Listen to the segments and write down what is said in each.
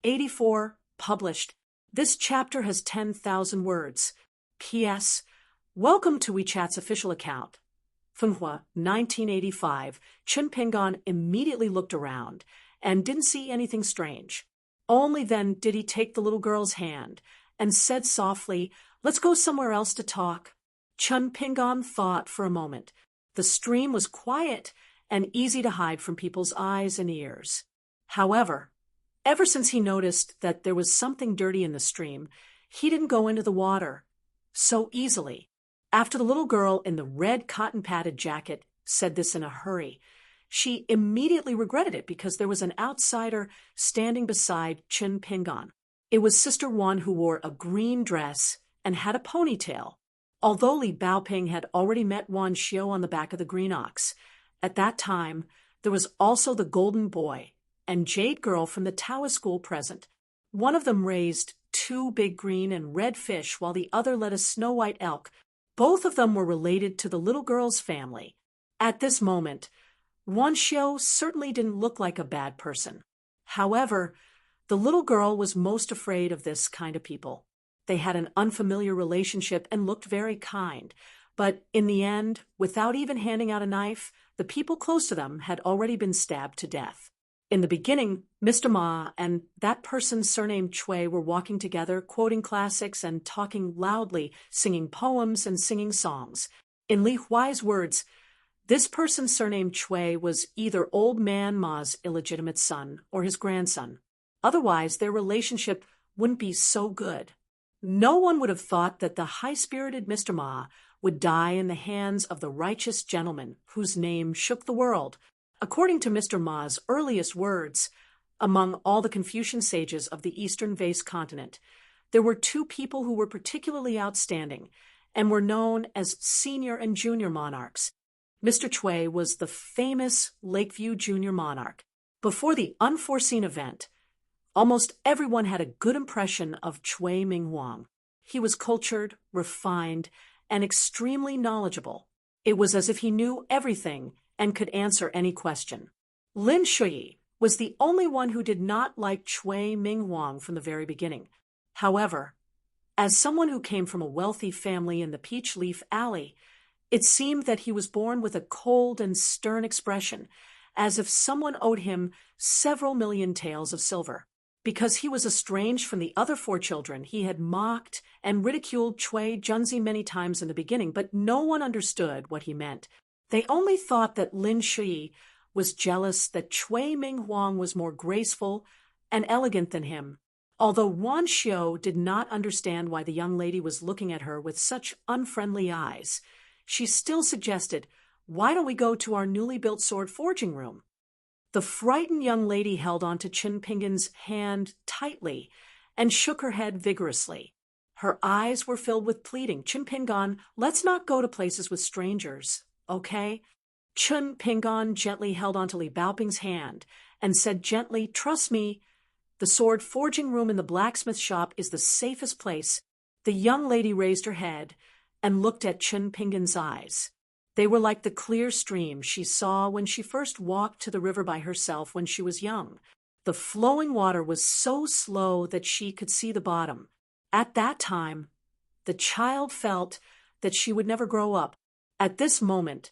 84, published. This chapter has 10,000 words. P.S. Welcome to WeChat's official account. Fenghua, 1985. Chen Pinggan immediately looked around and didn't see anything strange. Only then did he take the little girl's hand and said softly, "Let's go somewhere else to talk." Chen Pinggan thought for a moment. The stream was quiet and easy to hide from people's eyes and ears. However, ever since he noticed that there was something dirty in the stream, he didn't go into the water so easily. After the little girl in the red cotton-padded jacket said this in a hurry, she immediately regretted it because there was an outsider standing beside Chen Pinggan. It was Sister Wan, who wore a green dress and had a ponytail. Although Li Baoping had already met Wan Xiu on the back of the green ox, at that time there was also the golden boy and jade girl from the Taoist school present. One of them raised 2 big green and red fish while the other led a snow-white elk. Both of them were related to the little girl's family. At this moment, Wan Xiu certainly didn't look like a bad person. However, the little girl was most afraid of this kind of people. They had an unfamiliar relationship and looked very kind. But in the end, without even handing out a knife, the people close to them had already been stabbed to death. In the beginning, Mr. Ma and that person surnamed Chui were walking together, quoting classics and talking loudly, singing poems and singing songs. In Li Huai's words, this person surnamed Chui was either old man Ma's illegitimate son or his grandson. Otherwise, their relationship wouldn't be so good. No one would have thought that the high-spirited Mr. Ma would die in the hands of the righteous gentleman whose name shook the world. According to Mr. Ma's earliest words, among all the Confucian sages of the Eastern Vase continent, there were 2 people who were particularly outstanding and were known as senior and junior monarchs. Mr. Chui was the famous Lakeview Junior monarch. Before the unforeseen event, almost everyone had a good impression of Chui Minghuang. He was cultured, refined, and extremely knowledgeable. It was as if he knew everything and could answer any question. Lin Shuyi was the only one who did not like Chui Minghuang from the very beginning. However, as someone who came from a wealthy family in the Peach Leaf Alley, it seemed that he was born with a cold and stern expression, as if someone owed him several million taels of silver. Because he was estranged from the other 4 children, he had mocked and ridiculed Chui Junzi many times in the beginning, but no one understood what he meant. They only thought that Lin Shuyi was jealous that Chui Minghuang was more graceful and elegant than him. Although Wan Xiu did not understand why the young lady was looking at her with such unfriendly eyes, she still suggested, "Why don't we go to our newly built sword forging room?" The frightened young lady held on to Chen Pinggan's hand tightly and shook her head vigorously. Her eyes were filled with pleading. "Chen Pinggan, let's not go to places with strangers, okay?" Chen Pinggan gently held onto Li Baoping's hand and said gently, "Trust me, the sword forging room in the blacksmith shop is the safest place." The young lady raised her head and looked at Chen Pinggan's eyes. They were like the clear stream she saw when she first walked to the river by herself when she was young. The flowing water was so slow that she could see the bottom. At that time, the child felt that she would never grow up. At this moment,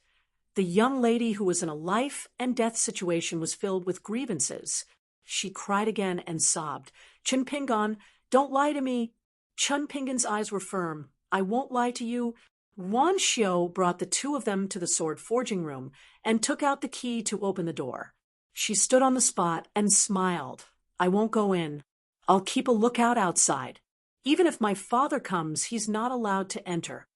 the young lady who was in a life and death situation was filled with grievances. She cried again and sobbed. "Chen Pinggan, don't lie to me." Chen Pinggan's eyes were firm. "I won't lie to you." Wan Xiu brought the 2 of them to the sword forging room and took out the key to open the door. She stood on the spot and smiled. "I won't go in. I'll keep a lookout outside. Even if my father comes, he's not allowed to enter."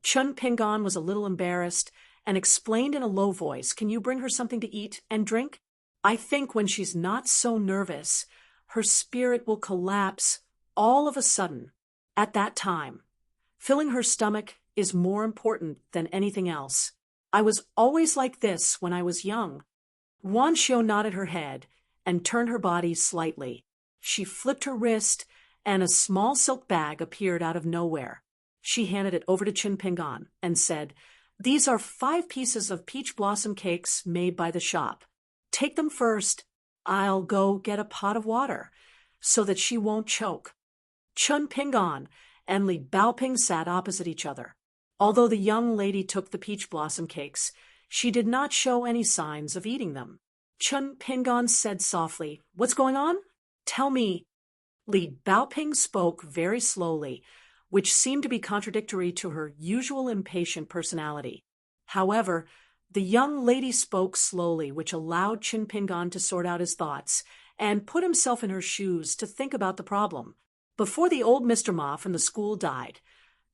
Chen Pinggan was a little embarrassed and explained in a low voice, "Can you bring her something to eat and drink? I think when she's not so nervous, her spirit will collapse all of a sudden. At that time, filling her stomach is more important than anything else. I was always like this when I was young." Wan Xiu nodded her head and turned her body slightly. She flipped her wrist, and a small silk bag appeared out of nowhere. She handed it over to Chen Pinggan and said, "These are 5 pieces of peach blossom cakes made by the shop. Take them first. I'll go get a pot of water." so that she won't choke. Chun Pingon and Li Baoping sat opposite each other. Although the young lady took the peach blossom cakes, she did not show any signs of eating them. Chun Pingon said softly, "What's going on? Tell me." Li Baoping spoke very slowly, which seemed to be contradictory to her usual impatient personality. However, the young lady spoke slowly, which allowed Chun Pingon to sort out his thoughts and put himself in her shoes to think about the problem. Before the old Mr. Ma from the school died,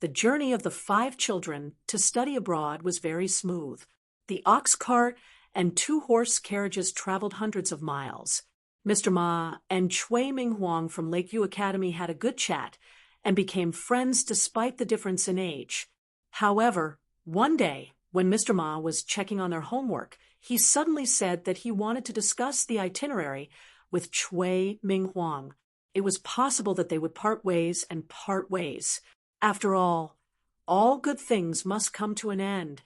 the journey of the 5 children to study abroad was very smooth. The ox cart and 2 horse carriages traveled hundreds of miles. Mr. Ma and Chui Ming Huang from Lakeview Academy had a good chat and became friends despite the difference in age. However, one day, when Mr. Ma was checking on their homework, he suddenly said that he wanted to discuss the itinerary with Chui Ming Huang. It was possible that they would part ways and part ways. After all good things must come to an end.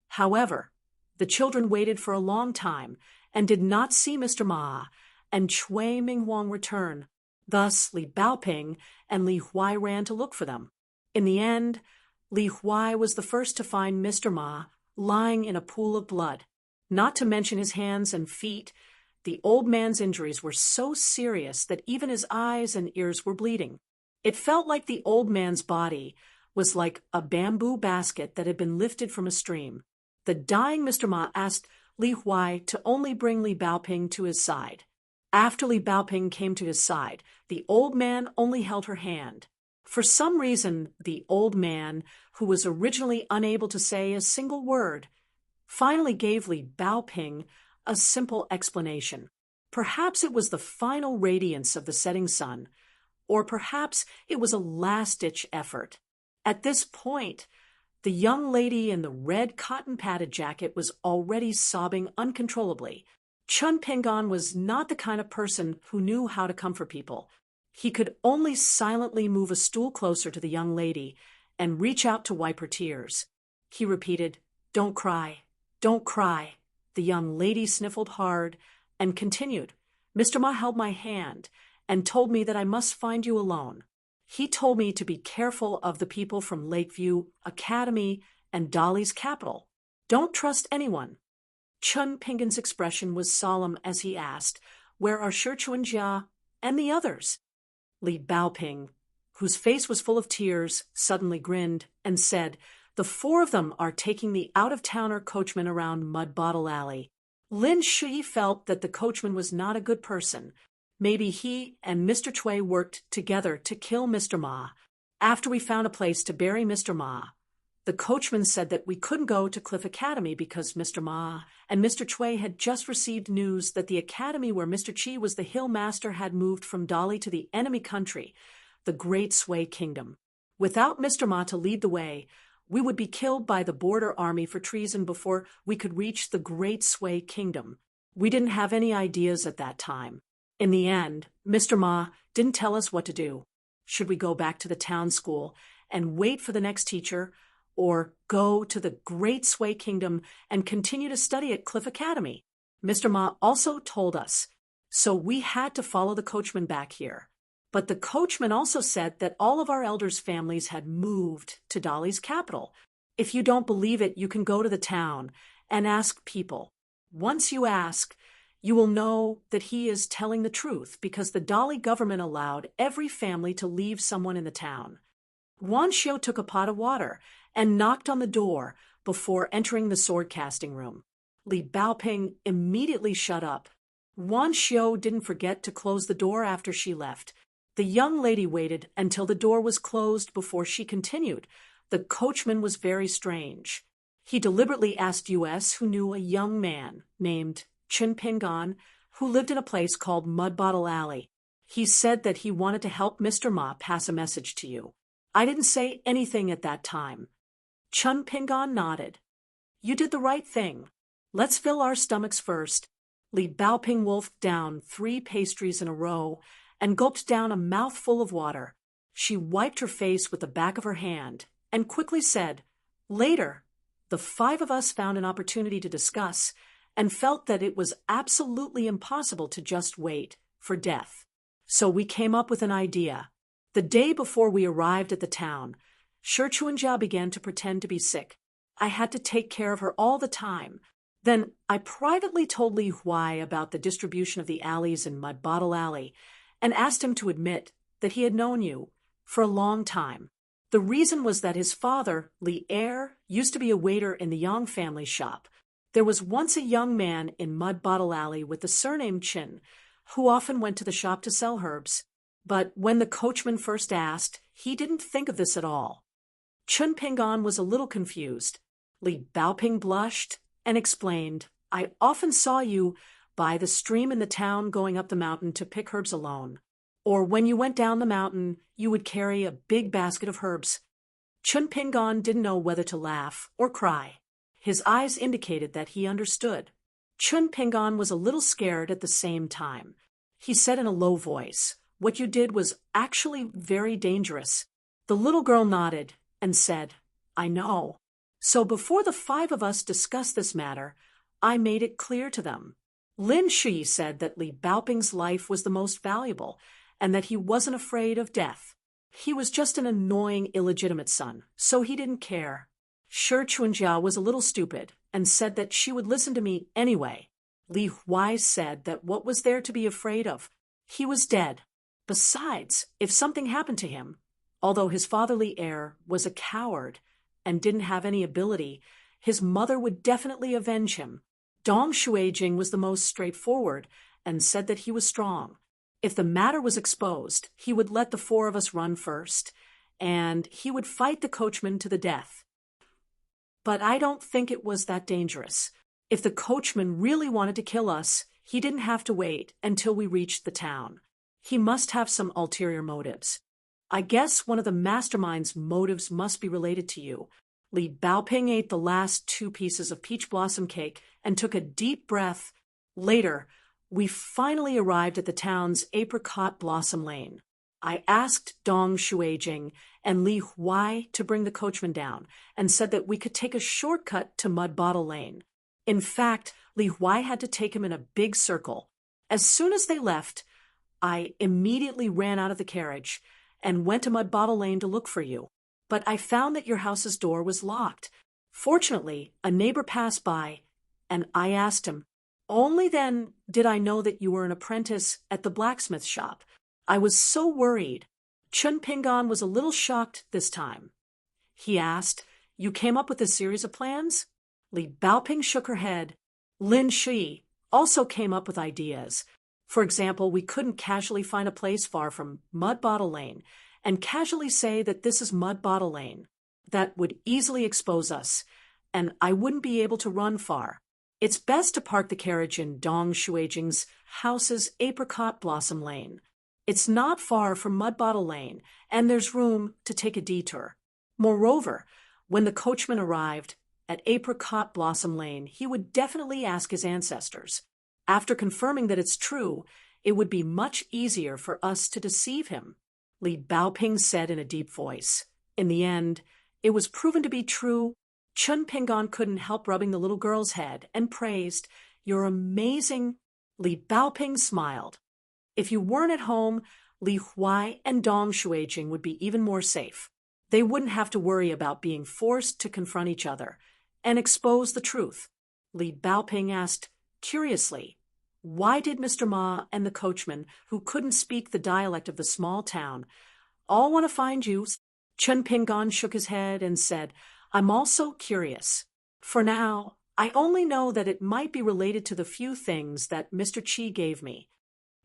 However, the children waited for a long time and did not see Mr. Ma and Chui Ming Huang return. Thus, Li Baoping and Li Huai ran to look for them. In the end, Li Huai was the first to find Mr. Ma lying in a pool of blood. Not to mention his hands and feet, the old man's injuries were so serious that even his eyes and ears were bleeding. It felt like the old man's body was like a bamboo basket that had been lifted from a stream. The dying Mr. Ma asked Li Huai to only bring Li Baoping to his side. After Li Baoping came to his side, the old man only held her hand. For some reason, the old man, who was originally unable to say a single word, finally gave Li Baoping a simple explanation. Perhaps it was the final radiance of the setting sun, or perhaps it was a last-ditch effort. At this point, the young lady in the red cotton-padded jacket was already sobbing uncontrollably. Chun Pingon was not the kind of person who knew how to comfort people. He could only silently move a stool closer to the young lady and reach out to wipe her tears. He repeated, "Don't cry, don't cry." The young lady sniffled hard and continued, "Mr. Ma held my hand and told me that I must find you alone. He told me to be careful of the people from Lakeview Academy and Dolly's capital. Don't trust anyone." Chun Pingon's expression was solemn as he asked, "Where are Shi Chuanjia and the others?" Li Baoping, whose face was full of tears, suddenly grinned and said, "The 4 of them are taking the out-of-towner coachman around Mud Bottle Alley." Lin Shi felt that the coachman was not a good person. Maybe he and Mr. Chui worked together to kill Mr. Ma. After we found a place to bury Mr. Ma, the coachman said that we couldn't go to Cliff Academy because Mr. Ma and Mr. Chui had just received news that the academy where Mr. Chi was the hill master had moved from Dolly to the enemy country, the Great Sui Kingdom. Without Mr. Ma to lead the way, we would be killed by the border army for treason before we could reach the Great Sui Kingdom. We didn't have any ideas at that time. In the end, Mr. Ma didn't tell us what to do. Should we go back to the town school and wait for the next teacher, or go to the Great Sui Kingdom and continue to study at Cliff Academy? Mr. Ma also told us, so we had to follow the coachman back here. But the coachman also said that all of our elders' families had moved to Dolly's capital. If you don't believe it, you can go to the town and ask people. Once you ask, you will know that he is telling the truth because the Dolly government allowed every family to leave someone in the town. Wan Xiu took a pot of water and knocked on the door before entering the sword-casting room. Li Baoping immediately shut up. Wan Xiu didn't forget to close the door after she left. The young lady waited until the door was closed before she continued. The coachman was very strange. He deliberately asked U.S. who knew a young man named Chun Pingon who lived in a place called Mud Bottle Alley. He said that he wanted to help Mr. Ma pass a message to you. I didn't say anything at that time. Chun Pingon nodded. You did the right thing. Let's fill our stomachs first. Li Baoping wolfed down 3 pastries in a row and gulped down a mouthful of water. She wiped her face with the back of her hand and quickly said, "Later, the 5 of us found an opportunity to discuss and felt that it was absolutely impossible to just wait for death. So we came up with an idea. The day before we arrived at the town, Shi Chuanjia began to pretend to be sick. I had to take care of her all the time. Then I privately told Li Huai about the distribution of the alleys in Mud Bottle Alley and asked him to admit that he had known you for a long time. The reason was that his father, Li Er, used to be a waiter in the Yang family shop. There was once a young man in Mud Bottle Alley with the surname Chin, who often went to the shop to sell herbs. But when the coachman first asked, he didn't think of this at all. Chun Pingan was a little confused. Li Baoping blushed and explained, I often saw you by the stream in the town going up the mountain to pick herbs alone. Or when you went down the mountain, you would carry a big basket of herbs. Chun Pingan didn't know whether to laugh or cry. His eyes indicated that he understood. Chun Pingan was a little scared at the same time. He said in a low voice, what you did was actually very dangerous. The little girl nodded and said, I know. So before the 5 of us discussed this matter, I made it clear to them. Lin Shi said that Li Baoping's life was the most valuable and that he wasn't afraid of death. He was just an annoying illegitimate son, so he didn't care. Shi Chuanjia was a little stupid and said that she would listen to me anyway. Li Huai said that what was there to be afraid of? He was dead. Besides, if something happened to him, although his fatherly heir was a coward and didn't have any ability, his mother would definitely avenge him. Dong Shuijing was the most straightforward and said that he was strong. If the matter was exposed, he would let the 4 of us run first, and he would fight the coachman to the death. But I don't think it was that dangerous. If the coachman really wanted to kill us, he didn't have to wait until we reached the town. He must have some ulterior motives. I guess one of the mastermind's motives must be related to you. Li Baoping ate the last 2 pieces of peach blossom cake and took a deep breath. Later, we finally arrived at the town's apricot blossom lane. I asked Dong Shuijing and Li Huai to bring the coachman down and said that we could take a shortcut to Mud Bottle Lane. In fact, Li Huai had to take him in a big circle. As soon as they left, I immediately ran out of the carriage and went to Mud Bottle Lane to look for you. But I found that your house's door was locked. Fortunately, a neighbor passed by, and I asked him. Only then did I know that you were an apprentice at the blacksmith shop. I was so worried. Chun Pingan was a little shocked this time. He asked, you came up with a series of plans? Li Baoping shook her head. Lin Shi also came up with ideas. For example, we couldn't casually find a place far from Mud Bottle Lane and casually say that this is Mud Bottle Lane. That would easily expose us, and I wouldn't be able to run far. It's best to park the carriage in Dong Shuijing's house's apricot blossom lane. It's not far from Mud Bottle Lane, and there's room to take a detour. Moreover, when the coachman arrived at Apricot Blossom Lane, he would definitely ask his ancestors. After confirming that it's true, it would be much easier for us to deceive him. Li Baoping said in a deep voice. In the end, it was proven to be true. Chun Pingan couldn't help rubbing the little girl's head and praised, You're amazing. Li Baoping smiled. If you weren't at home, Li Huai and Dong Shuijing would be even more safe. They wouldn't have to worry about being forced to confront each other and expose the truth. Li Baoping asked, curiously, why did Mr. Ma and the coachman, who couldn't speak the dialect of the small town, all want to find you? Chun Pingan shook his head and said, I'm also curious. For now, I only know that it might be related to the few things that Mr. Qi gave me.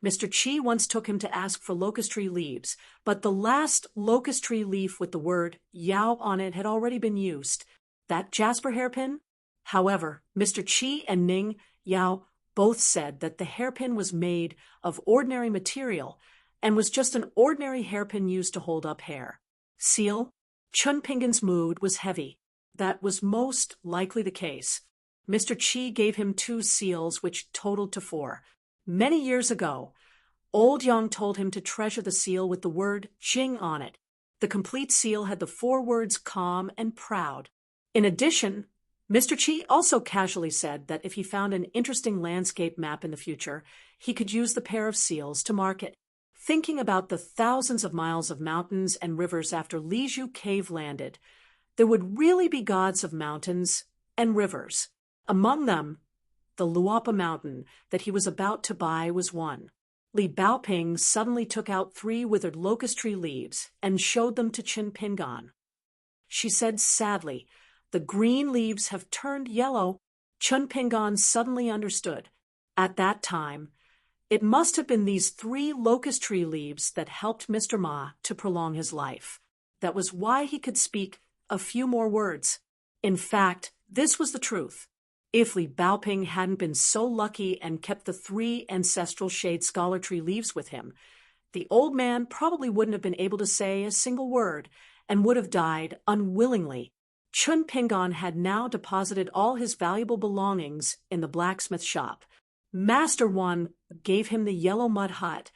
Mr. Qi once took him to ask for locust tree leaves, but the last locust tree leaf with the word Yao on it had already been used. That jasper hairpin? However, Mr. Qi and Ning Yao both said that the hairpin was made of ordinary material and was just an ordinary hairpin used to hold up hair. Seal? Chun Pingan's mood was heavy. That was most likely the case. Mr. Qi gave him 2 seals, which totaled to 4. Many years ago, Old Yang told him to treasure the seal with the word Jing on it. The complete seal had the 4 words calm and proud. In addition, Mr. Qi also casually said that if he found an interesting landscape map in the future, he could use the pair of seals to mark it. thinking about the thousands of miles of mountains and rivers after Liju Cave landed. There would really be gods of mountains and rivers. Among them, the Luapa Mountain that he was about to buy was one. Li Baoping suddenly took out 3 withered locust tree leaves and showed them to Qin Pingan. She said sadly, "The green leaves have turned yellow." Qin Pingan suddenly understood. At that time, it must have been these 3 locust tree leaves that helped Mr. Ma to prolong his life. That was why he could speak a few more words. In fact, this was the truth. If Li Baoping hadn't been so lucky and kept the 3 ancestral shade scholar tree leaves with him, the old man probably wouldn't have been able to say a single word and would have died unwillingly. Qin Pingan had now deposited all his valuable belongings in the blacksmith shop. Master Wan gave him the yellow mud hut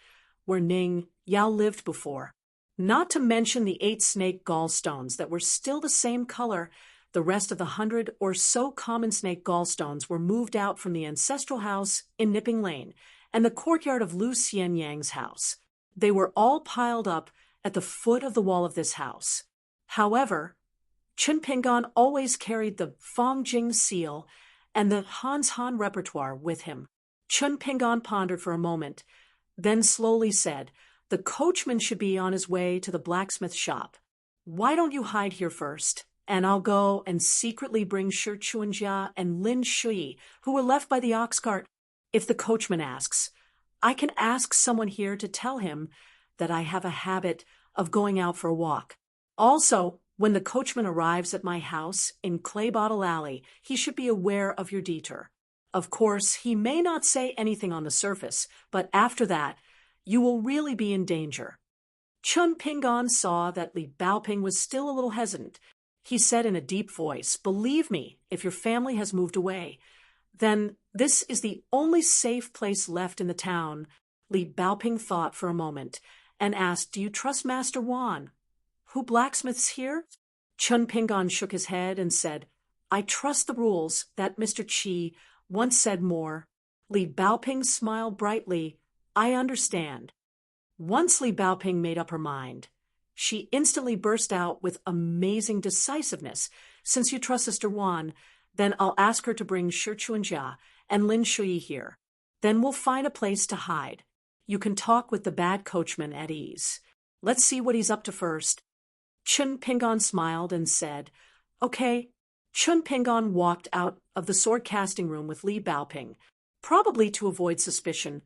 where Ning Yao lived before. Not to mention the 8 snake gallstones that were still the same color. The rest of the 100 or so common snake gallstones were moved out from the ancestral house in Nipping Lane and the courtyard of Lu Xianyang's house. They were all piled up at the foot of the wall of this house. However, Qin Pingan always carried the Fongjing seal and the Hans Han repertoire with him. Qin Pingan pondered for a moment, then slowly said, "The coachman should be on his way to the blacksmith shop. Why don't you hide here first? And I'll go and secretly bring Shi Chuanjia and Lin Shui, who were left by the ox cart. If the coachman asks, I can ask someone here to tell him that I have a habit of going out for a walk. Also, when the coachman arrives at my house in Clay Bottle Alley, he should be aware of your detour. Of course, he may not say anything on the surface, but after that, you will really be in danger." Qin Pingan saw that Li Baoping was still a little hesitant. He said in a deep voice, "Believe me, if your family has moved away, then this is the only safe place left in the town." Li Baoping thought for a moment and asked, "Do you trust Master Wan, who blacksmiths here?" Qin Pingan shook his head and said, "I trust the rules that Mr. Qi once said more." Li Baoping smiled brightly. "I understand." Once Li Baoping made up her mind, she instantly burst out with amazing decisiveness. "Since you trust Sister Wan, then I'll ask her to bring Shi Chuanjia and Lin Shui here. Then we'll find a place to hide. You can talk with the bad coachman at ease. Let's see what he's up to first." Qin Pingan smiled and said, "Okay." Qin Pingan walked out of the sword casting room with Li Baoping, probably to avoid suspicion.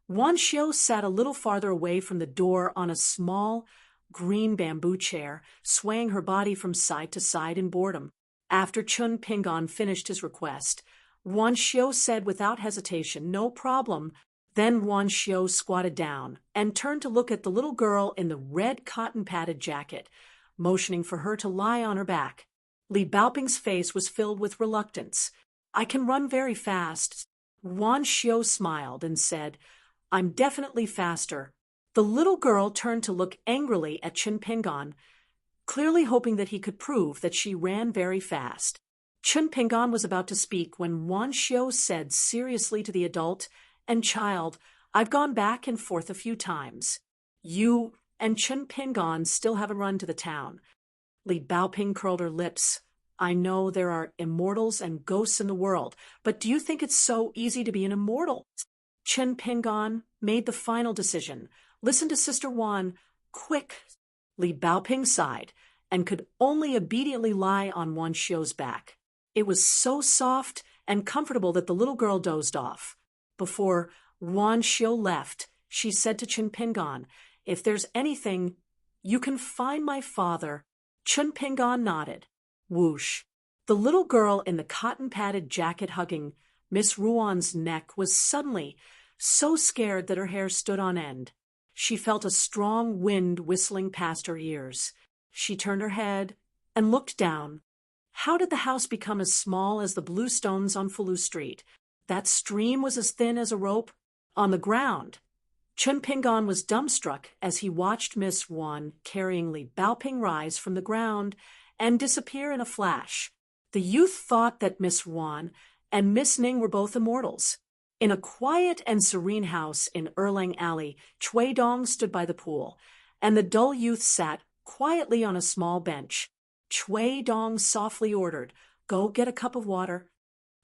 Wan Xiu sat a little farther away from the door on a small, green bamboo chair, swaying her body from side to side in boredom. After Qin Pingan finished his request, Wan Xiu said without hesitation, "No problem." Then Wan Xiu squatted down and turned to look at the little girl in the red cotton-padded jacket, motioning for her to lie on her back. Li Baoping's face was filled with reluctance. "I can run very fast." Wan Xiu smiled and said, "I'm definitely faster." The little girl turned to look angrily at Qin Pingan, clearly hoping that he could prove that she ran very fast. Qin Pingan was about to speak when Wan Xiu said seriously to the adult and child, "I've gone back and forth a few times. You and Qin Pingan still haven't run to the town." Li Baoping curled her lips. "I know there are immortals and ghosts in the world, but do you think it's so easy to be an immortal?" Qin Pingan made the final decision. "Listen to Sister Wan, quick." Li Baoping sighed and could only obediently lie on Wan Xiu's back. It was so soft and comfortable that the little girl dozed off. Before Wan Xiu left, she said to Qin Pingan, "If there's anything, you can find my father." Qin Pingan nodded. Whoosh. The little girl in the cotton-padded jacket hugging Miss Ruan's neck was suddenly so scared that her hair stood on end. She felt a strong wind whistling past her ears. She turned her head and looked down. How did the house become as small as the blue stones on Fulu Street? That stream was as thin as a rope. On the ground, Qin Pingan was dumbstruck as he watched Miss Wan carrying Li Baoping rise from the ground and disappear in a flash. The youth thought that Miss Wan and Miss Ning were both immortals. In a quiet and serene house in Erlang Alley, Chui Dong stood by the pool, and the dull youth sat quietly on a small bench. Chui Dong softly ordered, "Go get a cup of water."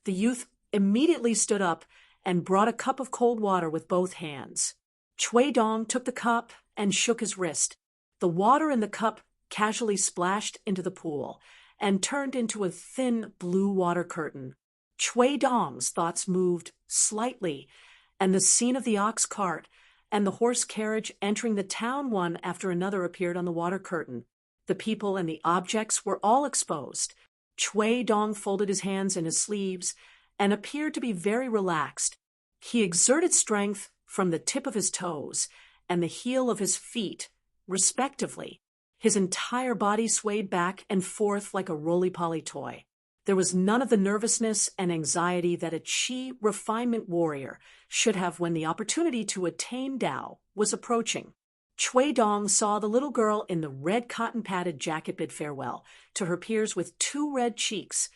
The youth immediately stood up and brought a cup of cold water with both hands. Chui Dong took the cup and shook his wrist. The water in the cup casually splashed into the pool and turned into a thin blue water curtain. Chui Dong's thoughts moved slightly, and the scene of the ox cart and the horse carriage entering the town one after another appeared on the water curtain. The people and the objects were all exposed. Chui Dong folded his hands in his sleeves and appeared to be very relaxed. He exerted strength from the tip of his toes and the heel of his feet, respectively. His entire body swayed back and forth like a roly-poly toy. There was none of the nervousness and anxiety that a Qi refinement warrior should have when the opportunity to attain Tao was approaching. Chui Dong saw the little girl in the red cotton-padded jacket bid farewell to her peers with 2 red cheeks,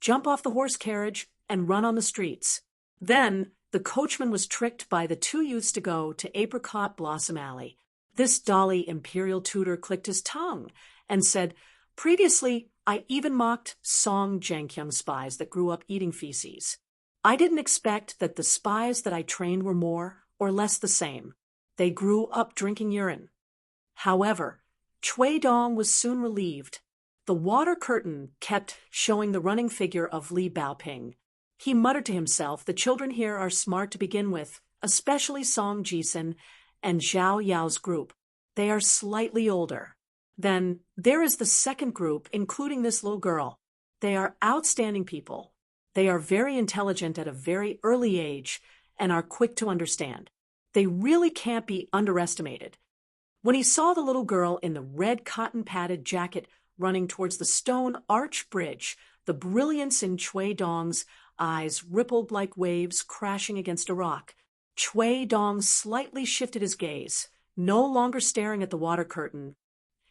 jump off the horse carriage and run on the streets. Then the coachman was tricked by the 2 youths to go to Apricot Blossom Alley. This Dolly imperial tutor clicked his tongue and said, "Previously, I even mocked Song Jankyung spies that grew up eating feces. I didn't expect that the spies that I trained were more or less the same. They grew up drinking urine." However, Chui Dong was soon relieved. The water curtain kept showing the running figure of Li Baoping. He muttered to himself, "The children here are smart to begin with, especially Song Jisun and Zhao Yao's group. They are slightly older. Then there is the second group, including this little girl. They are outstanding people. They are very intelligent at a very early age and are quick to understand. They really can't be underestimated." When he saw the little girl in the red cotton-padded jacket running towards the stone arch bridge, the brilliance in Chui Dong's eyes rippled like waves crashing against a rock. Chui Dong slightly shifted his gaze, no longer staring at the water curtain.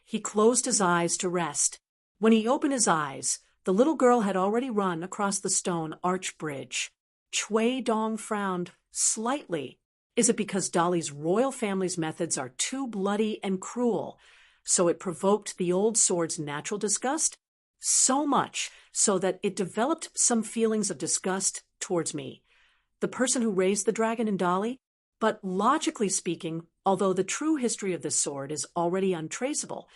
He closed his eyes to rest. When he opened his eyes, the little girl had already run across the stone arch bridge. Chui Dong frowned slightly. Is it because Dolly's royal family's methods are too bloody and cruel, so it provoked the old sword's natural disgust? So much so that it developed some feelings of disgust towards me, the person who raised the dragon in Dolly? But logically speaking, although the true history of this sword is already untraceable,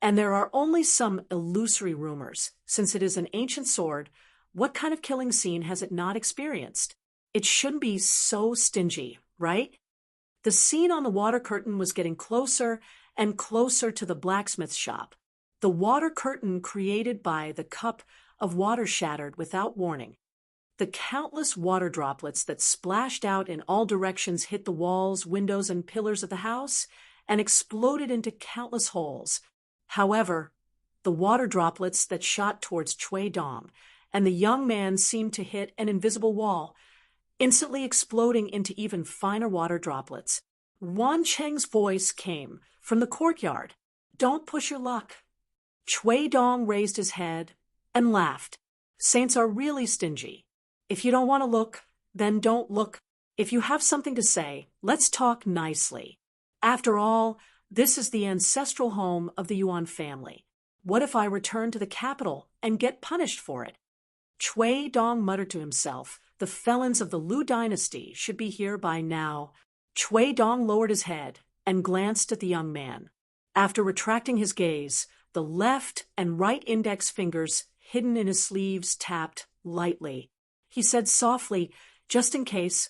and there are only some illusory rumors, since it is an ancient sword, what kind of killing scene has it not experienced? It shouldn't be so stingy, right? The scene on the water curtain was getting closer and closer to the blacksmith shop. The water curtain created by the cup of water shattered without warning. The countless water droplets that splashed out in all directions hit the walls, windows, and pillars of the house and exploded into countless holes. However, the water droplets that shot towards Chui Dong and the young man seemed to hit an invisible wall, instantly exploding into even finer water droplets. Wan Cheng's voice came from the courtyard. "Don't push your luck." Chui Dong raised his head and laughed. "Saints are really stingy. If you don't want to look, then don't look. If you have something to say, let's talk nicely. After all, this is the ancestral home of the Yuan family. What if I return to the capital and get punished for it?" Chui Dong muttered to himself, "The felons of the Lu dynasty should be here by now." Chui Dong lowered his head and glanced at the young man. After retracting his gaze, the left and right index fingers hidden in his sleeves tapped lightly. He said softly, just in case.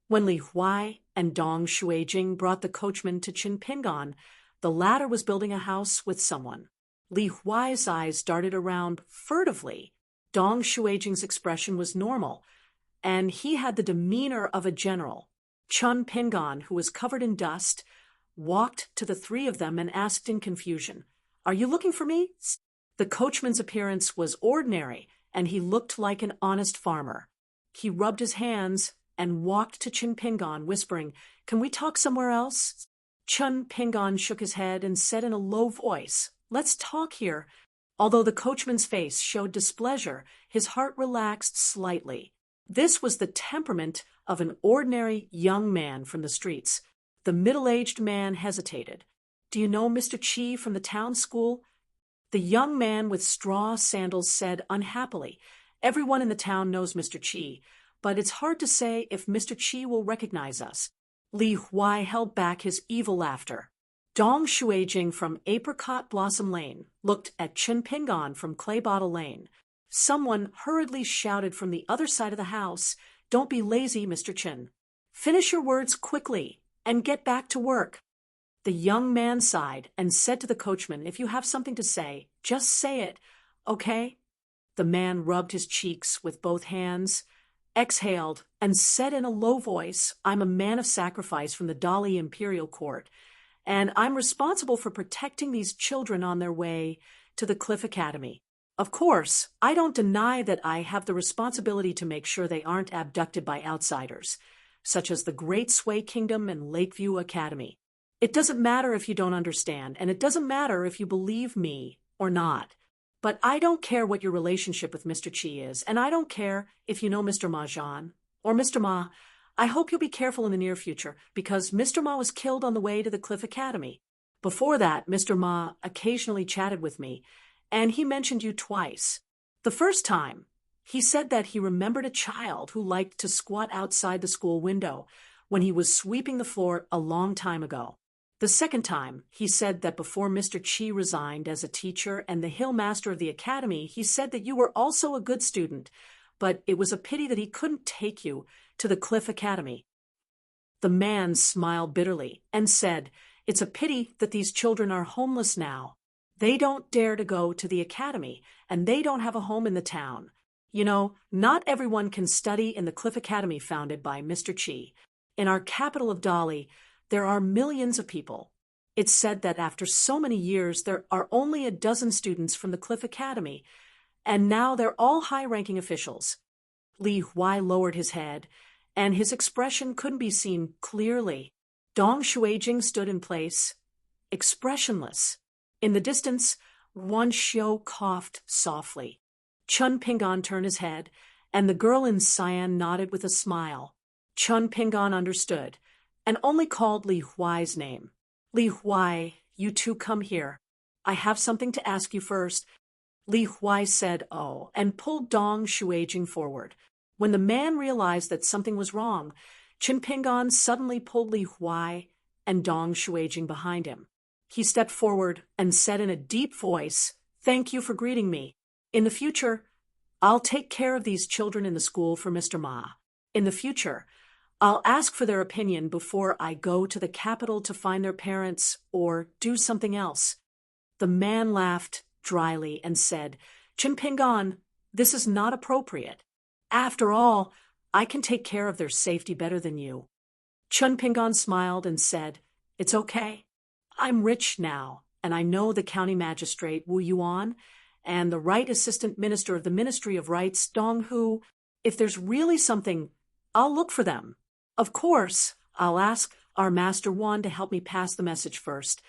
When Li Huai and Dong Shuijing brought the coachman to Chinpingan, the latter was building a house with someone. Li Huai's eyes darted around furtively. Dong Shuijing's expression was normal, and he had the demeanor of a general. Chun Pingan, who was covered in dust, walked to the 3 of them and asked in confusion, "Are you looking for me?" The coachman's appearance was ordinary, and he looked like an honest farmer. He rubbed his hands and walked to Chun Pingan, whispering, "Can we talk somewhere else?" Chun Pingan shook his head and said in a low voice, "Let's talk here." Although the coachman's face showed displeasure, his heart relaxed slightly. This was the temperament of an ordinary young man from the streets. The middle-aged man hesitated. "Do you know Mr. Chi from the town school?" The young man with straw sandals said unhappily, "Everyone in the town knows Mr. Chi, but it's hard to say if Mr. Chi will recognize us." Li Huai held back his evil laughter. Dong Shuijing from Apricot Blossom Lane looked at Chen Pingon from Clay Bottle Lane. Someone hurriedly shouted from the other side of the house, "Don't be lazy, Mr. Chen. Finish your words quickly and get back to work." The young man sighed and said to the coachman, "If you have something to say, just say it, okay?" The man rubbed his cheeks with both hands, exhaled, and said in a low voice, "I'm a man of sacrifice from the Dali Imperial Court, and I'm responsible for protecting these children on their way to the Cliff Academy. Of course, I don't deny that I have the responsibility to make sure they aren't abducted by outsiders, such as the Great Sway Kingdom and Lakeview Academy. It doesn't matter if you don't understand, and it doesn't matter if you believe me or not. But I don't care what your relationship with Mr. Chi is, and I don't care if you know Mr. Ma Zhan or Mr. Ma. I hope you'll be careful in the near future, because Mr. Ma was killed on the way to the Cliff Academy. Before that, Mr. Ma occasionally chatted with me, and he mentioned you twice. The first time, he said that he remembered a child who liked to squat outside the school window when he was sweeping the floor a long time ago. The second time, he said that before Mr. Chi resigned as a teacher and the hill master of the academy, he said that you were also a good student, but it was a pity that he couldn't take you to the Cliff Academy." The man smiled bitterly and said, "It's a pity that these children are homeless now. They don't dare to go to the academy, and they don't have a home in the town. You know, not everyone can study in the Cliff Academy founded by Mr. Chi. In our capital of Dali, there are millions of people. It's said that after so many years, there are only a dozen students from the Cliff Academy, and now they're all high-ranking officials." Li Huai lowered his head, and his expression couldn't be seen clearly. Dong Shuijing stood in place, expressionless. In the distance, Wan Xiu coughed softly. Chun Pingon turned his head, and the girl in cyan nodded with a smile. Chun Pingon understood, and only called Li Huai's name. "Li Huai, you two come here. I have something to ask you first." Li Huai said, "Oh," and pulled Dong Shuijing forward. When the man realized that something was wrong, Chen Pingon suddenly pulled Li Huai and Dong Shuijing behind him. He stepped forward and said in a deep voice, "Thank you for greeting me. In the future, I'll take care of these children in the school for Mr. Ma. In the future, I'll ask for their opinion before I go to the capital to find their parents or do something else." The man laughed dryly and said, "Chen Pingon, this is not appropriate. After all, I can take care of their safety better than you." Chun Pingon smiled and said, "It's okay. I'm rich now, and I know the county magistrate Wu Yuan and the right assistant minister of the Ministry of Rights, Dong Hu. If there's really something, I'll look for them. Of course, I'll ask our Master Wan to help me pass the message first."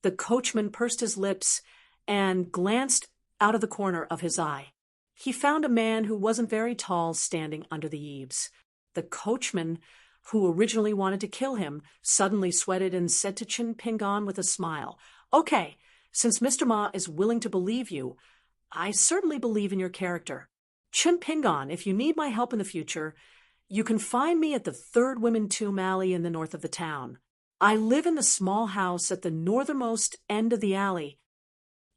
The coachman pursed his lips and glanced out of the corner of his eye. He found a man who wasn't very tall standing under the eaves. The coachman, who originally wanted to kill him, suddenly sweated and said to Chen Pingon with a smile, "Okay, since Mr. Ma is willing to believe you, I certainly believe in your character. Chen Pingon, if you need my help in the future, you can find me at the Third Women Tomb Alley in the north of the town. I live in the small house at the northernmost end of the alley."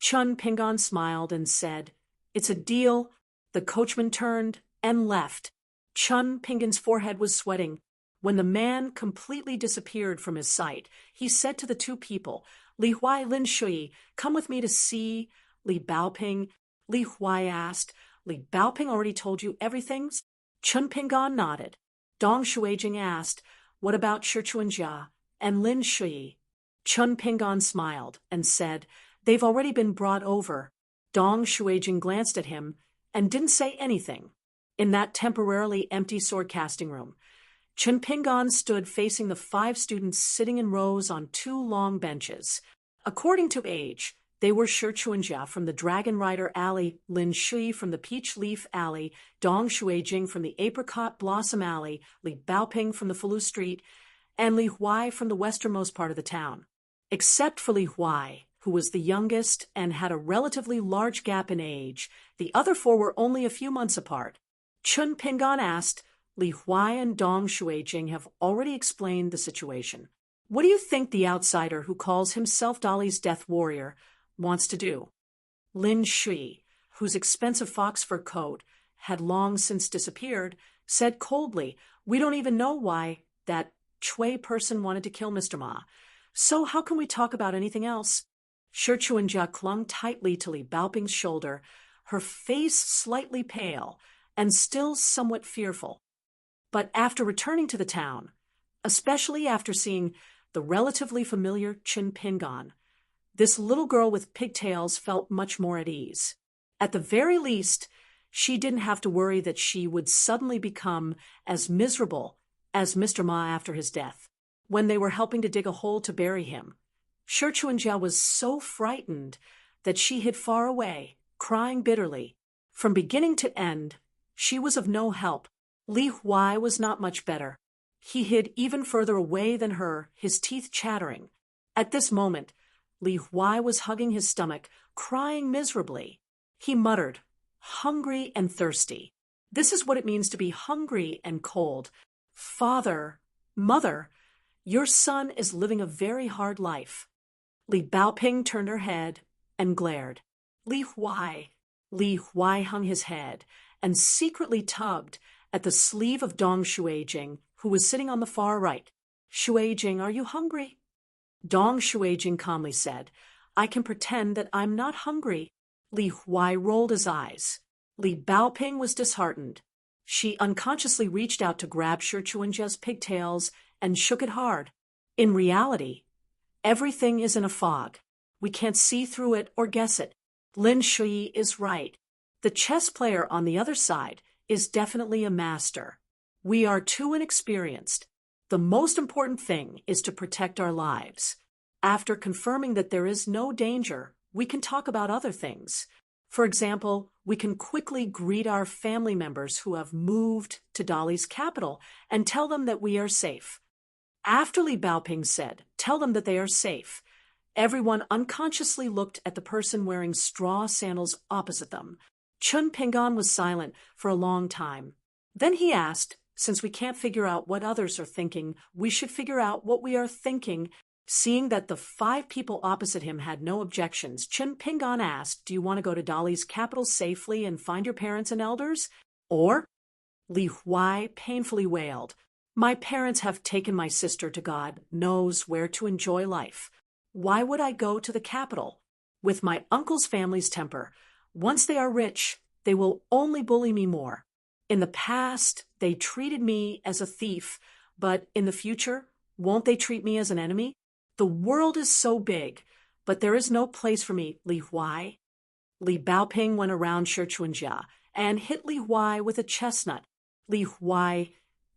Chun Pingon smiled and said, "It's a deal." The coachman turned and left. Chun Pingon's forehead was sweating. When the man completely disappeared from his sight, he said to the two people, "Li Huai, Lin Shui, come with me to see Li Baoping." Li Huai asked, "Li Baoping already told you everything?" Chun Pingon nodded. Dong Shuijing asked, "What about Shi Chuanjia and Lin Shui?" Chun Pingon smiled and said, "They've already been brought over." Dong Shuijing glanced at him and didn't say anything. In that temporarily empty sword casting room, Chen Pingon stood facing the 5 students sitting in rows on 2 long benches. According to age, They were Shi Chuanjia from the Dragon Rider Alley, Lin Shui from the Peach Leaf Alley, Dong Shuijing from the Apricot Blossom Alley, Li Baoping from the Falu Street, and Li Huai from the westernmost part of the town. Except for Li Huai, who was the youngest and had a relatively large gap in age, the other four were only a few months apart. Chun Pingan asked, Li Huai and Dong Shuijing have already explained the situation. What do you think the outsider who calls himself Dolly's death warrior wants to do? Lin Shui, whose expensive fox fur coat had long since disappeared, said coldly, we don't even know why that Chui person wanted to kill Mr. Ma. So how can we talk about anything else? Shi Chuanjia clung tightly to Li Baoping's shoulder, her face slightly pale and still somewhat fearful. But after returning to the town, especially after seeing the relatively familiar Chin Pingan, this little girl with pigtails felt much more at ease. At the very least, she didn't have to worry that she would suddenly become as miserable as Mr. Ma after his death, when they were helping to dig a hole to bury him. Shi Chuanjia was so frightened that she hid far away, crying bitterly. From beginning to end, she was of no help. Li Huai was not much better. He hid even further away than her, his teeth chattering. At this moment, Li Huai was hugging his stomach, crying miserably. He muttered, hungry and thirsty. This is what it means to be hungry and cold. Father, mother, your son is living a very hard life. Li Baoping turned her head and glared. Li Huai. Li Huai hung his head and secretly tugged at the sleeve of Dong Shuijing, who was sitting on the far right. Shuijing, are you hungry? Dong Shuijing calmly said, I can pretend that I'm not hungry. Li Huai rolled his eyes. Li Baoping was disheartened. She unconsciously reached out to grab Shi Chuanjia's pigtails and shook it hard. In reality, everything is in a fog. We can't see through it or guess it. Lin Shui is right. The chess player on the other side is definitely a master. We are too inexperienced. The most important thing is to protect our lives. After confirming that there is no danger, we can talk about other things. For example, we can quickly greet our family members who have moved to Dolly's capital and tell them that we are safe. After Li Baoping said, tell them that they are safe, everyone unconsciously looked at the person wearing straw sandals opposite them. Chun Pingan was silent for a long time. Then he asked, since we can't figure out what others are thinking, we should figure out what we are thinking. Seeing that the 5 people opposite him had no objections, Chun Pingan asked, do you want to go to Dolly's capital safely and find your parents and elders? Or? Li Huai painfully wailed, my parents have taken my sister to God knows where to enjoy life. Why would I go to the capital? With my uncle's family's temper, once they are rich, they will only bully me more. In the past, they treated me as a thief, but in the future, won't they treat me as an enemy? The world is so big, but there is no place for me, Li Huai. Li Baoping went around Shi Chuanjia and hit Li Huai with a chestnut. Li Huai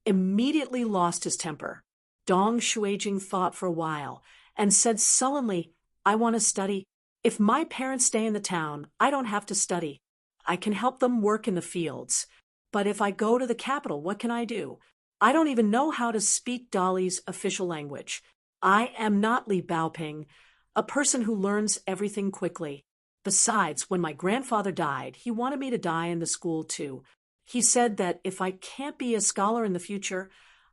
immediately lost his temper. Dong Shuijing thought for a while and said sullenly, I want to study. If my parents stay in the town, I don't have to study. I can help them work in the fields. But if I go to the capital, what can I do? I don't even know how to speak Dolly's official language. I am not Li Baoping, a person who learns everything quickly. Besides, when my grandfather died, he wanted me to die in the school too. He said that if I can't be a scholar in the future,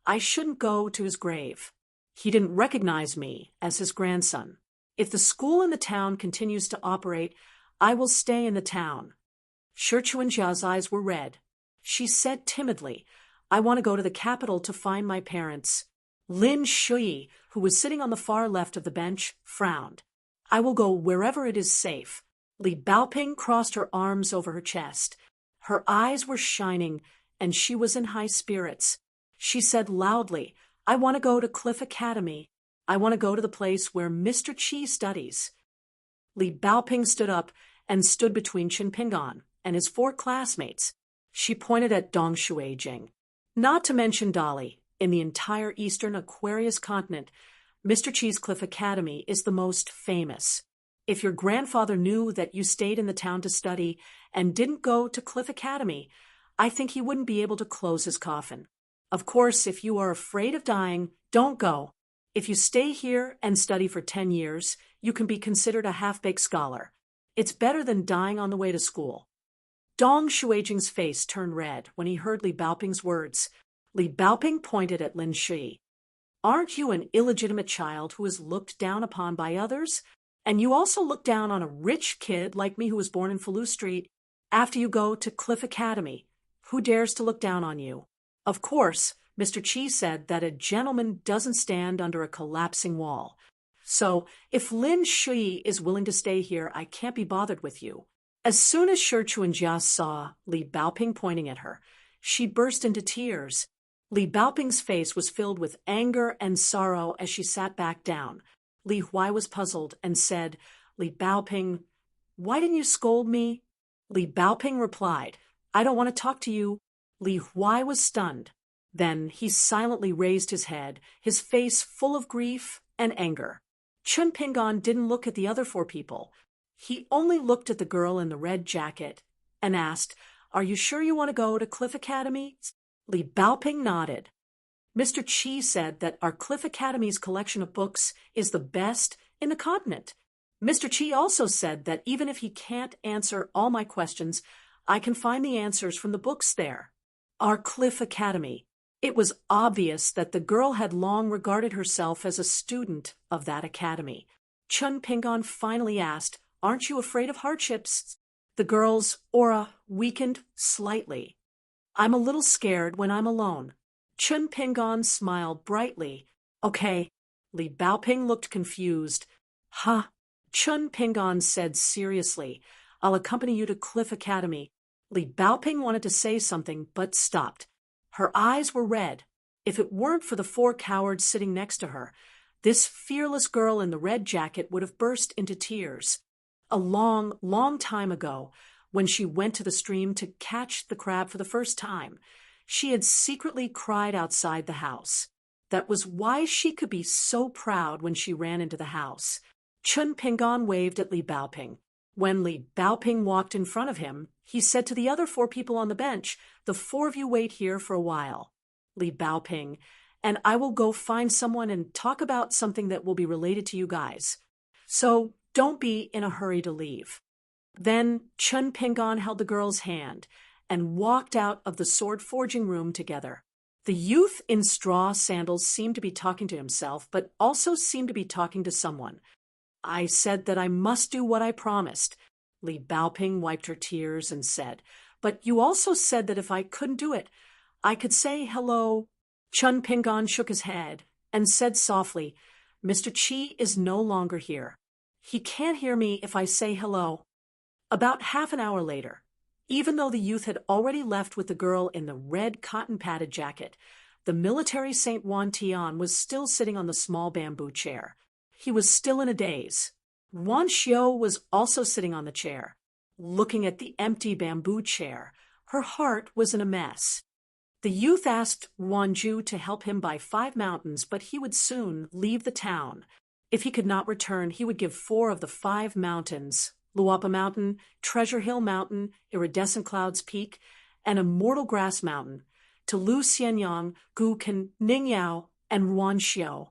I shouldn't go to his grave. He didn't recognize me as his grandson. If the school in the town continues to operate, I will stay in the town. Shi Chuanjia's eyes were red. She said timidly, I want to go to the capital to find my parents. Lin Shui, who was sitting on the far left of the bench, frowned. I will go wherever it is safe. Li Baoping crossed her arms over her chest. Her eyes were shining, and she was in high spirits. She said loudly, I want to go to Cliff Academy. I want to go to the place where Mr. Qi studies. Li Baoping stood up and stood between Chin Pingan and his 4 classmates. She pointed at Dong Shuijing. Not to mention Dolly, in the entire eastern Aquarius continent, Mr. Qi's Cliff Academy is the most famous. If your grandfather knew that you stayed in the town to study and didn't go to Cliff Academy, I think he wouldn't be able to close his coffin. Of course, if you are afraid of dying, don't go. If you stay here and study for 10 years, you can be considered a half-baked scholar. It's better than dying on the way to school. Dong Shuijing's face turned red when he heard Li Baoping's words. Li Baoping pointed at Lin Shi. Aren't you an illegitimate child who is looked down upon by others? And you also look down on a rich kid like me who was born in Fallu Street after you go to Cliff Academy. Who dares to look down on you? Of course, Mr. Chi said that a gentleman doesn't stand under a collapsing wall. So, if Lin Shi is willing to stay here, I can't be bothered with you. As soon as Shi Chuanjia saw Li Baoping pointing at her, she burst into tears. Li Baoping's face was filled with anger and sorrow as she sat back down. Li Huai was puzzled and said, Li Baoping, why didn't you scold me? Li Baoping replied, I don't want to talk to you. Li Huai was stunned. Then he silently raised his head, his face full of grief and anger. Chun Pingon didn't look at the other 4 people. He only looked at the girl in the red jacket and asked, Are you sure you want to go to Cliff Academy? Li Baoping nodded. Mr. Chi said that our Cliff Academy's collection of books is the best in the continent. Mr. Chi also said that even if he can't answer all my questions, I can find the answers from the books there. Our Cliff Academy. It was obvious that the girl had long regarded herself as a student of that academy. Chun Pingon finally asked, Aren't you afraid of hardships? The girl's aura weakened slightly. I'm a little scared when I'm alone. Chun Pingon smiled brightly. Okay. Li Baoping looked confused. Huh? Chun Pingon said seriously, I'll accompany you to Cliff Academy. Li Baoping wanted to say something, but stopped. Her eyes were red. If it weren't for the 4 cowards sitting next to her, this fearless girl in the red jacket would have burst into tears. A long, long time ago, when she went to the stream to catch the crab for the first time, she had secretly cried outside the house. That was why she could be so proud when she ran into the house. Chun Pingon waved at Li Baoping. When Li Baoping walked in front of him, he said to the other 4 people on the bench, The 4 of you wait here for a while. Li Baoping, and I will go find someone and talk about something that will be related to you guys. So don't be in a hurry to leave. Then Chun Pingon held the girl's hand and walked out of the sword-forging room together. The youth in straw sandals seemed to be talking to himself, but also seemed to be talking to someone. I said that I must do what I promised. Li Baoping wiped her tears and said, But you also said that if I couldn't do it, I could say hello. Chun Pingon shook his head and said softly, Mr. Chi is no longer here. He can't hear me if I say hello. About half an hour later, even though the youth had already left with the girl in the red cotton-padded jacket, the military Saint Wan Tian was still sitting on the small bamboo chair. He was still in a daze. Wan Xiao was also sitting on the chair, looking at the empty bamboo chair. Her heart was in a mess. The youth asked Wan Ju to help him buy 5 mountains, but he would soon leave the town. If he could not return, he would give 4 of the 5 mountains, Luapa Mountain, Treasure Hill Mountain, Iridescent Clouds Peak, and Immortal Grass Mountain, to Lu Xianyang, Gu Kan, Ning Yao, and Wan Xiao.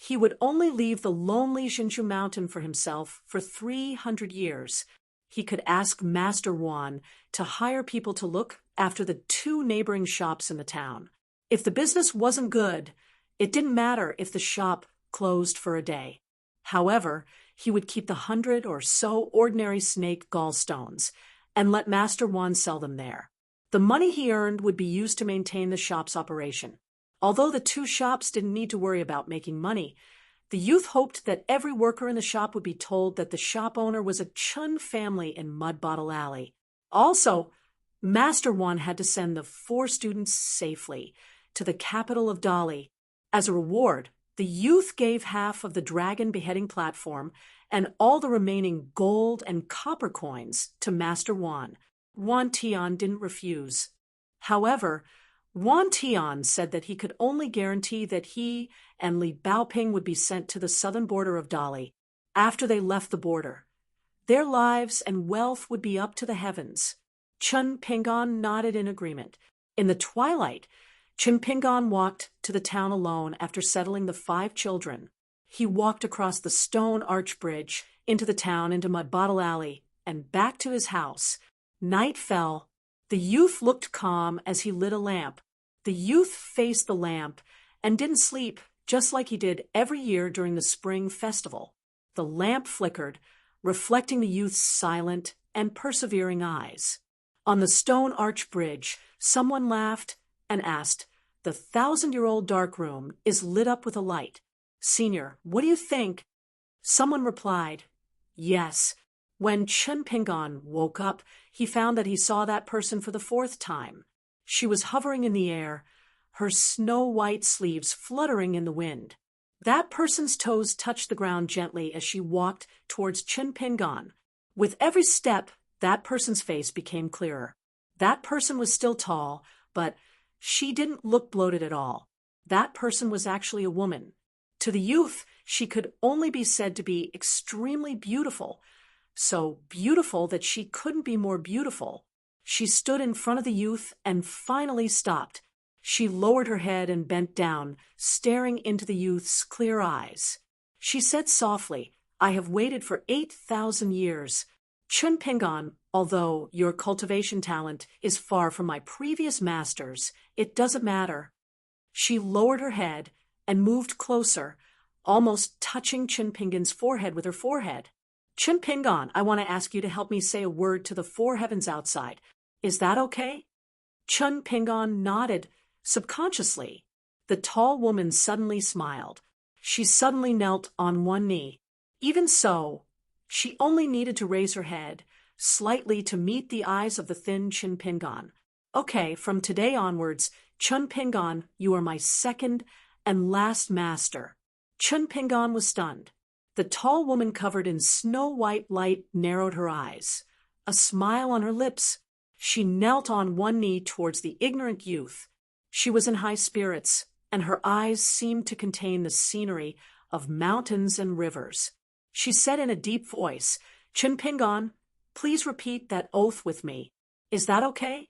He would only leave the lonely Xinju Mountain for himself for 300 years. He could ask Master Wan to hire people to look after the 2 neighboring shops in the town. If the business wasn't good, it didn't matter if the shop closed for a day. However, he would keep the 100 or so ordinary snake gallstones and let Master Wan sell them there. The money he earned would be used to maintain the shop's operation. Although the 2 shops didn't need to worry about making money, the youth hoped that every worker in the shop would be told that the shop owner was a Chun family in Mud Bottle Alley. Also, Master Wan had to send the 4 students safely to the capital of Dali. As a reward, the youth gave half of the dragon beheading platform and all the remaining gold and copper coins to Master Wan. Wan Tian didn't refuse. However, Wan Tian said that he could only guarantee that he and Li Baoping would be sent to the southern border of Dali. After they left the border, Their lives and wealth would be up to the heavens. Chun Pingan nodded in agreement. In the twilight, Chun Pingan walked to the town alone after settling the 5 children. He walked across the stone arch bridge, into the town, into Mud Bottle Alley, and back to his house. Night fell. The youth looked calm as he lit a lamp. The youth faced the lamp and didn't sleep, just like he did every year during the spring festival. The lamp flickered, reflecting the youth's silent and persevering eyes. On the stone arch bridge, someone laughed and asked, "The 1,000-year-old dark room is lit up with a light. Senior, what do you think?" Someone replied, "Yes." When Chun Pingan woke up, he found that he saw that person for the 4th time. She was hovering in the air, her snow-white sleeves fluttering in the wind. That person's toes touched the ground gently as she walked towards Chun Pingan. With every step, that person's face became clearer. That person was still tall, but she didn't look bloated at all. That person was actually a woman. To the youth, she could only be said to be extremely beautiful, so beautiful that she couldn't be more beautiful. She stood in front of the youth and finally stopped. She lowered her head and bent down, staring into the youth's clear eyes. She said softly, "I have waited for 8,000 years. Chun Pingan, although your cultivation talent is far from my previous master's, it doesn't matter." She lowered her head and moved closer, almost touching Chun Pingan's forehead with her forehead. "Chun Pingan, I want to ask you to help me say a word to the 4 heavens outside. Is that okay?" Chun Pingan nodded subconsciously. The tall woman suddenly smiled. She suddenly knelt on one knee. Even so, she only needed to raise her head slightly to meet the eyes of the thin Chun Pingan. "Okay, from today onwards, Chun Pingan, you are my 2nd and last master." Chun Pingan was stunned. The tall woman covered in snow-white light narrowed her eyes. A smile on her lips. She knelt on one knee towards the ignorant youth. She was in high spirits, and her eyes seemed to contain the scenery of mountains and rivers. She said in a deep voice, "Chun Pingan, please repeat that oath with me. Is that okay?"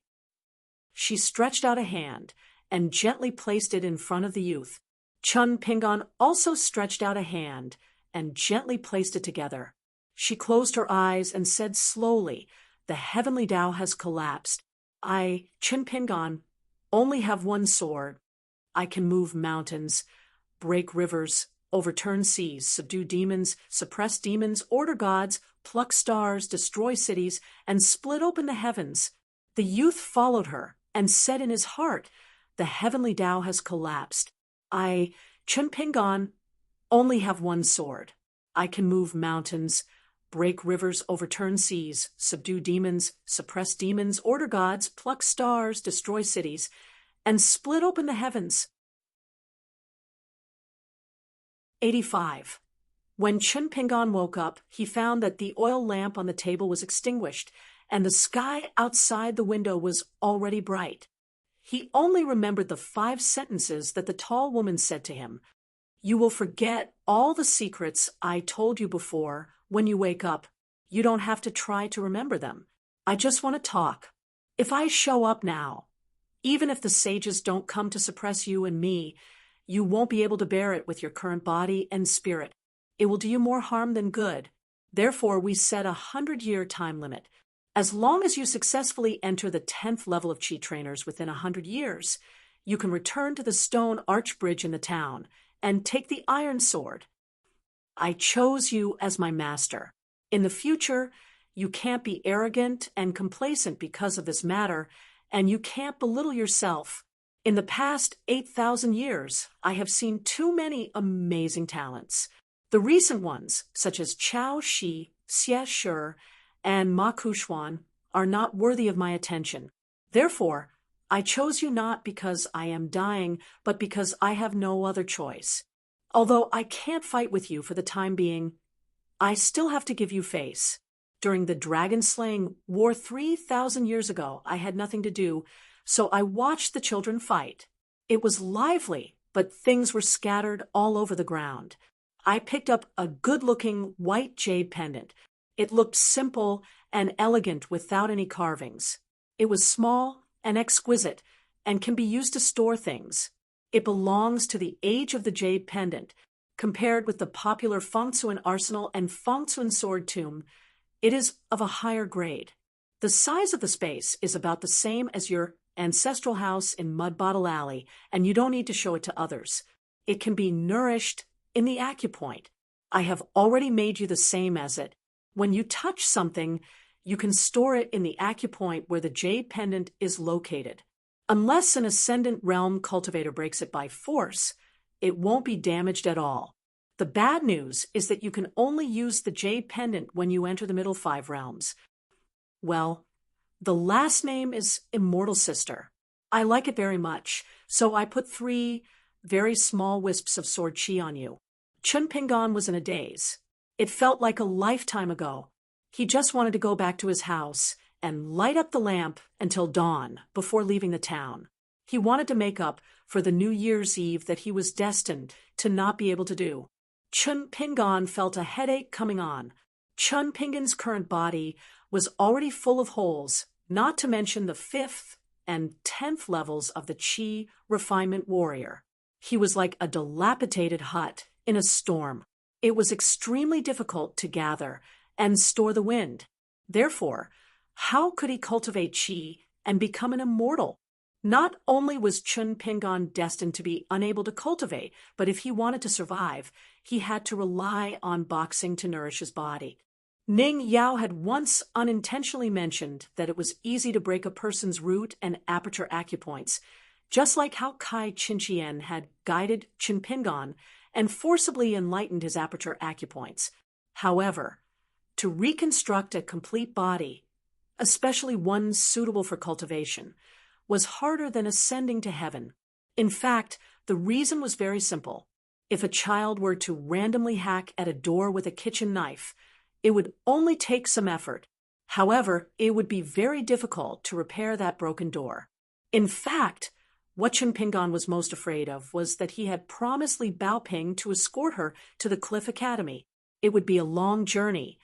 She stretched out a hand and gently placed it in front of the youth. Chun Pingan also stretched out a hand and gently placed it together. She closed her eyes and said slowly, "The heavenly Tao has collapsed. I, Chun Pingan, only have one sword. I can move mountains, break rivers, overturn seas, subdue demons, suppress demons, order gods, pluck stars, destroy cities, and split open the heavens." The youth followed her and said in his heart, "The heavenly Tao has collapsed. I, Chun Pingan, only have one sword. I can move mountains, break rivers, overturn seas, subdue demons, suppress demons, order gods, pluck stars, destroy cities, and split open the heavens." 85. When Chun Pingan woke up, he found that the oil lamp on the table was extinguished, and the sky outside the window was already bright. He only remembered the 5 sentences that the tall woman said to him. "You will forget all the secrets I told you before when you wake up. You don't have to try to remember them. I just want to talk. If I show up now, even if the sages don't come to suppress you and me, you won't be able to bear it with your current body and spirit. It will do you more harm than good. Therefore, we set a 100-year time limit. As long as you successfully enter the 10th level of Chi trainers within 100 years, you can return to the stone arch bridge in the town and take the iron sword. I chose you as my master. In the future, you can't be arrogant and complacent because of this matter, and you can't belittle yourself. In the past 8,000 years, I have seen too many amazing talents. The recent ones, such as Chao Shi, Xie Shi, and Ma Kushuan, are not worthy of my attention. Therefore, I chose you not because I am dying, but because I have no other choice. Although I can't fight with you for the time being, I still have to give you face. During the dragon-slaying war 3,000 years ago, I had nothing to do, so I watched the children fight. It was lively, but things were scattered all over the ground. I picked up a good-looking white jade pendant. It looked simple and elegant without any carvings. It was small and exquisite and can be used to store things. It belongs to the age of the jade pendant. Compared with the popular Fengsuan arsenal and Fengsuan sword tomb, it is of a higher grade. The size of the space is about the same as your ancestral house in Mud Bottle Alley, and you don't need to show it to others. It can be nourished in the acupoint. I have already made you the same as it. When you touch something, you can store it in the acupoint where the jade pendant is located. Unless an ascendant realm cultivator breaks it by force, it won't be damaged at all. The bad news is that you can only use the jade pendant when you enter the middle 5 realms. Well, the last name is Immortal Sister. I like it very much, so I put 3 very small wisps of sword chi on you. Chun Pingan was in a daze. It felt like a lifetime ago. He just wanted to go back to his house and light up the lamp until dawn before leaving the town. He wanted to make up for the New Year's Eve that he was destined to not be able to do. Chun Pingan felt a headache coming on. Chun Pingan's current body was already full of holes, not to mention the 5th and 10th levels of the Qi Refinement Warrior. He was like a dilapidated hut in a storm. It was extremely difficult to gather and store the wind. Therefore, how could he cultivate Qi and become an immortal? Not only was Chun Pingan destined to be unable to cultivate, but if he wanted to survive, he had to rely on boxing to nourish his body. Ning Yao had once unintentionally mentioned that it was easy to break a person's root and aperture acupoints, just like how Kai Qinqian had guided Chun Pingan and forcibly enlightened his aperture acupoints. However, to reconstruct a complete body, especially one suitable for cultivation, was harder than ascending to heaven. In fact, the reason was very simple. If a child were to randomly hack at a door with a kitchen knife, it would only take some effort. However, it would be very difficult to repair that broken door. In fact, what Chun Pingan was most afraid of was that he had promised Li Baoping to escort her to the Cliff Academy. It would be a long journey,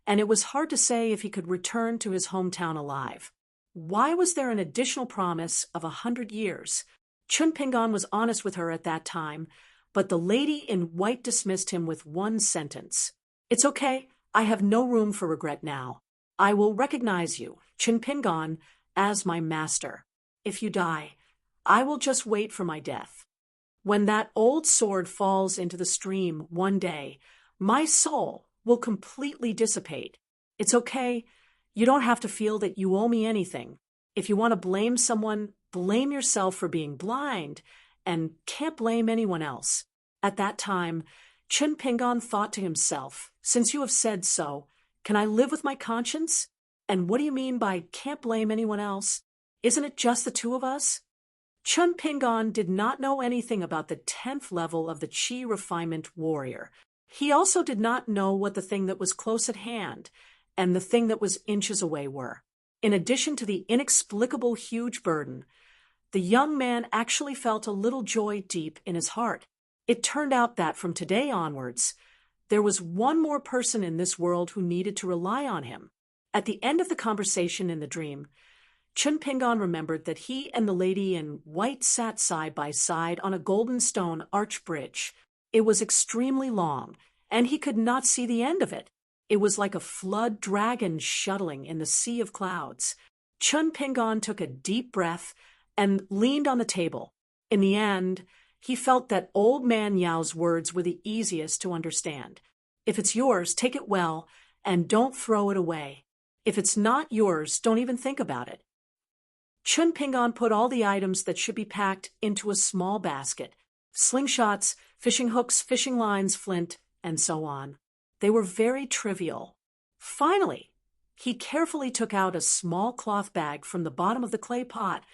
and it was hard to say if he could return to his hometown alive. Why was there an additional promise of 100 years? Chun Pingan was honest with her at that time, but the lady in white dismissed him with one sentence. "It's okay. I have no room for regret now. I will recognize you, Chun Pingan, as my master. If you die, I will just wait for my death. When that old sword falls into the stream one day, my soul will completely dissipate. It's okay. You don't have to feel that you owe me anything. If you want to blame someone, blame yourself for being blind and can't blame anyone else." At that time, Chun Pingan thought to himself, "Since you have said so, can I live with my conscience? And what do you mean by can't blame anyone else? Isn't it just the 2 of us?" Chun Pingan did not know anything about the 10th level of the Qi Refinement Warrior. He also did not know what the thing that was close at hand and the thing that was inches away were. In addition to the inexplicable huge burden, the young man actually felt a little joy deep in his heart. It turned out that from today onwards, there was one more person in this world who needed to rely on him. At the end of the conversation in the dream, Chun Pingan remembered that he and the lady in white sat side by side on a golden stone arch bridge. It was extremely long, and he could not see the end of it. It was like a flood dragon shuttling in the sea of clouds. Chun Pingan took a deep breath and leaned on the table. In the end, he felt that old man Yao's words were the easiest to understand. If it's yours, take it well, and don't throw it away. If it's not yours, don't even think about it. Chun Pingan put all the items that should be packed into a small basket: slingshots, fishing hooks, fishing lines, flint, and so on. They were very trivial. Finally, he carefully took out a small cloth bag from the bottom of the clay pot,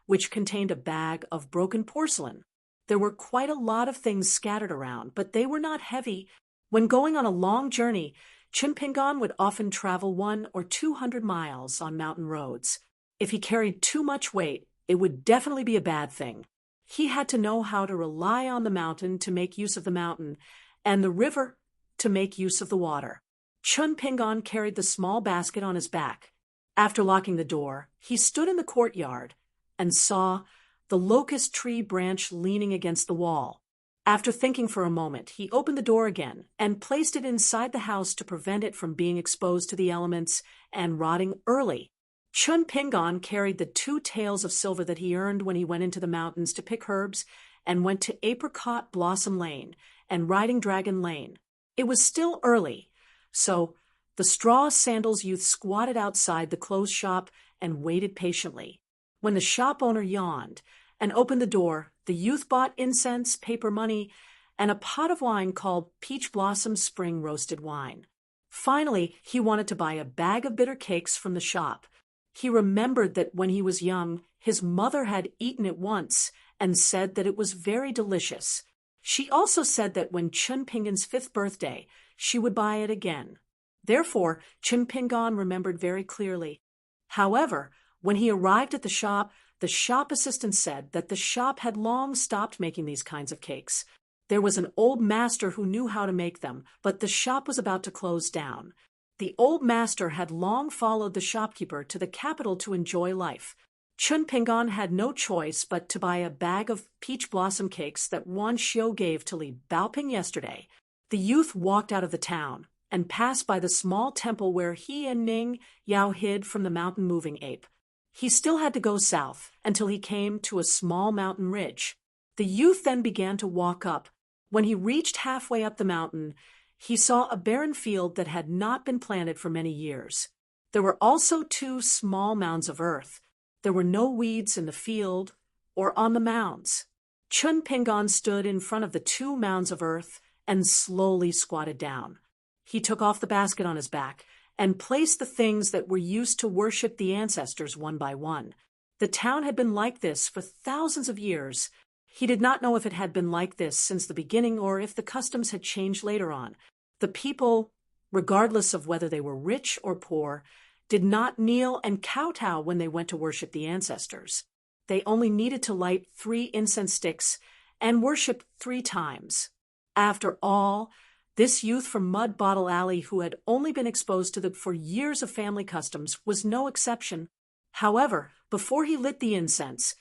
which contained a bag of broken porcelain. There were quite a lot of things scattered around, but they were not heavy. When going on a long journey, Chun Pingan would often travel 100 or 200 miles on mountain roads. If he carried too much weight, it would definitely be a bad thing. He had to know how to rely on the mountain to make use of the mountain, and the river to make use of the water. Chun Pingon carried the small basket on his back. After locking the door, he stood in the courtyard and saw the locust tree branch leaning against the wall. After thinking for a moment, he opened the door again and placed it inside the house to prevent it from being exposed to the elements and rotting early. Chun Pingon carried the 2 taels of silver that he earned when he went into the mountains to pick herbs and went to Apricot Blossom Lane and Riding Dragon Lane. It was still early, so the straw sandals youth squatted outside the clothes shop and waited patiently. When the shop owner yawned and opened the door, the youth bought incense, paper money, and a pot of wine called Peach Blossom Spring Roasted Wine. Finally, he wanted to buy a bag of bitter cakes from the shop. He remembered that when he was young, his mother had eaten it once and said that it was very delicious. She also said that when Chun Pingon's 5th birthday, she would buy it again. Therefore, Chun Pingon remembered very clearly. However, when he arrived at the shop assistant said that the shop had long stopped making these kinds of cakes. There was an old master who knew how to make them, but the shop was about to close down. The old master had long followed the shopkeeper to the capital to enjoy life. Chun Pingon had no choice but to buy a bag of peach blossom cakes that Wan Xiu gave to Li Baoping yesterday. The youth walked out of the town and passed by the small temple where he and Ning Yao hid from the mountain moving ape. He still had to go south until he came to a small mountain ridge. The youth then began to walk up. When he reached halfway up the mountain, he saw a barren field that had not been planted for many years. There were also 2 small mounds of earth. There were no weeds in the field or on the mounds. Chun Pingon stood in front of the 2 mounds of earth and slowly squatted down. He took off the basket on his back and placed the things that were used to worship the ancestors one by one. The town had been like this for thousands of years. He did not know if it had been like this since the beginning or if the customs had changed later on. The people, regardless of whether they were rich or poor, did not kneel and kowtow when they went to worship the ancestors. They only needed to light 3 incense sticks and worship 3 times. After all, this youth from Mud Bottle Alley who had only been exposed to for years of family customs was no exception. However, before he lit the incense,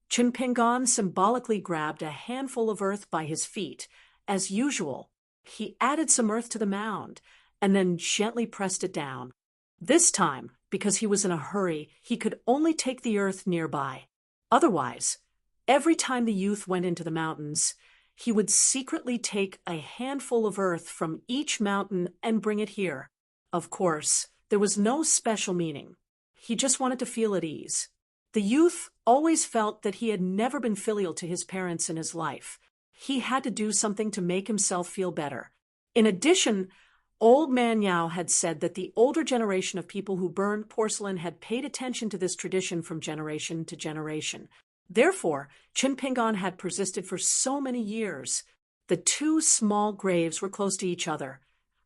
Chun Pingon symbolically grabbed a handful of earth by his feet. As usual, he added some earth to the mound and then gently pressed it down. This time, because he was in a hurry, he could only take the earth nearby. Otherwise, every time the youth went into the mountains, he would secretly take a handful of earth from each mountain and bring it here. Of course, there was no special meaning. He just wanted to feel at ease. The youth always felt that he had never been filial to his parents in his life. He had to do something to make himself feel better. In addition, Old Man Yao had said that the older generation of people who burned porcelain had paid attention to this tradition from generation to generation. Therefore, Chun Pingon had persisted for so many years. The 2 small graves were close to each other,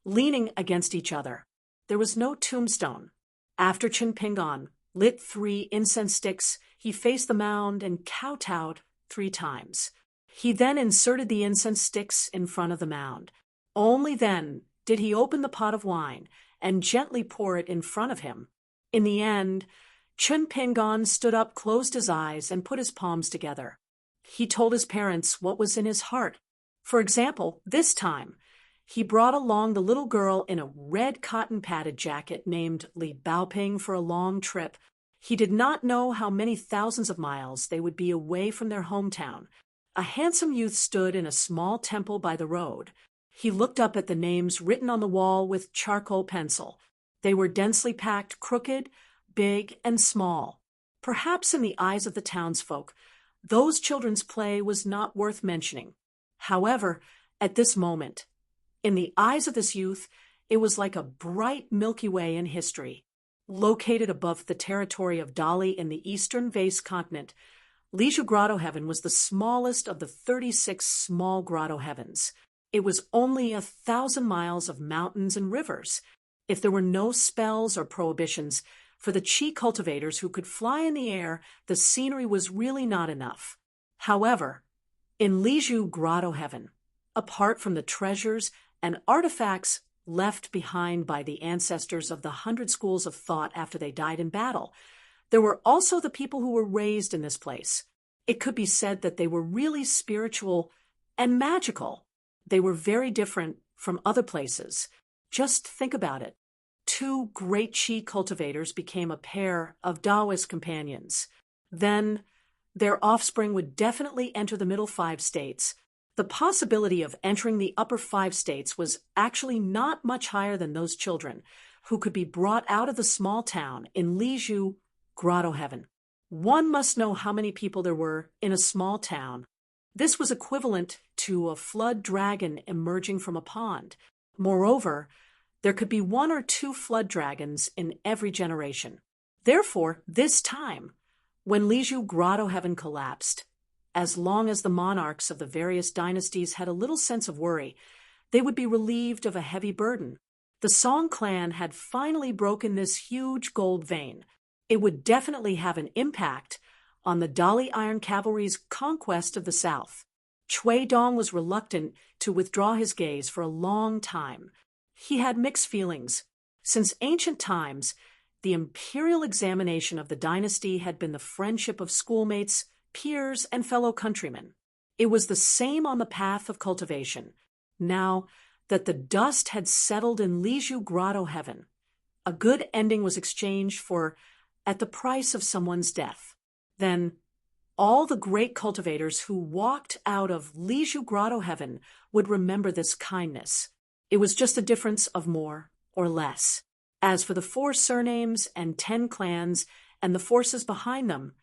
leaning against each other. There was no tombstone. After Chun Pingon lit 3 incense sticks, he faced the mound and kowtowed 3 times. He then inserted the incense sticks in front of the mound. Only then did he open the pot of wine and gently pour it in front of him. In the end, Chun Pingon stood up, closed his eyes, and put his palms together. He told his parents what was in his heart. For example, this time, he brought along the little girl in a red cotton padded jacket named Li Baoping for a long trip. He did not know how many thousands of miles they would be away from their hometown. A handsome youth stood in a small temple by the road. He looked up at the names written on the wall with charcoal pencil. They were densely packed, crooked, big, and small. Perhaps in the eyes of the townsfolk, those children's play was not worth mentioning. However, at this moment, in the eyes of this youth, it was like a bright Milky Way in history. Located above the territory of Dali in the eastern vase continent, Liju Grotto Heaven was the smallest of the 36 small grotto heavens. It was only 1,000 miles of mountains and rivers. If there were no spells or prohibitions, for the chi cultivators who could fly in the air, the scenery was really not enough. However, in Liju Grotto Heaven, apart from the treasures and artifacts left behind by the ancestors of the 100 schools of thought after they died in battle. There were also the people who were raised in this place. It could be said that they were really spiritual and magical. They were very different from other places. Just think about it. Two great Qi cultivators became a pair of Taoist companions. Then their offspring would definitely enter the middle 5 states. The possibility of entering the upper 5 states was actually not much higher than those children who could be brought out of the small town in Lizhu, Grotto Heaven. One must know how many people there were in a small town. This was equivalent to a flood dragon emerging from a pond. Moreover, there could be 1 or 2 flood dragons in every generation. Therefore, this time, when Lizhu Grotto Heaven collapsed, as long as the monarchs of the various dynasties had a little sense of worry, they would be relieved of a heavy burden. The Song clan had finally broken this huge gold vein. It would definitely have an impact on the Dali Iron Cavalry's conquest of the south. Chui Dong was reluctant to withdraw his gaze for a long time. He had mixed feelings. Since ancient times, the imperial examination of the dynasty had been the friendship of schoolmates, peers, and fellow countrymen. It was the same on the path of cultivation. Now that the dust had settled in Lizhu Grotto Heaven, a good ending was exchanged for at the price of someone's death. Then all the great cultivators who walked out of Lizhu Grotto Heaven would remember this kindness. It was just a difference of more or less. As for the 4 surnames and 10 clans and the forces behind them,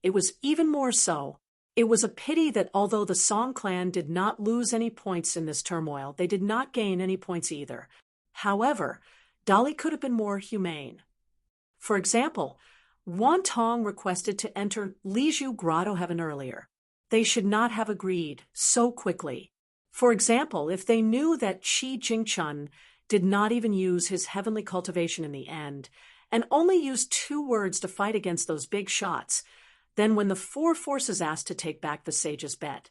it was even more so. It was a pity that although the Song clan did not lose any points in this turmoil, they did not gain any points either. However, Dali could have been more humane. For example, Wan Tong requested to enter Lizhu Grotto Heaven earlier. They should not have agreed so quickly. For example, if they knew that Qi Jingchun did not even use his heavenly cultivation in the end, and only used 2 words to fight against those big shots, then when the 4 forces asked to take back the sage's bet,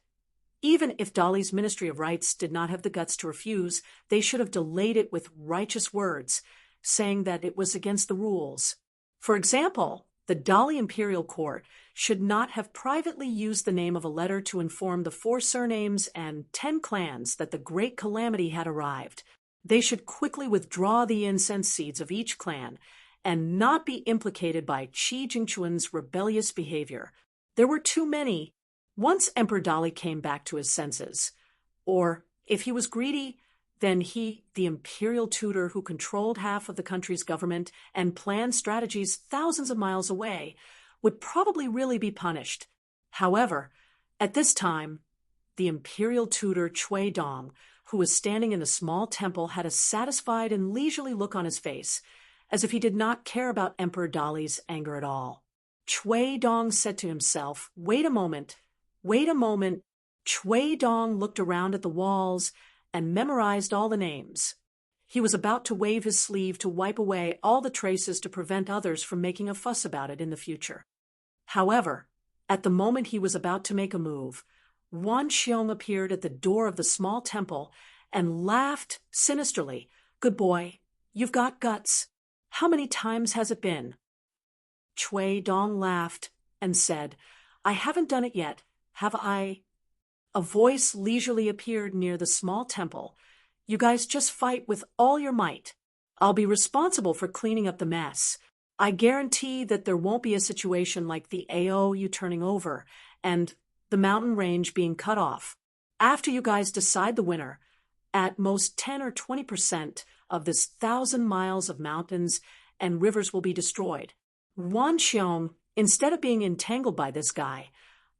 even if Dali's Ministry of Rights did not have the guts to refuse, they should have delayed it with righteous words, saying that it was against the rules. For example, the Dali Imperial Court should not have privately used the name of a letter to inform the 4 surnames and 10 clans that the great calamity had arrived. They should quickly withdraw the incense seeds of each clan and not be implicated by Qi Jingchun's rebellious behavior. There were too many. Once Emperor Dali came back to his senses, or if he was greedy, then he, the imperial tutor who controlled half of the country's government and planned strategies thousands of miles away, would probably really be punished. However, at this time, the imperial tutor Chui Dong, who was standing in the small temple, had a satisfied and leisurely look on his face, as if he did not care about Emperor Dali's anger at all. Chui Dong said to himself, "Wait a moment, wait a moment." Chui Dong looked around at the walls and memorized all the names. He was about to wave his sleeve to wipe away all the traces to prevent others from making a fuss about it in the future. However, at the moment he was about to make a move, Wan Xiong appeared at the door of the small temple and laughed sinisterly. "Good boy, you've got guts. How many times has it been?" Chui Dong laughed and said, "I haven't done it yet, have I?" A voice leisurely appeared near the small temple. "You guys just fight with all your might. I'll be responsible for cleaning up the mess. I guarantee that there won't be a situation like the AOU turning over and the mountain range being cut off. After you guys decide the winner, at most 10 or 20% of this 1,000 miles of mountains and rivers will be destroyed. Wan Xiong, instead of being entangled by this guy,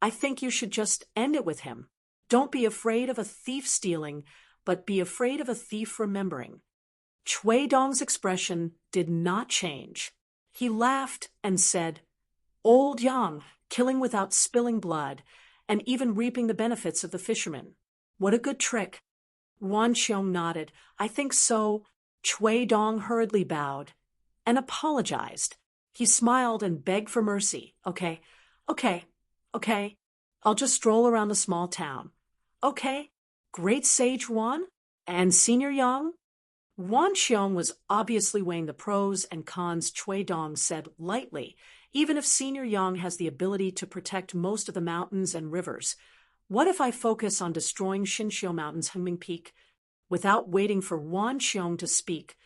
I think you should just end it with him. Don't be afraid of a thief stealing, but be afraid of a thief remembering." Chui Dong's expression did not change. He laughed and said, "Old Yang, killing without spilling blood, and even reaping the benefits of the fishermen. What a good trick." Wan Xiong nodded. "I think so." Chui Dong hurriedly bowed and apologized. He smiled and begged for mercy. Okay. I'll just stroll around the small town. Okay. Great Sage Wan and Senior Yang, Wan Xiong was obviously weighing the pros and cons. Cui Dong said lightly. Even if Senior Yang has the ability to protect most of the mountains and rivers, what if I focus on destroying Xinxiu Mountain's Hengming Peak? Without waiting for Wan Xiong to speak,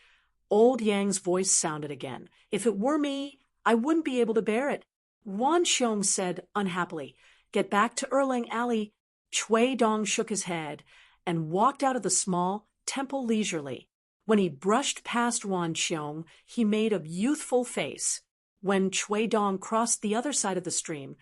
Old Yang's voice sounded again. If it were me, I wouldn't be able to bear it. Wan Xiong said unhappily. Get back to Erlang Alley. Cui Dong shook his head and walked out of the small temple leisurely. When he brushed past Wan Xiong, he made a youthful face. When Cui Dong crossed the other side of the stream,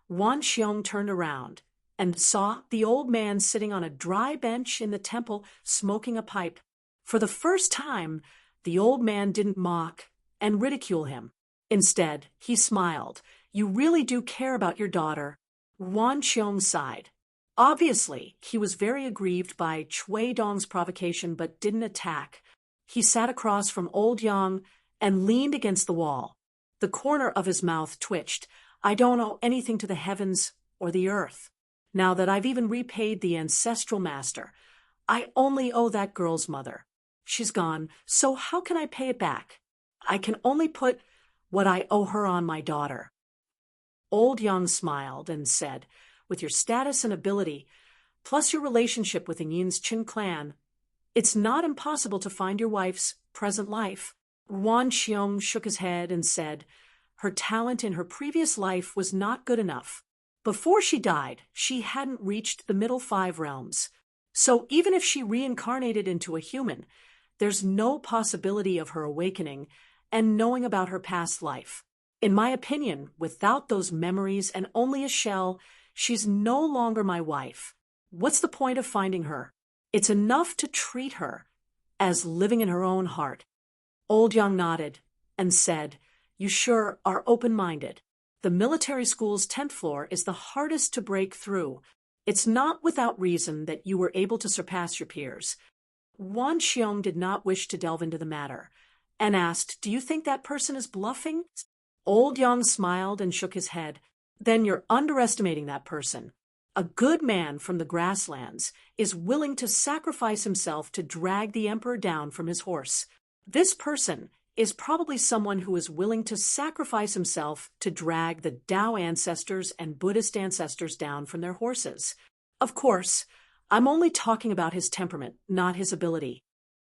Wan Xiong turned around and saw the old man sitting on a dry bench in the temple smoking a pipe. For the first time, the old man didn't mock and ridicule him. Instead, he smiled. You really do care about your daughter. Wan Xiong sighed. Obviously, he was very aggrieved by Cui Dong's provocation but didn't attack. He sat across from Old Yang and leaned against the wall. The corner of his mouth twitched. I don't owe anything to the heavens or the earth. Now that I've even repaid the ancestral master, I only owe that girl's mother. She's gone, so how can I pay it back? I can only put what I owe her on my daughter. Old Yang smiled and said, with your status and ability, plus your relationship with Yin's Qin clan, it's not impossible to find your wife's present life. Wan Xiong shook his head and said, her talent in her previous life was not good enough. Before she died, she hadn't reached the middle 5 realms. So even if she reincarnated into a human, there's no possibility of her awakening and knowing about her past life. In my opinion, without those memories and only a shell, she's no longer my wife. What's the point of finding her? It's enough to treat her as living in her own heart. Old Yang nodded and said, you sure are open-minded. The military school's 10th floor is the hardest to break through. It's not without reason that you were able to surpass your peers. Wan Xiong did not wish to delve into the matter and asked, do you think that person is bluffing? Old Yang smiled and shook his head. Then you're underestimating that person. A good man from the grasslands is willing to sacrifice himself to drag the emperor down from his horse. This person is probably someone who is willing to sacrifice himself to drag the Tao ancestors and Buddhist ancestors down from their horses. Of course, I'm only talking about his temperament, not his ability.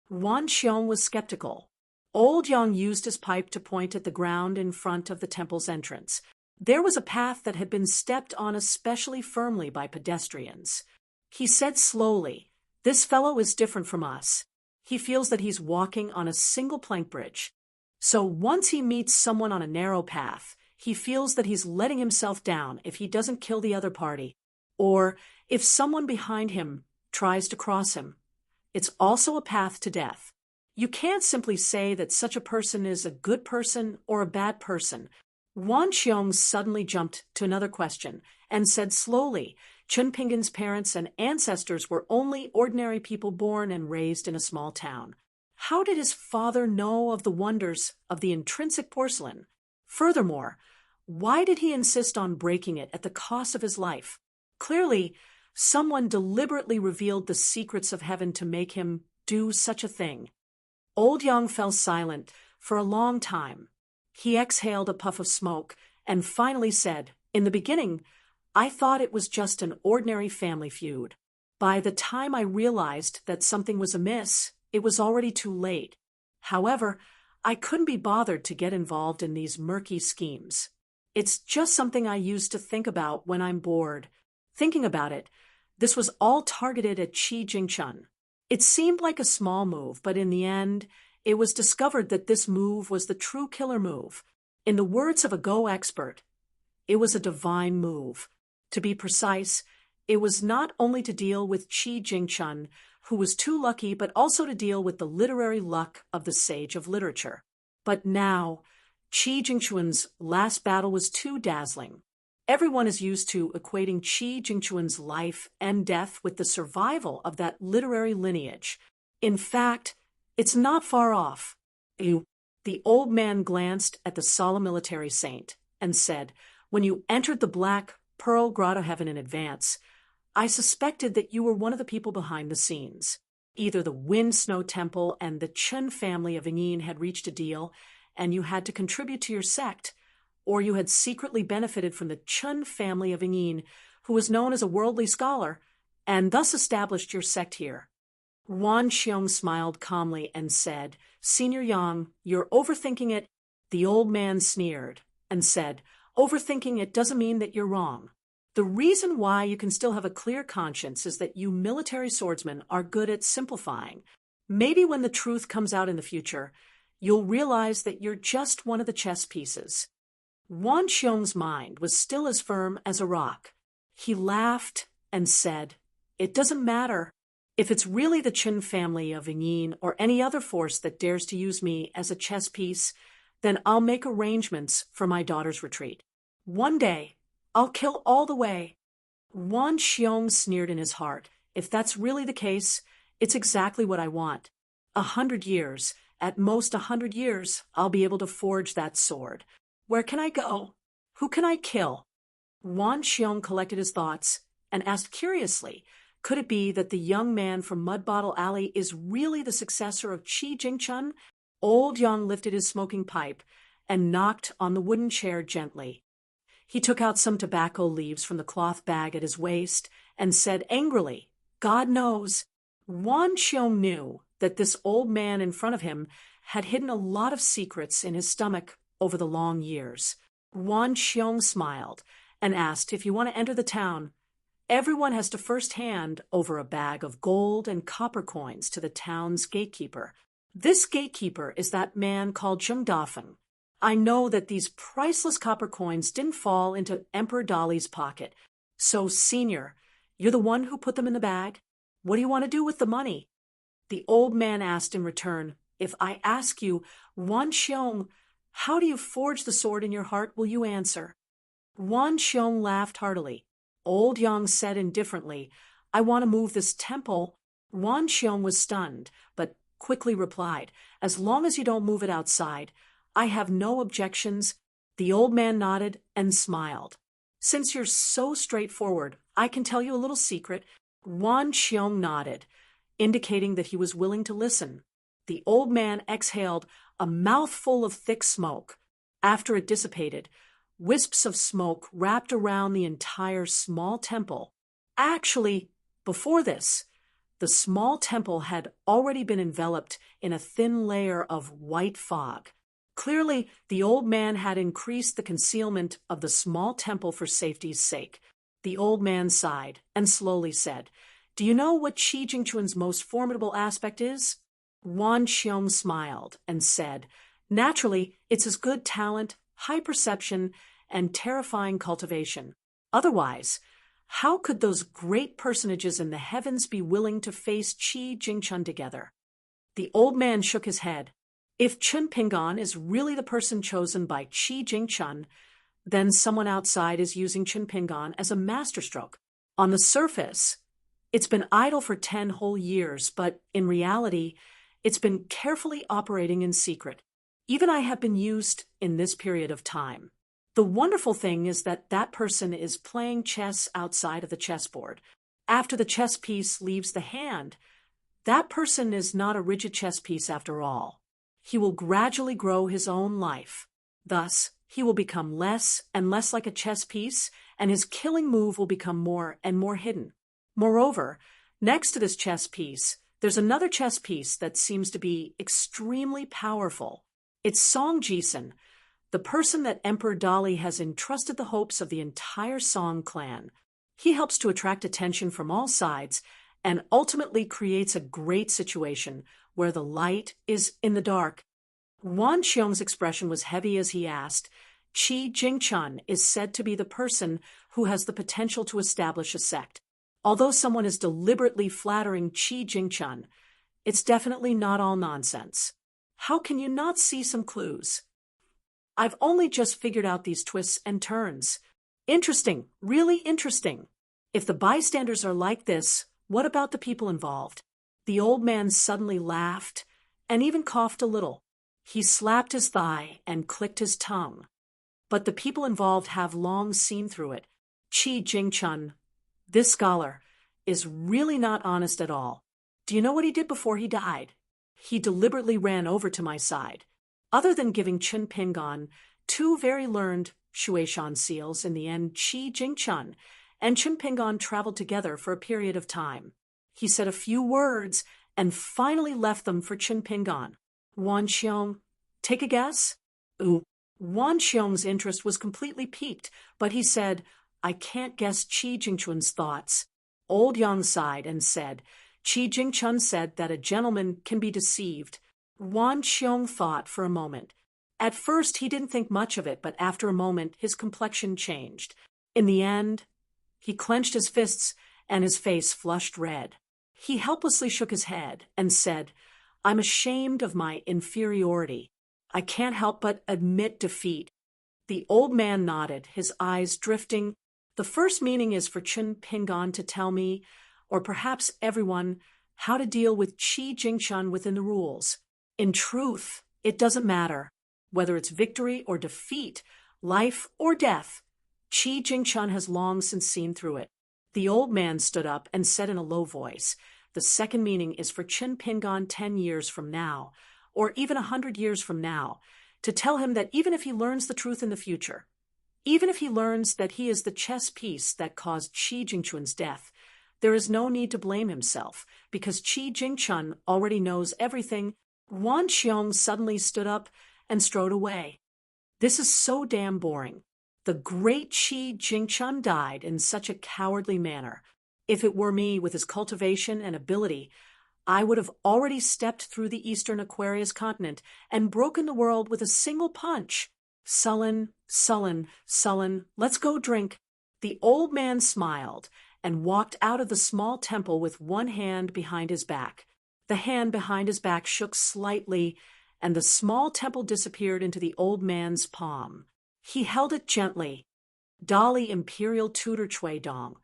Wan Xiong was skeptical. Old Yang used his pipe to point at the ground in front of the temple's entrance. There was a path that had been stepped on especially firmly by pedestrians. He said slowly, this fellow is different from us. He feels that he's walking on a single plank bridge. So once he meets someone on a narrow path, he feels that he's letting himself down if he doesn't kill the other party, or if someone behind him tries to cross him. It's also a path to death. You can't simply say that such a person is a good person or a bad person. Wan Xiong suddenly jumped to another question and said slowly, Chun Pingan's parents and ancestors were only ordinary people born and raised in a small town. How did his father know of the wonders of the intrinsic porcelain? Furthermore, why did he insist on breaking it at the cost of his life? Clearly, someone deliberately revealed the secrets of heaven to make him do such a thing. Old Yang fell silent for a long time. He exhaled a puff of smoke and finally said, in the beginning, I thought it was just an ordinary family feud. By the time I realized that something was amiss, it was already too late. However, I couldn't be bothered to get involved in these murky schemes. It's just something I used to think about when I'm bored. Thinking about it, this was all targeted at Qi Jingchun. It seemed like a small move, but in the end, it was discovered that this move was the true killer move. In the words of a Go expert, it was a divine move. To be precise, it was not only to deal with Qi Jingchun, who was too lucky, but also to deal with the literary luck of the sage of literature. But now, Qi Jingchun's last battle was too dazzling. Everyone is used to equating Qi Jingchun's life and death with the survival of that literary lineage. In fact, it's not far off. The old man glanced at the solemn military saint and said, when you entered the Black Pearl Grotto Heaven in advance, I suspected that you were one of the people behind the scenes. Either the Wind Snow Temple and the Chun family of Yingyin had reached a deal, and you had to contribute to your sect, or you had secretly benefited from the Chun family of Yingyin, who was known as a worldly scholar, and thus established your sect here. Wan Xiong smiled calmly and said, Senior Yang, you're overthinking it. The old man sneered and said, Overthinking it doesn't mean that you're wrong. The reason why you can still have a clear conscience is that you military swordsmen are good at simplifying. Maybe when the truth comes out in the future, you'll realize that you're just one of the chess pieces. Wan Xiong's mind was still as firm as a rock. He laughed and said, It doesn't matter. If it's really the Qin family of Yingyin or any other force that dares to use me as a chess piece, then I'll make arrangements for my daughter's retreat. One day, I'll kill all the way. Wan Xiong sneered in his heart. If that's really the case, it's exactly what I want. 100 years, at most 100 years, I'll be able to forge that sword. Where can I go? Who can I kill? Wan Xiong collected his thoughts and asked curiously, could it be that the young man from Mud Bottle Alley is really the successor of Qi Jingchun? Old Yang lifted his smoking pipe and knocked on the wooden chair gently. He took out some tobacco leaves from the cloth bag at his waist and said angrily, God knows. Wan Xiong knew that this old man in front of him had hidden a lot of secrets in his stomach over the long years. Wan Xiong smiled and asked, if you want to enter the town, everyone has to first hand over a bag of gold and copper coins to the town's gatekeeper. This gatekeeper is that man called Zheng Dafeng. I know that these priceless copper coins didn't fall into Emperor Dali's pocket. So, Senior, you're the one who put them in the bag? What do you want to do with the money? The old man asked in return, if I ask you, Wan Xiong, how do you forge the sword in your heart, will you answer? Wan Xiong laughed heartily. Old Yang said indifferently, I want to move this temple. Wan Xiong was stunned, but quickly replied, as long as you don't move it outside, I have no objections. The old man nodded and smiled. Since you're so straightforward, I can tell you a little secret. Wan Xiong nodded, indicating that he was willing to listen. The old man exhaled a mouthful of thick smoke. After it dissipated, wisps of smoke wrapped around the entire small temple. Actually, before this, the small temple had already been enveloped in a thin layer of white fog. Clearly, the old man had increased the concealment of the small temple for safety's sake. The old man sighed and slowly said, Do you know what Qi Jingchun's most formidable aspect is? Wan Xiong smiled and said, Naturally, it's his good talent, high perception, and terrifying cultivation. Otherwise, how could those great personages in the heavens be willing to face Qi Jingchun together? The old man shook his head. If Chun Pingan is really the person chosen by Qi Jingchun, then someone outside is using Chun Pingan as a masterstroke. On the surface, it's been idle for 10 whole years, but in reality, it's been carefully operating in secret. Even I have been used in this period of time. The wonderful thing is that that person is playing chess outside of the chessboard. After the chess piece leaves the hand, that person is not a rigid chess piece after all. He will gradually grow his own life. Thus, he will become less and less like a chess piece, and his killing move will become more and more hidden. Moreover, next to this chess piece, there's another chess piece that seems to be extremely powerful. It's Song Jisen, the person that Emperor Dali has entrusted the hopes of the entire Song clan. He helps to attract attention from all sides and ultimately creates a great situation where the light is in the dark. Wan Xiong's expression was heavy as he asked, Qi Jingchun is said to be the person who has the potential to establish a sect. Although someone is deliberately flattering Qi Jingchun, it's definitely not all nonsense. How can you not see some clues? I've only just figured out these twists and turns. Interesting, really interesting. If the bystanders are like this, what about the people involved? The old man suddenly laughed and even coughed a little. He slapped his thigh and clicked his tongue. But the people involved have long seen through it. Qi Jingchun, this scholar, is really not honest at all. Do you know what he did before he died? He deliberately ran over to my side. Other than giving Chen Pingon two very learned Shueishan seals, in the end, Qi Jingchun and Chen Pingon traveled together for a period of time. He said a few words and finally left them for Chen Pingon. Wan Xiong, take a guess? Ooh. Wan Xiong's interest was completely piqued, but he said, I can't guess Qi Jingchun's thoughts. Old Yang sighed and said, Qi Jingchun said that a gentleman can be deceived. Wan Xiong thought for a moment. At first he didn't think much of it, but after a moment his complexion changed. In the end, he clenched his fists and his face flushed red. He helplessly shook his head and said, I'm ashamed of my inferiority. I can't help but admit defeat. The old man nodded, his eyes drifting. The first meaning is for Chen Pingon to tell me, or perhaps everyone, how to deal with Qi Jingchun within the rules. In truth, it doesn't matter. Whether it's victory or defeat, life or death, Qi Jingchun has long since seen through it. The old man stood up and said in a low voice, the second meaning is for Chen Pingon 10 years from now, or even 100 years from now, to tell him that even if he learns the truth in the future, even if he learns that he is the chess piece that caused Qi Jingchun's death, there is no need to blame himself, because Qi Jingchun already knows everything. Wan Xiong suddenly stood up and strode away. This is so damn boring. The great Qi Jingchun died in such a cowardly manner. If it were me, with his cultivation and ability, I would have already stepped through the eastern Aquarius continent and broken the world with a single punch. Sullen, sullen, sullen, let's go drink. The old man smiled and walked out of the small temple with one hand behind his back. The hand behind his back shook slightly, and the small temple disappeared into the old man's palm. He held it gently. Dali Imperial Tutor Chui Dong,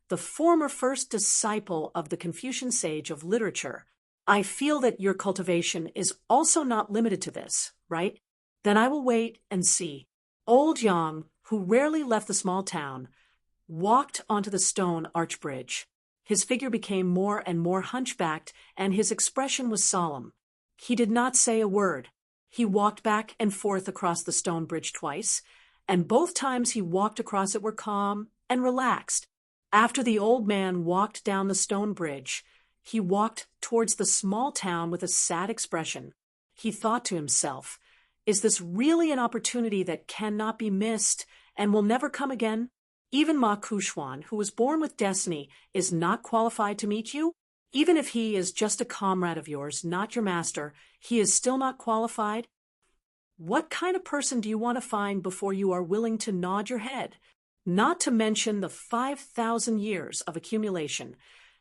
the former first disciple of the Confucian sage of literature, I feel that your cultivation is also not limited to this, right? Then I will wait and see. Old Yang, who rarely left the small town, walked onto the stone arch bridge. His figure became more and more hunchbacked, and his expression was solemn. He did not say a word. He walked back and forth across the stone bridge twice, and both times he walked across it were calm and relaxed. After the old man walked down the stone bridge, he walked towards the small town with a sad expression. He thought to himself, is this really an opportunity that cannot be missed and will never come again? Even Ma Kuxuan, who was born with destiny, is not qualified to meet you? Even if he is just a comrade of yours, not your master, he is still not qualified? What kind of person do you want to find before you are willing to nod your head? Not to mention the 5,000 years of accumulation.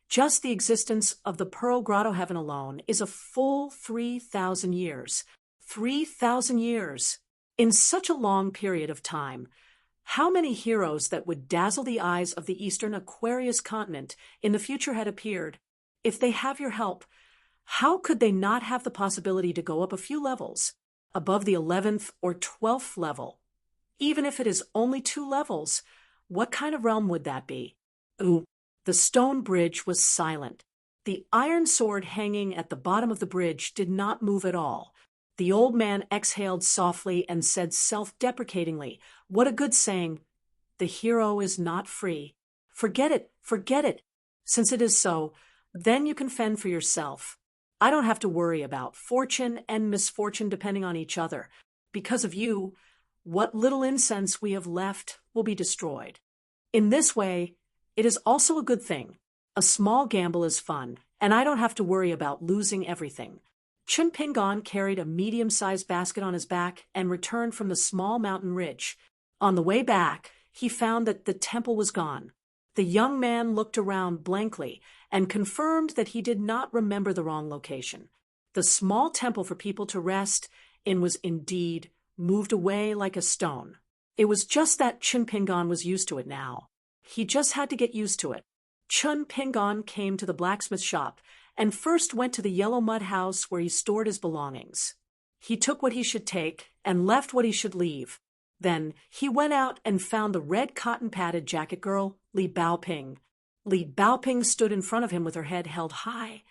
Just the existence of the Pearl Grotto Heaven alone is a full 3,000 years. 3,000 years. In such a long period of time, how many heroes that would dazzle the eyes of the eastern Aquarius continent in the future had appeared? If they have your help, how could they not have the possibility to go up a few levels, above the 11th or 12th level? Even if it is only 2 levels, what kind of realm would that be? Ooh, the stone bridge was silent. The iron sword hanging at the bottom of the bridge did not move at all. The old man exhaled softly and said self-deprecatingly, what a good saying, the hero is not free. Forget it, forget it. Since it is so, then you can fend for yourself. I don't have to worry about fortune and misfortune depending on each other. Because of you, what little incense we have left will be destroyed. In this way, it is also a good thing. A small gamble is fun, and I don't have to worry about losing everything. Chen Pingon carried a medium-sized basket on his back and returned from the small mountain ridge. On the way back, he found that the temple was gone. The young man looked around blankly and confirmed that he did not remember the wrong location. The small temple for people to rest in was indeed moved away like a stone. It was just that Chen Pingon was used to it now. He just had to get used to it. Chen Pingon came to the blacksmith shop and first went to the yellow mud house where he stored his belongings. He took what he should take and left what he should leave. Then he went out and found the red cotton-padded jacket girl, Li Baoping. Li Baoping stood in front of him with her head held high.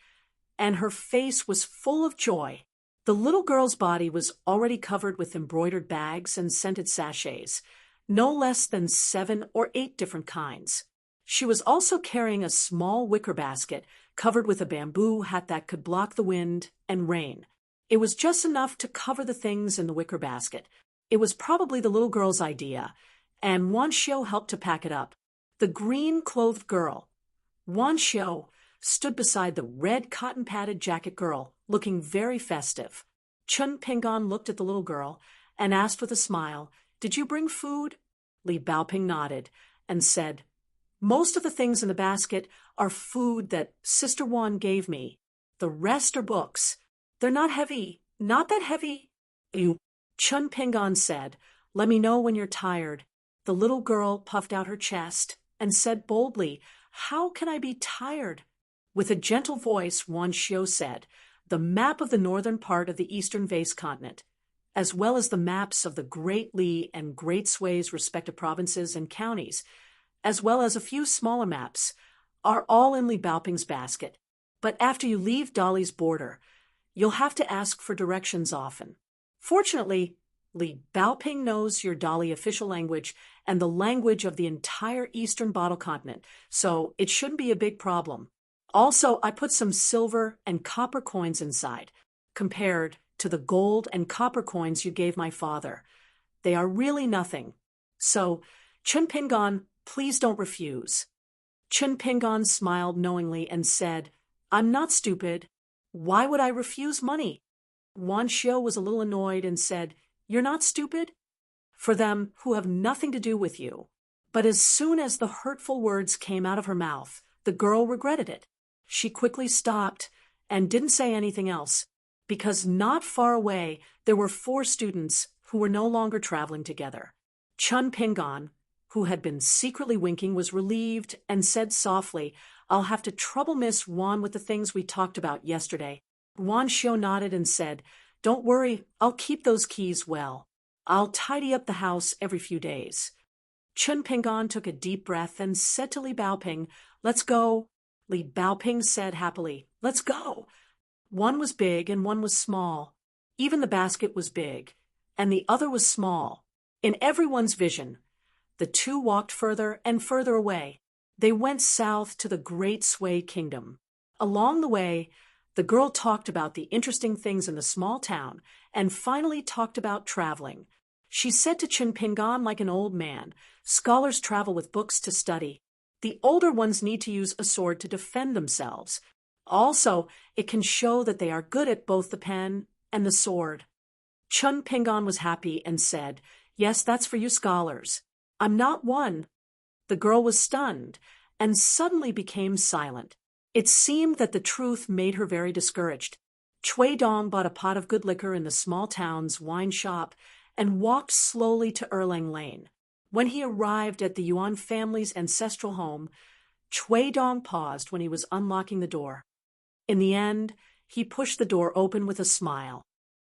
and her face was full of joy. The little girl's body was already covered with embroidered bags and scented sachets, no less than 7 or 8 different kinds. She was also carrying a small wicker basket covered with a bamboo hat that could block the wind and rain. It was just enough to cover the things in the wicker basket. It was probably the little girl's idea, and Wan Xiu helped to pack it up. The green-clothed girl, Wan Xiu, stood beside the red cotton-padded jacket girl, looking very festive. Chun Pingon looked at the little girl and asked with a smile, "Did you bring food?" Li Baoping nodded and said, "Most of the things in the basket are food that Sister Wan gave me. The rest are books. They're not heavy, not that heavy." Chun Pingon said, "Let me know when you're tired." The little girl puffed out her chest and said boldly, "How can I be tired?" With a gentle voice, Wan Xiu said, "The map of the northern part of the eastern vase continent, as well as the maps of the Great Li and Great Sui's respective provinces and counties, as well as a few smaller maps, are all in Li Baoping's basket. But after you leave Dali's border, you'll have to ask for directions often. Fortunately, Li Baoping knows your Dali official language and the language of the entire eastern bottle continent, so it shouldn't be a big problem. Also, I put some silver and copper coins inside, compared to the gold and copper coins you gave my father. They are really nothing. So, Chun Pingon, please don't refuse." Chun Pingon smiled knowingly and said, "I'm not stupid. Why would I refuse money?" Wan Xiu was a little annoyed and said, "You're not stupid? For them who have nothing to do with you." But as soon as the hurtful words came out of her mouth, the girl regretted it. She quickly stopped and didn't say anything else, because not far away there were 4 students who were no longer traveling together. Chun Pingon, who had been secretly winking, was relieved and said softly, "I'll have to trouble Miss Wan with the things we talked about yesterday." Wan Xiu nodded and said, "Don't worry, I'll keep those keys well. I'll tidy up the house every few days." Chun Pingon took a deep breath and said to Li Baoping, "Let's go." Li Baoping said happily, "Let's go." One was big and one was small. Even the basket was big, and the other was small. In everyone's vision, the two walked further and further away. They went south to the Great Sui Kingdom. Along the way, the girl talked about the interesting things in the small town and finally talked about traveling. She said to Chun Pingon like an old man, "Scholars travel with books to study. The older ones need to use a sword to defend themselves. Also, it can show that they are good at both the pen and the sword." Chun Pingon was happy and said, "Yes, that's for you scholars. I'm not one." The girl was stunned and suddenly became silent. It seemed that the truth made her very discouraged. Chui Dong bought a pot of good liquor in the small town's wine shop and walked slowly to Erlang Lane. When he arrived at the Yuan family's ancestral home, Chui Dong paused when he was unlocking the door. In the end, he pushed the door open with a smile.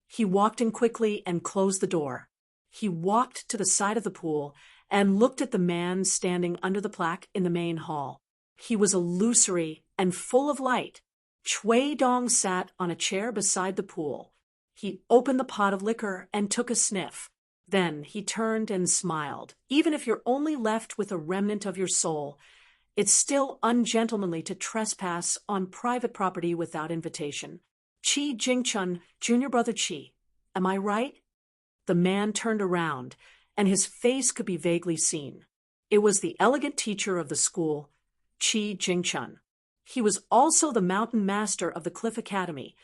He walked in quickly and closed the door. He walked to the side of the pool and looked at the man standing under the plaque in the main hall. He was illusory and full of light. Chui Dong sat on a chair beside the pool. He opened the pot of liquor and took a sniff. Then he turned and smiled. "Even if you're only left with a remnant of your soul, it's still ungentlemanly to trespass on private property without invitation. Qi Jingchun, junior brother Qi. Am I right?" The man turned around, and his face could be vaguely seen. It was the elegant teacher of the school, Qi Jingchun. He was also the mountain master of the Cliff Academy,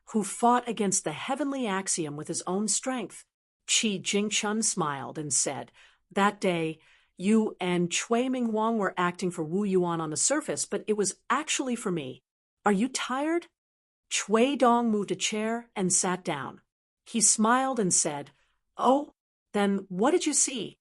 who fought against the heavenly axiom with his own strength. Qi Jingchun smiled and said, "That day, you and Chui Minghuang were acting for Wu Yuan on the surface, but it was actually for me. Are you tired?" Chui Dong moved a chair and sat down. He smiled and said, "Oh, then what did you see?"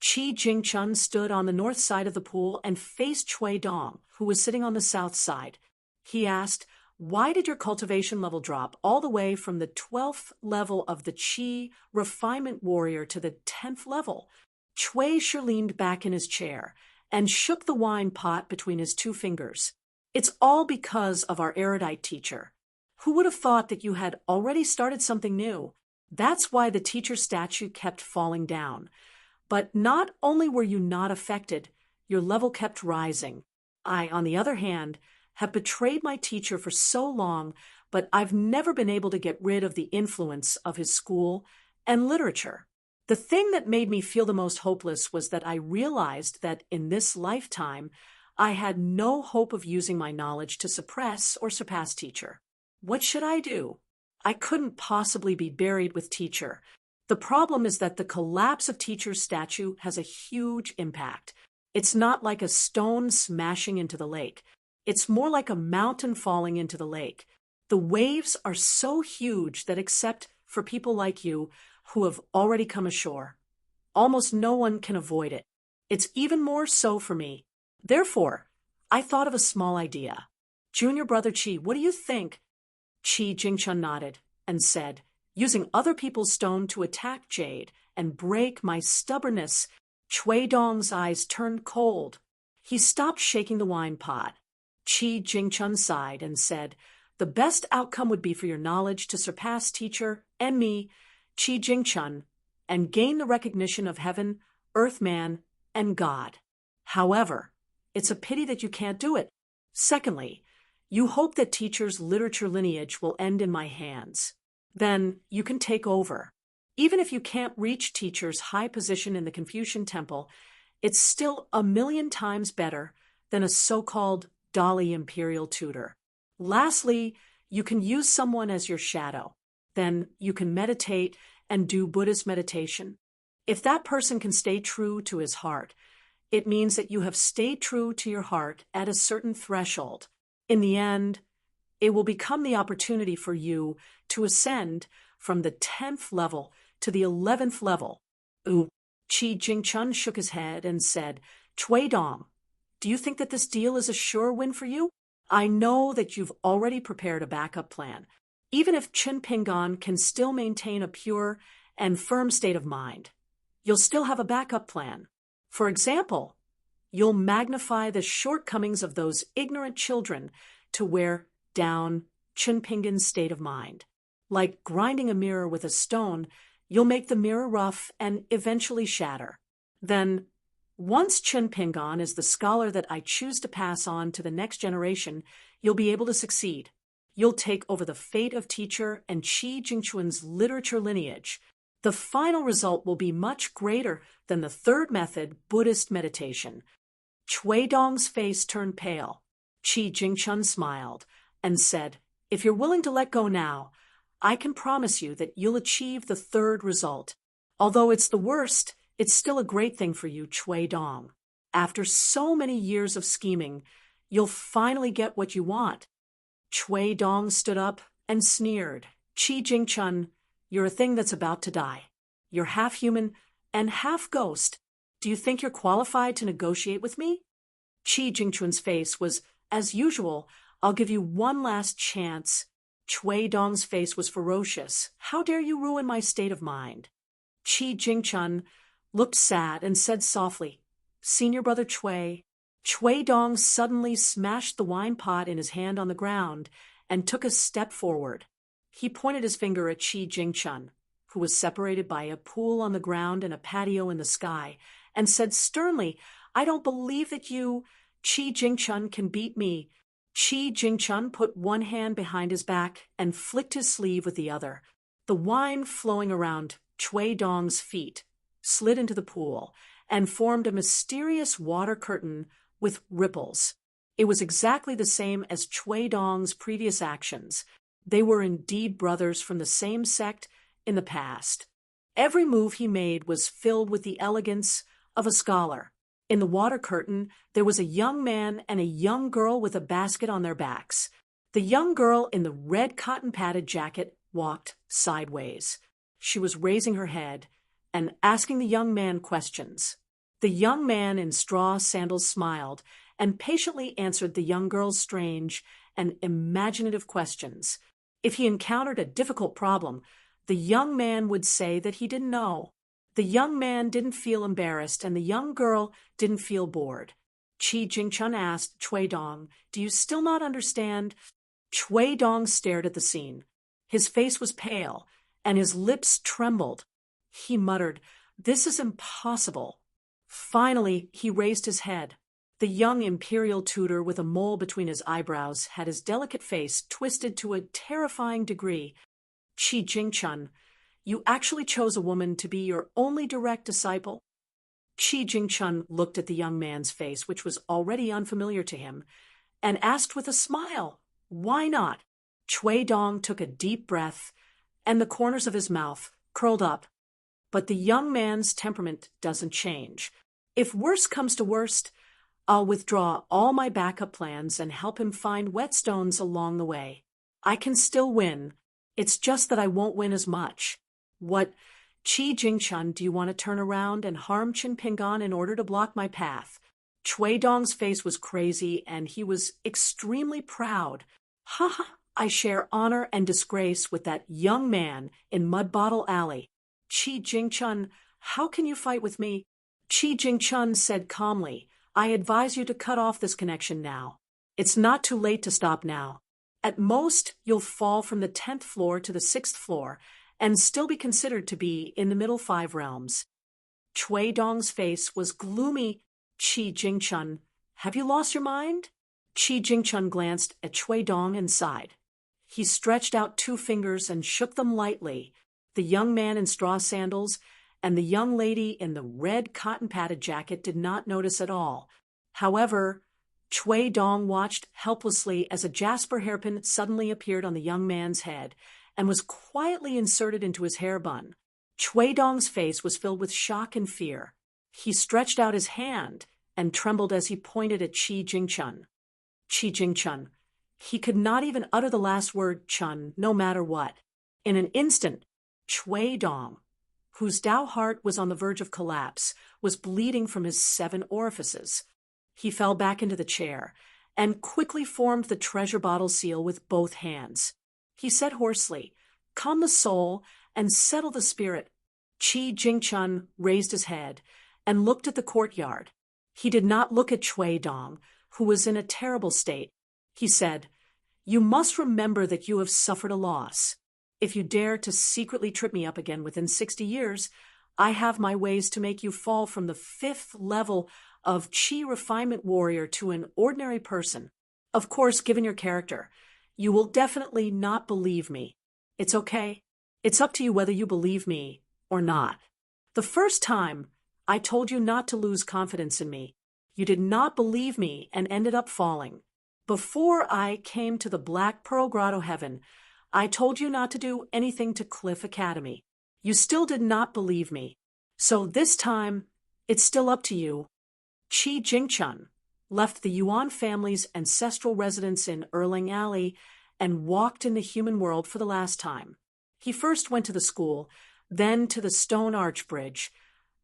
Qi Jingchun stood on the north side of the pool and faced Chui Dong, who was sitting on the south side. He asked, "Why did your cultivation level drop all the way from the 12th level of the Qi refinement warrior to the 10th level?" Chui Shi leaned back in his chair and shook the wine pot between his 2 fingers. "It's all because of our erudite teacher. Who would have thought that you had already started something new? That's why the teacher statue kept falling down. But not only were you not affected, your level kept rising. I, on the other hand, have betrayed my teacher for so long, but I've never been able to get rid of the influence of his school and literature. The thing that made me feel the most hopeless was that I realized that in this lifetime, I had no hope of using my knowledge to suppress or surpass teacher. What should I do? I couldn't possibly be buried with teacher. The problem is that the collapse of teacher's statue has a huge impact. It's not like a stone smashing into the lake. It's more like a mountain falling into the lake. The waves are so huge that except for people like you who have already come ashore, almost no one can avoid it. It's even more so for me. Therefore, I thought of a small idea. Junior brother Chi, what do you think? Chi Jingchun nodded and said, using other people's stone to attack Jade and break my stubbornness. Chui Dong's eyes turned cold. He stopped shaking the wine pot. Chi Jingchun sighed and said, the best outcome would be for your knowledge to surpass teacher and me, Chi Jingchun, and gain the recognition of heaven, earthman, and God. However, it's a pity that you can't do it. Secondly, you hope that teacher's literature lineage will end in my hands. Then you can take over. Even if you can't reach teacher's high position in the Confucian temple, it's still 1,000,000 times better than a so-called Dali imperial tutor. Lastly, you can use someone as your shadow. Then you can meditate and do Buddhist meditation. If that person can stay true to his heart, it means that you have stayed true to your heart at a certain threshold. In the end, it will become the opportunity for you to ascend from the 10th level to the 11th level. Chi Jingchun shook his head and said, Chui Dong, do you think that this deal is a sure win for you? I know that you've already prepared a backup plan. Even if Qin Pingan can still maintain a pure and firm state of mind, you'll still have a backup plan. For example, you'll magnify the shortcomings of those ignorant children to wear down Qin Pingan's state of mind. Like grinding a mirror with a stone, you'll make the mirror rough and eventually shatter. Then, once Qin Pingan is the scholar that I choose to pass on to the next generation, you'll be able to succeed. You'll take over the fate of teacher and Chi Jingchun's literature lineage. The final result will be much greater than the third method, Buddhist meditation. Chui Dong's face turned pale. Chi Jingchun smiled and said, if you're willing to let go now, I can promise you that you'll achieve the third result. Although it's the worst, it's still a great thing for you, Chui Dong. After so many years of scheming, you'll finally get what you want. Chui Dong stood up and sneered. Chi Jingchun, you're a thing that's about to die. You're half human and half ghost. Do you think you're qualified to negotiate with me? Chi Jingchun's face was, as usual, I'll give you one last chance. Chui Dong's face was ferocious. How dare you ruin my state of mind? Chi Jingchun looked sad and said softly, Senior brother Chui. Chui Dong suddenly smashed the wine pot in his hand on the ground and took a step forward. He pointed his finger at Chi Jingchun, who was separated by a pool on the ground and a patio in the sky, and said sternly, I don't believe that you, Chi Jingchun, can beat me. Chi Jingchun put one hand behind his back and flicked his sleeve with the other. The wine flowing around Chui Dong's feet slid into the pool and formed a mysterious water curtain with ripples. It was exactly the same as Chui Dong's previous actions. They were indeed brothers from the same sect in the past. Every move he made was filled with the elegance of a scholar. In the water curtain, there was a young man and a young girl with a basket on their backs. The young girl in the red cotton-padded jacket walked sideways. She was raising her head and asking the young man questions. The young man in straw sandals smiled and patiently answered the young girl's strange and imaginative questions. If he encountered a difficult problem, the young man would say that he didn't know. The young man didn't feel embarrassed, and the young girl didn't feel bored. Chi Jingchun asked Chui Dong, do you still not understand? Chui Dong stared at the scene. His face was pale, and his lips trembled. He muttered, "This is impossible." Finally, he raised his head. The young imperial tutor with a mole between his eyebrows had his delicate face twisted to a terrifying degree. "Qi Jingchun, you actually chose a woman to be your only direct disciple?" Qi Jingchun looked at the young man's face, which was already unfamiliar to him, and asked with a smile, "Why not?" Chui Dong took a deep breath, and the corners of his mouth curled up. But the young man's temperament doesn't change. "If worst comes to worst, I'll withdraw all my backup plans and help him find whetstones along the way. I can still win. It's just that I won't win as much." "What, Qi Jingchun, do you want to turn around and harm Qin Pingan in order to block my path?" Chui Dong's face was crazy, and he was extremely proud. "Ha ha, I share honor and disgrace with that young man in Mud Bottle Alley. Qi Jingchun, how can you fight with me?" Qi Jingchun said calmly, "I advise you to cut off this connection now. It's not too late to stop now. At most, you'll fall from the 10th floor to the 6th floor and still be considered to be in the middle 5 realms." Chui Dong's face was gloomy. "Qi Jingchun, have you lost your mind?" Qi Jingchun glanced at Chui Dong and sighed. He stretched out 2 fingers and shook them lightly. The young man in straw sandals and the young lady in the red cotton-padded jacket did not notice at all. However, Chui Dong watched helplessly as a jasper hairpin suddenly appeared on the young man's head and was quietly inserted into his hair bun. Chui Dong's face was filled with shock and fear. He stretched out his hand and trembled as he pointed at Qi Jingchun. Qi Jingchun. He could not even utter the last word, "chun," no matter what. In an instant, Chui Dong, whose Dao heart was on the verge of collapse, was bleeding from his 7 orifices. He fell back into the chair and quickly formed the treasure bottle seal with both hands. He said hoarsely, "Calm the soul and settle the spirit." Qi Jingchun raised his head and looked at the courtyard. He did not look at Chui Dong, who was in a terrible state. He said, "You must remember that you have suffered a loss. If you dare to secretly trip me up again within 60 years, I have my ways to make you fall from the 5th level of Qi refinement warrior to an ordinary person. Of course, given your character, you will definitely not believe me. It's okay. It's up to you whether you believe me or not. The first time, I told you not to lose confidence in me. You did not believe me and ended up falling. Before I came to the Black Pearl Grotto Heaven, I told you not to do anything to Cliff Academy. You still did not believe me. So this time, it's still up to you." Qi Jingchun left the Yuan family's ancestral residence in Erling Alley and walked in the human world for the last time. He first went to the school, then to the stone arch bridge,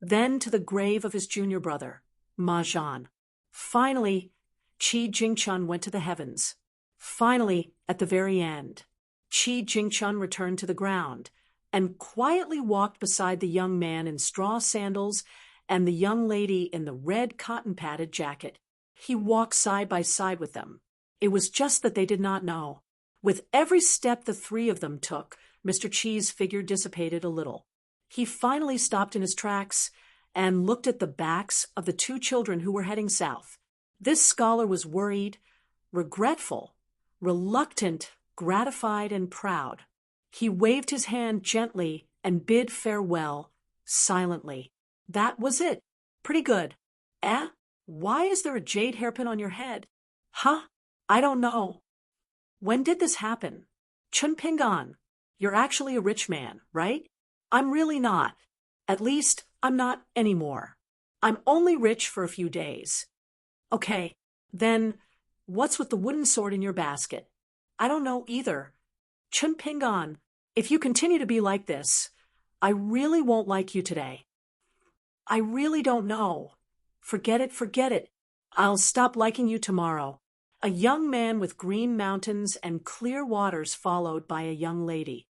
then to the grave of his junior brother, Ma Zhan. Finally, Qi Jingchun went to the heavens. Finally, at the very end, Qi Jingchun returned to the ground and quietly walked beside the young man in straw sandals and the young lady in the red cotton-padded jacket. He walked side by side with them. It was just that they did not know. With every step the 3 of them took, Mr. Qi's figure dissipated a little. He finally stopped in his tracks and looked at the backs of the 2 children who were heading south. This scholar was worried, regretful, reluctant, gratified, and proud. He waved his hand gently and bid farewell, silently. That was it. Pretty good. Eh? Why is there a jade hairpin on your head? Huh? I don't know. When did this happen? Chun Pingan, you're actually a rich man, right? I'm really not. At least, I'm not anymore. I'm only rich for a few days. Okay, then, what's with the wooden sword in your basket? I don't know either. Chun Pingan, if you continue to be like this, I really won't like you today. I really don't know. Forget it, forget it. I'll stop liking you tomorrow. A young man with green mountains and clear waters followed by a young lady.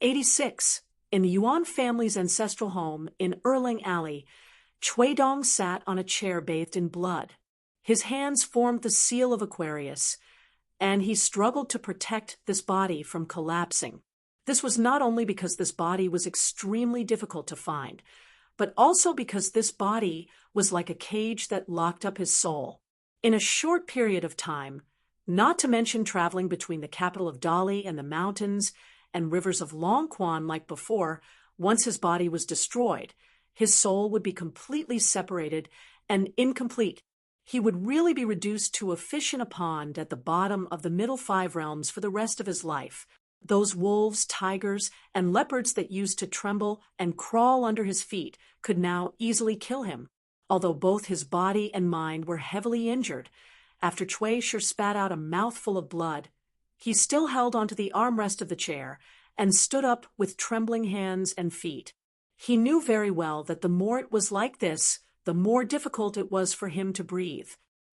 86. In the Yuan family's ancestral home in Erling Alley, Chui Dong sat on a chair bathed in blood. His hands formed the seal of Aquarius, and he struggled to protect this body from collapsing. This was not only because this body was extremely difficult to find, but also because this body was like a cage that locked up his soul. In a short period of time, not to mention traveling between the capital of Dali and the mountains and rivers of Longquan like before, once his body was destroyed, his soul would be completely separated and incomplete. He would really be reduced to a fish in a pond at the bottom of the middle 5 realms for the rest of his life. Those wolves, tigers, and leopards that used to tremble and crawl under his feet could now easily kill him. Although both his body and mind were heavily injured, after Cui Shi spat out a mouthful of blood, he still held onto the armrest of the chair and stood up with trembling hands and feet. He knew very well that the more it was like this, the more difficult it was for him to breathe.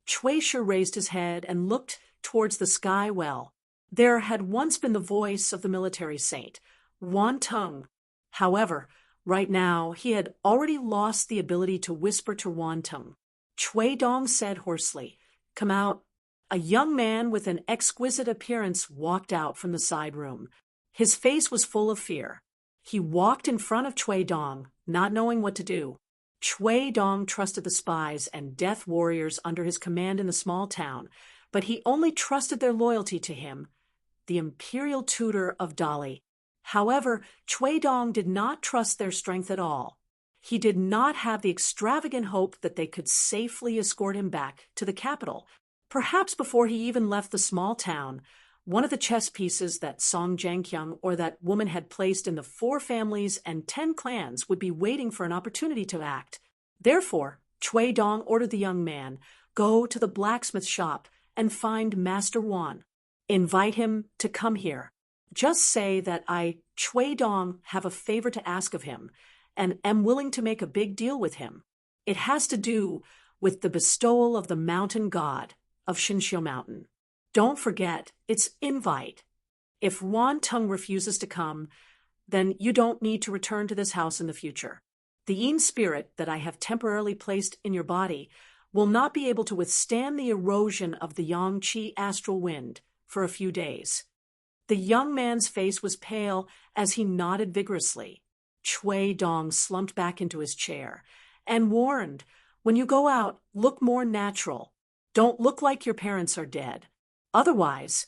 Cui Shi raised his head and looked towards the sky well. There had once been the voice of the military saint, Wan Tung. However, right now he had already lost the ability to whisper to Wan Tung. Cui Dong said hoarsely, "Come out." A young man with an exquisite appearance walked out from the side room. His face was full of fear. He walked in front of Cui Dong, not knowing what to do. Cui Dong trusted the spies and death warriors under his command in the small town, but he only trusted their loyalty to him, the imperial tutor of Dali. However, Cui Dong did not trust their strength at all. He did not have the extravagant hope that they could safely escort him back to the capital. Perhaps before he even left the small town, one of the chess pieces that Song Zhangqiang or that woman had placed in the 4 families and 10 clans would be waiting for an opportunity to act. Therefore, Cui Dong ordered the young man, "Go to the blacksmith shop and find Master Wan. Invite him to come here. Just say that I, Cui Dong, have a favor to ask of him and am willing to make a big deal with him. It has to do with the bestowal of the mountain god of Xinxiu Mountain. Don't forget, it's invite. If Wan Tung refuses to come, then you don't need to return to this house in the future. The Yin spirit that I have temporarily placed in your body will not be able to withstand the erosion of the Yang Qi astral wind for a few days." The young man's face was pale as he nodded vigorously. Cui Dong slumped back into his chair and warned, "When you go out, look more natural. Don't look like your parents are dead. Otherwise,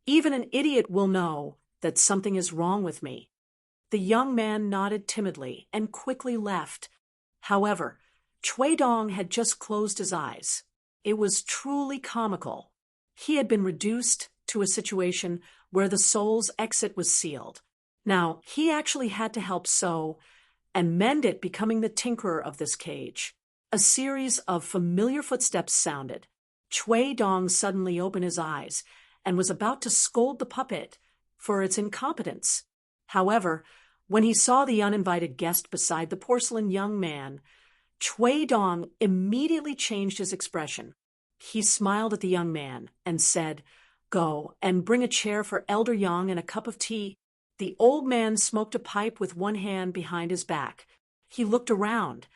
even an idiot will know that something is wrong with me." The young man nodded timidly and quickly left. However, Cui Dong had just closed his eyes. It was truly comical. He had been reduced to a situation where the soul's exit was sealed. Now, he actually had to help sew and mend it, becoming the tinkerer of this cage. A series of familiar footsteps sounded. Cui Dong suddenly opened his eyes and was about to scold the puppet for its incompetence. However, when he saw the uninvited guest beside the porcelain young man, Cui Dong immediately changed his expression. He smiled at the young man and said, "Go and bring a chair for Elder Yang and a cup of tea." The old man smoked a pipe with one hand behind his back. He looked around,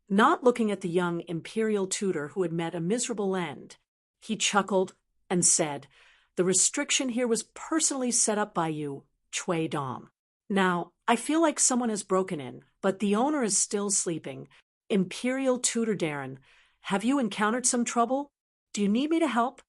not looking at the young imperial tutor who had met a miserable end. He chuckled and said, "The restriction here was personally set up by you, Cui Dong. Now, I feel like someone has broken in, but the owner is still sleeping. Imperial tutor Darren, have you encountered some trouble? Do you need me to help?"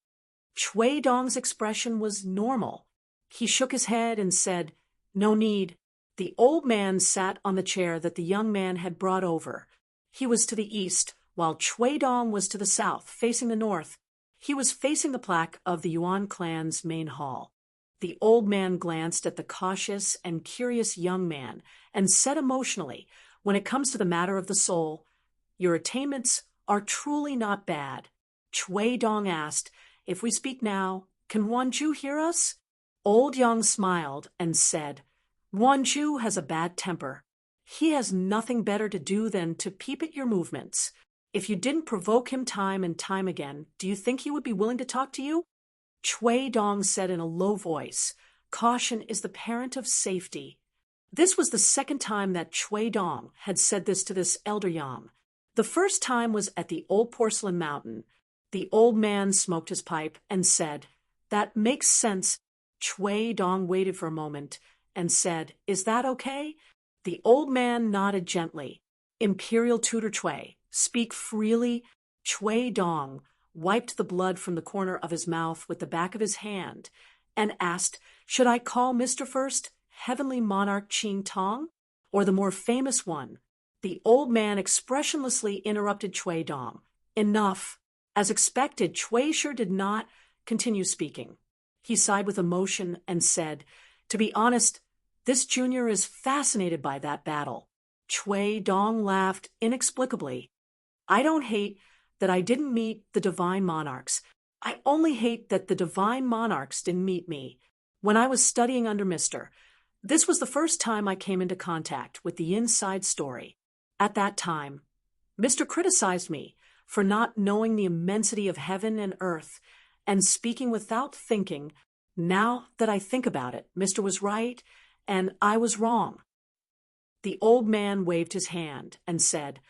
Cui Dong's expression was normal. He shook his head and said, "No need." The old man sat on the chair that the young man had brought over. He was to the east, while Cui Dong was to the south, facing the north. He was facing the plaque of the Yuan clan's main hall. The old man glanced at the cautious and curious young man and said emotionally, "When it comes to the matter of the soul, your attainments are truly not bad." Cui Dong asked, "If we speak now, can Wanju hear us?" Old Yang smiled and said, "Wanju has a bad temper. He has nothing better to do than to peep at your movements. If you didn't provoke him time and time again, do you think he would be willing to talk to you?" Cui Dong said in a low voice, "Caution is the parent of safety." This was the second time that Cui Dong had said this to this Elder Yang. The first time was at the old porcelain mountain. The old man smoked his pipe and said, "That makes sense." Chui Dong waited for a moment and said, "Is that okay?" The old man nodded gently. "Imperial Tutor Chui, speak freely." Chui Dong wiped the blood from the corner of his mouth with the back of his hand and asked, "Should I call Mr. First Heavenly Monarch Ching Tong, or the more famous one?" The old man expressionlessly interrupted Chui Dong. "Enough." As expected, Chui sure did not continue speaking. He sighed with emotion and said, "To be honest, this junior is fascinated by that battle." Chui Dong laughed inexplicably. "I don't hate that I didn't meet the divine monarchs. I only hate that the divine monarchs didn't meet me. When I was studying under Mr. This was the first time I came into contact with the inside story. At that time, Mr. criticized me for not knowing the immensity of heaven and earth and speaking without thinking. Now that I think about it, Mr. was right and I was wrong." The old man waved his hand and said,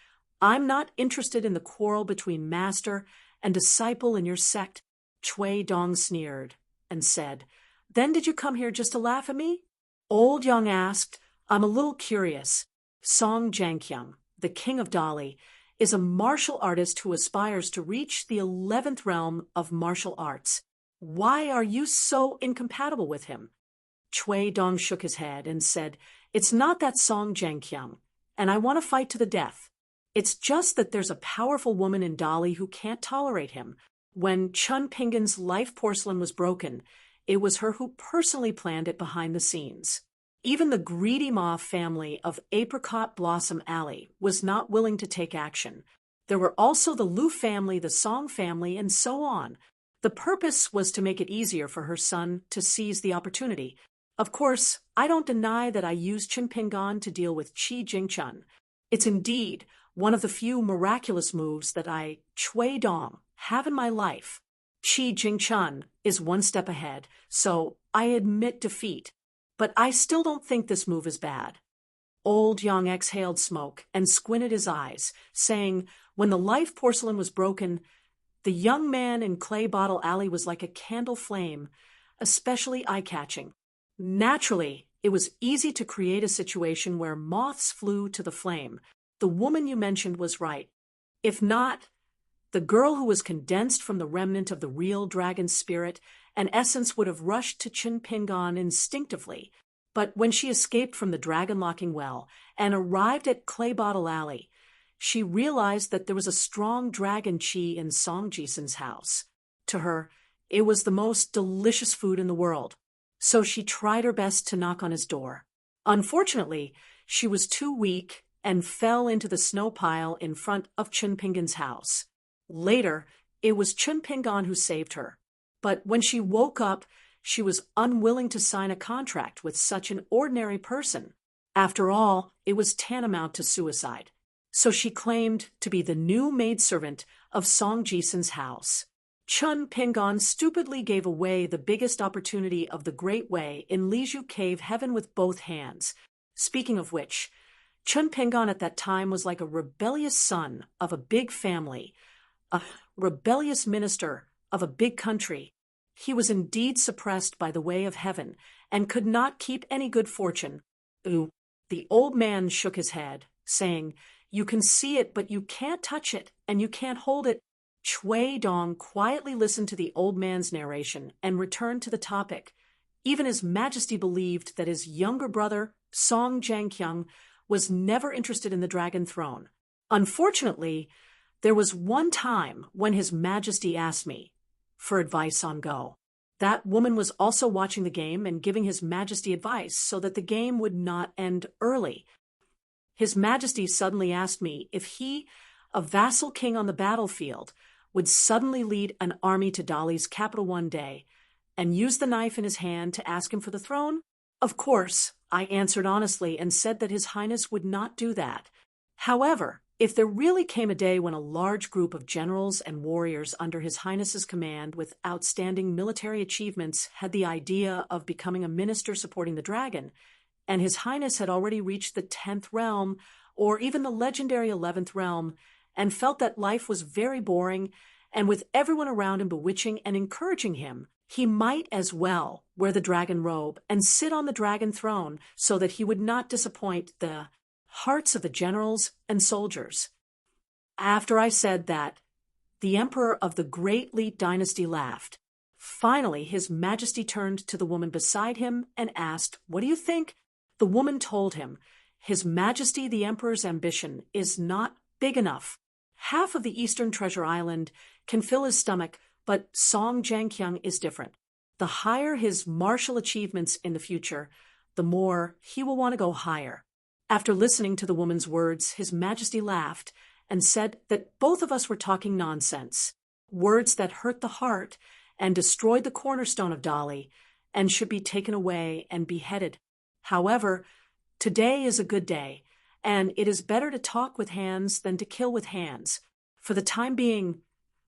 "I'm not interested in the quarrel between master and disciple in your sect." Chui Dong sneered and said, "Then did you come here just to laugh at me?" Old Young asked, "I'm a little curious. Song Jianqiang, the king of Dali, is a martial artist who aspires to reach the 11th realm of martial arts. Why are you so incompatible with him?" Chui Dong shook his head and said, "It's not that Song Jianqiang, and I want to fight to the death. It's just that there's a powerful woman in Dali who can't tolerate him. When Chun Pingan's life porcelain was broken, it was her who personally planned it behind the scenes. Even the greedy Ma family of Apricot Blossom Alley was not willing to take action. There were also the Lu family, the Song family, and so on. The purpose was to make it easier for her son to seize the opportunity. Of course, I don't deny that I used Qin Pingan to deal with Qi Jingchun. It's indeed one of the few miraculous moves that I, Chui Dong, have in my life. Qi Jingchun is one step ahead, so I admit defeat. But I still don't think this move is bad." Old Yang exhaled smoke and squinted his eyes, saying, "When the life porcelain was broken, the young man in Clay Bottle Alley was like a candle flame, especially eye-catching. Naturally, it was easy to create a situation where moths flew to the flame. The woman you mentioned was right. If not, the girl who was condensed from the remnant of the real dragon's spirit and essence would have rushed to Qin Pingan instinctively. But when she escaped from the dragon-locking well and arrived at Clay Bottle Alley, she realized that there was a strong dragon chi in Song Jisun's house. To her, it was the most delicious food in the world. So she tried her best to knock on his door. Unfortunately, she was too weak and fell into the snow pile in front of Chun Pingan's house. Later, it was Chun Pingan who saved her. But when she woke up, she was unwilling to sign a contract with such an ordinary person. After all, it was tantamount to suicide. So she claimed to be the new maidservant of Song Jisun's house. Chun Pingan stupidly gave away the biggest opportunity of the Great Way in Liju Cave Heaven with both hands. Speaking of which, Chun Pingan at that time was like a rebellious son of a big family, a rebellious minister of a big country. He was indeed suppressed by the way of heaven and could not keep any good fortune. Ooh. The old man shook his head, saying, "You can see it, but you can't touch it, and you can't hold it." Chui Dong quietly listened to the old man's narration and returned to the topic. Even His Majesty believed that his younger brother, Song Jianqiang, was never interested in the dragon throne. Unfortunately, there was one time when His Majesty asked me for advice on Go. That woman was also watching the game and giving His Majesty advice so that the game would not end early. His Majesty suddenly asked me if he, a vassal king on the battlefield, would suddenly lead an army to Dali's capital one day and use the knife in his hand to ask him for the throne. Of course, I answered honestly and said that His Highness would not do that. However, if there really came a day when a large group of generals and warriors under His Highness's command with outstanding military achievements had the idea of becoming a minister supporting the dragon, and His Highness had already reached the 10th realm or even the legendary 11th realm and felt that life was very boring and with everyone around him bewitching and encouraging him, he might as well wear the dragon robe and sit on the dragon throne so that he would not disappoint the hearts of the generals and soldiers. After I said that, the emperor of the Great Li dynasty laughed. Finally, His Majesty turned to the woman beside him and asked, "What do you think?" The woman told him, "His Majesty the Emperor's ambition is not big enough. Half of the Eastern Treasure Island can fill his stomach, but Song Jianqiang is different. The higher his martial achievements in the future, the more he will want to go higher." After listening to the woman's words, His Majesty laughed and said that both of us were talking nonsense, words that hurt the heart and destroyed the cornerstone of Dali, and should be taken away and beheaded. However, today is a good day, and it is better to talk with hands than to kill with hands. For the time being,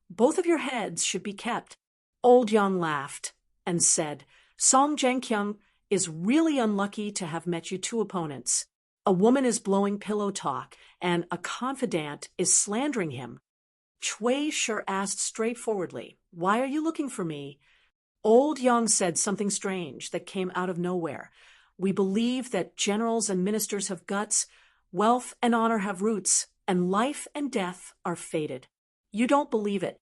both of your heads should be kept. Old Yang laughed and said, "Song Jianqiang is really unlucky to have met you two opponents. A woman is blowing pillow talk, and a confidant is slandering him." Chui sure asked straightforwardly, "Why are you looking for me?" Old Yang said something strange that came out of nowhere. "We believe that generals and ministers have guts, wealth and honor have roots, and life and death are fated. You don't believe it."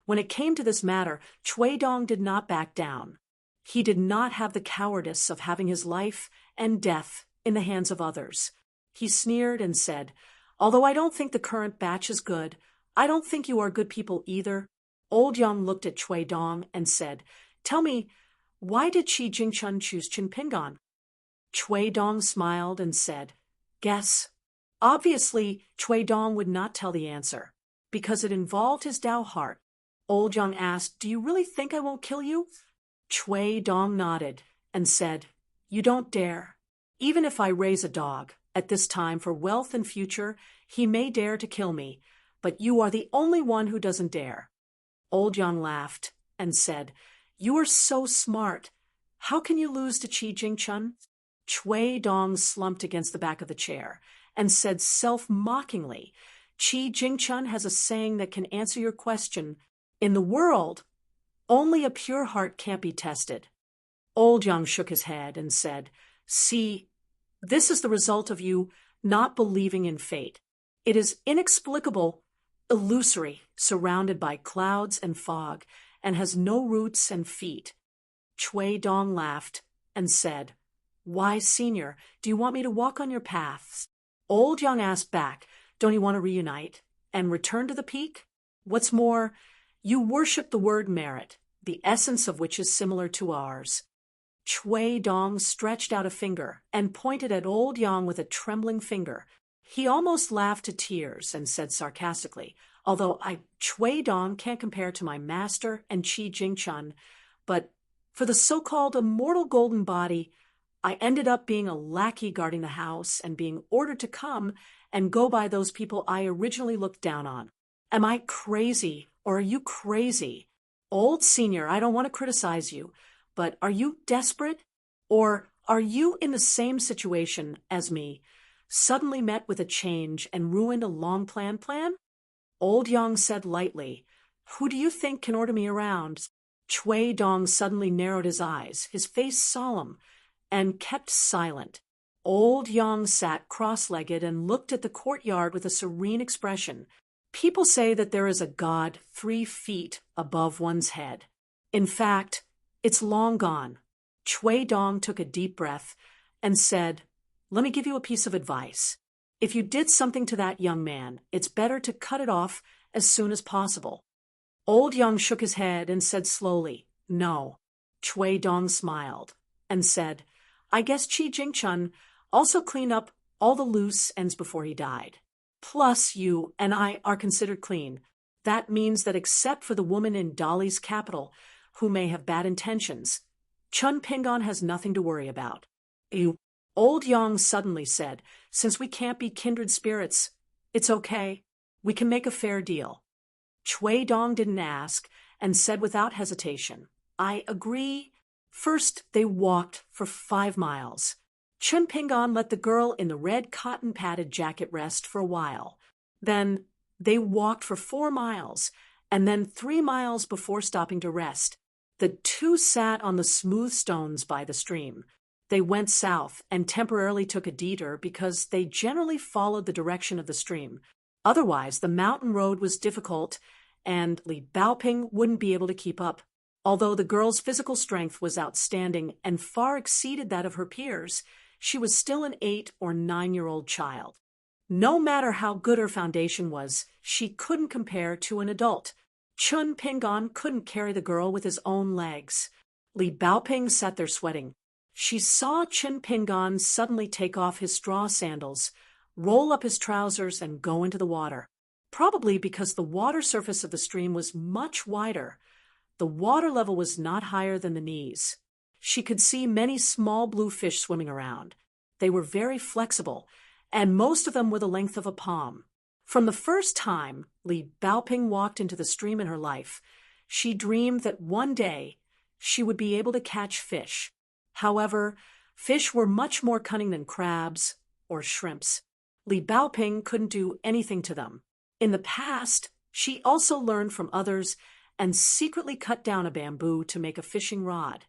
When it came to this matter, Chui Dong did not back down. He did not have the cowardice of having his life and death in the hands of others. He sneered and said, "Although I don't think the current batch is good, I don't think you are good people either." Old Yang looked at Chui Dong and said, "Tell me, why did Qi Jingchun choose Qin Pingan?" Chui Dong smiled and said, "Guess." Obviously, Chui Dong would not tell the answer, because it involved his Dao heart. Old Yang asked, "Do you really think I won't kill you?" Chui Dong nodded and said, "You don't dare. Even if I raise a dog at this time for wealth and future, he may dare to kill me, but you are the only one who doesn't dare." Old Yang laughed and said, "You are so smart. How can you lose to Qi Jingchun?" Chui Dong slumped against the back of the chair and said self-mockingly, "Qi Jingchun has a saying that can answer your question. In the world, only a pure heart can't be tested." Old Yang shook his head and said, "See, this is the result of you not believing in fate. It is inexplicable, illusory, surrounded by clouds and fog, and has no roots and feet." Chui Dong laughed and said, "Why, senior, do you want me to walk on your paths?" Old Yang asked back, "Don't you want to reunite and return to the peak? What's more, you worship the word merit, the essence of which is similar to ours." Chui Dong stretched out a finger and pointed at Old Yang with a trembling finger. He almost laughed to tears and said sarcastically, "Although Chui Dong can't compare to my master and Qi Jingchun, but for the so-called immortal golden body, I ended up being a lackey guarding the house and being ordered to come and go by those people I originally looked down on. Am I crazy, or are you crazy? Old senior, I don't want to criticize you, but are you desperate? Or are you in the same situation as me, suddenly met with a change and ruined a long-planned plan?" Old Yang said lightly, "Who do you think can order me around?" Chui Dong suddenly narrowed his eyes, his face solemn, and kept silent. Old Yang sat cross-legged and looked at the courtyard with a serene expression. People say that there is a God 3 feet above one's head. In fact, it's long gone. Chui Dong took a deep breath and said, "Let me give you a piece of advice. If you did something to that young man, it's better to cut it off as soon as possible." Old Yang shook his head and said slowly, "No." Chui Dong smiled and said, "I guess Qi Jingchun also cleaned up all the loose ends before he died. Plus, you and I are considered clean. That means that except for the woman in Dali's capital, who may have bad intentions, Chun Pingon has nothing to worry about." Old Yang suddenly said, "Since we can't be kindred spirits, it's okay. We can make a fair deal." Chui Dong didn't ask and said without hesitation, "I agree." First, they walked for 5 miles. Chun Pingon let the girl in the red cotton-padded jacket rest for a while. Then they walked for 4 miles, and then 3 miles before stopping to rest. The two sat on the smooth stones by the stream. They went south and temporarily took a detour because they generally followed the direction of the stream. Otherwise, the mountain road was difficult, and Li Baoping wouldn't be able to keep up. Although the girl's physical strength was outstanding and far exceeded that of her peers, she was still an 8 or 9-year-old child. No matter how good her foundation was, she couldn't compare to an adult. Chun Pingon couldn't carry the girl with his own legs. Li Baoping sat there sweating. She saw Chun Pingon suddenly take off his straw sandals, roll up his trousers, and go into the water. Probably because the water surface of the stream was much wider. The water level was not higher than the knees. She could see many small blue fish swimming around. They were very flexible, and most of them were the length of a palm. From the first time Li Baoping walked into the stream in her life, she dreamed that one day she would be able to catch fish. However, fish were much more cunning than crabs or shrimps. Li Baoping couldn't do anything to them. In the past, she also learned from others and secretly cut down a bamboo to make a fishing rod.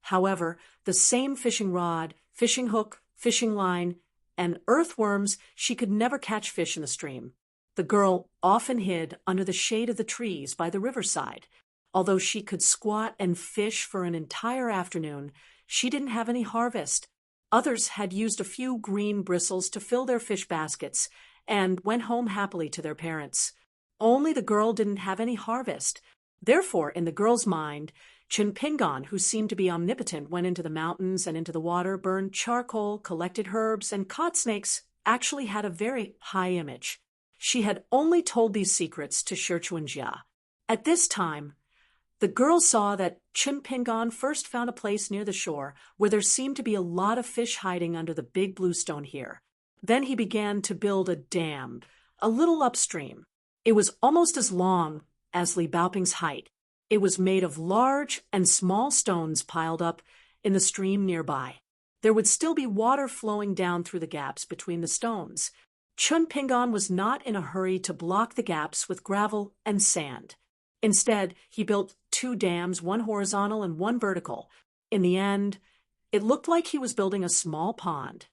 However, the same fishing rod, fishing hook, fishing line, and earthworms, she could never catch fish in the stream. The girl often hid under the shade of the trees by the riverside. Although she could squat and fish for an entire afternoon, she didn't have any harvest. Others had used a few green bristles to fill their fish baskets and went home happily to their parents. Only the girl didn't have any harvest. Therefore, in the girl's mind, Chun Pingon, who seemed to be omnipotent, went into the mountains and into the water, burned charcoal, collected herbs, and caught snakes, actually had a very high image. She had only told these secrets to Shi Chuanjia. At this time, the girl saw that Chun Pingon first found a place near the shore where there seemed to be a lot of fish hiding under the big blue stone here. Then he began to build a dam, a little upstream. It was almost as long as Li Baoping's height. It was made of large and small stones piled up in the stream nearby. There would still be water flowing down through the gaps between the stones. Chun Pingon was not in a hurry to block the gaps with gravel and sand. Instead, he built 2 dams, one horizontal and one vertical. In the end, it looked like he was building a small pond.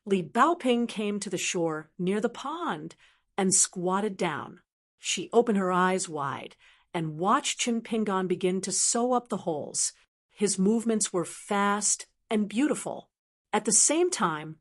Li Baoping came to the shore near the pond and squatted down. She opened her eyes wide and watched Chun Pingon begin to sew up the holes. His movements were fast and beautiful. At the same time,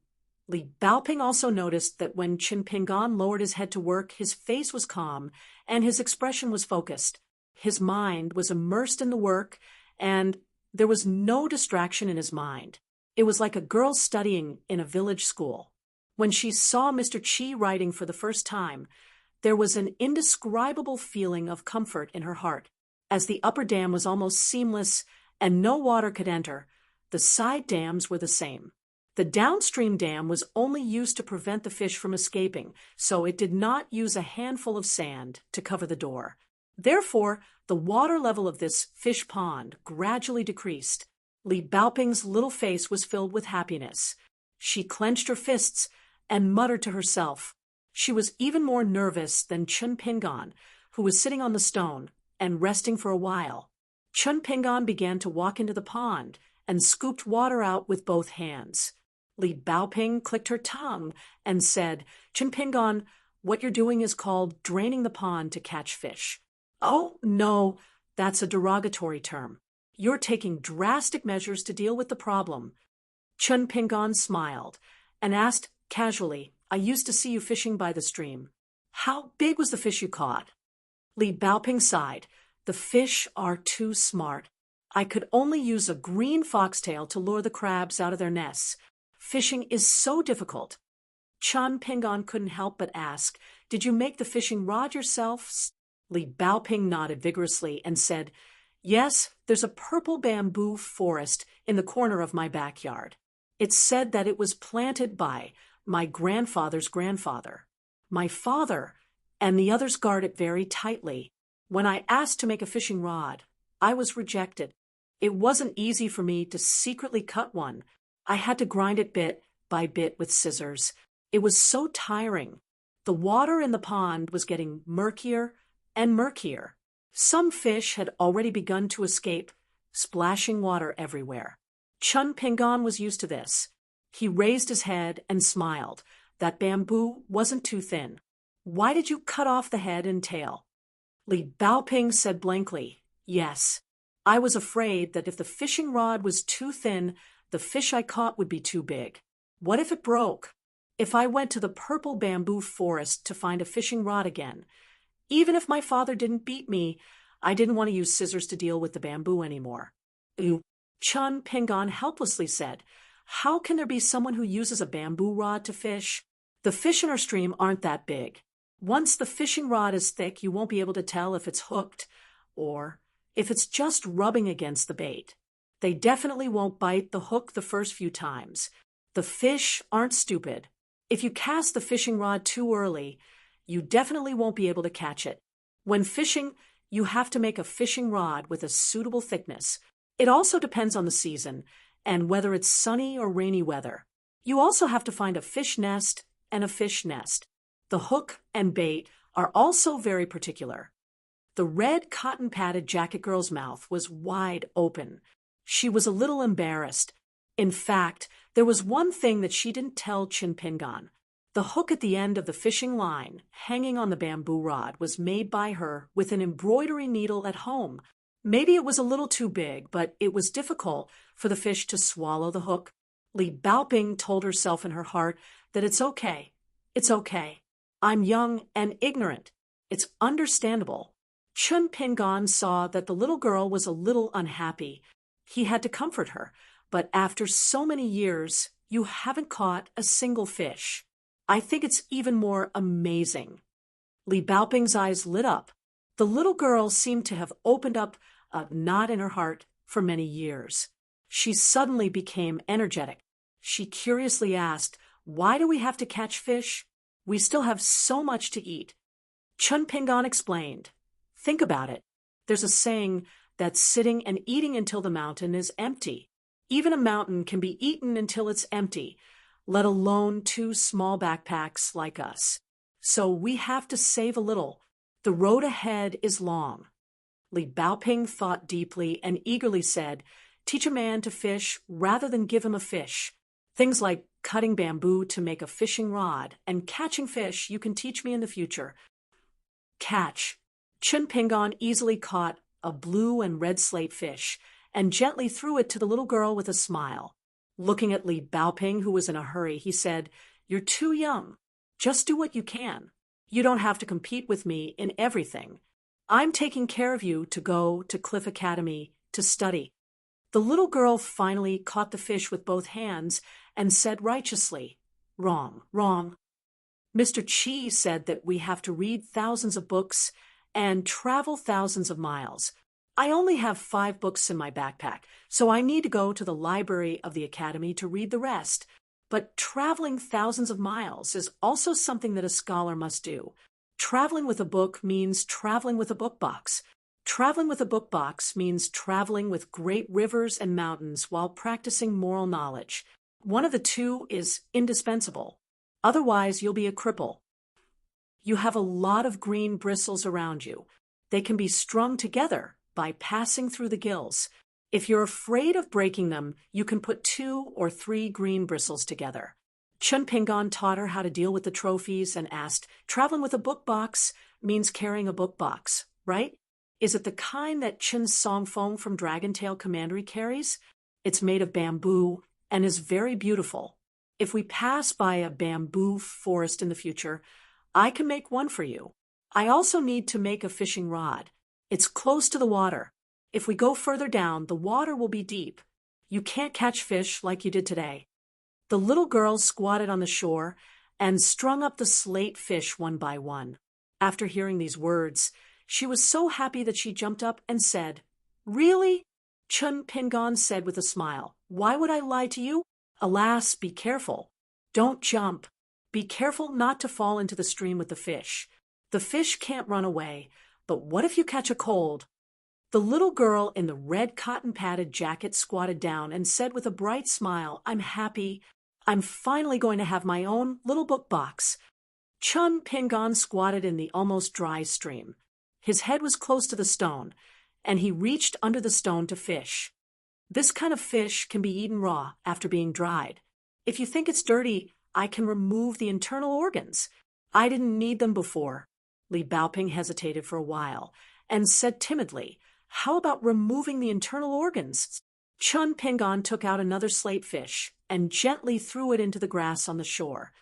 Li Baoping also noticed that when Chun Pingon lowered his head to work, his face was calm and his expression was focused. His mind was immersed in the work, and there was no distraction in his mind. It was like a girl studying in a village school. When she saw Mr. Chi writing for the first time, there was an indescribable feeling of comfort in her heart. As the upper dam was almost seamless and no water could enter, the side dams were the same. The downstream dam was only used to prevent the fish from escaping, so it did not use a handful of sand to cover the door. Therefore, the water level of this fish pond gradually decreased. Li Baoping's little face was filled with happiness. She clenched her fists and muttered to herself. She was even more nervous than Chun Pingon, who was sitting on the stone and resting for a while. Chun Pingon began to walk into the pond and scooped water out with both hands. Li Baoping clicked her tongue and said, "Chun Pingon, what you're doing is called draining the pond to catch fish." "Oh, no, that's a derogatory term. You're taking drastic measures to deal with the problem." Chun Pingon smiled and asked casually, "I used to see you fishing by the stream. How big was the fish you caught?" Li Baoping sighed. "The fish are too smart. I could only use a green foxtail to lure the crabs out of their nests. Fishing is so difficult." Chun Pingon couldn't help but ask, "Did you make the fishing rod yourself?" Li Baoping nodded vigorously and said, "Yes, there's a purple bamboo forest in the corner of my backyard. It's said that it was planted by my grandfather's grandfather. My father and the others guard it very tightly. When I asked to make a fishing rod, I was rejected. It wasn't easy for me to secretly cut one. I had to grind it bit by bit with scissors. It was so tiring. The water in the pond was getting murkier and murkier. Some fish had already begun to escape, splashing water everywhere. Chun Pingon was used to this. He raised his head and smiled. That bamboo wasn't too thin. Why did you cut off the head and tail? Li Baoping said blankly, yes. I was afraid that if the fishing rod was too thin, the fish I caught would be too big. What if it broke? If I went to the purple bamboo forest to find a fishing rod again, even if my father didn't beat me, I didn't want to use scissors to deal with the bamboo anymore. Ooh, Chun Pingon helplessly said, how can there be someone who uses a bamboo rod to fish? The fish in our stream aren't that big. Once the fishing rod is thick, you won't be able to tell if it's hooked or if it's just rubbing against the bait. They definitely won't bite the hook the first few times. The fish aren't stupid. If you cast the fishing rod too early, you definitely won't be able to catch it. When fishing, you have to make a fishing rod with a suitable thickness. It also depends on the season and whether it's sunny or rainy weather. You also have to find a fish nest and a fish nest. The hook and bait are also very particular. The red cotton-padded jacket girl's mouth was wide open. She was a little embarrassed. In fact, there was one thing that she didn't tell Chun Pingon. The hook at the end of the fishing line, hanging on the bamboo rod, was made by her with an embroidery needle at home. Maybe it was a little too big, but it was difficult for the fish to swallow the hook. Li Baoping told herself in her heart that it's okay. It's okay. I'm young and ignorant. It's understandable. Chun Pingon saw that the little girl was a little unhappy. He had to comfort her. But after so many years, you haven't caught a single fish. I think it's even more amazing. Li Baoping's eyes lit up. The little girl seemed to have opened up a knot in her heart for many years. She suddenly became energetic. She curiously asked, why do we have to catch fish? We still have so much to eat. Chun Pingon explained, think about it. There's a saying that sitting and eating until the mountain is empty. Even a mountain can be eaten until it's empty, let alone two small backpacks like us. So we have to save a little. The road ahead is long. Li Baoping thought deeply and eagerly said, teach a man to fish rather than give him a fish. Things like cutting bamboo to make a fishing rod and catching fish you can teach me in the future. Catch. Chun Pingon easily caught a blue and red slate fish and gently threw it to the little girl with a smile. Looking at Li Baoping, who was in a hurry, he said, you're too young. Just do what you can. You don't have to compete with me in everything. I'm taking care of you to go to Cliff Academy to study. The little girl finally caught the fish with both hands and said righteously, wrong, wrong. Mr. Chi said that we have to read thousands of books and travel thousands of miles. I only have 5 books in my backpack, so I need to go to the library of the academy to read the rest. But traveling thousands of miles is also something that a scholar must do. Traveling with a book means traveling with a book box. Traveling with a book box means traveling with great rivers and mountains while practicing moral knowledge. One of the two is indispensable. Otherwise, you'll be a cripple. You have a lot of green bristles around you. They can be strung together by passing through the gills. If you're afraid of breaking them, you can put 2 or 3 green bristles together. Chun Pingon taught her how to deal with the trophies and asked, traveling with a book box means carrying a book box, right? Is it the kind that Chun Songfeng from Dragon Tail Commandery carries? It's made of bamboo and is very beautiful. If we pass by a bamboo forest in the future, I can make one for you. I also need to make a fishing rod. It's close to the water. If we go further down, the water will be deep. You can't catch fish like you did today. The little girl squatted on the shore and strung up the slate fish one by one. After hearing these words, she was so happy that she jumped up and said, really? Chun Pingon said with a smile, why would I lie to you? Alas, be careful. Don't jump. Be careful not to fall into the stream with the fish. The fish can't run away, but what if you catch a cold? The little girl in the red cotton-padded jacket squatted down and said with a bright smile, I'm happy. I'm finally going to have my own little book box. Chun Pingon squatted in the almost dry stream. His head was close to the stone, and he reached under the stone to fish. This kind of fish can be eaten raw after being dried. If you think it's dirty, I can remove the internal organs. I didn't need them before. Li Baoping hesitated for a while and said timidly, "How about removing the internal organs?" Chun Pingon took out another slate fish and gently threw it into the grass on the shore.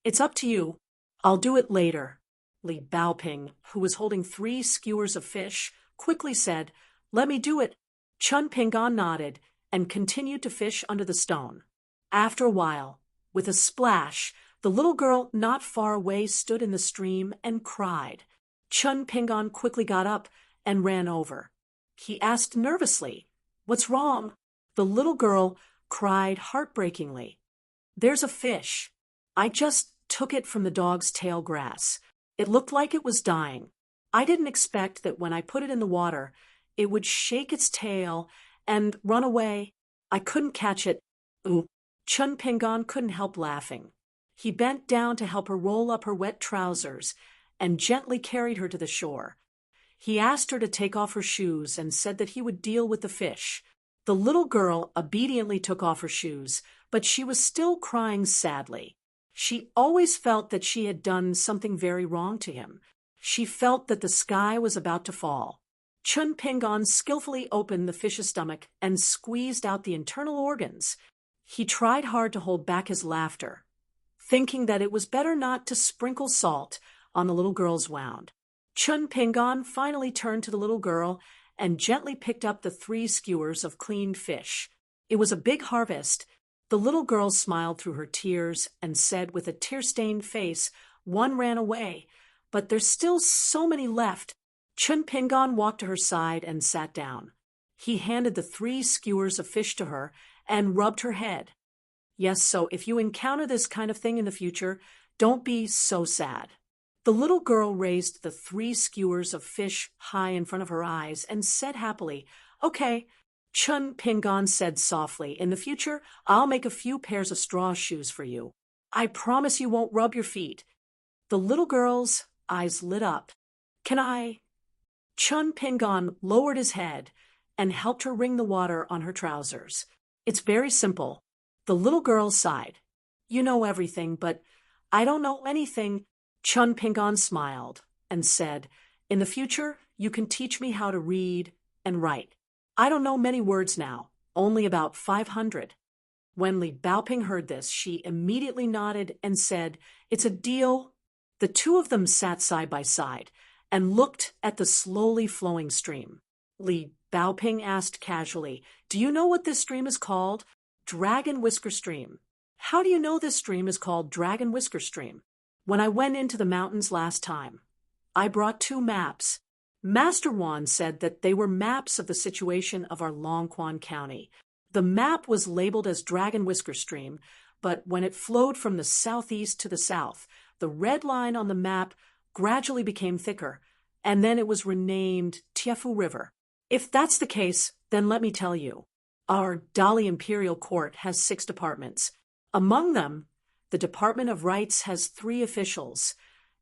"It's up to you. I'll do it later." Li Baoping, who was holding 3 skewers of fish, quickly said, "Let me do it." Chun Pingon nodded and continued to fish under the stone. After a while, with a splash, the little girl not far away stood in the stream and cried. Chun Pingon quickly got up and ran over. He asked nervously, "What's wrong?" The little girl cried heartbreakingly, "There's a fish. I just took it from the dog's tail grass. It looked like it was dying. I didn't expect that when I put it in the water, it would shake its tail and run away. I couldn't catch it." Ooh. Chun Pingon couldn't help laughing. He bent down to help her roll up her wet trousers and gently carried her to the shore. He asked her to take off her shoes and said that he would deal with the fish. The little girl obediently took off her shoes, but she was still crying sadly. She always felt that she had done something very wrong to him. She felt that the sky was about to fall. Chun Pingon skillfully opened the fish's stomach and squeezed out the internal organs. He tried hard to hold back his laughter, thinking that it was better not to sprinkle salt on the little girl's wound. Chun Pingon finally turned to the little girl and gently picked up the 3 skewers of cleaned fish. It was a big harvest. The little girl smiled through her tears and said with a tear-stained face, "One ran away, but there's still so many left." Chun Pingon walked to her side and sat down. He handed the 3 skewers of fish to her and rubbed her head. "Yes, so if you encounter this kind of thing in the future, don't be so sad." The little girl raised the 3 skewers of fish high in front of her eyes and said happily, "Okay." Chun Pingon said softly, "In the future, I'll make a few pairs of straw shoes for you. I promise you won't rub your feet." The little girl's eyes lit up. "Can I?" Chun Pingon lowered his head and helped her wring the water on her trousers. "It's very simple." The little girl sighed. "You know everything, but I don't know anything." Chun Pingon smiled and said, "In the future, you can teach me how to read and write. I don't know many words now, only about 500. When Li Baoping heard this, she immediately nodded and said, "It's a deal." The 2 of them sat side by side and looked at the slowly flowing stream. Li Baoping asked casually, "Do you know what this stream is called?" "Dragon Whisker Stream." "How do you know this stream is called Dragon Whisker Stream?" "When I went into the mountains last time, I brought 2 maps. Master Wan said that they were maps of the situation of our Longquan County. The map was labeled as Dragon Whisker Stream, but when it flowed from the southeast to the south, the red line on the map gradually became thicker, and then it was renamed Tiefu River. If that's the case, then let me tell you. Our Dali Imperial Court has 6 departments. Among them, the Department of Rights has 3 officials: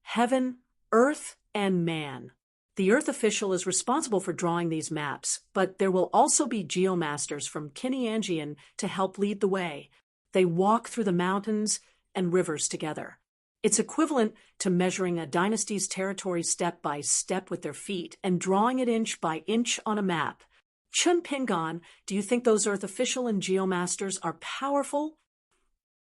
Heaven, Earth, and Man. The Earth official is responsible for drawing these maps, but there will also be geomasters from Kinianjian to help lead the way. They walk through the mountains and rivers together. It's equivalent to measuring a dynasty's territory step by step with their feet and drawing it inch by inch on a map. Chun Pingon, do you think those Earth official and geomasters are powerful?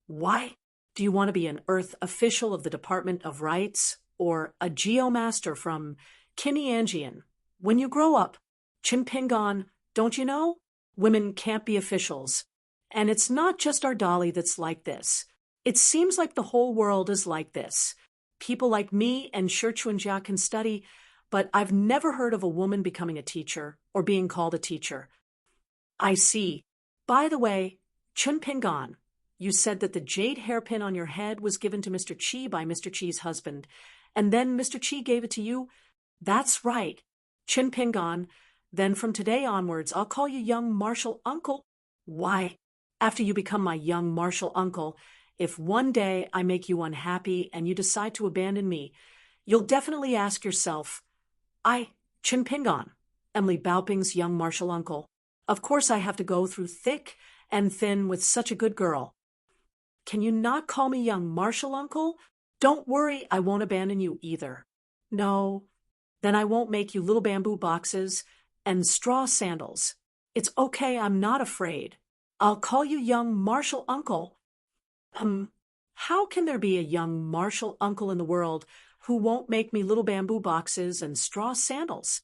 Why? Do you want to be an Earth official of the Department of Rights or a geomaster from Kinianjian when you grow up? Chun Pingon, don't you know? Women can't be officials. And it's not just our Dali that's like this. It seems like the whole world is like this. People like me and Shi Chuanjia can study, but I've never heard of a woman becoming a teacher or being called a teacher. I see. By the way, Chun Pingon, you said that the jade hairpin on your head was given to Mr. Qi by Mr. Qi's husband, and then Mr. Qi gave it to you? That's right. Chun Pingon, then from today onwards, I'll call you young martial uncle. Why? After you become my young martial uncle, if one day I make you unhappy and you decide to abandon me, you'll definitely ask yourself, Chin Pingon, am Li Baoping's young martial uncle. Of course I have to go through thick and thin with such a good girl. Can you not call me young martial uncle? Don't worry, I won't abandon you either. No, then I won't make you little bamboo boxes and straw sandals. It's okay, I'm not afraid. I'll call you young martial uncle. How can there be a young martial uncle in the world who won't make me little bamboo boxes and straw sandals?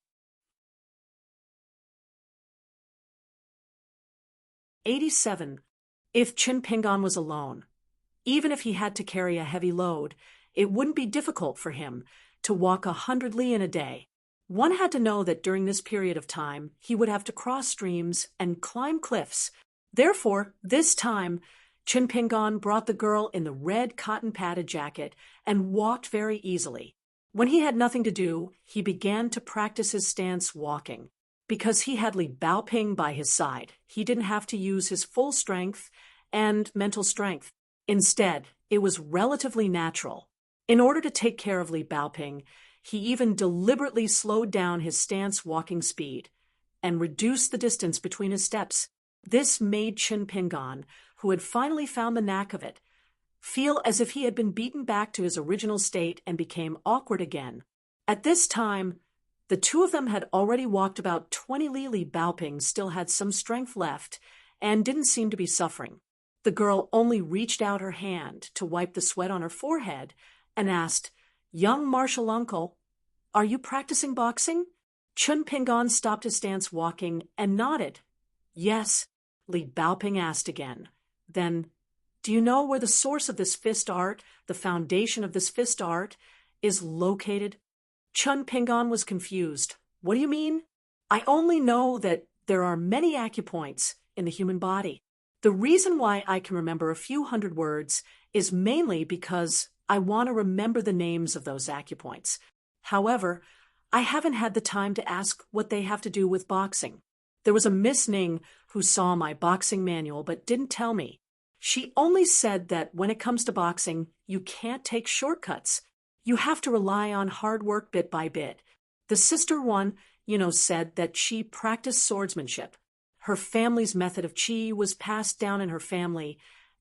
87. If Chin Pingon was alone, even if he had to carry a heavy load, it wouldn't be difficult for him to walk 100 li in a day. One had to know that during this period of time, he would have to cross streams and climb cliffs. Therefore, this time, Chin Pingon brought the girl in the red cotton-padded jacket and walked very easily. When he had nothing to do, he began to practice his stance walking. Because he had Li Baoping by his side, he didn't have to use his full strength and mental strength. Instead, it was relatively natural. In order to take care of Li Baoping, he even deliberately slowed down his stance walking speed and reduced the distance between his steps. This made Chin Pingon, who had finally found the knack of it, feel as if he had been beaten back to his original state and became awkward again. At this time, the two of them had already walked about 20 li. Li Baoping still had some strength left and didn't seem to be suffering. The girl only reached out her hand to wipe the sweat on her forehead and asked, "Young martial uncle, are you practicing boxing?" Chin Pingon stopped his stance walking and nodded. "Yes," Li Baoping asked again. Then, "Do you know where the source of this fist art, the foundation of this fist art, is located?" Chin Pingon was confused. "What do you mean?" "I only know that there are many acupoints in the human body. The reason why I can remember a few hundred words is mainly because I want to remember the names of those acupoints. However, I haven't had the time to ask what they have to do with boxing. There was a Miss Ning who saw my boxing manual but didn't tell me. She only said that when it comes to boxing, you can't take shortcuts. You have to rely on hard work bit by bit. The sister one, said that she practiced swordsmanship. Her family's method of qi was passed down in her family,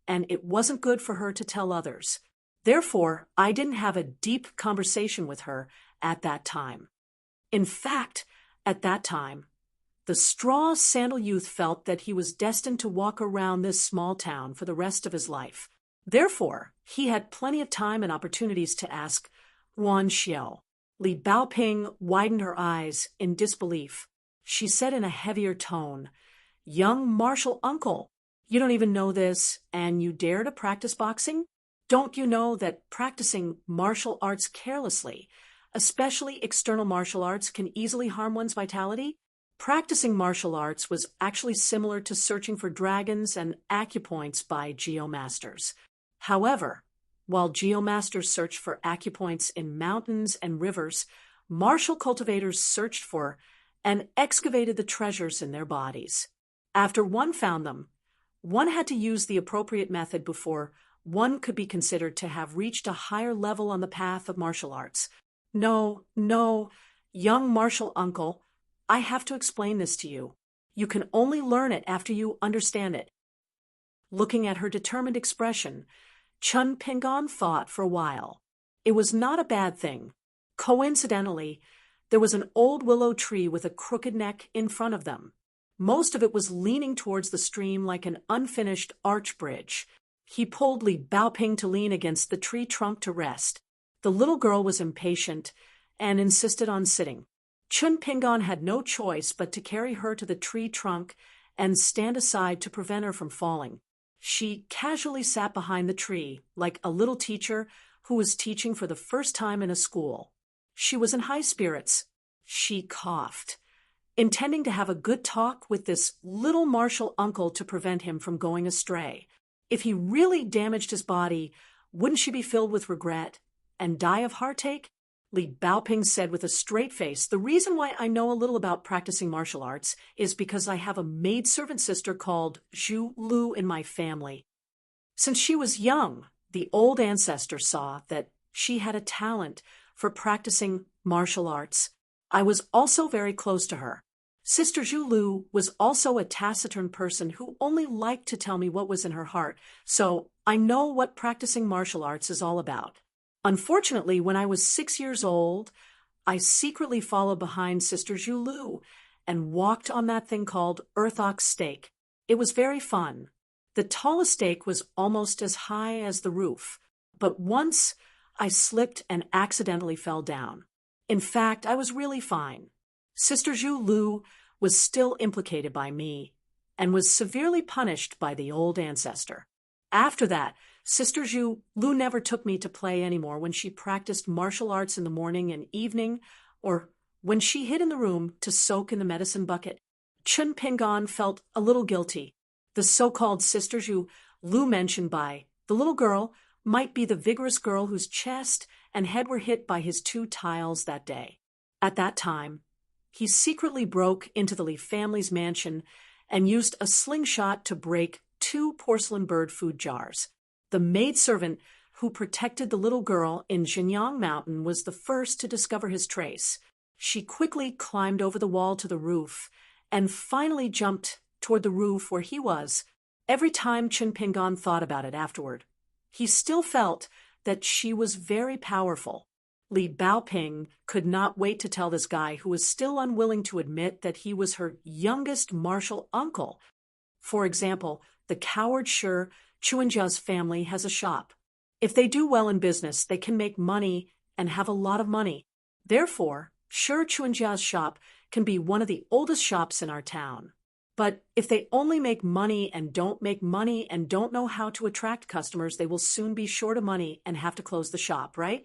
and it wasn't good for her to tell others. Therefore, I didn't have a deep conversation with her at that time. In fact, at that time, the straw sandal youth felt that he was destined to walk around this small town for the rest of his life. Therefore, he had plenty of time and opportunities to ask Wan Xiao. Li Baoping widened her eyes in disbelief. She said in a heavier tone, "Young martial uncle, you don't even know this, and you dare to practice boxing? Don't you know that practicing martial arts carelessly, especially external martial arts, can easily harm one's vitality?" Practicing martial arts was actually similar to searching for dragons and acupoints by geomasters. However, while geomasters searched for acupoints in mountains and rivers, martial cultivators searched for and excavated the treasures in their bodies. After one found them, one had to use the appropriate method before one could be considered to have reached a higher level on the path of martial arts. No, young martial uncle, I have to explain this to you. You can only learn it after you understand it. Looking at her determined expression, Chin Pingon thought for a while. It was not a bad thing. Coincidentally, there was an old willow tree with a crooked neck in front of them. Most of it was leaning towards the stream like an unfinished arch bridge. He pulled Li Baoping to lean against the tree trunk to rest. The little girl was impatient and insisted on sitting. Chin Pingon had no choice but to carry her to the tree trunk and stand aside to prevent her from falling. She casually sat behind the tree, like a little teacher who was teaching for the first time in a school. She was in high spirits. She coughed, intending to have a good talk with this little martial uncle to prevent him from going astray. If he really damaged his body, wouldn't she be filled with regret and die of heartache? Li Baoping said with a straight face, "The reason why I know a little about practicing martial arts is because I have a maidservant sister called Zhu Lu in my family. Since she was young, the old ancestor saw that she had a talent for practicing martial arts. I was also very close to her. Sister Zhu Lu was also a taciturn person who only liked to tell me what was in her heart, so I know what practicing martial arts is all about. Unfortunately, when I was 6 years old, I secretly followed behind Sister Zhu Lu and walked on that thing called Earth Ox stake. It was very fun. The tallest stake was almost as high as the roof, but once I slipped and accidentally fell down. In fact, I was really fine. Sister Zhu Lu was still implicated by me and was severely punished by the old ancestor. After that, Sister Zhu Lu never took me to play anymore when she practiced martial arts in the morning and evening, or when she hid in the room to soak in the medicine bucket. Chun Pingan felt a little guilty. The so-called Sister Zhu Lu mentioned by the little girl might be the vigorous girl whose chest and head were hit by his 2 tiles that day. At that time, he secretly broke into the Li family's mansion and used a slingshot to break 2 porcelain bird food jars. The maidservant who protected the little girl in Jinyang Mountain was the first to discover his trace. She quickly climbed over the wall to the roof and finally jumped toward the roof where he was. Every time Chun Pingan thought about it afterward, he still felt that she was very powerful. Li Baoping could not wait to tell this guy who was still unwilling to admit that he was her youngest martial uncle. For example, the coward Shi Chuanjia's family has a shop. If they do well in business, they can make money and have a lot of money. Therefore, Shi Chuanjia's shop can be one of the oldest shops in our town. But if they only make money and don't know how to attract customers, they will soon be short of money and have to close the shop, right?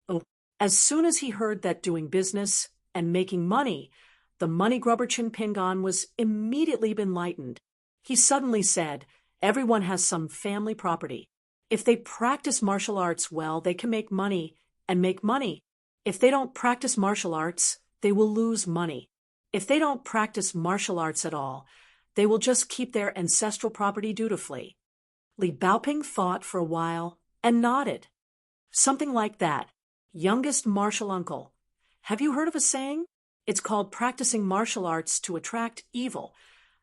Oh, as soon as he heard that doing business and making money, the money grubber Chun Pingan was immediately enlightened. He suddenly said, everyone has some family property. If they practice martial arts well, they can make money and make money. If they don't practice martial arts, they will lose money. If they don't practice martial arts at all, they will just keep their ancestral property dutifully. Li Baoping thought for a while and nodded. Something like that. Youngest martial uncle. Have you heard of a saying? It's called practicing martial arts to attract evil,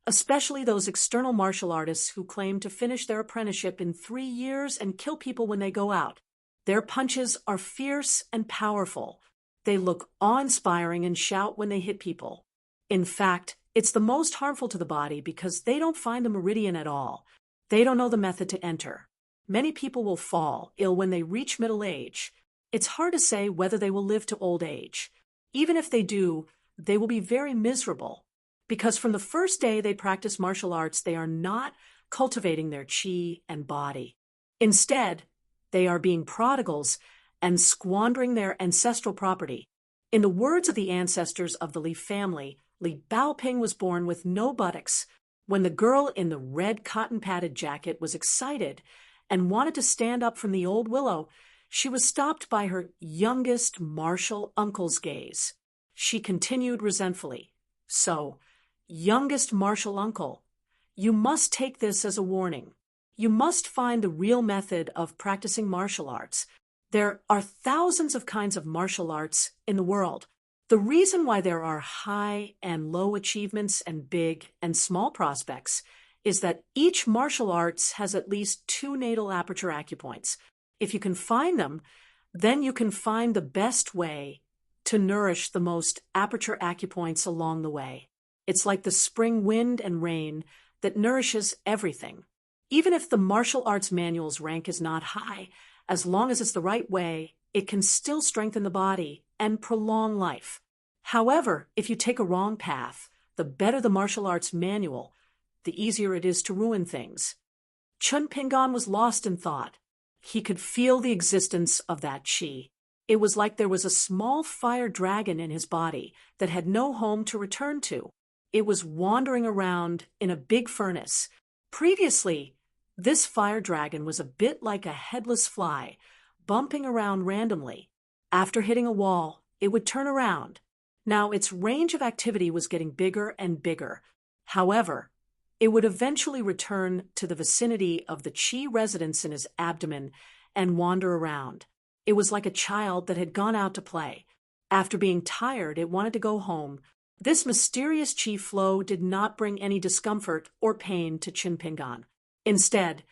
especially those external martial artists who claim to finish their apprenticeship in 3 years and kill people when they go out. Their punches are fierce and powerful. They look awe-inspiring and shout when they hit people. In fact, it's the most harmful to the body because they don't find the meridian at all. They don't know the method to enter. Many people will fall ill when they reach middle age. It's hard to say whether they will live to old age. Even if they do, they will be very miserable. Because from the first day they practice martial arts, they are not cultivating their qi and body. Instead, they are being prodigals and squandering their ancestral property. In the words of the ancestors of the Li family, Li Baoping was born with no buttocks. When the girl in the red cotton-padded jacket was excited and wanted to stand up from the old willow, she was stopped by her youngest martial uncle's gaze. She continued resentfully, "So, youngest martial uncle, you must take this as a warning. You must find the real method of practicing martial arts. There are thousands of kinds of martial arts in the world. The reason why there are high and low achievements and big and small prospects is that each martial arts has at least 2 natal aperture acupoints. If you can find them, then you can find the best way to nourish the most aperture acupoints along the way. It's like the spring wind and rain that nourishes everything. Even if the martial arts manual's rank is not high, as long as it's the right way, it can still strengthen the body and prolong life. However, if you take a wrong path, the better the martial arts manual, the easier it is to ruin things. Chun Pingan was lost in thought. He could feel the existence of that qi. It was like there was a small fire dragon in his body that had no home to return to. It was wandering around in a big furnace. Previously, this fire dragon was a bit like a headless fly, bumping around randomly. After hitting a wall, it would turn around. Now its range of activity was getting bigger and bigger. However, it would eventually return to the vicinity of the qi residence in his abdomen and wander around. It was like a child that had gone out to play. After being tired, it wanted to go home. This mysterious chi flow did not bring any discomfort or pain to Qin Pingan. Instead,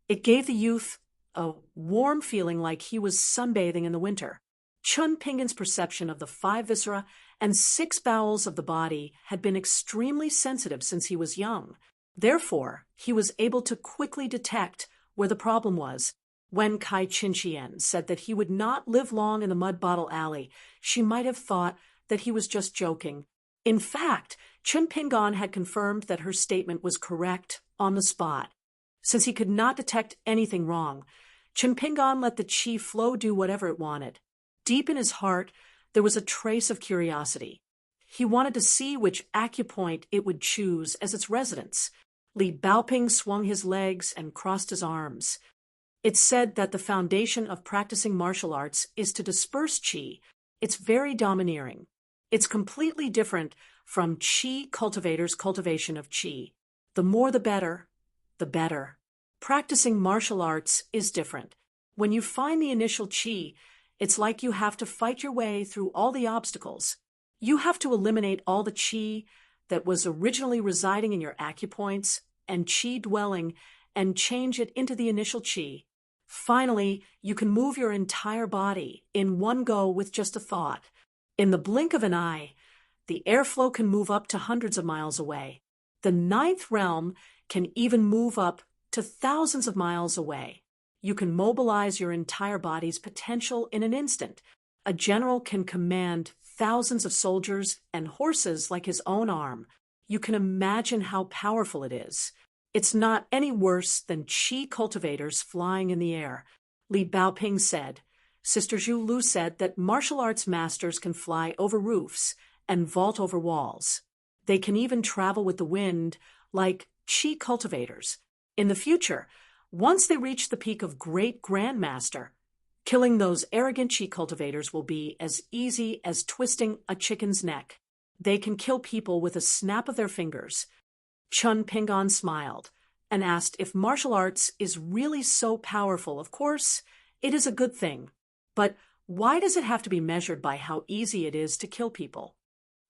it gave the youth a warm feeling like he was sunbathing in the winter. Chun Pingan's perception of the 5 viscera and 6 bowels of the body had been extremely sensitive since he was young. Therefore, he was able to quickly detect where the problem was. When Kai Qinqian said that he would not live long in the mud bottle alley, she might have thought that he was just joking. In fact, Chun Pingan had confirmed that her statement was correct on the spot. Since he could not detect anything wrong, Chun Pingan let the qi flow do whatever it wanted. Deep in his heart, there was a trace of curiosity. He wanted to see which acupoint it would choose as its residence. Li Baoping swung his legs and crossed his arms. It's said that the foundation of practicing martial arts is to disperse qi. It's very domineering. It's completely different from qi cultivators' cultivation of qi. The more the better, the better. Practicing martial arts is different. When you find the initial qi, it's like you have to fight your way through all the obstacles. You have to eliminate all the qi that was originally residing in your acupoints and qi dwelling and change it into the initial qi. Finally, you can move your entire body in one go with just a thought. In the blink of an eye, the airflow can move up to hundreds of miles away. The 9th realm can even move up to thousands of miles away. You can mobilize your entire body's potential in an instant. A general can command thousands of soldiers and horses like his own arm. You can imagine how powerful it is. It's not any worse than qi cultivators flying in the air. Li Baoping said. Sister Zhu Lu said that martial arts masters can fly over roofs and vault over walls. They can even travel with the wind like qi cultivators. In the future, once they reach the peak of great grandmaster, killing those arrogant qi cultivators will be as easy as twisting a chicken's neck. They can kill people with a snap of their fingers. Chun Pingan smiled and asked if martial arts is really so powerful. Of course, it is a good thing. But why does it have to be measured by how easy it is to kill people?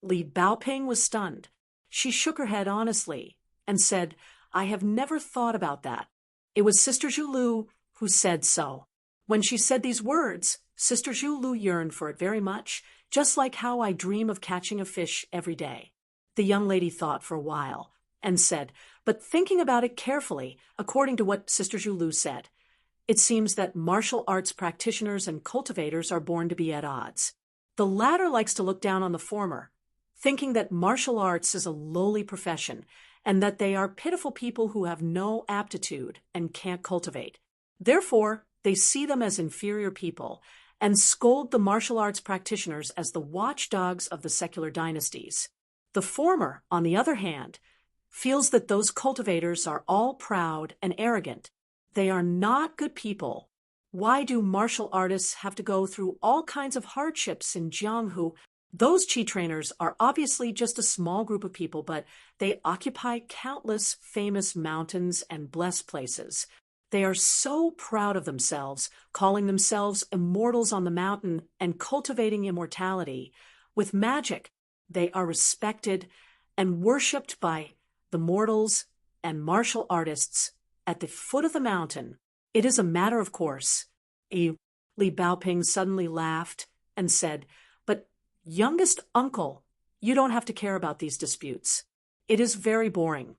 Li Baoping was stunned. She shook her head honestly and said, I have never thought about that. It was Sister Zhu Lu who said so. When she said these words, Sister Zhu Lu yearned for it very much, just like how I dream of catching a fish every day. The young lady thought for a while and said, but thinking about it carefully, according to what Sister Zhu Lu said, it seems that martial arts practitioners and cultivators are born to be at odds. The latter likes to look down on the former, thinking that martial arts is a lowly profession and that they are pitiful people who have no aptitude and can't cultivate. Therefore, they see them as inferior people and scold the martial arts practitioners as the watchdogs of the secular dynasties. The former, on the other hand, feels that those cultivators are all proud and arrogant. They are not good people. Why do martial artists have to go through all kinds of hardships in Jianghu? Those qi trainers are obviously just a small group of people, but they occupy countless famous mountains and blessed places. They are so proud of themselves, calling themselves immortals on the mountain and cultivating immortality. With magic, they are respected and worshipped by the mortals and martial artists at the foot of the mountain. It is a matter of course. Li Baoping suddenly laughed and said, but youngest uncle, you don't have to care about these disputes. It is very boring.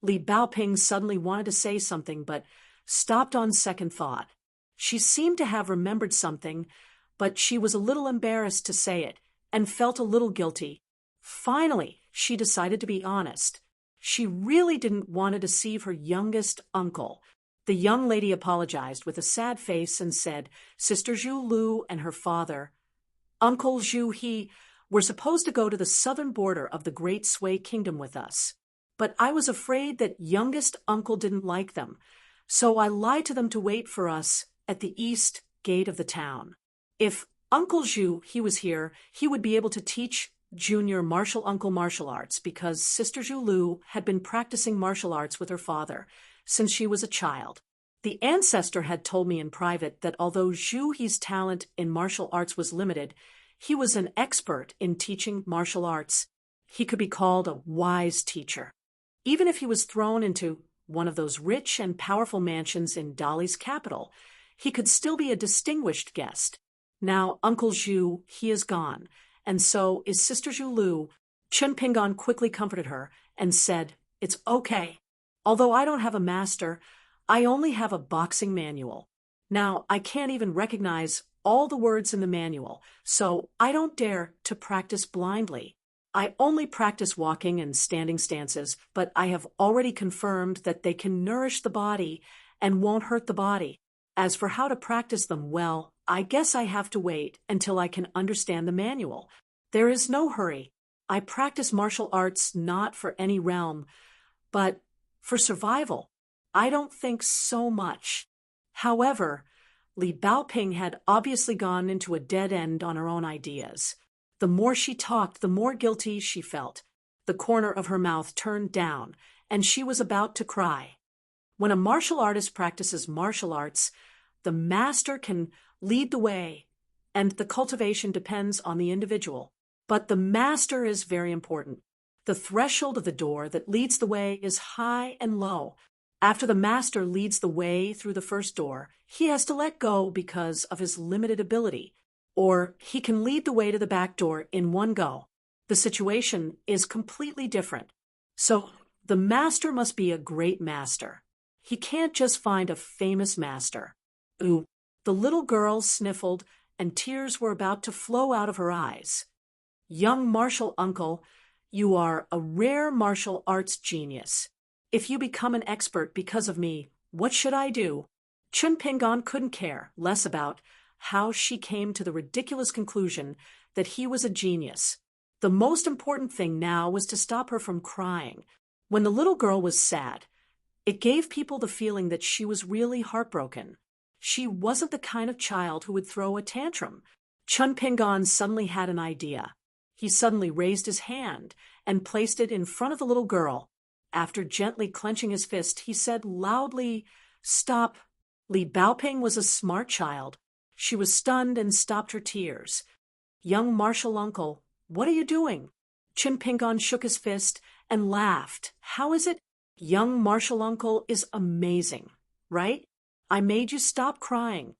Li Baoping suddenly wanted to say something, but stopped on second thought. She seemed to have remembered something, but she was a little embarrassed to say it and felt a little guilty. Finally, she decided to be honest. She really didn't want to deceive her youngest uncle. The young lady apologized with a sad face and said, Sister Zhu Lu and her father, Uncle Zhu He, were supposed to go to the southern border of the Great Sui Kingdom with us. But I was afraid that youngest uncle didn't like them, so I lied to them to wait for us at the east gate of the town. If Uncle Zhu He was here, he would be able to teach junior martial uncle martial arts because Sister Zhu Lu had been practicing martial arts with her father since she was a child. The ancestor had told me in private that although Zhu He's talent in martial arts was limited, He was an expert in teaching martial arts. He could be called a wise teacher. Even if he was thrown into one of those rich and powerful mansions in Dali's capital, he could still be a distinguished guest. Now, Uncle Zhu, he is gone, and so is Sister Zhu Lu. Chen Pingon quickly comforted her and said, "It's okay. Although I don't have a master, I only have a boxing manual. Now, I can't even recognize all the words in the manual, so I don't dare to practice blindly. I only practice walking and standing stances, but I have already confirmed that they can nourish the body and won't hurt the body. As for how to practice them, well, I guess I have to wait until I can understand the manual. There is no hurry. I practice martial arts not for any realm, but for survival. I don't think so much." However, Li Baoping had obviously gone into a dead end on her own ideas. The more she talked, the more guilty she felt. The corner of her mouth turned down, and she was about to cry. When a martial artist practices martial arts, the master can lead the way, and the cultivation depends on the individual. But the master is very important. The threshold of the door that leads the way is high and low. After the master leads the way through the first door, he has to let go because of his limited ability, or he can lead the way to the back door in one go. The situation is completely different. So the master must be a great master. He can't just find a famous master. Ooh, the little girl sniffled, and tears were about to flow out of her eyes. "Young martial uncle, you are a rare martial arts genius. If you become an expert because of me, what should I do?" Chun Pingon couldn't care less about how she came to the ridiculous conclusion that he was a genius. The most important thing now was to stop her from crying. When the little girl was sad, it gave people the feeling that she was really heartbroken. She wasn't the kind of child who would throw a tantrum. Chun Pingon suddenly had an idea. He suddenly raised his hand and placed it in front of the little girl. After gently clenching his fist, he said loudly, "Stop." Li Baoping was a smart child. She was stunned and stopped her tears. "Young martial uncle, what are you doing?" Chun Pingon shook his fist and laughed. "How is it? Young martial uncle is amazing, right? I made you stop crying."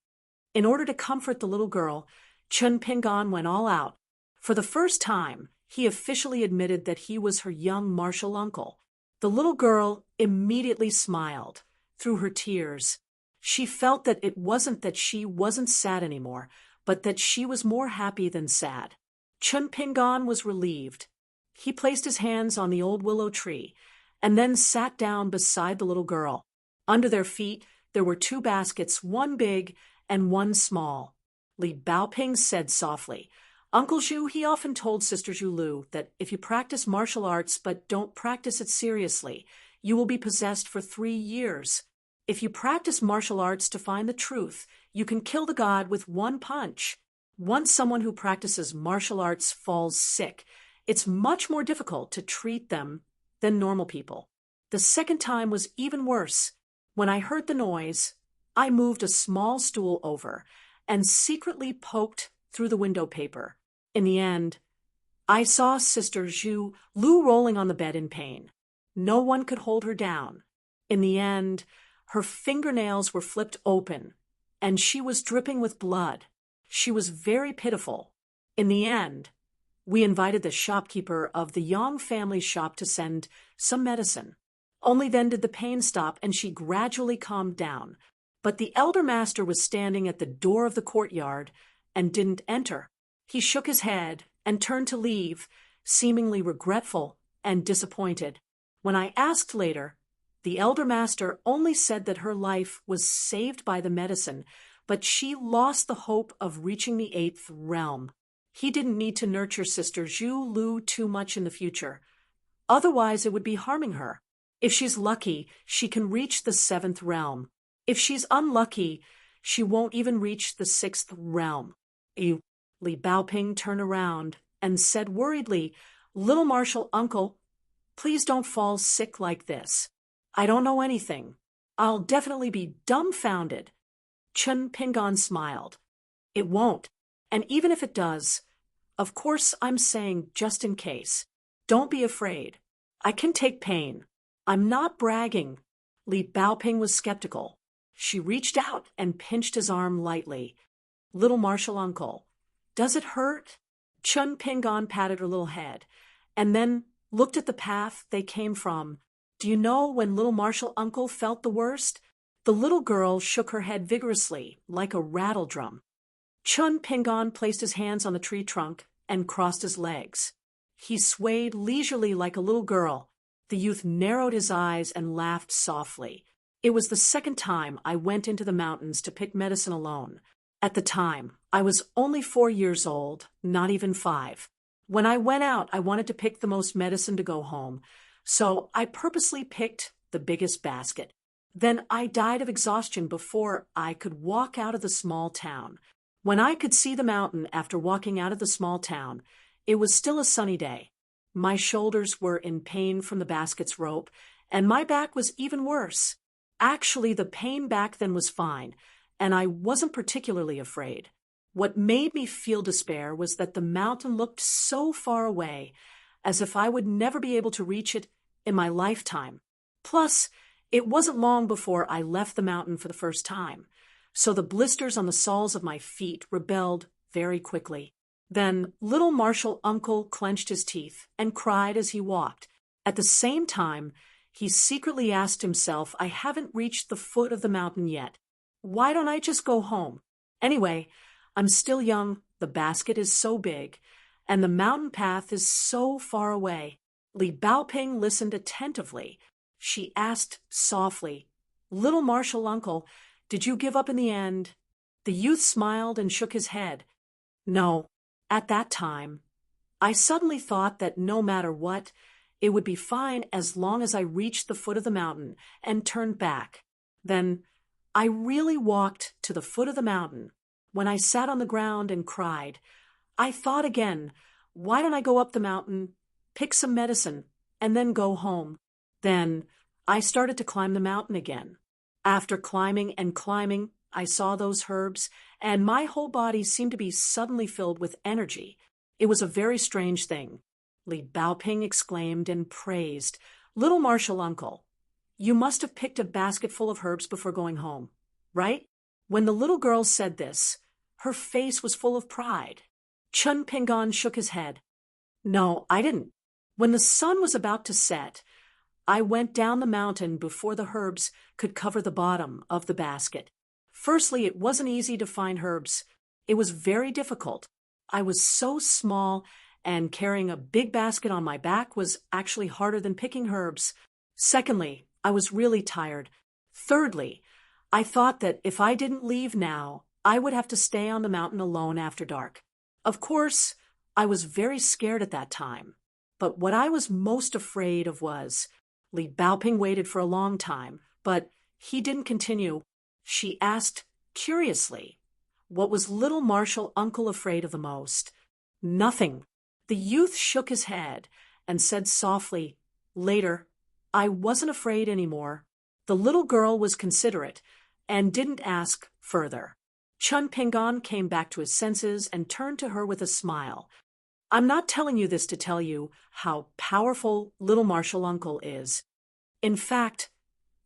In order to comfort the little girl, Chun Pingon went all out. For the first time, he officially admitted that he was her young martial uncle. The little girl immediately smiled through her tears. She felt that it wasn't that she wasn't sad anymore, but that she was more happy than sad. Chun Pingon was relieved. He placed his hands on the old willow tree and then sat down beside the little girl. Under their feet, there were two baskets, one big and one small. Li Baoping said softly, "Uncle Zhu, he often told Sister Zhu Lu that if you practice martial arts but don't practice it seriously, you will be possessed for 3 years. If you practice martial arts to find the truth, you can kill the god with one punch. Once someone who practices martial arts falls sick, it's much more difficult to treat them than normal people. The second time was even worse. When I heard the noise, I moved a small stool over and secretly poked through the window paper. In the end, I saw Sister Zhu Lu rolling on the bed in pain. No one could hold her down. In the end, her fingernails were flipped open, and she was dripping with blood. She was very pitiful. In the end, we invited the shopkeeper of the Yang family's shop to send some medicine. Only then did the pain stop, and she gradually calmed down. But the elder master was standing at the door of the courtyard and didn't enter. He shook his head and turned to leave, seemingly regretful and disappointed. When I asked later, the elder master only said that her life was saved by the medicine, but she lost the hope of reaching the 8th realm. He didn't need to nurture Sister Zhu Lu too much in the future. Otherwise, it would be harming her. If she's lucky, she can reach the 7th realm. If she's unlucky, she won't even reach the 6th realm. Li Baoping turned around and said worriedly, "Little martial uncle, please don't fall sick like this. I don't know anything. I'll definitely be dumbfounded." Chun Pingon smiled. "It won't. And even if it does, Of course, I'm saying just in case. Don't be afraid. I can take pain. I'm not bragging. Li Baoping was skeptical. She reached out and pinched his arm lightly. Little martial uncle, does it hurt? Chun Pingon patted her little head, and then looked at the path they came from. Do you know when little martial uncle felt the worst? The little girl shook her head vigorously, like a rattle drum. Chun Pingon placed his hands on the tree trunk and crossed his legs. He swayed leisurely like a little girl. The youth narrowed his eyes and laughed softly. It was the second time I went into the mountains to pick medicine alone. At the time, I was only 4 years old, not even 5. When I went out, I wanted to pick the most medicine to go home, so I purposely picked the biggest basket. Then I died of exhaustion before I could walk out of the small town. When I could see the mountain after walking out of the small town, it was still a sunny day. My shoulders were in pain from the basket's rope, and my back was even worse. Actually, the pain back then was fine, and I wasn't particularly afraid. What made me feel despair was that the mountain looked so far away, as if I would never be able to reach it in my lifetime. Plus, it wasn't long before I left the mountain for the first time, so the blisters on the soles of my feet rebelled very quickly. Then little martial uncle clenched his teeth and cried as he walked. At the same time, he secretly asked himself, I haven't reached the foot of the mountain yet. Why don't I just go home? Anyway, I'm still young, the basket is so big, and the mountain path is so far away. Li Baoping listened attentively. She asked softly, Little martial uncle, did you give up in the end? The youth smiled and shook his head. No, at that time. I suddenly thought that no matter what, it would be fine as long as I reached the foot of the mountain and turned back. Then I really walked to the foot of the mountain. When I sat on the ground and cried, I thought again, why don't I go up the mountain, pick some medicine, and then go home? Then I started to climb the mountain again. After climbing and climbing, I saw those herbs, and my whole body seemed to be suddenly filled with energy. It was a very strange thing. Li Baoping exclaimed and praised, Little martial uncle, you must have picked a basket full of herbs before going home, right? When the little girl said this, her face was full of pride. Chun Pingon shook his head. No, I didn't. When the sun was about to set, I went down the mountain before the herbs could cover the bottom of the basket. Firstly, it wasn't easy to find herbs. It was very difficult. I was so small, and carrying a big basket on my back was actually harder than picking herbs. Secondly, I was really tired. Thirdly, I thought that if I didn't leave now, I would have to stay on the mountain alone after dark. Of course, I was very scared at that time. But what I was most afraid of was, Li Baoping waited for a long time, but he didn't continue. She asked curiously, what was little martial uncle afraid of the most? Nothing. The youth shook his head and said softly, later, I wasn't afraid anymore. The little girl was considerate and didn't ask further. Chun Pingon came back to his senses and turned to her with a smile. I'm not telling you this to tell you how powerful little martial uncle is. In fact,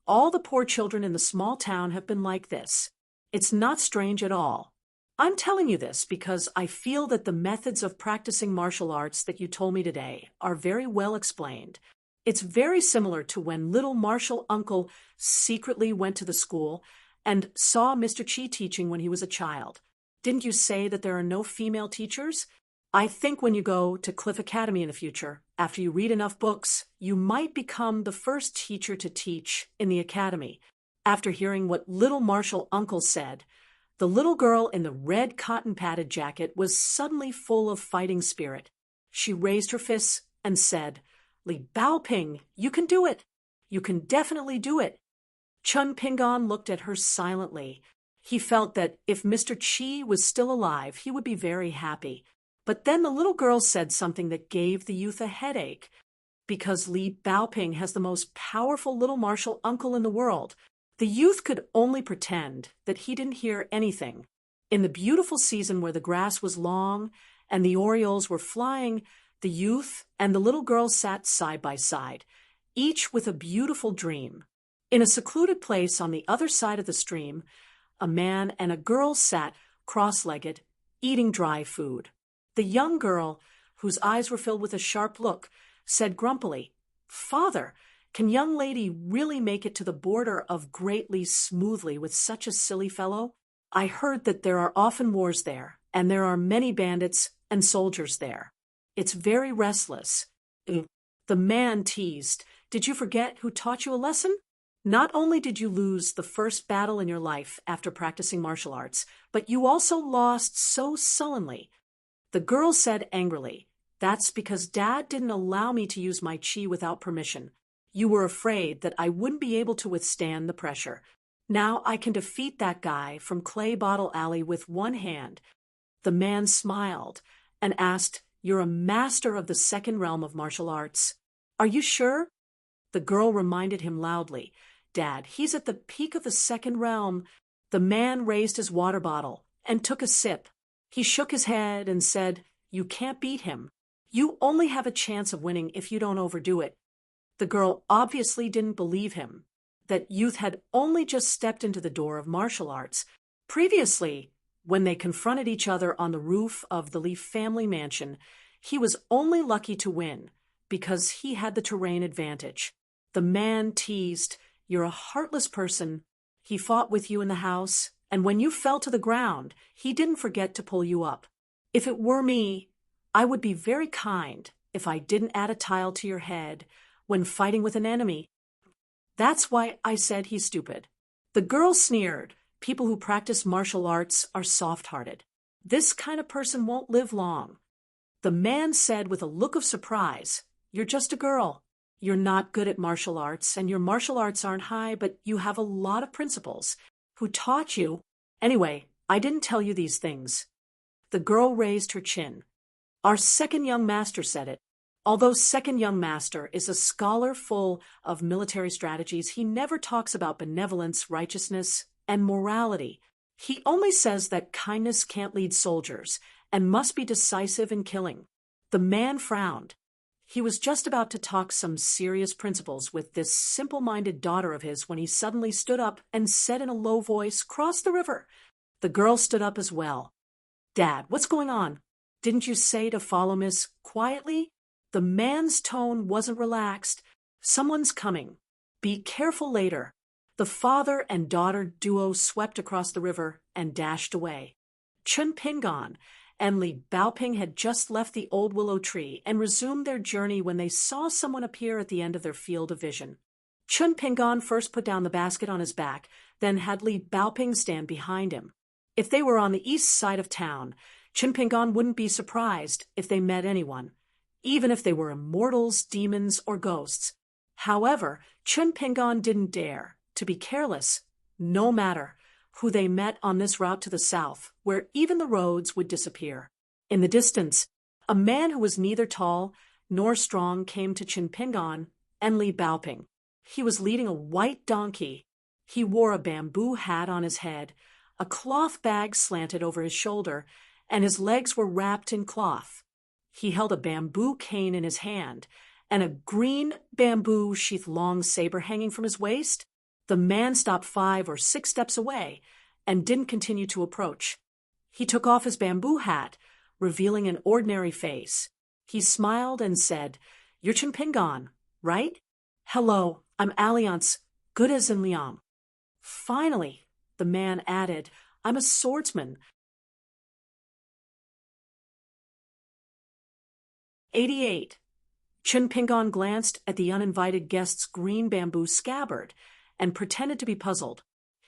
all the poor children in the small town have been like this. It's not strange at all. I'm telling you this because I feel that the methods of practicing martial arts that you told me today are very well explained. It's very similar to when little martial uncle secretly went to the school and saw Mr. Chi teaching when he was a child. Didn't you say that there are no female teachers? I think when you go to Cliff Academy in the future, after you read enough books, you might become the first teacher to teach in the academy. After hearing what little martial uncle said, the little girl in the red cotton-padded jacket was suddenly full of fighting spirit. She raised her fists and said, Li Baoping, you can do it. You can definitely do it. Chun Pingon looked at her silently. He felt that if Mr. Chi was still alive, he would be very happy. But then the little girl said something that gave the youth a headache. Because Li Baoping has the most powerful little martial uncle in the world, the youth could only pretend that he didn't hear anything. In the beautiful season where the grass was long and the orioles were flying. The youth and the little girl sat side by side, each with a beautiful dream. In a secluded place on the other side of the stream, a man and a girl sat cross-legged, eating dry food. The young girl, whose eyes were filled with a sharp look, said grumpily, "Father, can young lady really make it to the border of greatly smoothly with such a silly fellow? I heard that there are often wars there, and there are many bandits and soldiers there. It's very restless." The man teased, "Did you forget who taught you a lesson? Not only did you lose the first battle in your life after practicing martial arts, but you also lost so sullenly." The girl said angrily, "That's because Dad didn't allow me to use my chi without permission. You were afraid that I wouldn't be able to withstand the pressure. Now I can defeat that guy from Clay Bottle Alley with one hand." The man smiled and asked, "You're a master of the second realm of martial arts. Are you sure?" The girl reminded him loudly, "Dad, he's at the peak of the second realm." The man raised his water bottle and took a sip. He shook his head and said, "You can't beat him. You only have a chance of winning if you don't overdo it." The girl obviously didn't believe him. That youth had only just stepped into the door of martial arts. Previously, when they confronted each other on the roof of the Leaf family mansion, he was only lucky to win because he had the terrain advantage. The man teased, "You're a heartless person. He fought with you in the house, and when you fell to the ground, he didn't forget to pull you up. If it were me, I would be very kind if I didn't add a tile to your head when fighting with an enemy. That's why I said he's stupid." The girl sneered, "People who practice martial arts are soft-hearted. This kind of person won't live long." The man said with a look of surprise, "You're just a girl. You're not good at martial arts, and your martial arts aren't high, but you have a lot of principles. Who taught you? Anyway, I didn't tell you these things." The girl raised her chin. "Our second young master said it. Although second young master is a scholar full of military strategies, he never talks about benevolence, righteousness, and morality. He only says that kindness can't lead soldiers and must be decisive in killing." The man frowned. He was just about to talk some serious principles with this simple-minded daughter of his when he suddenly stood up and said in a low voice, "Cross the river." The girl stood up as well. "Dad, what's going on? Didn't you say to follow Miss quietly?" The man's tone wasn't relaxed. "Someone's coming. Be careful later." The father and daughter duo swept across the river and dashed away. Chun Pingon and Li Baoping had just left the old willow tree and resumed their journey when they saw someone appear at the end of their field of vision. Chun Pingon first put down the basket on his back, then had Li Baoping stand behind him. If they were on the east side of town, Chun Pingon wouldn't be surprised if they met anyone, even if they were immortals, demons, or ghosts. However, Chun Pingon didn't dare to be careless, no matter who they met on this route to the south, where even the roads would disappear. In the distance, a man who was neither tall nor strong came to Chun Pingon and Li Baoping. He was leading a white donkey. He wore a bamboo hat on his head, a cloth bag slanted over his shoulder, and his legs were wrapped in cloth. He held a bamboo cane in his hand, and a green bamboo sheath long saber hanging from his waist. The man stopped 5 or 6 steps away and didn't continue to approach. He took off his bamboo hat, revealing an ordinary face. He smiled and said, "You're Chun Pingon, right? Hello, I'm Alliance, good as in Liam." Finally, the man added, "I'm a swordsman." 88. Chun Pingon glanced at the uninvited guest's green bamboo scabbard and pretended to be puzzled.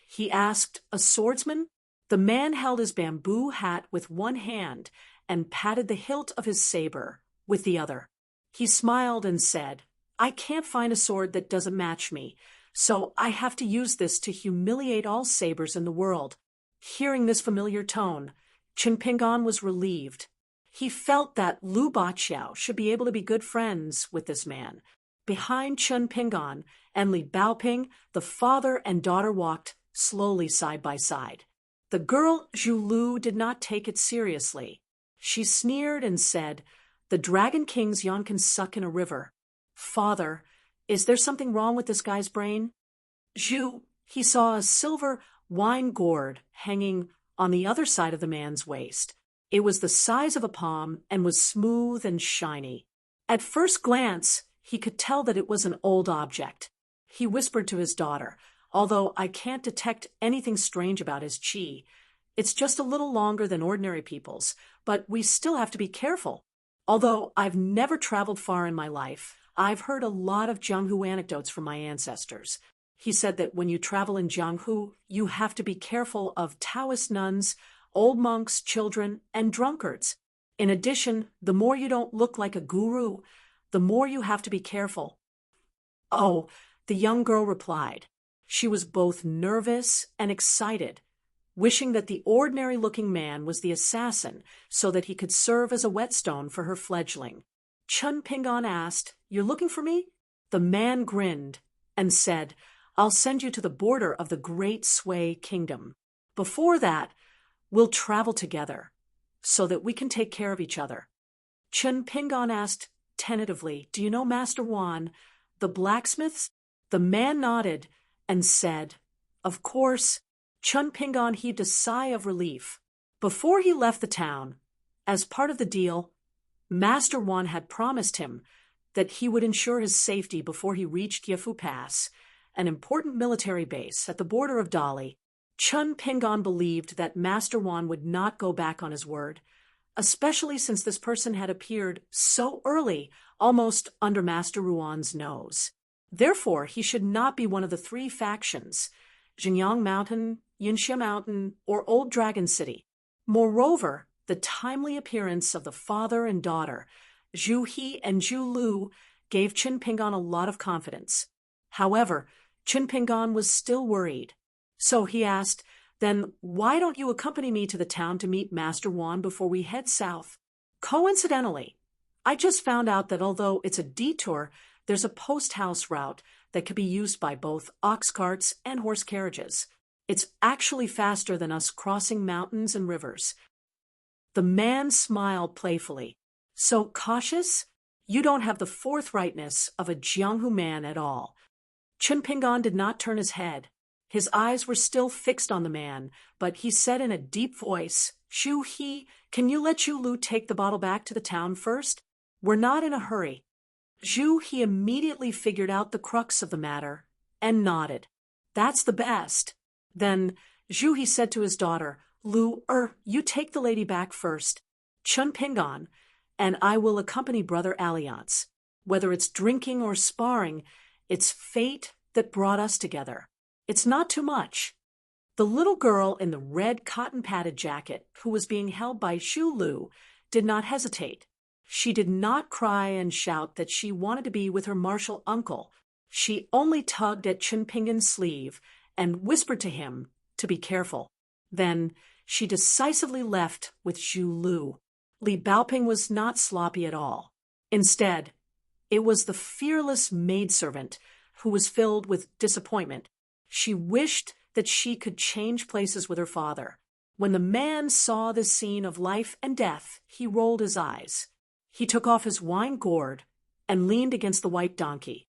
He asked, "A swordsman?" The man held his bamboo hat with one hand and patted the hilt of his saber with the other. He smiled and said, "I can't find a sword that doesn't match me, so I have to use this to humiliate all sabers in the world." Hearing this familiar tone, Chun Pingon was relieved. He felt that Lu Baqiao should be able to be good friends with this man. Behind Chun Pingon and Li Baoping, the father and daughter walked slowly side by side. The girl Zhu Lu did not take it seriously. She sneered and said, "The Dragon King's yawn can suck in a river. Father, is there something wrong with this guy's brain?" Zhu, he saw a silver wine gourd hanging on the other side of the man's waist. It was the size of a palm and was smooth and shiny. At first glance, he could tell that it was an old object. He whispered to his daughter, "Although I can't detect anything strange about his qi, it's just a little longer than ordinary people's, but we still have to be careful. Although I've never traveled far in my life, I've heard a lot of Jianghu anecdotes from my ancestors." He said that when you travel in Jianghu, you have to be careful of Taoist nuns, old monks, children, and drunkards. In addition, the more you don't look like a guru, the more you have to be careful. "Oh," the young girl replied. She was both nervous and excited, wishing that the ordinary-looking man was the assassin so that he could serve as a whetstone for her fledgling. Chun Pingon asked, "You're looking for me?" The man grinned and said, "I'll send you to the border of the Great Sui Kingdom. Before that, we'll travel together so that we can take care of each other." Chun Pingon asked tentatively, "Do you know Master Wan, the blacksmiths?" The man nodded and said, "Of course." Chun Pingon heaved a sigh of relief. Before he left the town, as part of the deal, Master Wan had promised him that he would ensure his safety before he reached Yefu Pass, an important military base at the border of Dali. Chun Pingon believed that Master Wan would not go back on his word, especially since this person had appeared so early, almost under Master Ruan's nose. Therefore, he should not be one of the three factions, Xinjiang Mountain, Yinxia Mountain, or Old Dragon City. Moreover, the timely appearance of the father and daughter, Zhu He and Zhu Lu, gave Chun Pingon a lot of confidence. However, Chun Pingon was still worried. So he asked, "Then why don't you accompany me to the town to meet Master Wan before we head south?" Coincidentally, I just found out that although it's a detour, there's a post-house route that could be used by both ox carts and horse carriages. It's actually faster than us crossing mountains and rivers. The man smiled playfully. "So cautious? You don't have the forthrightness of a Jianghu man at all." Chun Pingon did not turn his head. His eyes were still fixed on the man, but he said in a deep voice, "Zhu He, can you let Zhu Lu take the bottle back to the town first? We're not in a hurry." Zhu He immediately figured out the crux of the matter and nodded. "That's the best." Then Zhu He said to his daughter, "Lu, you take the lady back first. Chun Pingon and I will accompany Brother Alliance. Whether it's drinking or sparring, it's fate that brought us together. It's not too much." The little girl in the red cotton-padded jacket, who was being held by Zhu Lu, did not hesitate. She did not cry and shout that she wanted to be with her martial uncle. She only tugged at Chun Pingon's sleeve and whispered to him to be careful. Then she decisively left with Zhu Lu. Li Baoping was not sloppy at all. Instead, it was the fearless maidservant who was filled with disappointment. She wished that she could change places with her father. When the man saw this scene of life and death, he rolled his eyes. He took off his wine gourd and leaned against the white donkey.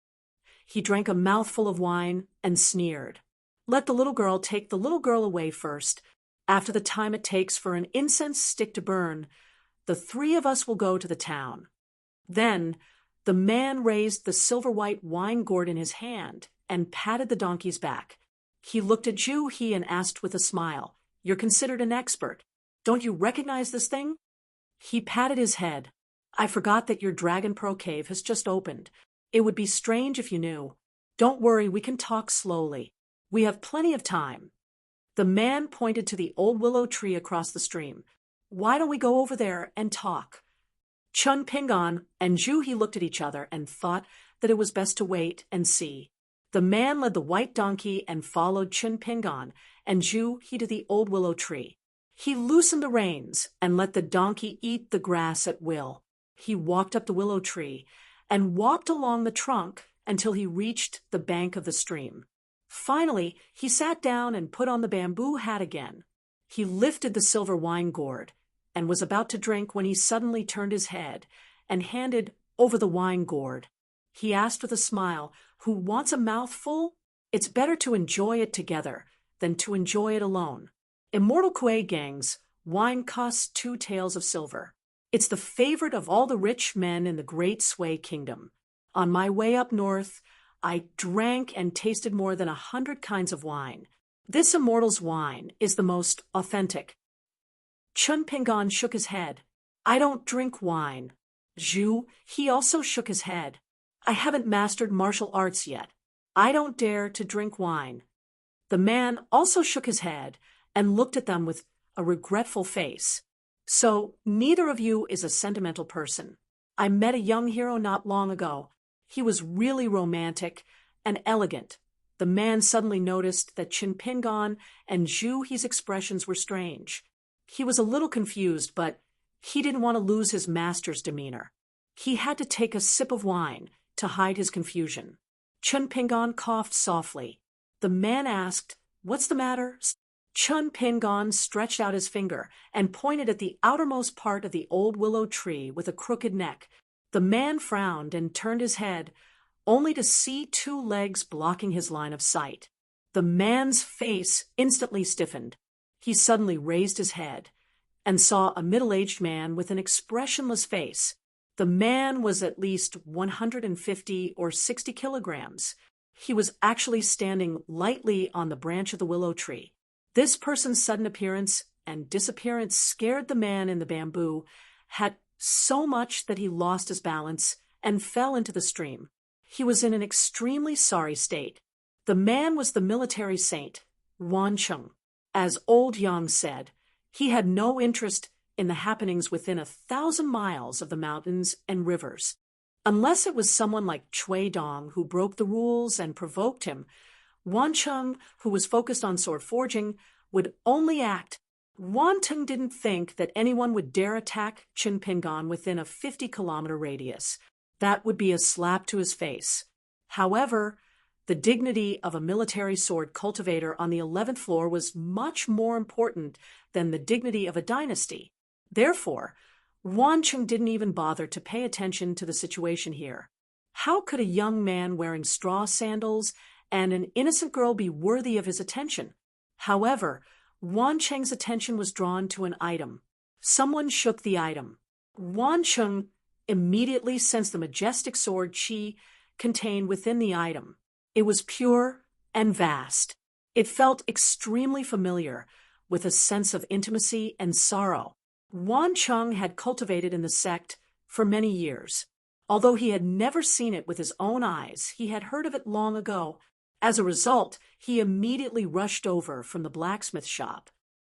He drank a mouthful of wine and sneered. "Let the little girl take the little girl away first. After the time it takes for an incense stick to burn, the three of us will go to the town." Then the man raised the silver-white wine gourd in his hand and patted the donkey's back. He looked at Zhu He and asked with a smile, "You're considered an expert. Don't you recognize this thing?" He patted his head. "I forgot that your Dragon Pearl Cave has just opened. It would be strange if you knew. Don't worry, we can talk slowly. We have plenty of time." The man pointed to the old willow tree across the stream. "Why don't we go over there and talk?" Chun Pingon and Zhu He looked at each other and thought that it was best to wait and see. The man led the white donkey and followed Chun Pingon and Zhu He to the old willow tree. He loosened the reins and let the donkey eat the grass at will. He walked up the willow tree and walked along the trunk until he reached the bank of the stream. Finally, he sat down and put on the bamboo hat again. He lifted the silver wine gourd and was about to drink when he suddenly turned his head and handed over the wine gourd. He asked with a smile, "Who wants a mouthful? It's better to enjoy it together than to enjoy it alone. Immortal Kuei gangs, wine costs 2 taels of silver. It's the favorite of all the rich men in the Great Sui Kingdom. On my way up north, I drank and tasted more than 100 kinds of wine. This immortal's wine is the most authentic." Chun Pingan shook his head. "I don't drink wine." Zhu, he also shook his head. "I haven't mastered martial arts yet. I don't dare to drink wine." The man also shook his head and looked at them with a regretful face. "So, neither of you is a sentimental person. I met a young hero not long ago. He was really romantic and elegant." The man suddenly noticed that Qin Pingan and Zhu He's expressions were strange. He was a little confused, but he didn't want to lose his master's demeanor. He had to take a sip of wine to hide his confusion. Chun Pingan coughed softly. The man asked, "What's the matter?" Chun Pingan stretched out his finger and pointed at the outermost part of the old willow tree with a crooked neck. The man frowned and turned his head, only to see 2 legs blocking his line of sight. The man's face instantly stiffened. He suddenly raised his head and saw a middle-aged man with an expressionless face. The man was at least 150 or 60 kilograms. He was actually standing lightly on the branch of the willow tree. This person's sudden appearance and disappearance scared the man in the bamboo hat so much that he lost his balance and fell into the stream. He was in an extremely sorry state. The man was the military saint, Wan Cheng. As old Yang said, he had no interest in the happenings within 1,000 miles of the mountains and rivers. Unless it was someone like Cui Dong who broke the rules and provoked him, Wan Cheng, who was focused on sword forging, would only act. Wan Cheng didn't think that anyone would dare attack Qin Pingan within a 50-kilometer radius. That would be a slap to his face. However, the dignity of a military sword cultivator on the 11th floor was much more important than the dignity of a dynasty. Therefore, Wan Cheng didn't even bother to pay attention to the situation here. How could a young man wearing straw sandals and an innocent girl be worthy of his attention? However, Wan Cheng's attention was drawn to an item. Someone shook the item. Wan Cheng immediately sensed the majestic sword Qi contained within the item. It was pure and vast. It felt extremely familiar, with a sense of intimacy and sorrow. Wan Cheng had cultivated in the sect for many years. Although he had never seen it with his own eyes, he had heard of it long ago. As a result, he immediately rushed over from the blacksmith shop.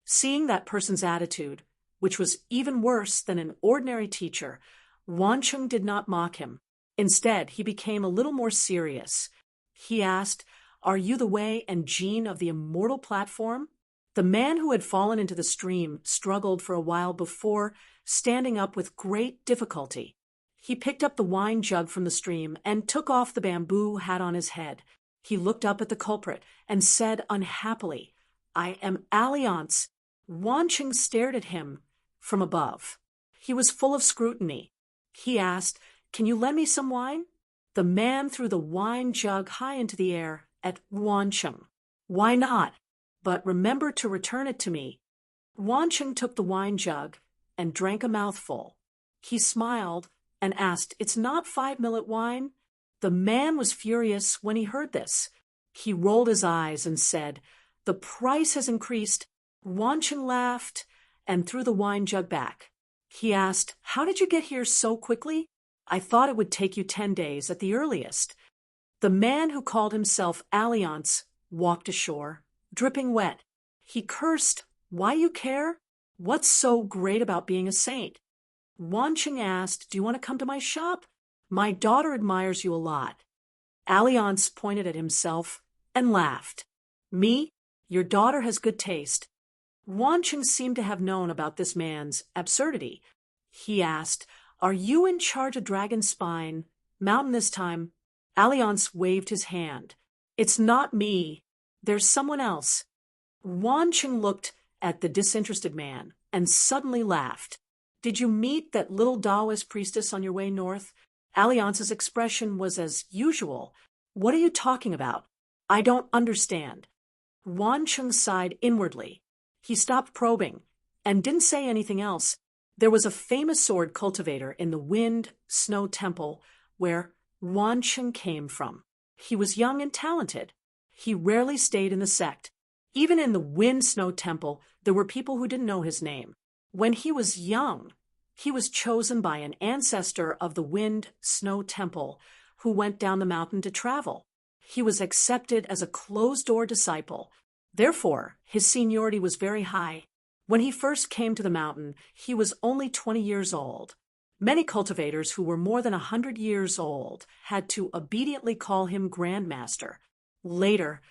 Seeing that person's attitude, which was even worse than an ordinary teacher, Wan Cheng did not mock him. Instead, he became a little more serious. He asked, "Are you the Wei and Jean of the immortal platform?" The man who had fallen into the stream struggled for a while before standing up with great difficulty. He picked up the wine jug from the stream and took off the bamboo hat on his head. He looked up at the culprit and said unhappily, "I am Alliance." Wan Cheng stared at him from above. He was full of scrutiny. He asked, "Can you lend me some wine?" The man threw the wine jug high into the air at Wan Cheng. "Why not? But remember to return it to me." Wan Cheng took the wine jug and drank a mouthful. He smiled and asked, "It's not 5-millet wine?" The man was furious when he heard this. He rolled his eyes and said, "The price has increased." Wan Cheng laughed and threw the wine jug back. He asked, "How did you get here so quickly? I thought it would take you 10 days at the earliest." The man who called himself Alliance walked ashore, dripping wet. He cursed, "Why you care? What's so great about being a saint?" Wan Cheng asked, "Do you want to come to my shop? My daughter admires you a lot." Alliance pointed at himself and laughed. "Me? Your daughter has good taste." Wan Cheng seemed to have known about this man's absurdity. He asked, "Are you in charge of Dragon Spine Mountain this time?" Alliance waved his hand. "It's not me. There's someone else." Wan Cheng looked at the disinterested man. and suddenly laughed. "Did you meet that little Taoist priestess on your way north?" Alliance's expression was as usual. "What are you talking about? I don't understand." Wan Cheng sighed inwardly. He stopped probing and didn't say anything else. There was a famous sword cultivator in the Wind Snow Temple where Wan Cheng came from. He was young and talented. He rarely stayed in the sect. Even in the Wind Snow Temple, there were people who didn't know his name. When he was young, he was chosen by an ancestor of the Wind Snow Temple who went down the mountain to travel. He was accepted as a closed-door disciple. Therefore, his seniority was very high. When he first came to the mountain, he was only 20 years old. Many cultivators who were more than 100 years old had to obediently call him Grandmaster. Later,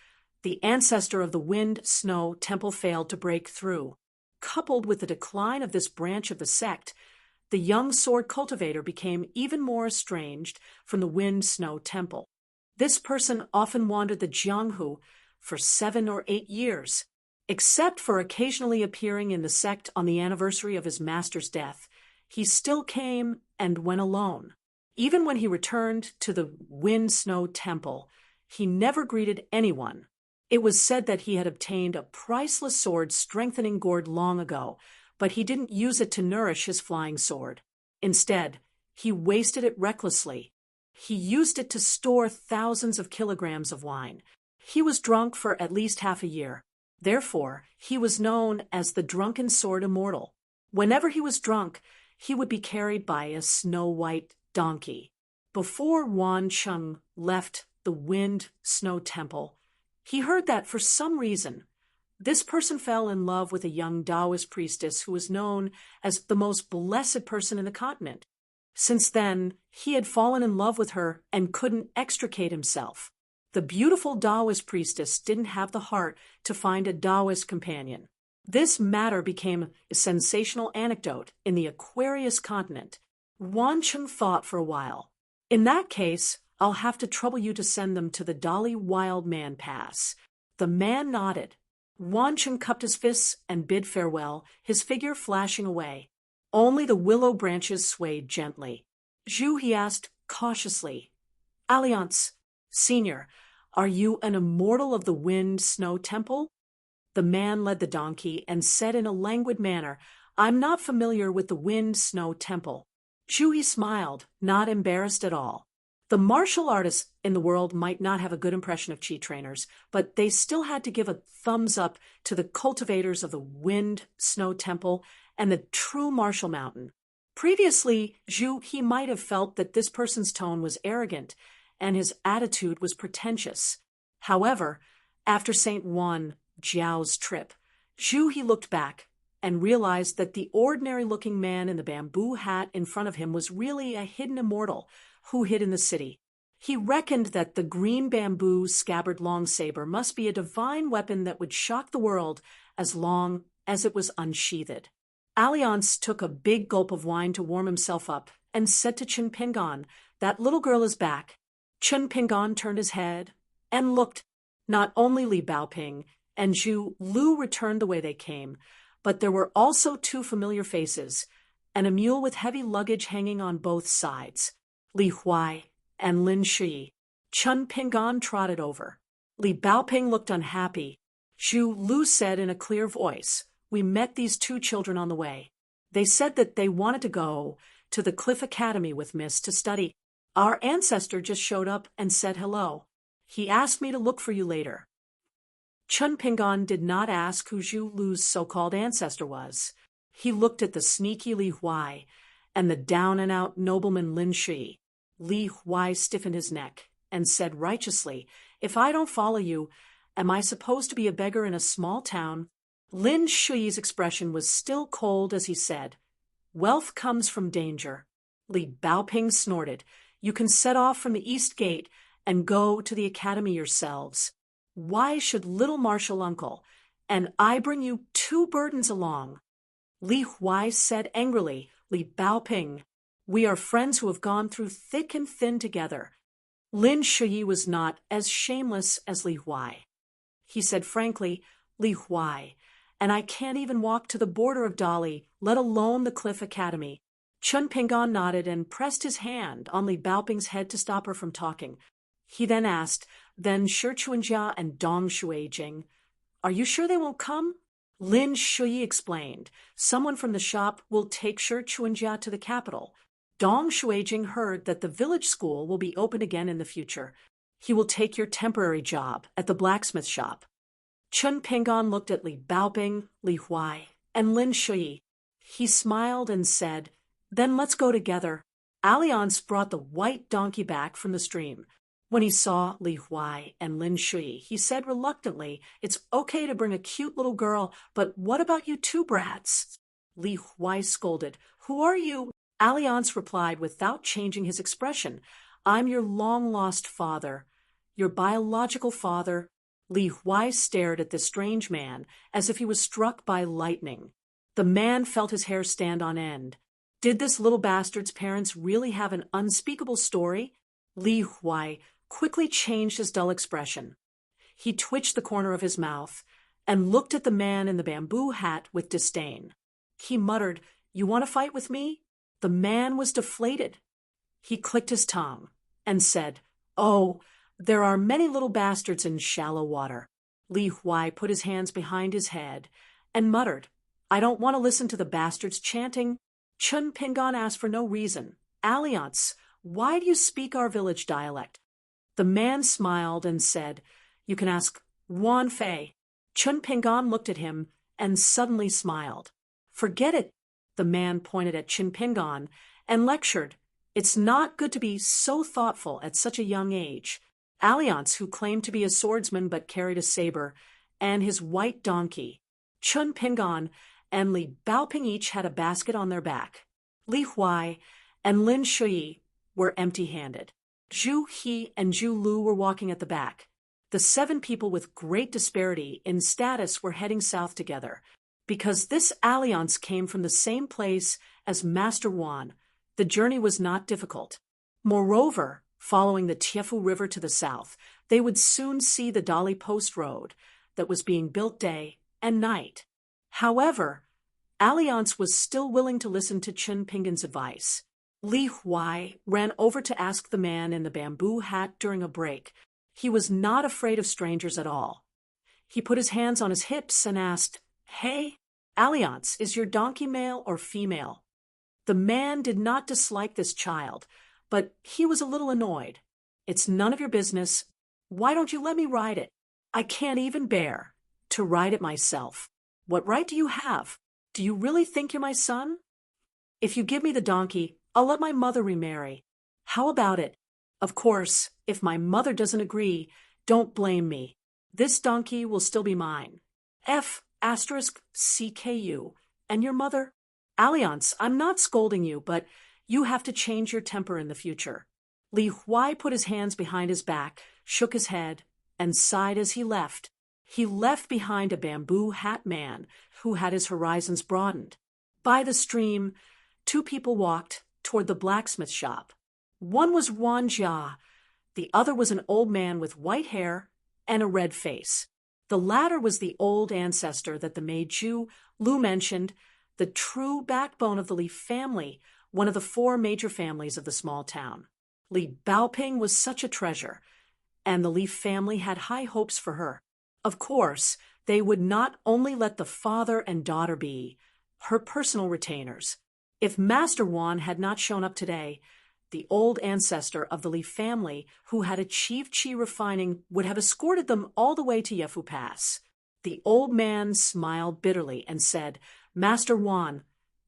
the ancestor of the Wind Snow Temple failed to break through. Coupled with the decline of this branch of the sect, the young sword cultivator became even more estranged from the Wind Snow Temple. This person often wandered the Jianghu for 7 or 8 years. Except for occasionally appearing in the sect on the anniversary of his master's death, he still came and went alone. Even when he returned to the Wind Snow Temple, he never greeted anyone. It was said that he had obtained a priceless sword strengthening gourd long ago, but he didn't use it to nourish his flying sword. Instead, he wasted it recklessly. He used it to store thousands of kilograms of wine. He was drunk for at least half a year. Therefore, he was known as the drunken sword immortal. Whenever he was drunk, he would be carried by a snow-white donkey. Before Wan Cheng left the Wind Snow Temple, he heard that for some reason, this person fell in love with a young Taoist priestess who was known as the most blessed person in the continent. Since then, he had fallen in love with her and couldn't extricate himself. The beautiful Taoist priestess didn't have the heart to find a Taoist companion. This matter became a sensational anecdote in the Aquarius continent. Wan Cheng thought for a while. "In that case, I'll have to trouble you to send them to the Dali Wild Man Pass." The man nodded. Wan Cheng cupped his fists and bid farewell, his figure flashing away. Only the willow branches swayed gently. "Zhu," he asked cautiously. "Alliance, Senior, are you an immortal of the Wind Snow Temple?" The man led the donkey and said in a languid manner, "I'm not familiar with the Wind Snow Temple." Zhu smiled, not embarrassed at all. The martial artists in the world might not have a good impression of chi trainers, but they still had to give a thumbs up to the cultivators of the Wind Snow Temple and the true martial mountain. Previously, he might have felt that this person's tone was arrogant and his attitude was pretentious. However, after St. Wan Jiao's trip, he looked back and realized that the ordinary-looking man in the bamboo hat in front of him was really a hidden immortal who hid in the city. He reckoned that the green bamboo scabbard longsaber must be a divine weapon that would shock the world as long as it was unsheathed. Alliance took a big gulp of wine to warm himself up and said to Chen Pingan, "That little girl is back." Chen Pingan turned his head and looked. Not only Li Baoping and Zhu Lu returned the way they came, but there were also 2 familiar faces, and a mule with heavy luggage hanging on both sides. Li Huai and Lin Shi. Chen Pingan trotted over. Li Baoping looked unhappy. Zhu Lu said in a clear voice, "We met these 2 children on the way. They said that they wanted to go to the Cliff Academy with Miss to study. Our ancestor just showed up and said hello. He asked me to look for you later." Chen Pingan did not ask who Zhu Lu's so-called ancestor was. He looked at the sneaky Li Huai and the down-and-out nobleman Lin Shi. Li Huai stiffened his neck and said righteously, "If I don't follow you, am I supposed to be a beggar in a small town?" Lin Shi's expression was still cold as he said, "Wealth comes from danger." Li Baoping snorted, "You can set off from the East Gate and go to the academy yourselves. Why should little martial uncle and I bring you 2 burdens along?" Li Huai said angrily, "Li Baoping, we are friends who have gone through thick and thin together." Lin Shi was not as shameless as Li Huai. He said frankly, "Li Huai, and I can't even walk to the border of Dali, let alone the Cliff Academy. Chun Pingan nodded and pressed his hand on Li Baoping's head to stop her from talking. He then asked, "Then Shi Chuanjia and Dong Shuijing, are you sure they won't come?" Lin Shuyi explained, "Someone from the shop will take Shi Chuanjia to the capital. Dong Shuijing heard that the village school will be open again in the future. He will take your temporary job at the blacksmith shop." Chun Pingan looked at Li Baoping, Li Huai, and Lin Shuyi. He smiled and said, "Then let's go together." Alliance brought the white donkey back from the stream. When he saw Li Huai and Lin Shui, he said reluctantly, "It's okay to bring a cute little girl, but what about you two brats?" Li Huai scolded, "Who are you?" Alliance replied without changing his expression, "I'm your long-lost father, your biological father." Li Huai stared at this strange man as if he was struck by lightning. The man felt his hair stand on end. Did this little bastard's parents really have an unspeakable story? Li Huai quickly changed his dull expression. He twitched the corner of his mouth and looked at the man in the bamboo hat with disdain. He muttered, "You want to fight with me?" The man was deflated. He clicked his tongue and said, "Oh, there are many little bastards in shallow water." Li Huai put his hands behind his head and muttered, "I don't want to listen to the bastards chanting." Chun Pingan asked for no reason, "Alliance, why do you speak our village dialect?" The man smiled and said, "You can ask Wan Fei." Chun Pingan looked at him and suddenly smiled. "Forget it." The man pointed at Chun Pingan and lectured, "It's not good to be so thoughtful at such a young age." Alliance, who claimed to be a swordsman but carried a saber, and his white donkey. Chun Pingan and Li Baoping each had a basket on their back. Li Huai and Lin Shui were empty-handed. Zhu He and Zhu Lu were walking at the back. The 7 people with great disparity in status were heading south together. Because this alliance came from the same place as Master Wan, the journey was not difficult. Moreover, following the Tiefu River to the south, they would soon see the Dali Post Road that was being built day and night. However, Alliance was still willing to listen to Chun Pingan's advice. Li Huai ran over to ask the man in the bamboo hat during a break. He was not afraid of strangers at all. He put his hands on his hips and asked, "Hey, Alliance, is your donkey male or female?" The man did not dislike this child, but he was a little annoyed. "It's none of your business. Why don't you let me ride it? I can't even bear to ride it myself. What right do you have? Do you really think you're my son? If you give me the donkey, I'll let my mother remarry. How about it? Of course, if my mother doesn't agree, don't blame me. This donkey will still be mine. F***CKU. And your mother?" "Alliance, I'm not scolding you, but you have to change your temper in the future." Li Huai put his hands behind his back, shook his head, and sighed as he left. He left behind a bamboo hat man who had his horizons broadened. By the stream, 2 people walked toward the blacksmith shop. One was Wan Jia. The other was an old man with white hair and a red face. The latter was the old ancestor that the maid Zhu Lu mentioned, the true backbone of the Li family, one of the 4 major families of the small town. Li Baoping was such a treasure, and the Li family had high hopes for her. Of course, they would not only let the father and daughter be her personal retainers. If Master Wan had not shown up today, the old ancestor of the Li family who had achieved qi refining would have escorted them all the way to Yefu Pass. The old man smiled bitterly and said, "Master Wan,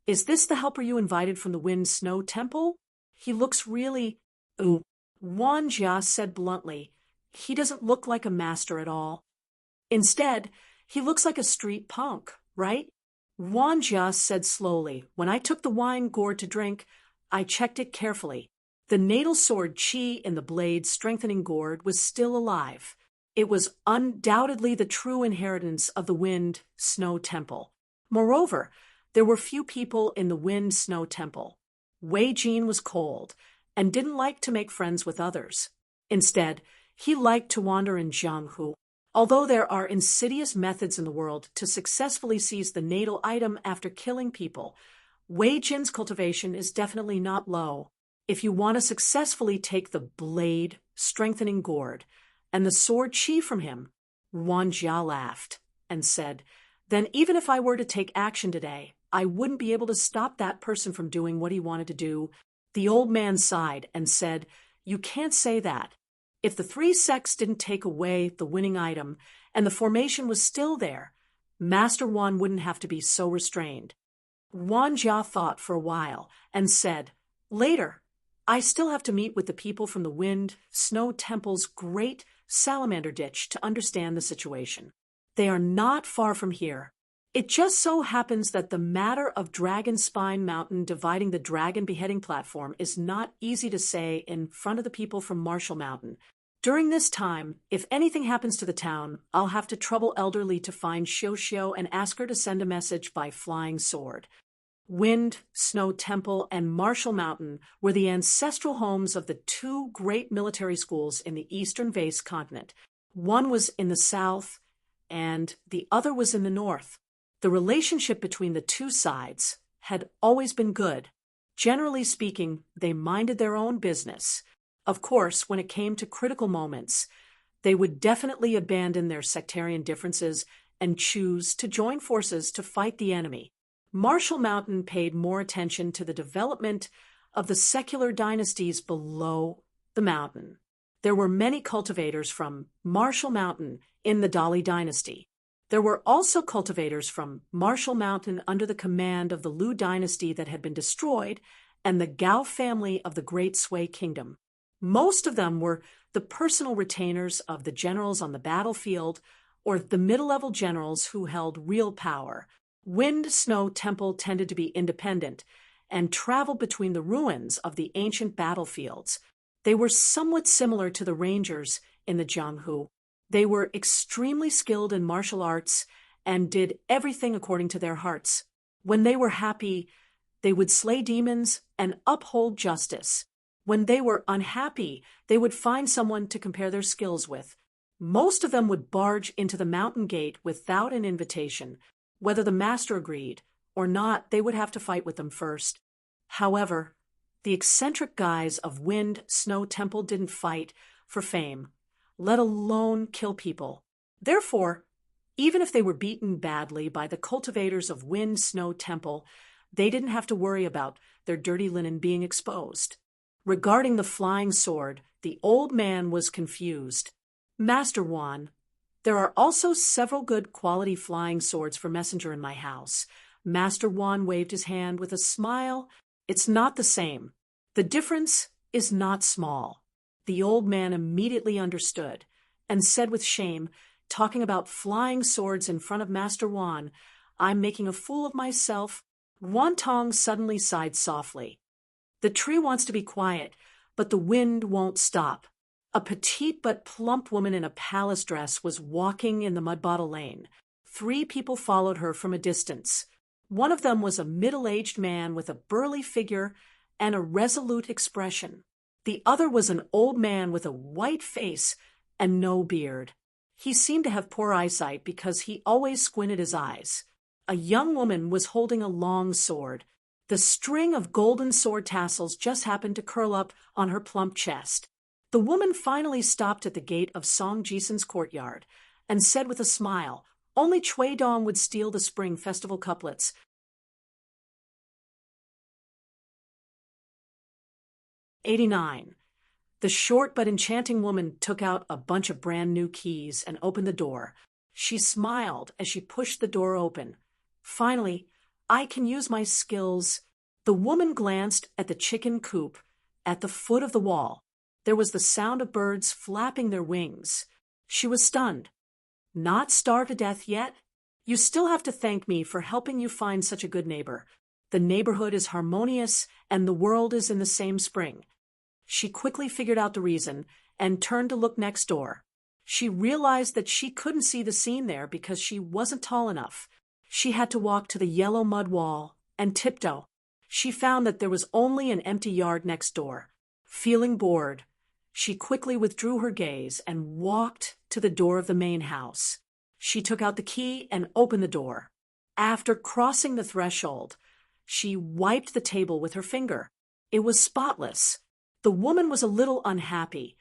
is this the helper you invited from the Wind Snow Temple? He looks really—" "Ooh," Wan Jia said bluntly, "he doesn't look like a master at all. Instead, he looks like a street punk, right?" Wan Jia said slowly, "When I took the wine gourd to drink, I checked it carefully. The natal sword qi in the blade's strengthening gourd was still alive. It was undoubtedly the true inheritance of the Wind Snow Temple. Moreover, there were few people in the Wind Snow Temple. Wei Jin was cold and didn't like to make friends with others. Instead, he liked to wander in Jianghu. Although there are insidious methods in the world to successfully seize the natal item after killing people, Wei Jin's cultivation is definitely not low. If you want to successfully take the blade, strengthening gourd, and the sword chi from him, Wan Jia laughed and said, then even if I were to take action today, I wouldn't be able to stop that person from doing what he wanted to do. The old man sighed and said, you can't say that. If the three sects didn't take away the winning item and the formation was still there, Master Wan wouldn't have to be so restrained. Wan Jia thought for a while and said, later, I still have to meet with the people from the Wind Snow Temple's great salamander ditch to understand the situation. They are not far from here. It just so happens that the matter of Dragon Spine Mountain dividing the dragon beheading platform is not easy to say in front of the people from Marshall Mountain. During this time, if anything happens to the town, I'll have to trouble Elderly to find Xiao Xiao and ask her to send a message by flying sword. Wind, Snow Temple, and Marshall Mountain were the ancestral homes of the two great military schools in the Eastern Vase continent. One was in the south, and the other was in the north. The relationship between the two sides had always been good. Generally speaking, they minded their own business. Of course, when it came to critical moments, they would definitely abandon their sectarian differences and choose to join forces to fight the enemy. Marshall Mountain paid more attention to the development of the secular dynasties below the mountain. There were many cultivators from Marshall Mountain in the Dali dynasty. There were also cultivators from Marshall Mountain under the command of the Liu dynasty that had been destroyed and the Gao family of the Great Sui Kingdom. Most of them were the personal retainers of the generals on the battlefield or the middle-level generals who held real power. Wind Snow Temple tended to be independent and traveled between the ruins of the ancient battlefields. They were somewhat similar to the rangers in the Jianghu. They were extremely skilled in martial arts and did everything according to their hearts. When they were happy, they would slay demons and uphold justice. When they were unhappy, they would find someone to compare their skills with. Most of them would barge into the mountain gate without an invitation. Whether the master agreed or not, they would have to fight with them first. However, the eccentric guys of Wind Snow Temple didn't fight for fame, let alone kill people. Therefore, even if they were beaten badly by the cultivators of Wind Snow Temple, they didn't have to worry about their dirty linen being exposed. Regarding the flying sword, the old man was confused. Master Wan, there are also several good quality flying swords for messenger in my house. Master Wan waved his hand with a smile. It's not the same. The difference is not small. The old man immediately understood and said with shame, talking about flying swords in front of Master Wan, I'm making a fool of myself. Wan Tong suddenly sighed softly. The tree wants to be quiet, but the wind won't stop. A petite but plump woman in a palace dress was walking in the mud bottle lane. 3 people followed her from a distance. One of them was a middle-aged man with a burly figure and a resolute expression. The other was an old man with a white face and no beard. He seemed to have poor eyesight because he always squinted his eyes. A young woman was holding a long sword. The string of golden sword tassels just happened to curl up on her plump chest. The woman finally stopped at the gate of Song Jison's courtyard and said with a smile, only Chui Dong would steal the Spring Festival couplets. '89. The short but enchanting woman took out a bunch of brand new keys and opened the door. She smiled as she pushed the door open. Finally, I can use my skills. The woman glanced at the chicken coop at the foot of the wall. There was the sound of birds flapping their wings. She was stunned. Not starved to death yet? You still have to thank me for helping you find such a good neighbor. The neighborhood is harmonious and the world is in the same spring. She quickly figured out the reason and turned to look next door. She realized that she couldn't see the scene there because she wasn't tall enough. She had to walk to the yellow mud wall and tiptoe. She found that there was only an empty yard next door. Feeling bored, She quickly withdrew her gaze and walked to the door of the main house. She took out the key and opened the door. After crossing the threshold, she wiped the table with her finger. It was spotless. The woman was a little unhappy,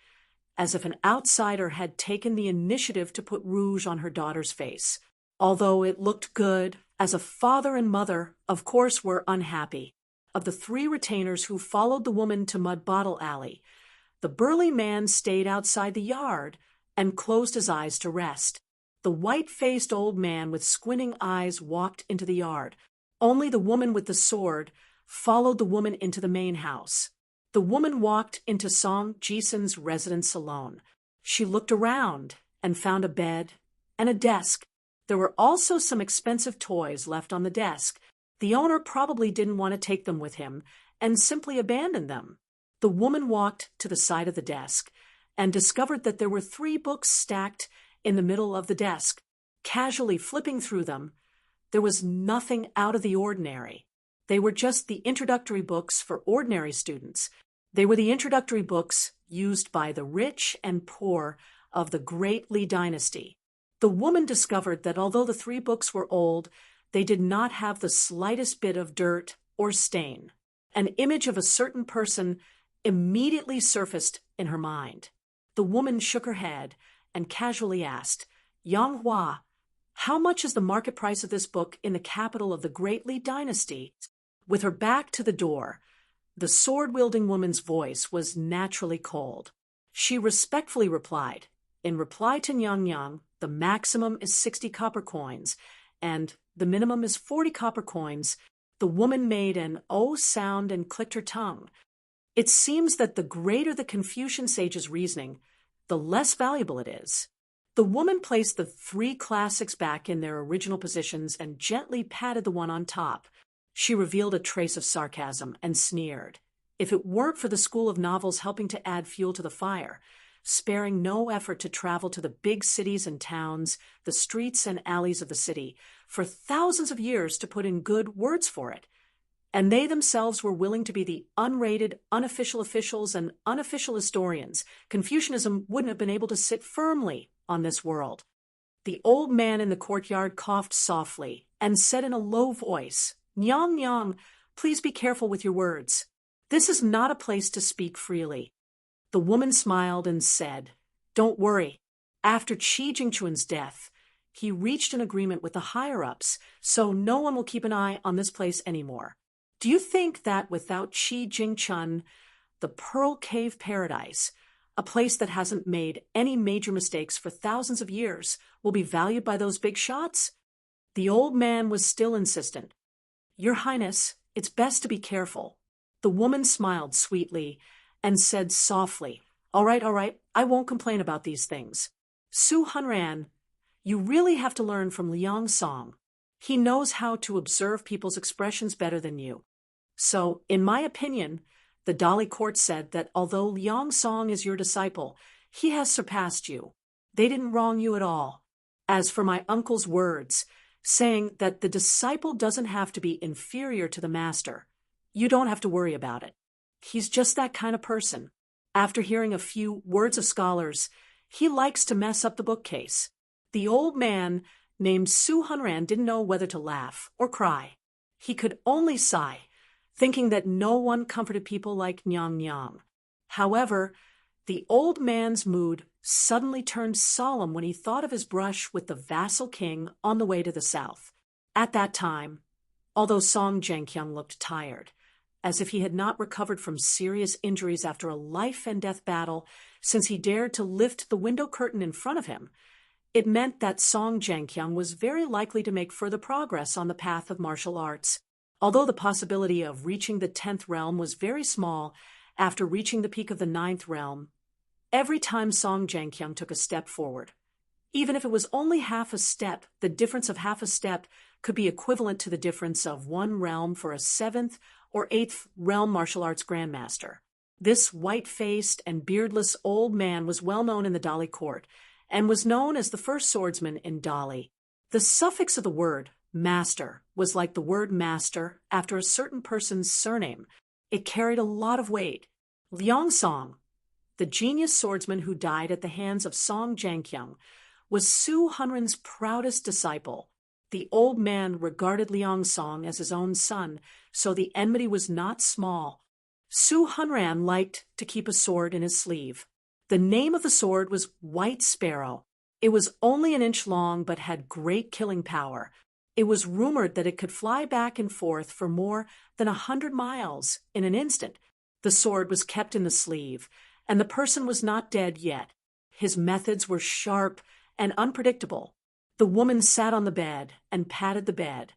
as if an outsider had taken the initiative to put rouge on her daughter's face. Although it looked good, as a father and mother, of course, were unhappy. Of the 3 retainers who followed the woman to Mud Bottle Alley, the burly man stayed outside the yard and closed his eyes to rest. The white-faced old man with squinting eyes walked into the yard. Only the woman with the sword followed the woman into the main house. The woman walked into Song Jisun's residence alone. She looked around and found a bed and a desk. There were also some expensive toys left on the desk. The owner probably didn't want to take them with him and simply abandoned them. The woman walked to the side of the desk and discovered that there were 3 books stacked in the middle of the desk. Casually flipping through them, there was nothing out of the ordinary. They were just the introductory books for ordinary students. They were the introductory books used by the rich and poor of the Great Li Dynasty. The woman discovered that although the 3 books were old, they did not have the slightest bit of dirt or stain. An image of a certain person immediately surfaced in her mind. The woman shook her head and casually asked, "Yang Hua, how much is the market price of this book in the capital of the Great Li Dynasty?" With her back to the door, the sword-wielding woman's voice was naturally cold. She respectfully replied, "In reply to Yang, the maximum is 60 copper coins, and the minimum is 40 copper coins." The woman made an "oh" sound and clicked her tongue. It seems that the greater the Confucian sage's reasoning, the less valuable it is. The woman placed the 3 classics back in their original positions and gently patted the one on top. She revealed a trace of sarcasm and sneered. If it weren't for the school of novels helping to add fuel to the fire, sparing no effort to travel to the big cities and towns, the streets and alleys of the city, for thousands of years to put in good words for it, and they themselves were willing to be the unrated, unofficial officials and unofficial historians, Confucianism wouldn't have been able to sit firmly on this world. The old man in the courtyard coughed softly and said in a low voice, Nyang, please be careful with your words. This is not a place to speak freely." The woman smiled and said, "Don't worry. After Qi Jingchun's death, he reached an agreement with the higher-ups, so no one will keep an eye on this place anymore. Do you think that without Qi Jingchun, the Pearl Cave Paradise, a place that hasn't made any major mistakes for thousands of years, will be valued by those big shots?" The old man was still insistent. "Your Highness, it's best to be careful." The woman smiled sweetly and said softly, All right, I won't complain about these things. Su Hunran, you really have to learn from Liang Song. He knows how to observe people's expressions better than you. So, in my opinion, the Dali court said that although Liang Song is your disciple, he has surpassed you. They didn't wrong you at all. As for my uncle's words, saying that the disciple doesn't have to be inferior to the master, you don't have to worry about it. He's just that kind of person. After hearing a few words of scholars, he likes to mess up the bookcase. The old man named Su Hunran didn't know whether to laugh or cry. He could only sigh, thinking that no one comforted people like Nyang. However, the old man's mood suddenly turned solemn when he thought of his brush with the vassal king on the way to the south. At that time, although Song Jianqiang looked tired, as if he had not recovered from serious injuries after a life-and-death battle since he dared to lift the window curtain in front of him, it meant that Song Jianqiang was very likely to make further progress on the path of martial arts. Although the possibility of reaching the 10th realm was very small after reaching the peak of the 9th realm, every time Song Jianqiang took a step forward, even if it was only half a step, the difference of half a step could be equivalent to the difference of one realm for a 7th or 8th realm martial arts grandmaster. This white-faced and beardless old man was well known in the Dali court and was known as the first swordsman in Dali. The suffix of the word master was like the word master after a certain person's surname. It carried a lot of weight. Liang Song, the genius swordsman who died at the hands of Song Jianqiang, was Su Hunren's proudest disciple. The old man regarded Liang Song as his own son, so the enmity was not small. Su Hunran liked to keep a sword in his sleeve. The name of the sword was White Sparrow. It was only an inch long but had great killing power. It was rumored that it could fly back and forth for more than 100 miles in an instant. The sword was kept in the sleeve, and the person was not dead yet. His methods were sharp and unpredictable. The woman sat on the bed and patted the bed.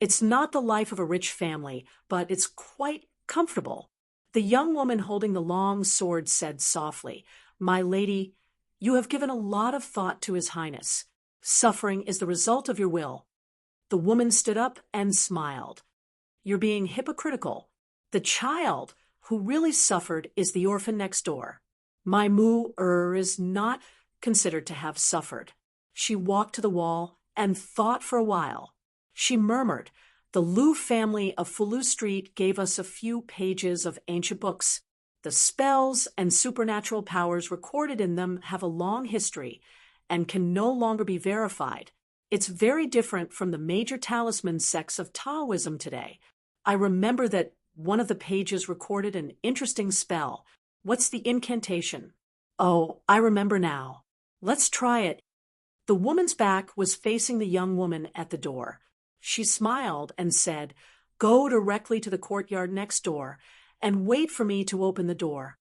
It's not the life of a rich family, but it's quite comfortable. The young woman holding the long sword said softly, "My lady, you have given a lot of thought to His Highness. Suffering is the result of your will." The woman stood up and smiled. "You're being hypocritical. The child who really suffered is the orphan next door. My Mu-er is not considered to have suffered." She walked to the wall and thought for a while. She murmured, "The Liu family of Fulu Street gave us a few pages of ancient books. The spells and supernatural powers recorded in them have a long history and can no longer be verified. It's very different from the major talisman sects of Taoism today. I remember that one of the pages recorded an interesting spell. What's the incantation? Oh, I remember now. Let's try it." The woman's back was facing the young woman at the door. She smiled and said, "Go directly to the courtyard next door and wait for me to open the door.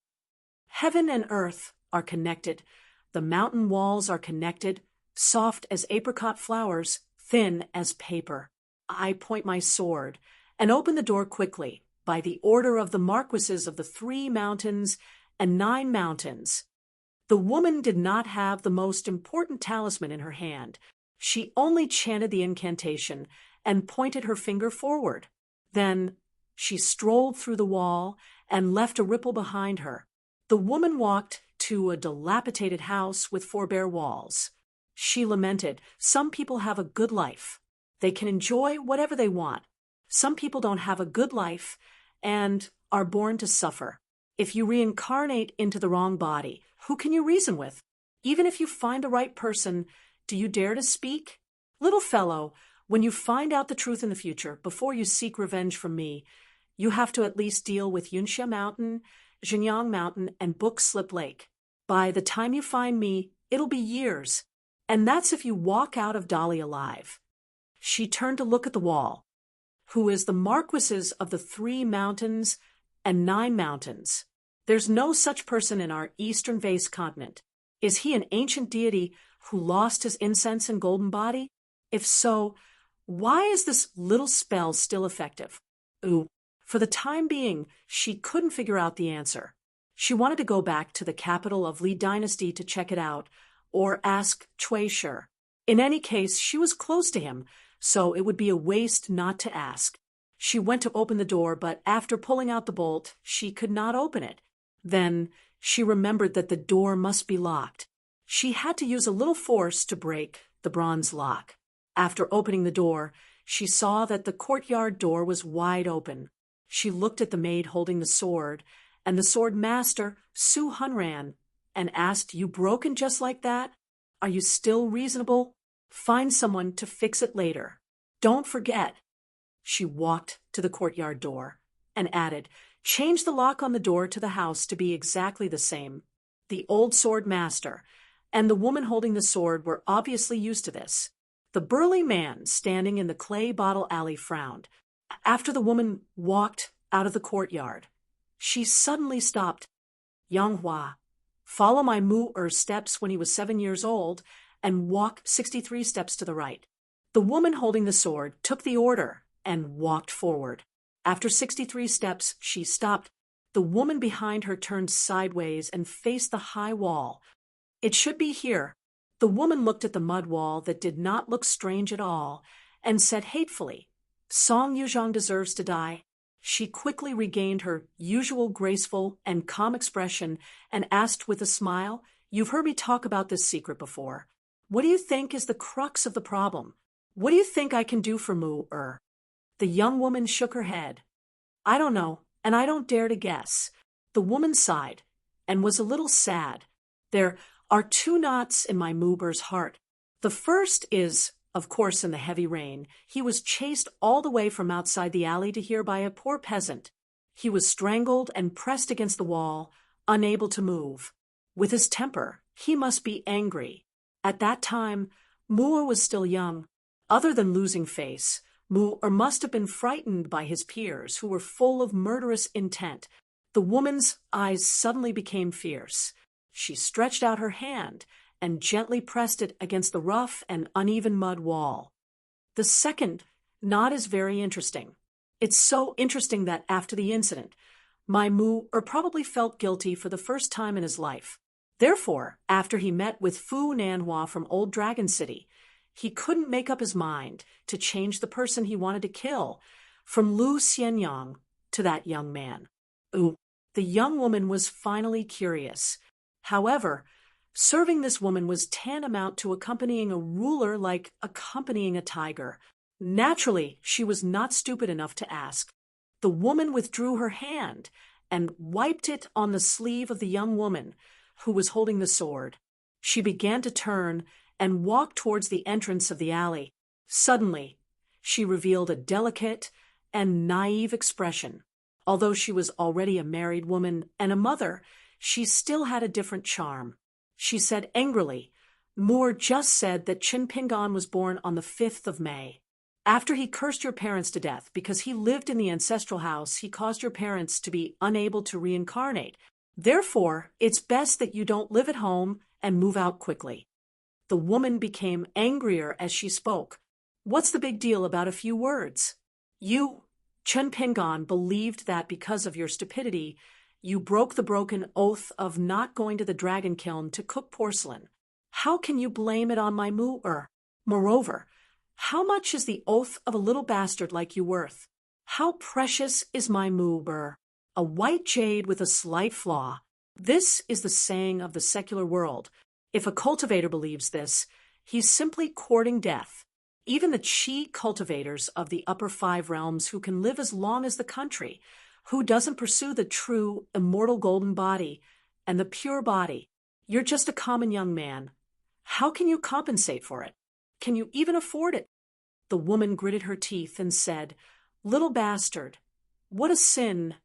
Heaven and earth are connected. The mountain walls are connected, soft as apricot flowers, thin as paper. I point my sword and open the door quickly, by the order of the marquises of the 3 mountains and 9 mountains." The woman did not have the most important talisman in her hand. She only chanted the incantation and pointed her finger forward. Then she strolled through the wall and left a ripple behind her. The woman walked to a dilapidated house with 4 bare walls. She lamented, "Some people have a good life. They can enjoy whatever they want. Some people don't have a good life and are born to suffer. If you reincarnate into the wrong body, who can you reason with? Even if you find the right person, do you dare to speak? Little fellow, when you find out the truth in the future, before you seek revenge from me, you have to at least deal with Yunxia Mountain, Jinyang Mountain, and Book Slip Lake. By the time you find me, it'll be years. And that's if you walk out of Dali alive." She turned to look at the wall. "Who is the marquises of the 3 mountains and 9 mountains? There's no such person in our eastern vase continent. Is he an ancient deity who lost his incense and golden body? If so, why is this little spell still effective?" Ooh, for the time being, she couldn't figure out the answer. She wanted to go back to the capital of Li Dynasty to check it out, or ask Cui Shi. In any case, she was close to him, so it would be a waste not to ask. She went to open the door, but after pulling out the bolt, she could not open it. Then she remembered that the door must be locked. She had to use a little force to break the bronze lock. After opening the door, she saw that the courtyard door was wide open. She looked at the maid holding the sword, and the sword master, Su Hunran, and asked, "You broken just like that? Are you still reasonable? Find someone to fix it later. Don't forget." She walked to the courtyard door and added, "Change the lock on the door to the house to be exactly the same." The old sword master and the woman holding the sword were obviously used to this. The burly man standing in the clay bottle alley frowned. After the woman walked out of the courtyard, she suddenly stopped. "Yang Hua, follow my Mu-er steps when he was 7 years old and walk 63 steps to the right." The woman holding the sword took the order and walked forward. After 63 steps, she stopped. The woman behind her turned sideways and faced the high wall. "It should be here." The woman looked at the mud wall that did not look strange at all and said hatefully, "Song Yuzhong deserves to die." She quickly regained her usual graceful and calm expression and asked with a smile, "You've heard me talk about this secret before. What do you think is the crux of the problem? What do you think I can do for Mu-er?" The young woman shook her head. "I don't know, and I don't dare to guess." The woman sighed. and was a little sad. There are two knots in my Moober's heart. The first is, of course, in the heavy rain. He was chased all the way from outside the alley to here by a poor peasant. He was strangled and pressed against the wall, unable to move. With his temper, he must be angry. At that time, Moore was still young. Other than losing face, Moore must have been frightened by his peers, who were full of murderous intent. The woman's eyes suddenly became fierce. She stretched out her hand and gently pressed it against the rough and uneven mud wall. The second knot is very interesting. It's so interesting that after the incident, my Moore probably felt guilty for the first time in his life. Therefore, after he met with Fu Nanhua from Old Dragon City, he couldn't make up his mind to change the person he wanted to kill from Lu Xianyang to that young man. Ooh, the young woman was finally curious. However, serving this woman was tantamount to accompanying a ruler like accompanying a tiger. Naturally, she was not stupid enough to ask. The woman withdrew her hand and wiped it on the sleeve of the young woman who was holding the sword. She began to turn and walk towards the entrance of the alley. Suddenly, she revealed a delicate and naive expression. Although she was already a married woman and a mother, she still had a different charm. She said angrily, "Moore just said that Qin Pingan was born on the 5th of May. After he cursed your parents to death because he lived in the ancestral house, he caused your parents to be unable to reincarnate. Therefore, it's best that you don't live at home and move out quickly." The woman became angrier as she spoke. "What's the big deal about a few words? You, Chen Pingan, believed that because of your stupidity, you broke the broken oath of not going to the dragon kiln to cook porcelain. How can you blame it on my Moore? Moreover, how much is the oath of a little bastard like you worth? How precious is my Moore? A white jade with a slight flaw. This is the saying of the secular world. If a cultivator believes this, he's simply courting death. Even the chi cultivators of the upper 5 realms who can live as long as the country, who doesn't pursue the true, immortal golden body and the pure body. You're just a common young man. How can you compensate for it? Can you even afford it?" The woman gritted her teeth and said, "Little bastard, what a sin."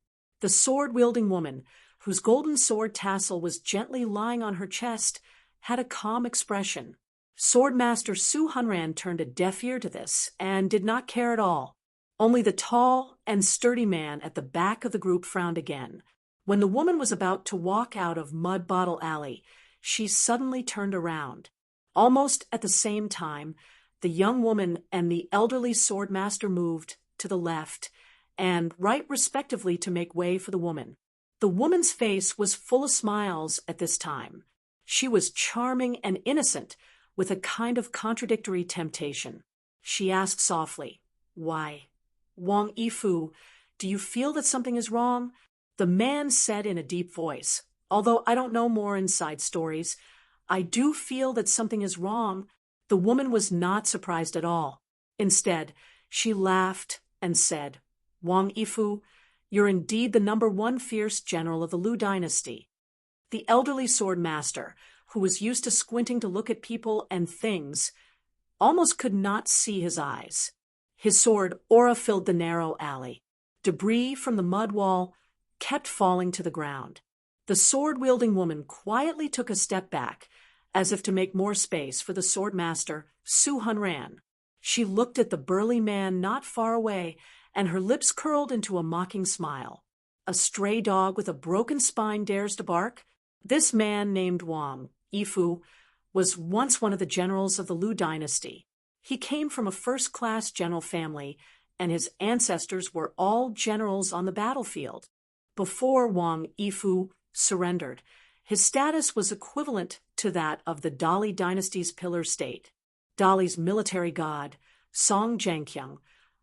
The sword-wielding woman, whose golden sword tassel was gently lying on her chest, had a calm expression. Swordmaster Su Hunran turned a deaf ear to this and did not care at all. Only the tall and sturdy man at the back of the group frowned again. When the woman was about to walk out of Mud Bottle Alley, she suddenly turned around. Almost at the same time, the young woman and the elderly swordmaster moved to the left and right respectively to make way for the woman. The woman's face was full of smiles at this time. She was charming and innocent, with a kind of contradictory temptation. She asked softly, "Why, Wang Yifu, do you feel that something is wrong?" The man said in a deep voice, "Although I don't know more inside stories, I do feel that something is wrong." The woman was not surprised at all. Instead, she laughed and said, "Wang Yifu, you're indeed the #1 fierce general of the Lu dynasty." The elderly sword master, who was used to squinting to look at people and things, almost could not see his eyes. His sword aura filled the narrow alley. Debris from the mud wall kept falling to the ground. The sword-wielding woman quietly took a step back, as if to make more space for the sword master, Su Hunran. She looked at the burly man not far away, and her lips curled into a mocking smile. "A stray dog with a broken spine dares to bark?" This man named Wang Yifu was once one of the generals of the Lu dynasty. He came from a first-class general family, and his ancestors were all generals on the battlefield. Before Wang Yifu surrendered, his status was equivalent to that of the Dali dynasty's pillar state. Dali's military god, Song Zhengqiang,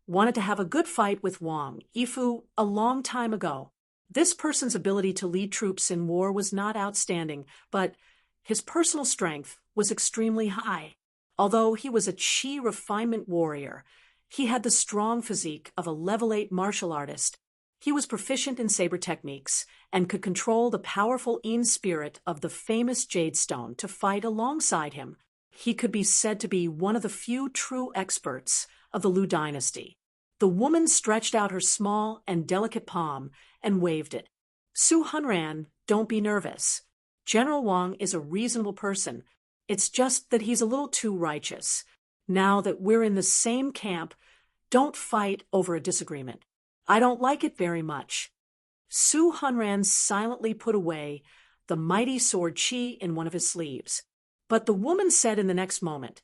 wanted to have a good fight with Wang Yifu a long time ago. This person's ability to lead troops in war was not outstanding, but his personal strength was extremely high. Although he was a chi refinement warrior, he had the strong physique of a level 8 martial artist. He was proficient in saber techniques and could control the powerful Een spirit of the famous Jadestone to fight alongside him. He could be said to be one of the few true experts of the Liu dynasty. The woman stretched out her small and delicate palm and waved it. Su Hunran, don't be nervous. General Wang is a reasonable person. It's just that he's a little too righteous. Now that we're in the same camp, don't fight over a disagreement. I don't like it very much. Su Hunran silently put away the mighty sword Qi in one of his sleeves. But the woman said in the next moment,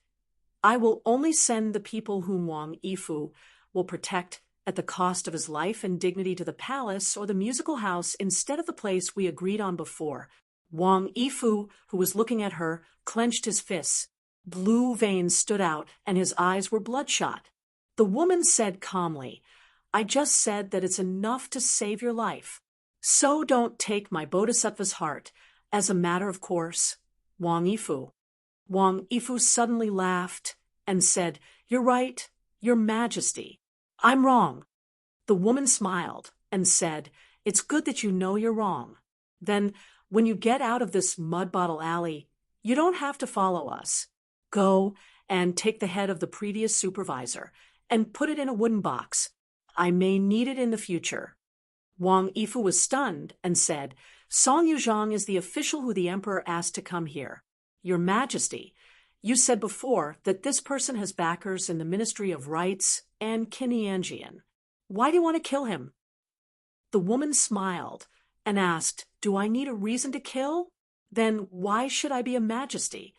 I will only send the people whom Wang Yifu will protect at the cost of his life and dignity to the palace or the musical house instead of the place we agreed on before. Wang Yifu, who was looking at her, clenched his fists. Blue veins stood out and his eyes were bloodshot. The woman said calmly, I just said that it's enough to save your life. So don't take my bodhisattva's heart as a matter of course, Wang Yifu. Wang Yifu suddenly laughed and said, You're right, Your Majesty. I'm wrong. The woman smiled and said, It's good that you know you're wrong. Then, when you get out of this mud bottle alley, you don't have to follow us. Go and take the head of the previous supervisor and put it in a wooden box. I may need it in the future. Wang Yifu was stunned and said, Song Yuzhang is the official who the emperor asked to come here. Your Majesty, you said before that this person has backers in the Ministry of Rights and Qinianjian. Why do you want to kill him? The woman smiled and asked, Do I need a reason to kill? Then why should I be a majesty?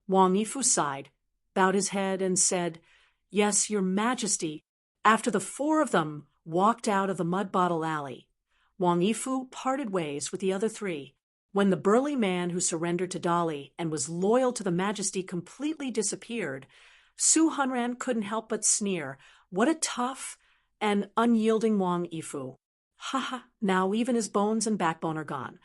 Wang Yifu sighed, bowed his head, and said, Yes, Your Majesty. After the four of them walked out of the mud bottle alley, Wang Yifu parted ways with the other three. When the burly man who surrendered to Dali and was loyal to the Majesty completely disappeared, Su Hunran couldn't help but sneer, What a tough and unyielding Wang Yifu. Ha ha, now even his bones and backbone are gone.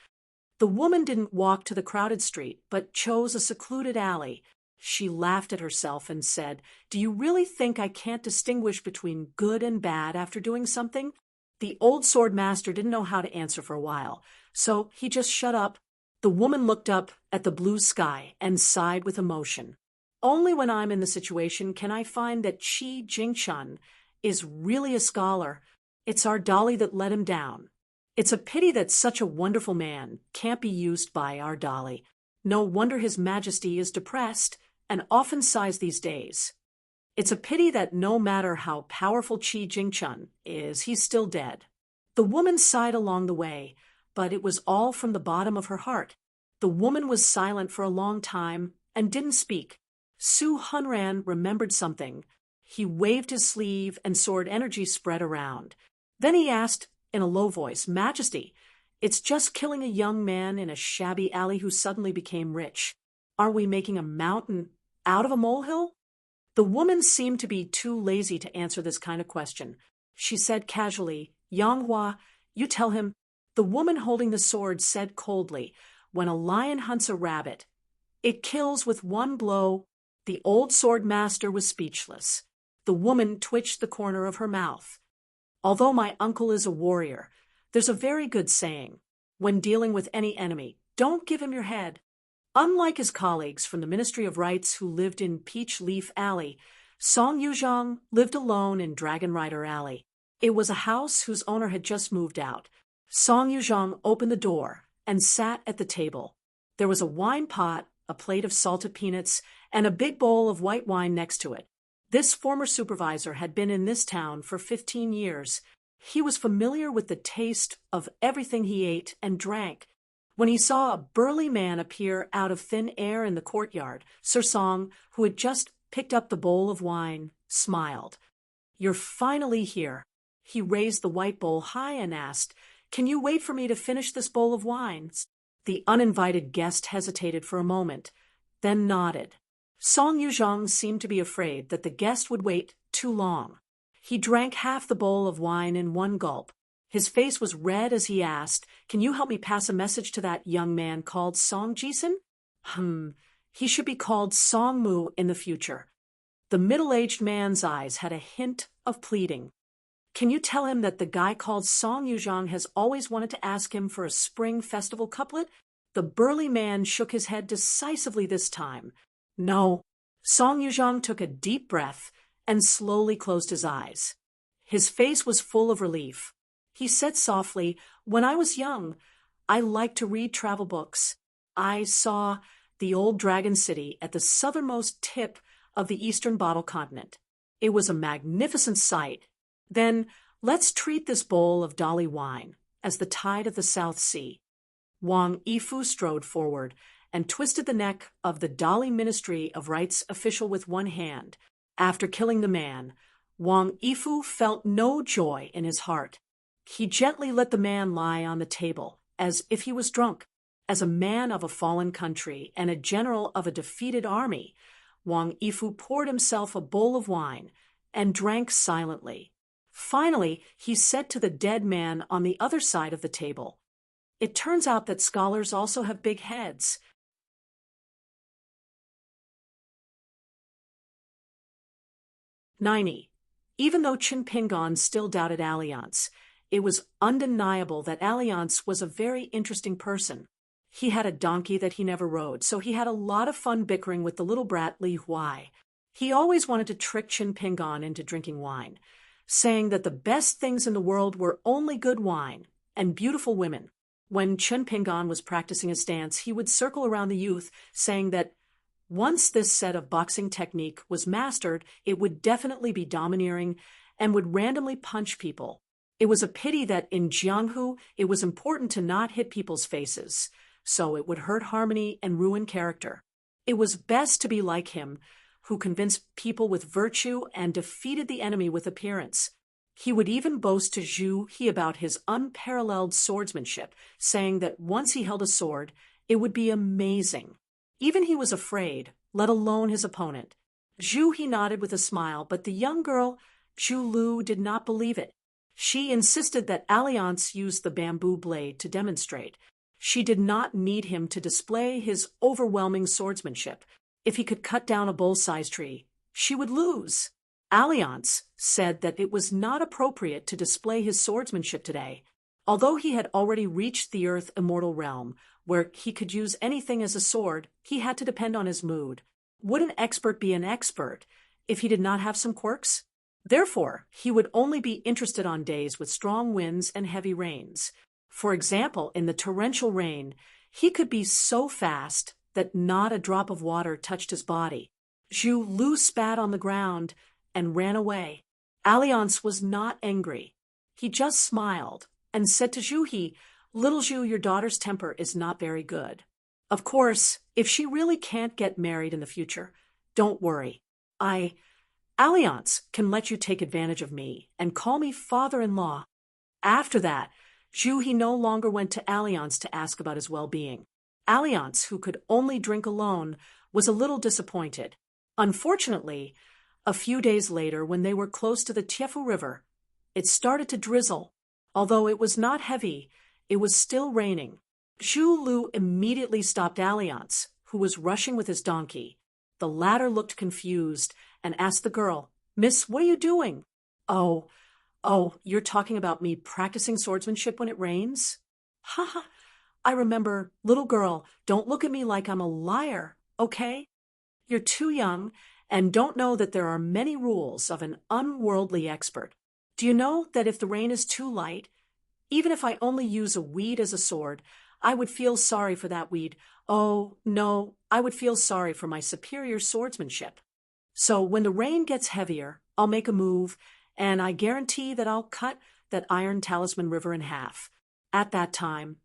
The woman didn't walk to the crowded street, but chose a secluded alley. She laughed at herself and said, Do you really think I can't distinguish between good and bad after doing something? The old sword master didn't know how to answer for a while, so he just shut up. The woman looked up at the blue sky and sighed with emotion. Only when I'm in the situation can I find that Qi Jingchun is really a scholar. It's our Dali that let him down. It's a pity that such a wonderful man can't be used by our Dali. No wonder His Majesty is depressed and often sighs these days. It's a pity that no matter how powerful Qi Jingchun is, he's still dead. The woman sighed along the way, but it was all from the bottom of her heart. The woman was silent for a long time and didn't speak. Su Hunran remembered something. He waved his sleeve and sword energy spread around. Then he asked in a low voice, Majesty, it's just killing a young man in a shabby alley who suddenly became rich. Are we making a mountain out of a molehill? The woman seemed to be too lazy to answer this kind of question. She said casually, Yang Hua, you tell him. The woman holding the sword said coldly, When a lion hunts a rabbit, it kills with one blow. The old sword master was speechless. The woman twitched the corner of her mouth. Although my uncle is a warrior, there's a very good saying. When dealing with any enemy, don't give him your head. Unlike his colleagues from the Ministry of Rights who lived in Peach Leaf Alley, Song Yuzhang lived alone in Dragon Rider Alley. It was a house whose owner had just moved out. Song Yuzhang opened the door and sat at the table. There was a wine pot, a plate of salted peanuts, and a big bowl of white wine next to it. This former supervisor had been in this town for 15 years. He was familiar with the taste of everything he ate and drank. When he saw a burly man appear out of thin air in the courtyard, Sir Song, who had just picked up the bowl of wine, smiled. You're finally here. He raised the white bowl high and asked, Can you wait for me to finish this bowl of wine? The uninvited guest hesitated for a moment, then nodded. Song Yuzhang seemed to be afraid that the guest would wait too long. He drank half the bowl of wine in one gulp. His face was red as he asked, Can you help me pass a message to that young man called Song Jisen? He should be called Song Mu in the future. The middle-aged man's eyes had a hint of pleading. Can you tell him that the guy called Song Yuzhang has always wanted to ask him for a spring festival couplet? The burly man shook his head decisively this time. No. Song Yuzhang took a deep breath and slowly closed his eyes. His face was full of relief. He said softly, "When I was young, I liked to read travel books. I saw the old dragon city at the southernmost tip of the eastern bottle continent. It was a magnificent sight. Then let's treat this bowl of Dali wine as the tide of the South Sea." Wang Yifu strode forward and twisted the neck of the Dali Ministry of Rights official with one hand. After killing the man, Wang Yifu felt no joy in his heart. He gently let the man lie on the table, as if he was drunk. As a man of a fallen country and a general of a defeated army, Wang Yifu poured himself a bowl of wine and drank silently. Finally, he said to the dead man on the other side of the table, "It turns out that scholars also have big heads." 90. Even though Qin Pingon still doubted Alliance, it was undeniable that Alliance was a very interesting person. He had a donkey that he never rode, so he had a lot of fun bickering with the little brat Li Huai. He always wanted to trick Qin Pingon into drinking wine, saying that the best things in the world were only good wine and beautiful women. When Qin Pingon was practicing his dance, he would circle around the youth, saying that once this set of boxing technique was mastered, it would definitely be domineering and would randomly punch people. It was a pity that in Jianghu it was important to not hit people's faces, so it would hurt harmony and ruin character. It was best to be like him, who convinced people with virtue and defeated the enemy with appearance. He would even boast to Zhu He about his unparalleled swordsmanship, saying that once he held a sword, it would be amazing. Even he was afraid, let alone his opponent. Zhu He nodded with a smile, but the young girl, Zhu Lu, did not believe it. She insisted that Alliance use the bamboo blade to demonstrate. She did not need him to display his overwhelming swordsmanship. If he could cut down a bull-sized tree, she would lose. Alliance said that it was not appropriate to display his swordsmanship today. Although he had already reached the Earth Immortal Realm, where he could use anything as a sword, he had to depend on his mood. Would an expert be an expert if he did not have some quirks? Therefore, he would only be interested on days with strong winds and heavy rains. For example, in the torrential rain, he could be so fast that not a drop of water touched his body. Zhu Lu spat on the ground and ran away. Alliance was not angry. He just smiled and said to Zhu He, "Little Zhu, your daughter's temper is not very good. Of course, if she really can't get married in the future, don't worry. Alliance can let you take advantage of me and call me father-in-law." After that, Zhu He no longer went to Alliance to ask about his well-being. Alliance, who could only drink alone, was a little disappointed. Unfortunately, a few days later, when they were close to the Tiefu River, it started to drizzle. Although it was not heavy, it was still raining. Zhu Lu immediately stopped Alliance, who was rushing with his donkey. The latter looked confused and asked the girl, "Miss, what are you doing?" Oh, you're talking about me practicing swordsmanship when it rains?" "Ha ha, I remember. Little girl, don't look at me like I'm a liar, okay? You're too young and don't know that there are many rules of an unworldly expert. Do you know that if the rain is too light, even if I only use a weed as a sword, I would feel sorry for that weed. Oh, no, I would feel sorry for my superior swordsmanship. So when the rain gets heavier, I'll make a move, and I guarantee that I'll cut that Iron Talisman River in half. At that time,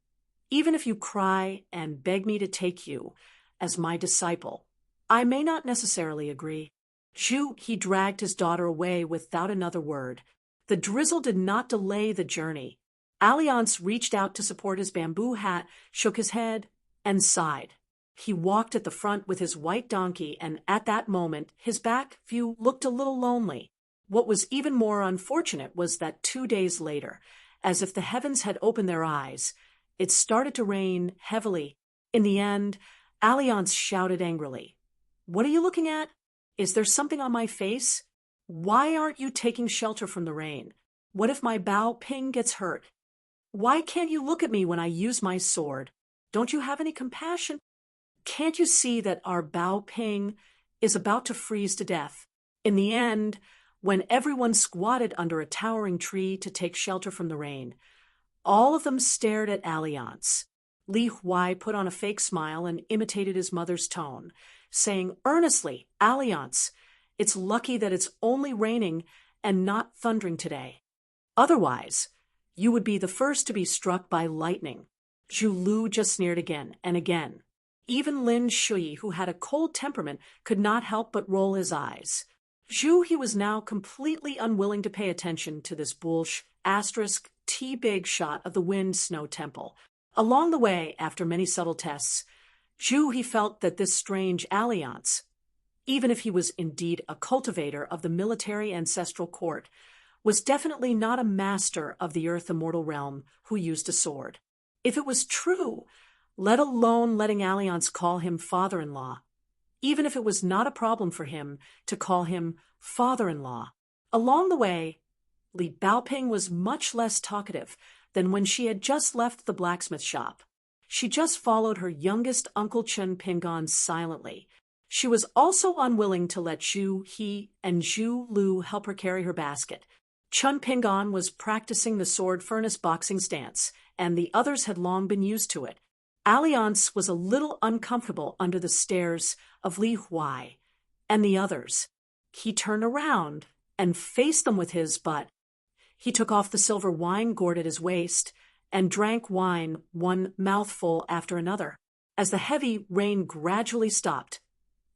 even if you cry and beg me to take you as my disciple, I may not necessarily agree." Zhu He dragged his daughter away without another word. The drizzle did not delay the journey. Alliance reached out to support his bamboo hat, shook his head, and sighed. He walked at the front with his white donkey, and at that moment his back view looked a little lonely. What was even more unfortunate was that 2 days later, as if the heavens had opened their eyes, it started to rain heavily. In the end, Alliance shouted angrily, "What are you looking at? Is there something on my face? Why aren't you taking shelter from the rain? What if my Bao Ping gets hurt? Why can't you look at me when I use my sword? Don't you have any compassion? Can't you see that our Bao Ping is about to freeze to death? In the end, when everyone squatted under a towering tree to take shelter from the rain, all of them stared at Alliance. Li Huai put on a fake smile and imitated his mother's tone, saying earnestly, Alliance, it's lucky that it's only raining and not thundering today. Otherwise, you would be the first to be struck by lightning. Zhu Lu just sneered again and again. Even Lin Shui, who had a cold temperament, could not help but roll his eyes. Zhu he was now completely unwilling to pay attention to this T-big shot of the Wind Snow Temple. Along the way, after many subtle tests, Zhu he felt that this strange Alliance, even if he was indeed a cultivator of the military ancestral court, was definitely not a master of the earth immortal realm who used a sword. If it was true, let alone letting Alliance call him father-in-law, even if it was not a problem for him to call him father-in-law. Along the way, Li Baoping was much less talkative than when she had just left the blacksmith shop. She just followed her youngest uncle Chen Pingon silently. She was also unwilling to let Zhu He and Zhu Lu help her carry her basket. Chun Pingon was practicing the sword furnace boxing stance, and the others had long been used to it. Alliance was a little uncomfortable under the stares of Li Huai and the others. He turned around and faced them with his butt. He took off the silver wine gourd at his waist and drank wine one mouthful after another. As the heavy rain gradually stopped,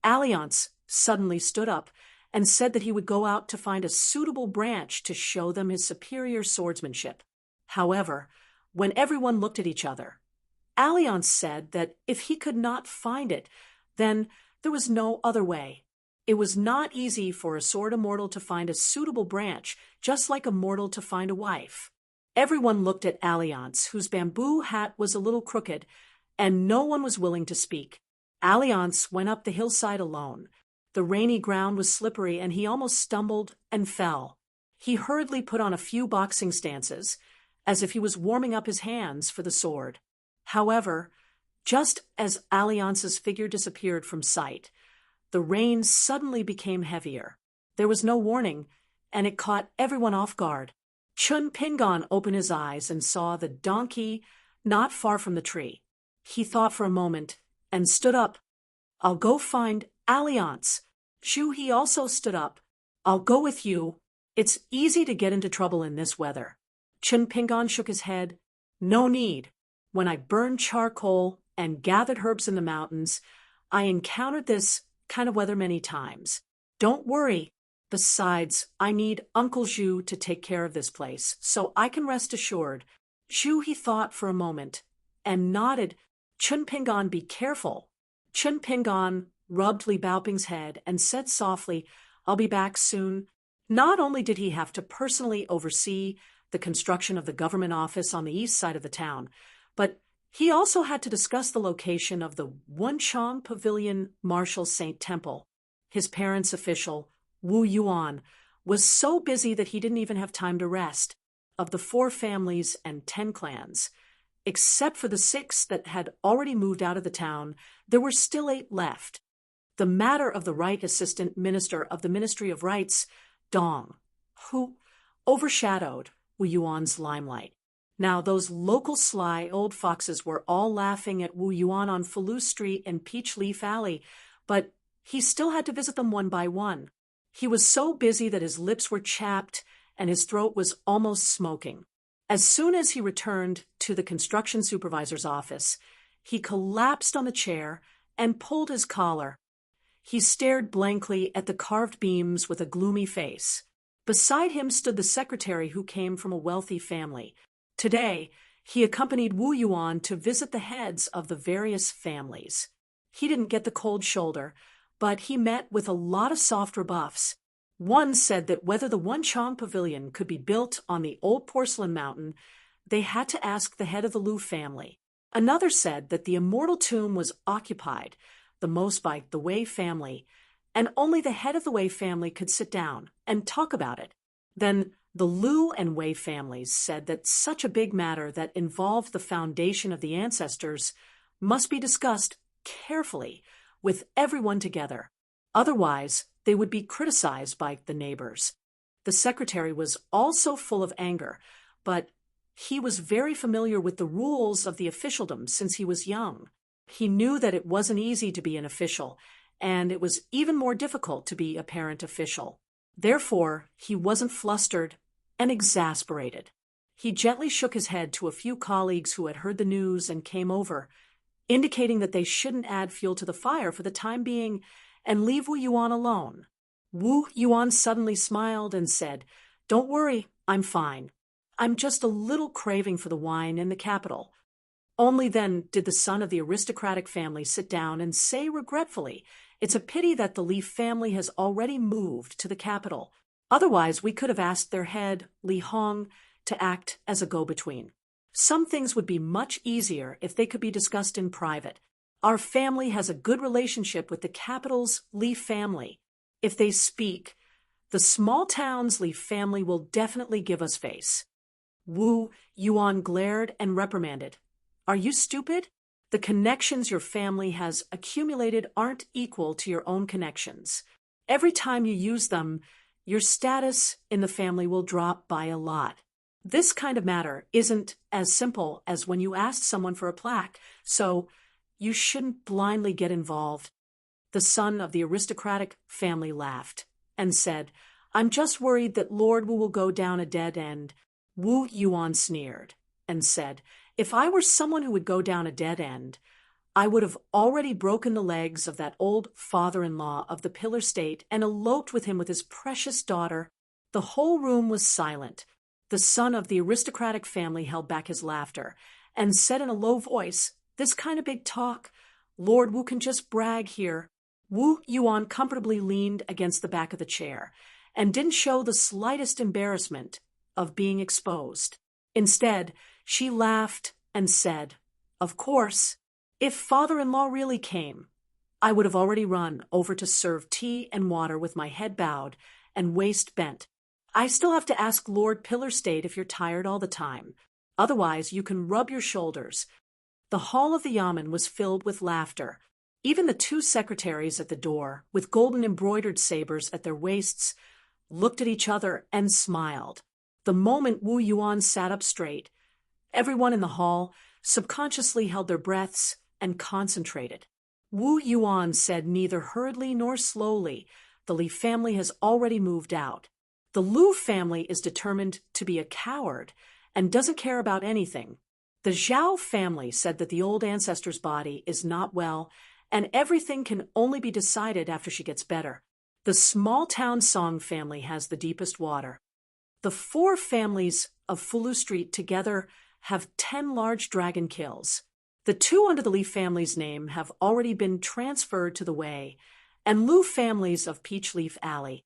Alliance suddenly stood up and said that he would go out to find a suitable branch to show them his superior swordsmanship. However, when everyone looked at each other, Alliance said that if he could not find it, then there was no other way. It was not easy for a sword immortal to find a suitable branch, just like a mortal to find a wife. Everyone looked at Alliance, whose bamboo hat was a little crooked, and no one was willing to speak. Alliance went up the hillside alone. The rainy ground was slippery, and he almost stumbled and fell. He hurriedly put on a few boxing stances, as if he was warming up his hands for the sword. However, just as Alliance's figure disappeared from sight, the rain suddenly became heavier. There was no warning, and it caught everyone off guard. Chun Pingon opened his eyes and saw the donkey not far from the tree. He thought for a moment and stood up. I'll go find Alliance. Zhu He also stood up. I'll go with you. It's easy to get into trouble in this weather. Chun Pingon shook his head. No need. When I burned charcoal and gathered herbs in the mountains, I encountered this kind of weather many times. Don't worry. Besides, I need Uncle Zhu to take care of this place, so I can rest assured. Zhu he thought for a moment and nodded. Chun Pingon, be careful. Chun Pingon rubbed Li Baoping's head and said softly, I'll be back soon. Not only did he have to personally oversee the construction of the government office on the east side of the town, but he also had to discuss the location of the Wunchong Pavilion Marshal Saint Temple. His parents' official, Wu Yuan, was so busy that he didn't even have time to rest. Of the 4 families and 10 clans, except for the 6 that had already moved out of the town, there were still 8 left. The matter of the Right Assistant Minister of the Ministry of Rights, Dong, who overshadowed Wu Yuan's limelight. Now, those local sly old foxes were all laughing at Wu Yuan on Falou Street and Peach Leaf Alley, but he still had to visit them one by one. He was so busy that his lips were chapped and his throat was almost smoking. As soon as he returned to the construction supervisor's office, he collapsed on the chair and pulled his collar. He stared blankly at the carved beams with a gloomy face. Beside him stood the secretary, who came from a wealthy family. Today, he accompanied Wu Yuan to visit the heads of the various families. He didn't get the cold shoulder, but he met with a lot of soft rebuffs. One said that whether the Wunchong Pavilion could be built on the old porcelain mountain, they had to ask the head of the Lu family. Another said that the immortal tomb was occupied the most by the Wei family, and only the head of the Wei family could sit down and talk about it. Then The Liu and Wei families said that such a big matter that involved the foundation of the ancestors must be discussed carefully with everyone together. Otherwise, they would be criticized by the neighbors. The secretary was also full of anger, but he was very familiar with the rules of the officialdom since he was young. He knew that it wasn't easy to be an official, and it was even more difficult to be a parent official. Therefore, he wasn't flustered and exasperated. He gently shook his head to a few colleagues who had heard the news and came over, indicating that they shouldn't add fuel to the fire for the time being and leave Wu Yuan alone. Wu Yuan suddenly smiled and said, "Don't worry, I'm fine. I'm just a little craving for the wine in the capital." Only then did the son of the aristocratic family sit down and say regretfully, "It's a pity that the Li family has already moved to the capital. Otherwise, we could have asked their head, Li Hong, to act as a go-between. Some things would be much easier if they could be discussed in private. Our family has a good relationship with the capital's Li family. If they speak, the small town's Li family will definitely give us face." Wu Yuan glared and reprimanded, "Are you stupid? The connections your family has accumulated aren't equal to your own connections. Every time you use them, your status in the family will drop by a lot. This kind of matter isn't as simple as when you asked someone for a plaque, so you shouldn't blindly get involved." The son of the aristocratic family laughed and said, "I'm just worried that Lord Wu will go down a dead end." Wu Yuan sneered and said, "If I were someone who would go down a dead end, I would have already broken the legs of that old father-in-law of the Pillar State and eloped with him with his precious daughter." The whole room was silent. The son of the aristocratic family held back his laughter and said in a low voice, "This kind of big talk, Lord Wu can just brag here." Wu Yuan comfortably leaned against the back of the chair and didn't show the slightest embarrassment of being exposed. Instead, she laughed and said, "Of course, if father-in-law really came, I would have already run over to serve tea and water with my head bowed and waist bent. I still have to ask Lord Pillar State if you're tired all the time. Otherwise, you can rub your shoulders." The hall of the yamen was filled with laughter. Even the two secretaries at the door, with golden embroidered sabers at their waists, looked at each other and smiled. The moment Wu Yuan sat up straight, everyone in the hall subconsciously held their breaths and concentrated. Wu Yuan said neither hurriedly nor slowly, "The Li family has already moved out. The Liu family is determined to be a coward and doesn't care about anything. The Zhao family said that the old ancestor's body is not well and everything can only be decided after she gets better. The small-town Song family has the deepest water. The four families of Fulu Street together have 10 large dragon kills. The two under the Li family's name have already been transferred to the Wei and Liu families of Peach Leaf Alley.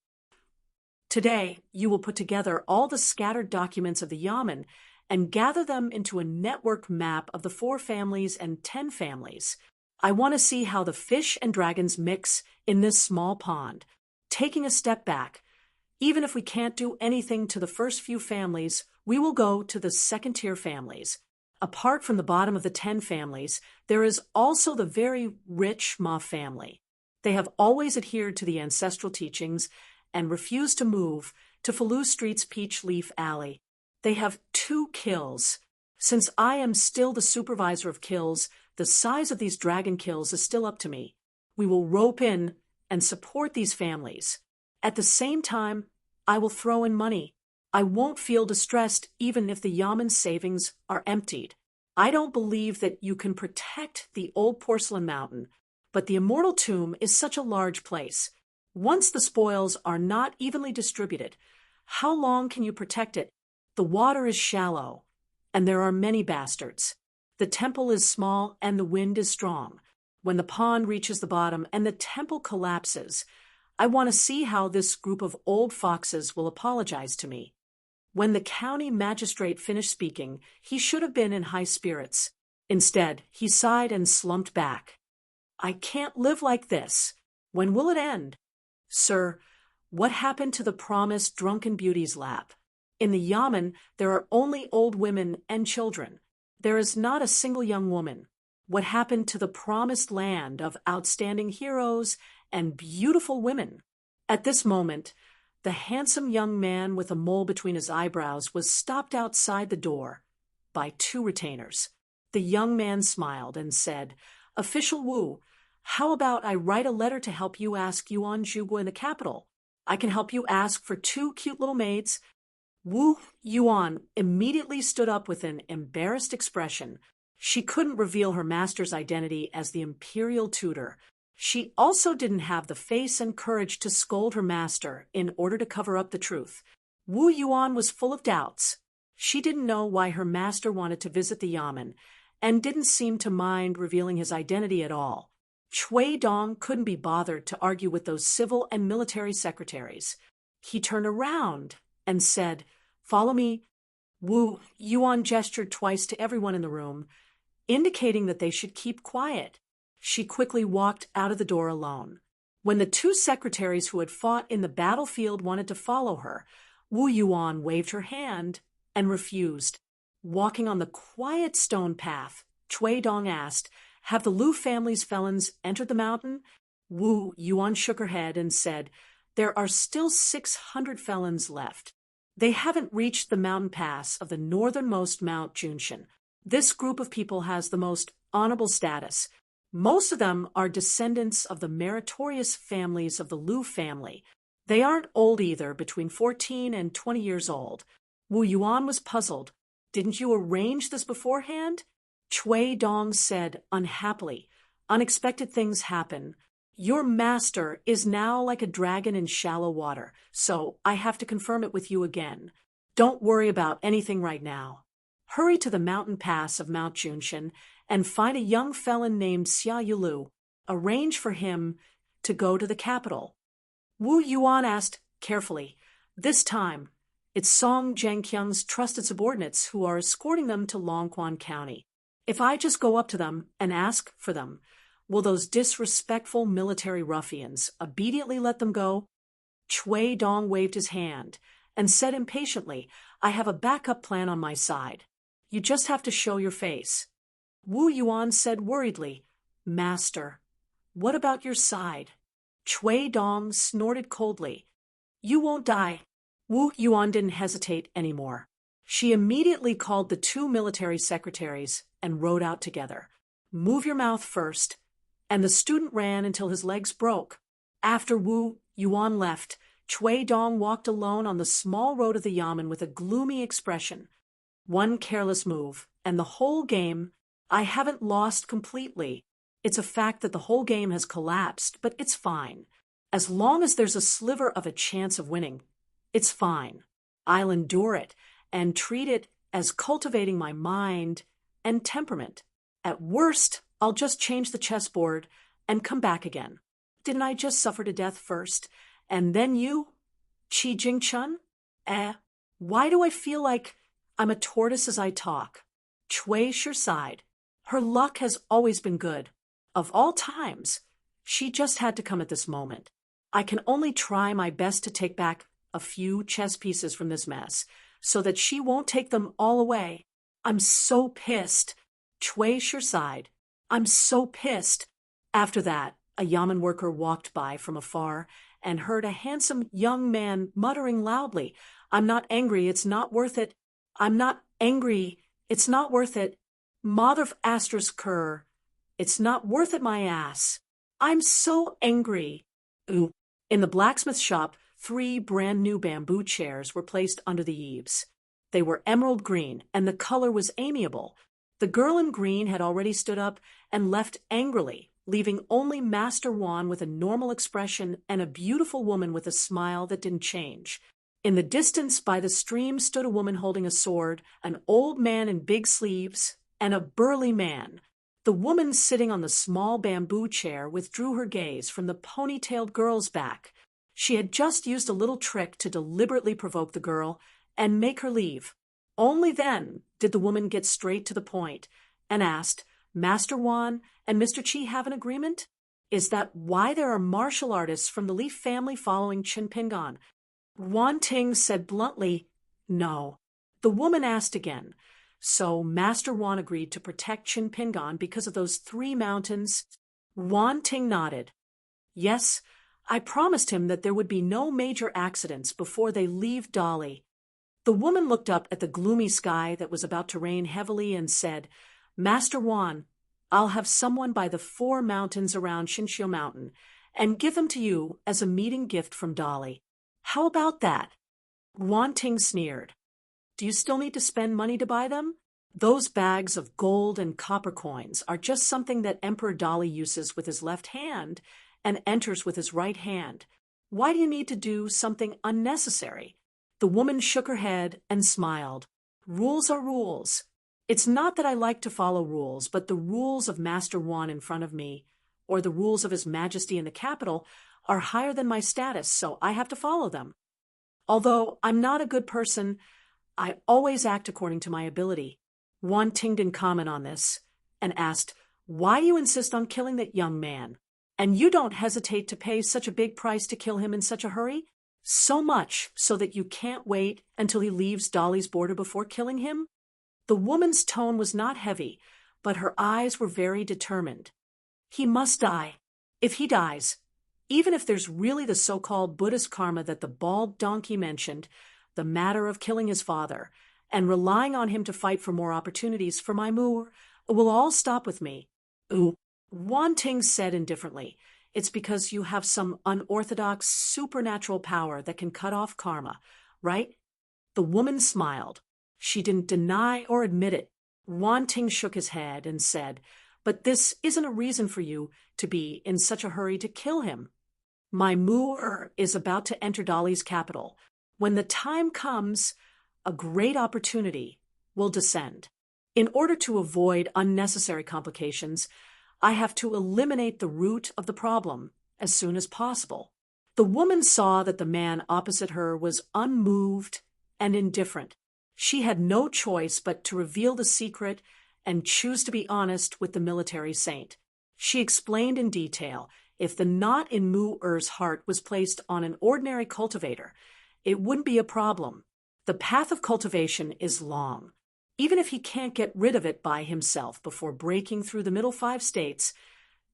Today, you will put together all the scattered documents of the yamen and gather them into a network map of the 4 families and 10 families. I want to see how the fish and dragons mix in this small pond. Taking a step back, even if we can't do anything to the first few families, we will go to the second-tier families. Apart from the bottom of the 10 families, there is also the very rich Ma family. They have always adhered to the ancestral teachings and refused to move to Fulu Street's Peach Leaf Alley. They have 2 kills. Since I am still the supervisor of kills, the size of these dragon kills is still up to me. We will rope in and support these families. At the same time, I will throw in money. I won't feel distressed even if the yamen savings are emptied. I don't believe that you can protect the old porcelain mountain, but the immortal tomb is such a large place. Once the spoils are not evenly distributed, how long can you protect it? The water is shallow, and there are many bastards. The temple is small and the wind is strong. When the pond reaches the bottom and the temple collapses, I want to see how this group of old foxes will apologize to me." When the county magistrate finished speaking, he should have been in high spirits. Instead, he sighed and slumped back. "I can't live like this. When will it end? Sir, what happened to the promised drunken beauty's lap? In the Yamen, there are only old women and children. There is not a single young woman. What happened to the promised land of outstanding heroes and beautiful women? At this moment, the handsome young man with a mole between his eyebrows was stopped outside the door by two retainers. The young man smiled and said, "Official Wu, how about I write a letter to help you ask Yuan Zhuge in the capital? I can help you ask for two cute little maids." Wu Yuan immediately stood up with an embarrassed expression. She couldn't reveal her master's identity as the imperial tutor. She also didn't have the face and courage to scold her master in order to cover up the truth. Wu Yuan was full of doubts. She didn't know why her master wanted to visit the Yamen, and didn't seem to mind revealing his identity at all. Cui Dong couldn't be bothered to argue with those civil and military secretaries. He turned around and said, "Follow me." Wu Yuan gestured twice to everyone in the room, indicating that they should keep quiet. She quickly walked out of the door alone. When the two secretaries who had fought in the battlefield wanted to follow her, Wu Yuan waved her hand and refused. Walking on the quiet stone path, Cui Dong asked, "Have the Lu family's felons entered the mountain?" Wu Yuan shook her head and said, "There are still 600 felons left. They haven't reached the mountain pass of the northernmost Mount Junshan. This group of people has the most honorable status. Most of them are descendants of the meritorious families of the Lu family. They aren't old either, between 14 and 20 years old." Wu Yuan was puzzled. "Didn't you arrange this beforehand?" Cui Dong said unhappily, "Unexpected things happen. Your master is now like a dragon in shallow water, so I have to confirm it with you again. Don't worry about anything right now. Hurry to the mountain pass of Mount Junshan and find a young felon named Xia Yulu. Arrange for him to go to the capital." Wu Yuan asked carefully, "This time, it's Song Zhangqiang's trusted subordinates who are escorting them to Longquan County. If I just go up to them and ask for them, will those disrespectful military ruffians obediently let them go?" Cui Dong waved his hand and said impatiently, "I have a backup plan on my side. You just have to show your face." Wu Yuan said worriedly, "Master, what about your side?" Cui Dong snorted coldly, "You won't die." Wu Yuan didn't hesitate anymore. She immediately called the two military secretaries and rode out together. "Move your mouth first." And the student ran until his legs broke. After Wu Yuan left, Cui Dong walked alone on the small road of the Yamen with a gloomy expression. "One careless move, and the whole game. I haven't lost completely. It's a fact that the whole game has collapsed, but it's fine. As long as there's a sliver of a chance of winning, it's fine. I'll endure it and treat it as cultivating my mind and temperament. At worst, I'll just change the chessboard and come back again. Didn't I just suffer to death first? And then you? Qi Jingchun? Why do I feel like I'm a tortoise as I talk?" Cui Shi sighed. Her luck has always been good. Of all times, she just had to come at this moment. I can only try my best to take back a few chess pieces from this mess, so that she won't take them all away. I'm so pissed. Cui Shi sighed. I'm so pissed. After that, a Yamen worker walked by from afar and heard a handsome young man muttering loudly, "I'm not angry, it's not worth it. I'm not angry, it's not worth it. Mother of asterisk cur, it's not worth it, my ass. I'm so angry." Ooh. In the blacksmith shop, 3 brand new bamboo chairs were placed under the eaves. They were emerald green, and the color was amiable. The girl in green had already stood up and left angrily, leaving only Master Wan with a normal expression and a beautiful woman with a smile that didn't change. In the distance by the stream stood a woman holding a sword, an old man in big sleeves, and a burly man. The woman sitting on the small bamboo chair withdrew her gaze from the ponytailed girl's back. She had just used a little trick to deliberately provoke the girl and make her leave. Only then did the woman get straight to the point and asked, "Master Wan and Mr. Qi have an agreement? Is that why there are martial artists from the Li family following Qin Pingan?" Wan Ting said bluntly, No. The woman asked again. So Master Wan agreed to protect Chin Pingan because of those 3 mountains? Wan Ting nodded. Yes, I promised him that there would be no major accidents before they leave Dali. The woman looked up at the gloomy sky that was about to rain heavily and said, Master Wan, I'll have someone by the 4 mountains around Shinshio Mountain and give them to you as a meeting gift from Dali. How about that? Wan Ting sneered. Do you still need to spend money to buy them? Those bags of gold and copper coins are just something that Emperor Dali uses with his left hand and enters with his right hand. Why do you need to do something unnecessary? The woman shook her head and smiled. Rules are rules. It's not that I like to follow rules, but the rules of Master Wan in front of me, or the rules of His Majesty in the capital, are higher than my status, so I have to follow them. Although I'm not a good person, I always act according to my ability. Wan Ting didn't comment on this and asked, Why do you insist on killing that young man? And you don't hesitate to pay such a big price to kill him in such a hurry? So much so that you can't wait until he leaves Dali's border before killing him? The woman's tone was not heavy, but her eyes were very determined. He must die. If he dies, even if there's really the so-called Buddhist karma that the bald donkey mentioned, the matter of killing his father, and relying on him to fight for more opportunities for my Mu will all stop with me. Ooh, Wan Ting said indifferently, it's because you have some unorthodox supernatural power that can cut off karma, right? The woman smiled. She didn't deny or admit it. Wan Ting shook his head and said, But this isn't a reason for you to be in such a hurry to kill him. My Mu is about to enter Dali's capital. When the time comes, a great opportunity will descend. In order to avoid unnecessary complications, I have to eliminate the root of the problem as soon as possible. The woman saw that the man opposite her was unmoved and indifferent. She had no choice but to reveal the secret and choose to be honest with the military saint. She explained in detail, if the knot in Mu-Er's heart was placed on an ordinary cultivator, it wouldn't be a problem. The path of cultivation is long. Even if he can't get rid of it by himself before breaking through the middle 5 states,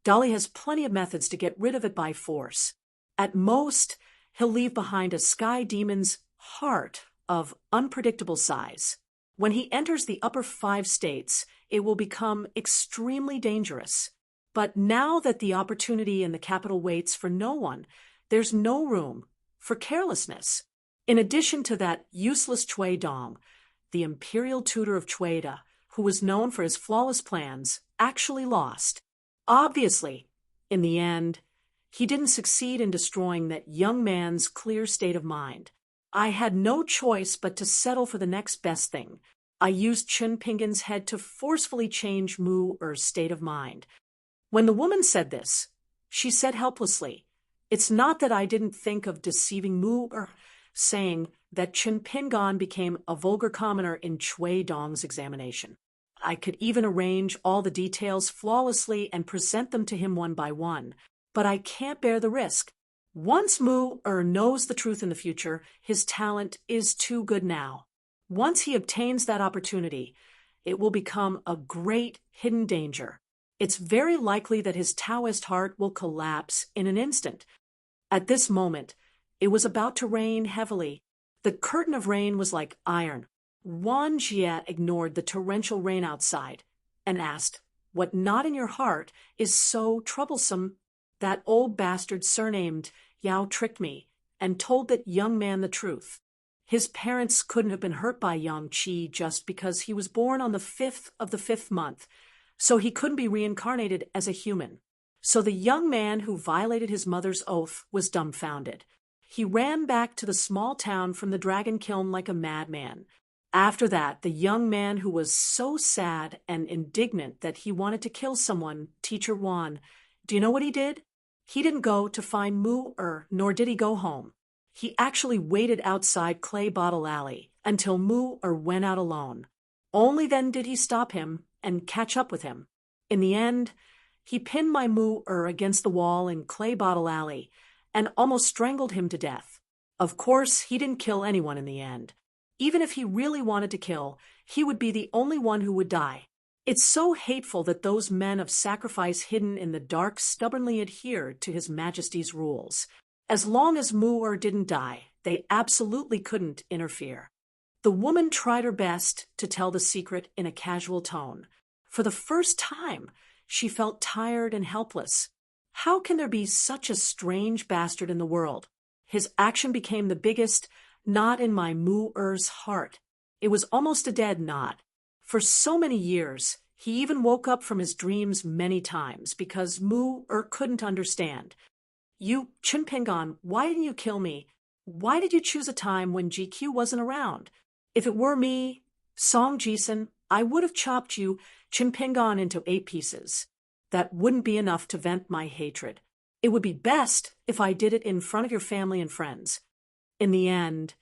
Dali has plenty of methods to get rid of it by force. At most, he'll leave behind a sky demon's heart of unpredictable size. When he enters the upper 5 states, it will become extremely dangerous. But now that the opportunity in the capital waits for no one, there's no room for carelessness. In addition to that useless Chui Dong, the imperial tutor of Chueda, who was known for his flawless plans, actually lost. Obviously, in the end, he didn't succeed in destroying that young man's clear state of mind. I had no choice but to settle for the next best thing. I used Chin Pingan's head to forcefully change Mu-Er's state of mind. When the woman said this, she said helplessly, It's not that I didn't think of deceiving Mu-Er, saying that Chin Pingan became a vulgar commoner in Chui Dong's examination. I could even arrange all the details flawlessly and present them to him one by one, but I can't bear the risk. Once Mu-Er knows the truth in the future, his talent is too good now. Once he obtains that opportunity, it will become a great hidden danger. It's very likely that his Taoist heart will collapse in an instant. At this moment, it was about to rain heavily. The curtain of rain was like iron. Wan Jie ignored the torrential rain outside and asked, What knot in your heart is so troublesome? That old bastard surnamed Yao tricked me and told that young man the truth. His parents couldn't have been hurt by Yang Qi just because he was born on the 5th of the 5th month, so he couldn't be reincarnated as a human. So the young man who violated his mother's oath was dumbfounded. He ran back to the small town from the dragon kiln like a madman. After that, the young man who was so sad and indignant that he wanted to kill someone, Teacher Wan, do you know what he did? He didn't go to find Mu-Er, nor did he go home. He actually waited outside Clay Bottle Alley until Mu-Er went out alone. Only then did he stop him and catch up with him. In the end, he pinned my Mu-Er against the wall in Clay Bottle Alley and almost strangled him to death. Of course, he didn't kill anyone in the end. Even if he really wanted to kill, he would be the only one who would die. It's so hateful that those men of sacrifice hidden in the dark stubbornly adhered to His Majesty's rules. As long as Mu-Er didn't die, they absolutely couldn't interfere. The woman tried her best to tell the secret in a casual tone. For the first time, she felt tired and helpless. How can there be such a strange bastard in the world? His action became the biggest knot in my Mu-Er's heart. It was almost a dead knot. For so many years, he even woke up from his dreams many times because Mu-Er couldn't understand. You, Chen Pingan, why didn't you kill me? Why did you choose a time when GQ wasn't around? If it were me, Song Jisen, I would have chopped you, Chen Pingan, into 8 pieces. That wouldn't be enough to vent my hatred. It would be best if I did it in front of your family and friends. In the end,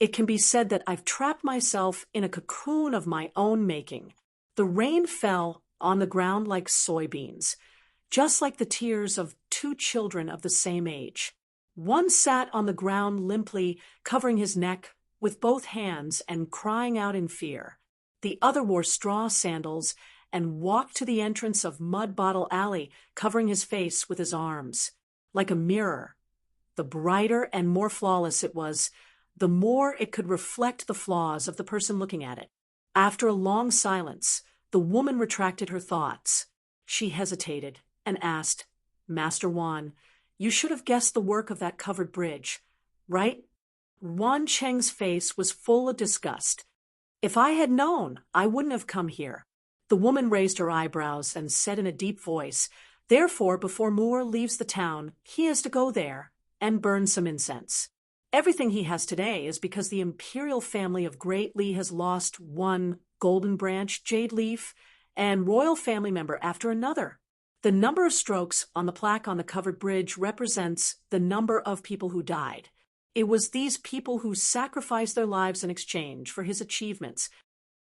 it can be said that I've trapped myself in a cocoon of my own making. The rain fell on the ground like soybeans, just like the tears of 2 children of the same age. One sat on the ground limply, covering his neck with both hands and crying out in fear. The other wore straw sandals and walked to the entrance of Mud Bottle Alley, covering his face with his arms. Like a mirror, the brighter and more flawless it was, the more it could reflect the flaws of the person looking at it. After a long silence, the woman retracted her thoughts. She hesitated and asked, Master Wan, you should have guessed the work of that covered bridge, right? Wan Cheng's face was full of disgust. If I had known, I wouldn't have come here. The woman raised her eyebrows and said in a deep voice, therefore, before Mu-Er leaves the town, he is to go there and burn some incense. Everything he has today is because the imperial family of Great Li has lost one golden branch, jade leaf, and royal family member after another. The number of strokes on the plaque on the covered bridge represents the number of people who died. It was these people who sacrificed their lives in exchange for his achievements.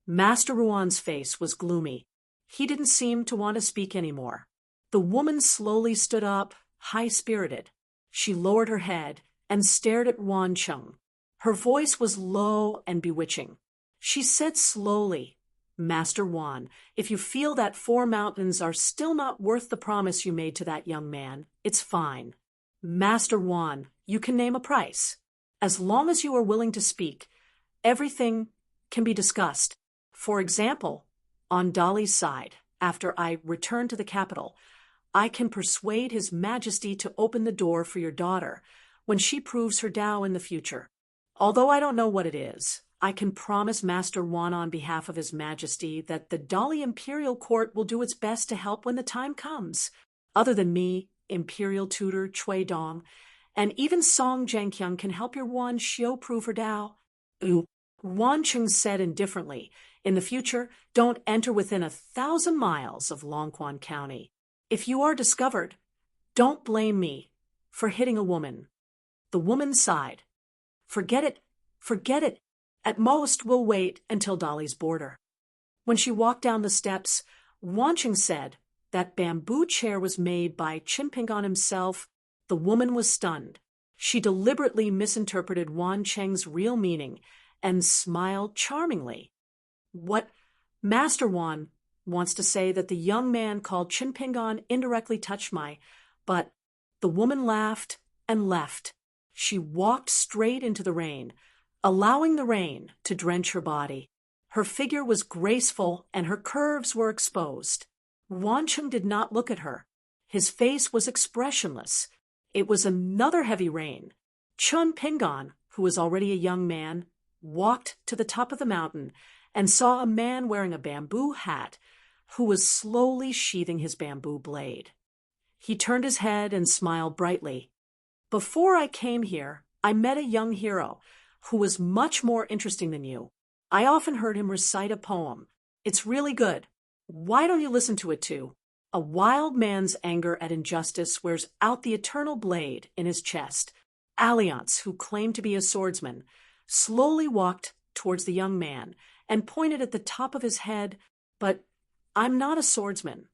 Master Ruan's face was gloomy. He didn't seem to want to speak anymore. The woman slowly stood up, high-spirited. She lowered her head and stared at Wan Cheng. Her voice was low and bewitching. She said slowly, Master Wan, if you feel that 4 mountains are still not worth the promise you made to that young man, it's fine. Master Wan, you can name a price. As long as you are willing to speak, everything can be discussed. For example, on Dali's side, after I return to the capital, I can persuade His Majesty to open the door for your daughter when she proves her Tao in the future. Although I don't know what it is, I can promise Master Wan on behalf of His Majesty that the Dali Imperial Court will do its best to help when the time comes. Other than me, Imperial Tutor Cui Dong, and even Song Zhangqiang can help your Wan Xiu prove her Tao. Wan Cheng said indifferently, in the future, don't enter within 1,000 miles of Longquan County. If you are discovered, don't blame me for hitting a woman. The woman sighed. Forget it, forget it. At most, we'll wait until Dali's border. When she walked down the steps, Wan Cheng said that bamboo chair was made by Chen Pingan himself. The woman was stunned. She deliberately misinterpreted Wan Cheng's real meaning and smiled charmingly. What Master Wan wants to say that the young man called Chen Pingan indirectly touched but the woman laughed and left. She walked straight into the rain, allowing the rain to drench her body. Her figure was graceful and her curves were exposed. Wan Cheng did not look at her. His face was expressionless. It was another heavy rain. Chen Pingan, who was already a young man, walked to the top of the mountain and saw a man wearing a bamboo hat who was slowly sheathing his bamboo blade. He turned his head and smiled brightly. Before I came here, I met a young hero who was much more interesting than you. I often heard him recite a poem. It's really good. Why don't you listen to it too? A wild man's anger at injustice wears out the eternal blade in his chest. Alliance, who claimed to be a swordsman, slowly walked towards the young man and pointed at the top of his head, but I'm not a swordsman.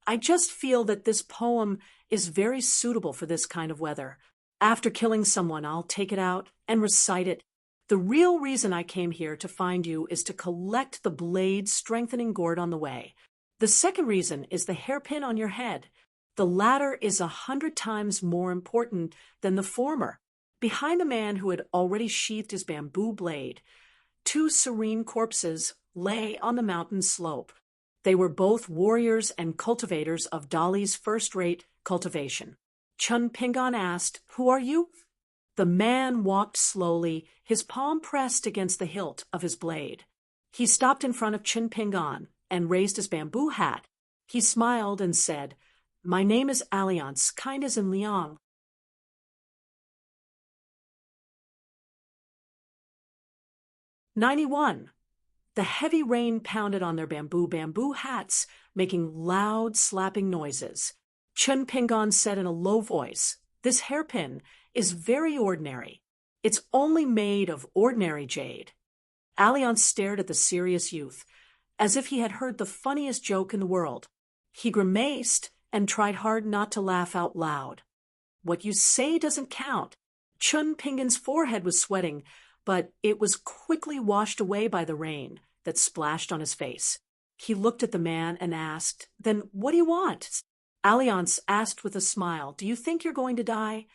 I just feel that this poem is very suitable for this kind of weather. After killing someone, I'll take it out and recite it. The real reason I came here to find you is to collect the blade-strengthening gourd on the way. The second reason is the hairpin on your head. The latter is 100 times more important than the former. Behind the man who had already sheathed his bamboo blade, two serene corpses lay on the mountain slope. They were both warriors and cultivators of Dali's first-rate cultivation. Chun Pingan asked, "Who are you?" The man walked slowly, his palm pressed against the hilt of his blade. He stopped in front of Chun Pingan and raised his bamboo hat. He smiled and said, "My name is Alliance, kind as in Liang." 91. The heavy rain pounded on their bamboo hats, making loud, slapping noises. Chun Pingan said in a low voice, "This hairpin is very ordinary. It's only made of ordinary jade." Alliance stared at the serious youth, as if he had heard the funniest joke in the world. He grimaced and tried hard not to laugh out loud. "What you say doesn't count." Chun Pingan's forehead was sweating, but it was quickly washed away by the rain that splashed on his face. He looked at the man and asked, "Then what do you want?" Alliance asked with a smile, "Do you think you're going to die?"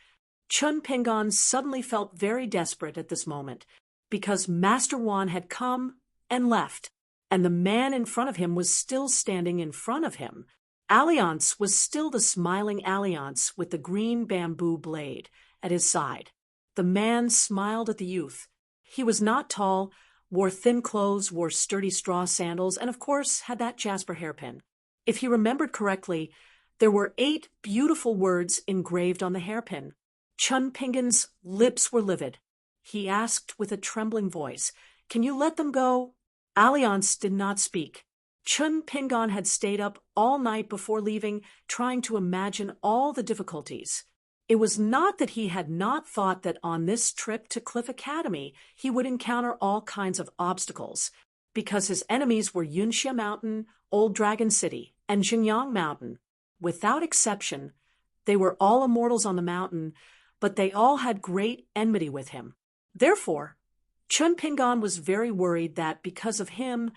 Chun Pingan suddenly felt very desperate at this moment, because Master Wan had come and left, and the man in front of him was still standing in front of him. Alliance was still the smiling Alliance with the green bamboo blade at his side. The man smiled at the youth. He was not tall, wore thin clothes, wore sturdy straw sandals, and of course had that jasper hairpin. If he remembered correctly, there were 8 beautiful words engraved on the hairpin. Chun Pingan's lips were livid. He asked with a trembling voice, "Can you let them go?" Alliance did not speak. Chun Pingan had stayed up all night before leaving, trying to imagine all the difficulties. It was not that he had not thought that on this trip to Cliff Academy he would encounter all kinds of obstacles, because his enemies were Yunxia Mountain, Old Dragon City, and Xinjiang Mountain. Without exception, they were all immortals on the mountain, but they all had great enmity with him. Therefore, Chun Pingan was very worried that, because of him,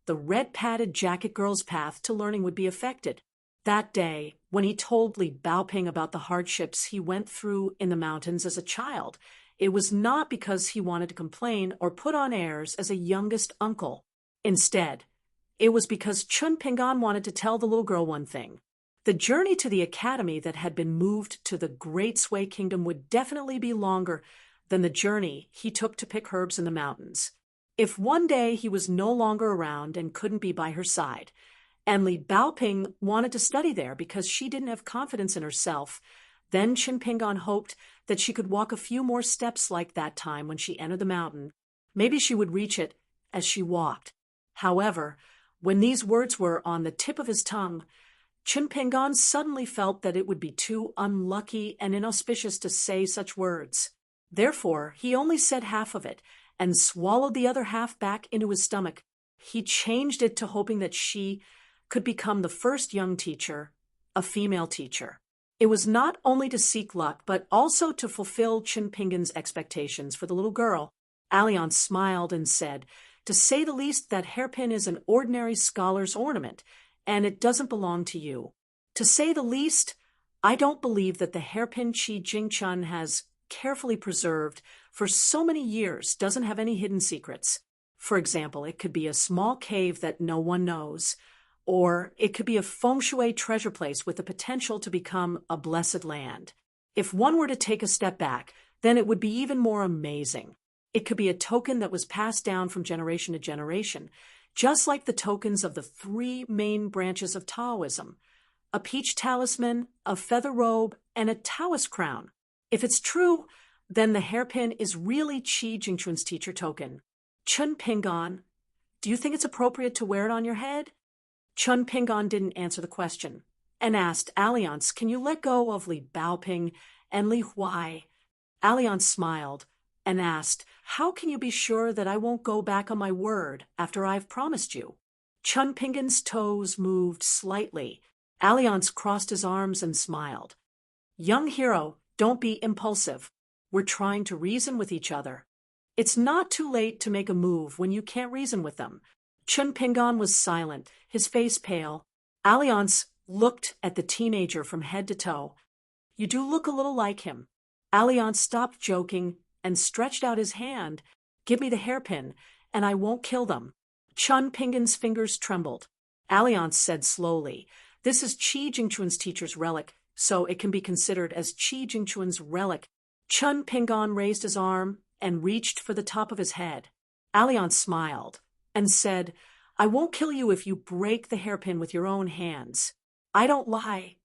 the red-padded jacket girl's path to learning would be affected. That day, when he told Li Baoping about the hardships he went through in the mountains as a child, it was not because he wanted to complain or put on airs as a youngest uncle. Instead, it was because Chun Pingan wanted to tell the little girl one thing. The journey to the academy that had been moved to the Great Sway Kingdom would definitely be longer than the journey he took to pick herbs in the mountains. If one day he was no longer around and couldn't be by her side, and Li Baoping wanted to study there because she didn't have confidence in herself, then Chun Pingan hoped that she could walk a few more steps like that time when she entered the mountain. Maybe she would reach it as she walked. However, when these words were on the tip of his tongue, Chun Pingan suddenly felt that it would be too unlucky and inauspicious to say such words. Therefore, he only said half of it and swallowed the other half back into his stomach. He changed it to hoping that she could become the first young teacher, a female teacher. It was not only to seek luck, but also to fulfill Chun Pingan's expectations for the little girl. Alliance smiled and said, "To say the least, that hairpin is an ordinary scholar's ornament, and it doesn't belong to you. To say the least, I don't believe that the hairpin Qi Jingchun has carefully preserved for so many years doesn't have any hidden secrets. For example, it could be a small cave that no one knows, or it could be a feng shui treasure place with the potential to become a blessed land. If one were to take a step back, then it would be even more amazing. It could be a token that was passed down from generation to generation, just like the tokens of the 3 main branches of Taoism: a peach talisman, a feather robe, and a Taoist crown. If it's true, then the hairpin is really Qi Jingchun's teacher token. Chun Pingan, do you think it's appropriate to wear it on your head?" Chun Pingan didn't answer the question and asked, "Alliance, can you let go of Li Baoping and Li Huai?" Alliance smiled and asked, "How can you be sure that I won't go back on my word after I've promised you?" Chun Pingan's toes moved slightly. Alliance crossed his arms and smiled. "Young hero, don't be impulsive. We're trying to reason with each other." It's not too late to make a move when you can't reason with them. Chun Pingan was silent, his face pale. Alliance looked at the teenager from head to toe. You do look a little like him. Alliance stopped joking and stretched out his hand. Give me the hairpin, and I won't kill them. Chun Pingan's fingers trembled. Alliance said slowly, this is Qi Jingchuan's teacher's relic, so it can be considered as Qi Jingchuan's relic. Chun Pingan raised his arm and reached for the top of his head. Alliance smiled and said, I won't kill you if you break the hairpin with your own hands. I don't lie.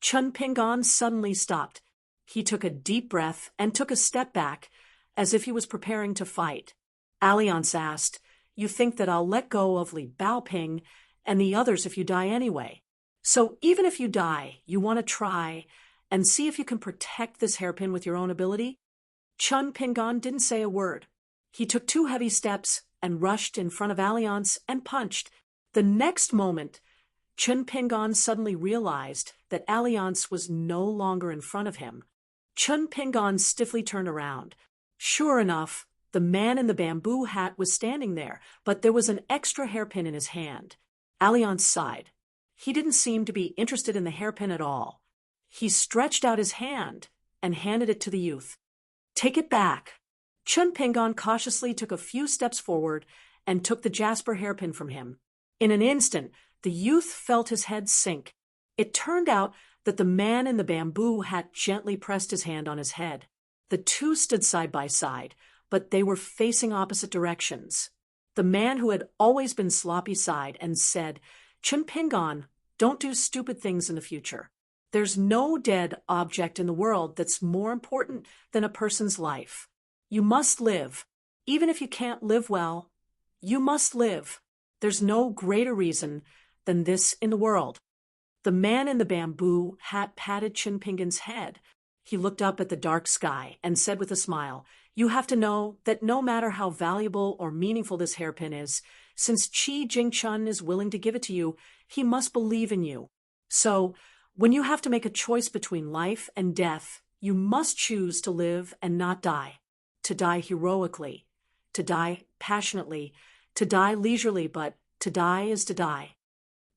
Chun Pingan suddenly stopped. He took a deep breath and took a step back, as if he was preparing to fight. Alliance asked, you think that I'll let go of Li Baoping and the others if you die anyway. So even if you die, you want to try and see if you can protect this hairpin with your own ability? Chun Pingan didn't say a word. He took 2 heavy steps and rushed in front of Alliance and punched. The next moment, Chun Pingan suddenly realized that Alliance was no longer in front of him. Chun Pingan stiffly turned around. Sure enough, the man in the bamboo hat was standing there, but there was an extra hairpin in his hand. Alliance sighed. He didn't seem to be interested in the hairpin at all. He stretched out his hand and handed it to the youth. Take it back. Chun Pingan cautiously took a few steps forward and took the jasper hairpin from him. In an instant, the youth felt his head sink. It turned out that the man in the bamboo hat gently pressed his hand on his head. The two stood side by side, but they were facing opposite directions. The man who had always been sloppy sighed and said, Chun Pingan, don't do stupid things in the future. There's no dead object in the world that's more important than a person's life. You must live. Even if you can't live well, you must live. There's no greater reason than this in the world. The man in the bamboo hat patted Chun Pingan's head. He looked up at the dark sky and said with a smile, you have to know that no matter how valuable or meaningful this hairpin is, since Qi Jingchun is willing to give it to you, he must believe in you. So, when you have to make a choice between life and death, you must choose to live and not die. To die heroically, to die passionately, to die leisurely, but to die is to die.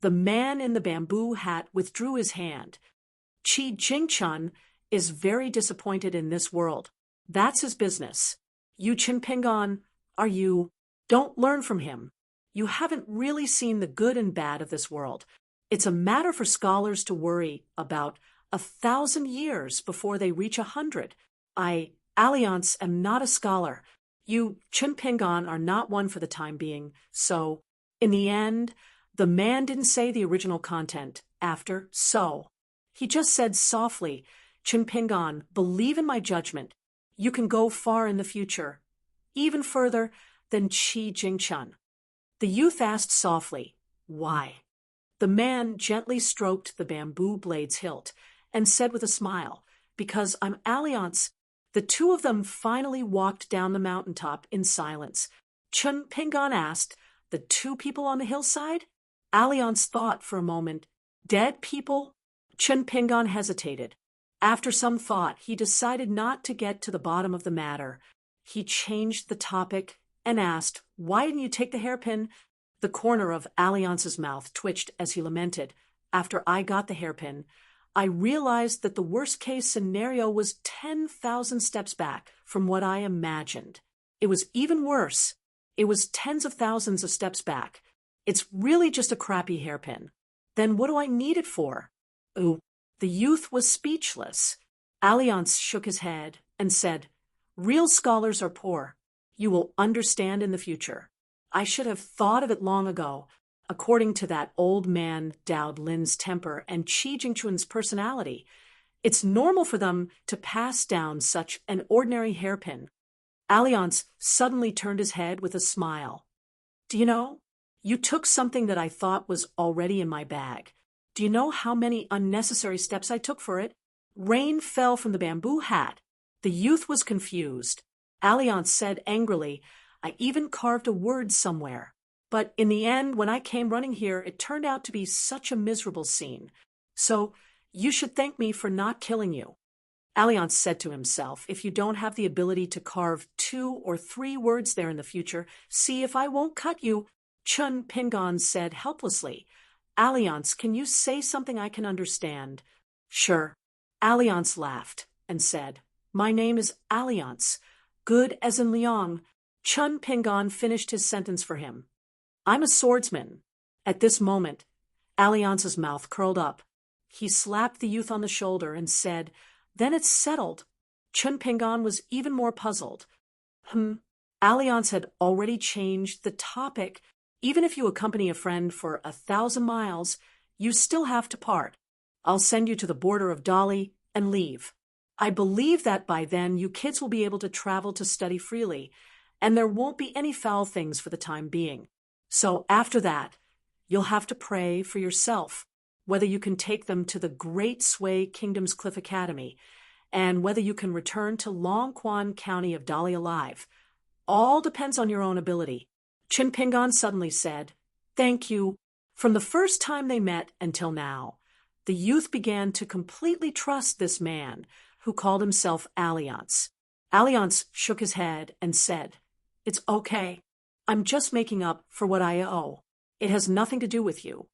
The man in the bamboo hat withdrew his hand. Qi Jingchun is very disappointed in this world. That's his business. You Chun Pingan, are you? Don't learn from him. You haven't really seen the good and bad of this world. It's a matter for scholars to worry about 1,000 years before they reach 100. I, Alliance, am not a scholar. You, Chun Pingan, are not one for the time being. So, in the end, the man didn't say the original content after so. He just said softly, Chun Pingan, believe in my judgment. You can go far in the future, even further than Qi Jingchun. The youth asked softly, why? The man gently stroked the bamboo blade's hilt and said with a smile, because I'm Alliance. The two of them finally walked down the mountaintop in silence. Chun Pingan asked, the two people on the hillside? Alliance thought for a moment. Dead people? Chun Pingan hesitated. After some thought, he decided not to get to the bottom of the matter. He changed the topic and asked, why didn't you take the hairpin? The corner of Alliance's mouth twitched as he lamented. After I got the hairpin, I realized that the worst-case scenario was 10,000 steps back from what I imagined. It was even worse. It was tens of thousands of steps back. It's really just a crappy hairpin. Then what do I need it for? Ooh. The youth was speechless. Alliance shook his head and said, real scholars are poor. You will understand in the future. I should have thought of it long ago. According to that old man Dao Lin's temper and Qi Jingchun's personality, it's normal for them to pass down such an ordinary hairpin. Alliance suddenly turned his head with a smile. Do you know? You took something that I thought was already in my bag. Do you know how many unnecessary steps I took for it? Rain fell from the bamboo hat. The youth was confused. Alliance said angrily, I even carved a word somewhere. But in the end, when I came running here, it turned out to be such a miserable scene. So you should thank me for not killing you. Alliance said to himself, if you don't have the ability to carve 2 or 3 words there in the future, see if I won't cut you. Chun Pingon said helplessly, Alliance, can you say something I can understand? Sure. Alliance laughed and said, my name is Alliance, good as in Liang. Chun Pingon finished his sentence for him. I'm a swordsman. At this moment, Alliance's mouth curled up. He slapped the youth on the shoulder and said, then it's settled. Chun Pingon was even more puzzled. Alliance had already changed the topic. Even if you accompany a friend for 1,000 miles, you still have to part. I'll send you to the border of Dali and leave. I believe that by then you kids will be able to travel to study freely, and there won't be any foul things for the time being. So after that, you'll have to pray for yourself, whether you can take them to the Great Sway Kingdom's Cliff Academy, and whether you can return to Long Quan County of Dali alive. All depends on your own ability. Chun Pingon suddenly said, thank you. From the first time they met until now, the youth began to completely trust this man, who called himself Alliance. Alliance shook his head and said, it's okay. I'm just making up for what I owe. It has nothing to do with you.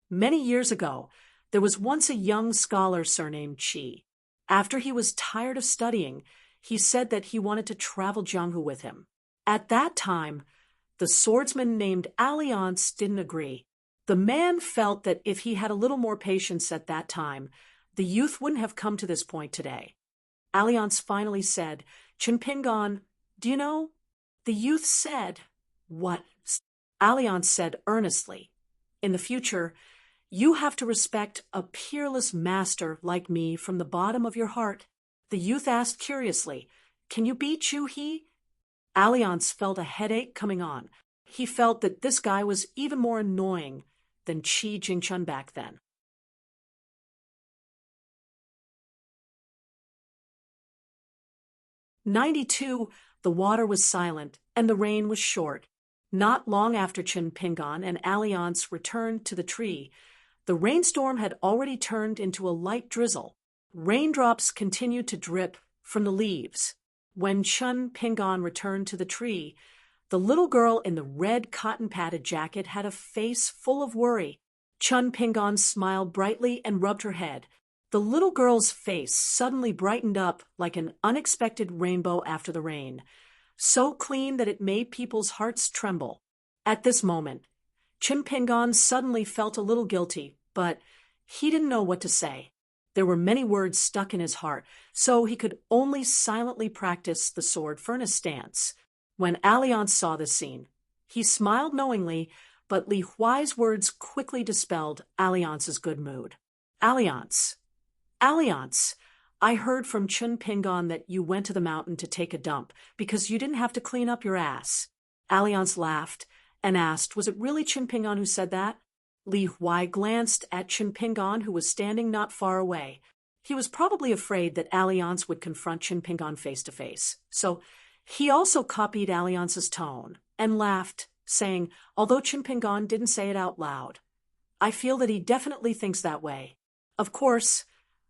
Many years ago, there was once a young scholar surnamed Qi. After he was tired of studying, he said that he wanted to travel Jianghu with him. At that time, the swordsman named Alliance didn't agree. The man felt that if he had a little more patience at that time, the youth wouldn't have come to this point today. Alliance finally said, Chun Pingon, do you know? The youth said, what? Alliance said earnestly, in the future, you have to respect a peerless master like me from the bottom of your heart. The youth asked curiously, can you beat Chu He? Alliance felt a headache coming on. He felt that this guy was even more annoying than Qi Jingchun back then. "92, the water was silent and the rain was short. Not long after Chun Pingon and Alliance returned to the tree, the rainstorm had already turned into a light drizzle. Raindrops continued to drip from the leaves. When Chun Pingon returned to the tree, the little girl in the red cotton-padded jacket had a face full of worry. Chun Pingon smiled brightly and rubbed her head. The little girl's face suddenly brightened up like an unexpected rainbow after the rain, so clean that it made people's hearts tremble. At this moment, Chun Pingon suddenly felt a little guilty, but he didn't know what to say. There were many words stuck in his heart, so he could only silently practice the sword furnace stance. When Alliance saw this scene, he smiled knowingly, but Li Huai's words quickly dispelled Alliance's good mood. Alliance, I heard from Chun Pingon that you went to the mountain to take a dump because you didn't have to clean up your ass. Alliance laughed and asked, was it really Chun Pingon who said that? Li Huai glanced at Chun Pingon, who was standing not far away. He was probably afraid that Alliance would confront Chun Pingon face to face, so he also copied Alliance's tone and laughed, saying, although Chun Pingon didn't say it out loud, I feel that he definitely thinks that way. Of course,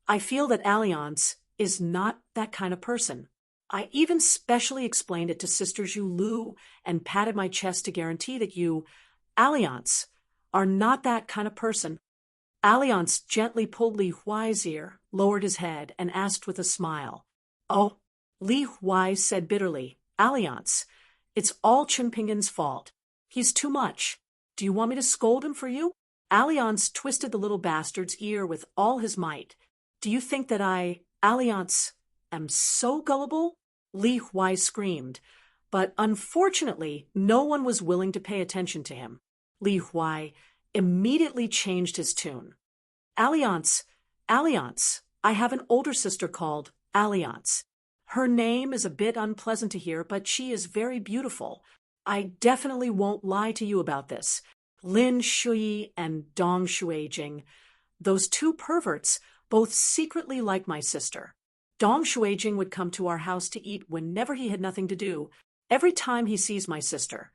I feel that Alliance is not that kind of person. I even specially explained it to Sister Zhu Lu and patted my chest to guarantee that you, Alliance, are not that kind of person. Alliance gently pulled Li Huai's ear, lowered his head, and asked with a smile, oh, Li Huai said bitterly, Alliance, it's all Chun Pingon's fault. He's too much. Do you want me to scold him for you? Alliance twisted the little bastard's ear with all his might. Do you think that I, Alliance, am so gullible? Li Huai screamed, but unfortunately no one was willing to pay attention to him. Li Huai immediately changed his tune. Alliance, I have an older sister called Alliance. Her name is a bit unpleasant to hear, but she is very beautiful. I definitely won't lie to you about this. Lin Shui and Dong Shuijing, those two perverts, both secretly like my sister. Dong Shuijing would come to our house to eat whenever he had nothing to do, every time he sees my sister.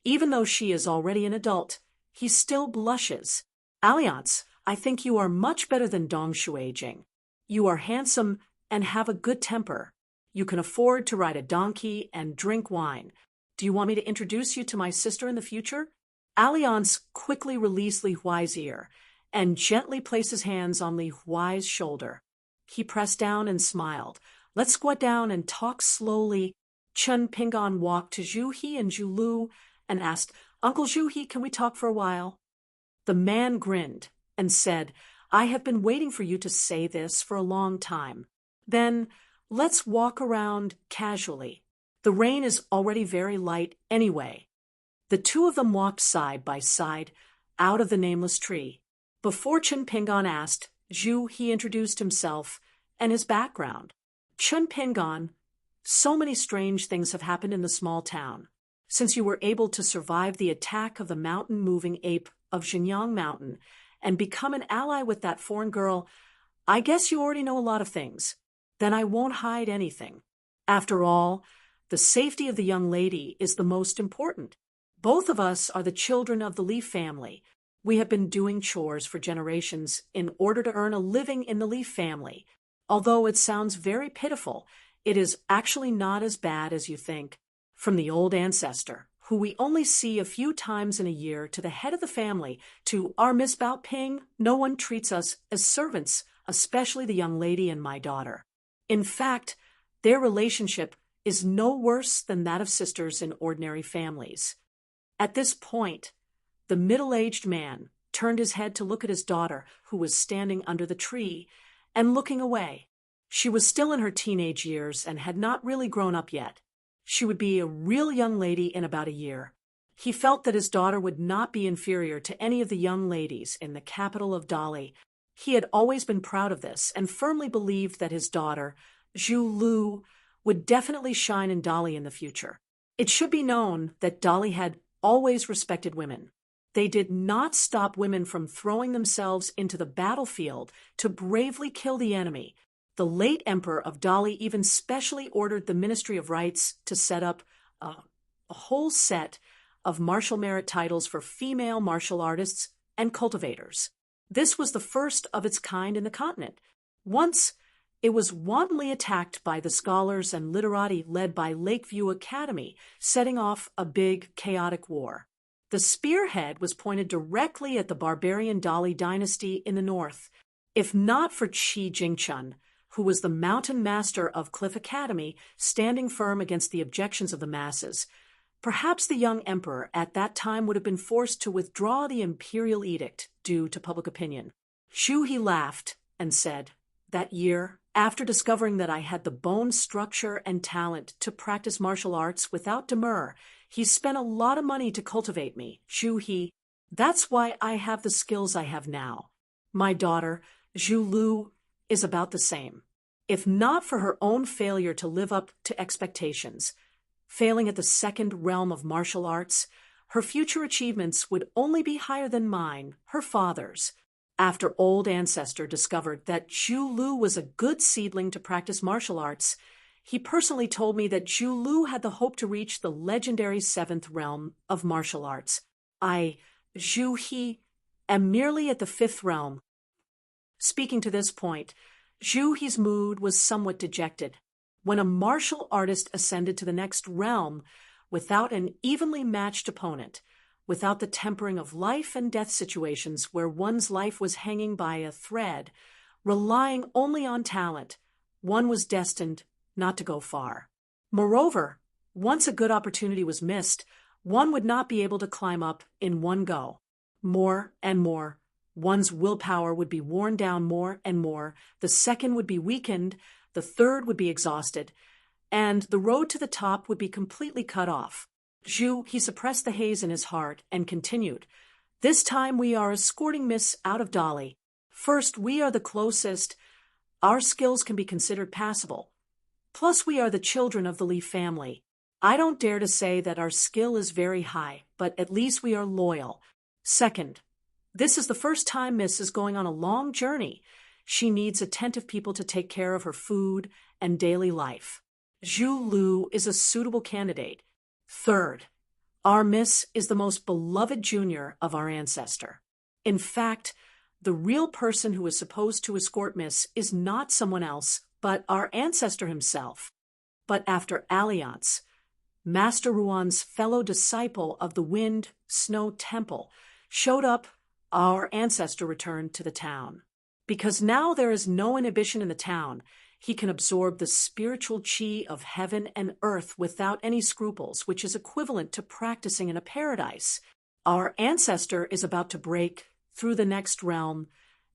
Even though she is already an adult, he still blushes. Alliance, I think you are much better than Dong Shuijing. You are handsome and have a good temper. You can afford to ride a donkey and drink wine. Do you want me to introduce you to my sister in the future? Alliance quickly released Li Huai's ear and gently placed his hands on Li Huai's shoulder. He pressed down and smiled. Let's squat down and talk slowly. Chen Ping'an walked to Zhu He and Zhu Lu and asked, Uncle Zhu He, can we talk for a while? The man grinned and said, I have been waiting for you to say this for a long time. Then let's walk around casually. The rain is already very light anyway. The two of them walked side by side out of the nameless tree. Before Chen Ping'an asked, Zhu He introduced himself and his background. Chen Ping'an, so many strange things have happened in the small town. Since you were able to survive the attack of the mountain-moving ape of Xinjiang Mountain and become an ally with that foreign girl, I guess you already know a lot of things. Then I won't hide anything. After all, the safety of the young lady is the most important. Both of us are the children of the Li family. We have been doing chores for generations in order to earn a living in the Li family. Although it sounds very pitiful, it is actually not as bad as you think. From the old ancestor, who we only see a few times in a year, to the head of the family, to our Miss Bao Ping, no one treats us as servants, especially the young lady and my daughter. In fact, their relationship is no worse than that of sisters in ordinary families. At this point, the middle-aged man turned his head to look at his daughter, who was standing under the tree and looking away. She was still in her teenage years and had not really grown up yet. She would be a real young lady in about a year. He felt that his daughter would not be inferior to any of the young ladies in the capital of Dali. He had always been proud of this and firmly believed that his daughter, Zhu Lu, would definitely shine in Dali in the future. It should be known that Dali had always respected women. They did not stop women from throwing themselves into the battlefield to bravely kill the enemy. The late emperor of Dali even specially ordered the Ministry of Rights to set up a whole set of martial merit titles for female martial artists and cultivators. This was the first of its kind in the continent. Once, it was wantonly attacked by the scholars and literati led by Lakeview Academy, setting off a big, chaotic war. The spearhead was pointed directly at the barbarian Dali dynasty in the north. If not for Qi Jingchun, who was the mountain master of Cliff Academy, standing firm against the objections of the masses, perhaps the young emperor at that time would have been forced to withdraw the imperial edict due to public opinion. Zhu He laughed and said, that year, after discovering that I had the bone structure and talent to practice martial arts without demur, he spent a lot of money to cultivate me, Zhu He. That's why I have the skills I have now. My daughter, Zhu Lu, is about the same. If not for her own failure to live up to expectations, failing at the second realm of martial arts, her future achievements would only be higher than mine, her father's. After old ancestor discovered that Zhu Lu was a good seedling to practice martial arts, he personally told me that Zhu Lu had the hope to reach the legendary seventh realm of martial arts. I, Zhu He, am merely at the fifth realm. Speaking to this point, Zhu He's mood was somewhat dejected. When a martial artist ascended to the next realm without an evenly matched opponent, without the tempering of life and death situations where one's life was hanging by a thread, relying only on talent, one was destined not to go far. Moreover, once a good opportunity was missed, one would not be able to climb up in one go. More and more, one's willpower would be worn down more and more, the second would be weakened, the third would be exhausted, and the road to the top would be completely cut off. Zhu, he suppressed the haze in his heart and continued, this time we are escorting Miss out of Dali. First, we are the closest. Our skills can be considered passable. Plus, we are the children of the Li family. I don't dare to say that our skill is very high, but at least we are loyal. Second, this is the first time Miss is going on a long journey. She needs attentive people to take care of her food and daily life. Zhu Lu is a suitable candidate. Third, our Miss is the most beloved junior of our ancestor. In fact, the real person who is supposed to escort Miss is not someone else, but our ancestor himself. But after Alliance, Master Ruan's fellow disciple of the Wind Snow Temple showed up, our ancestor returned to the town. Because now there is no inhibition in the town, he can absorb the spiritual chi of heaven and earth without any scruples, which is equivalent to practicing in a paradise. Our ancestor is about to break through the next realm,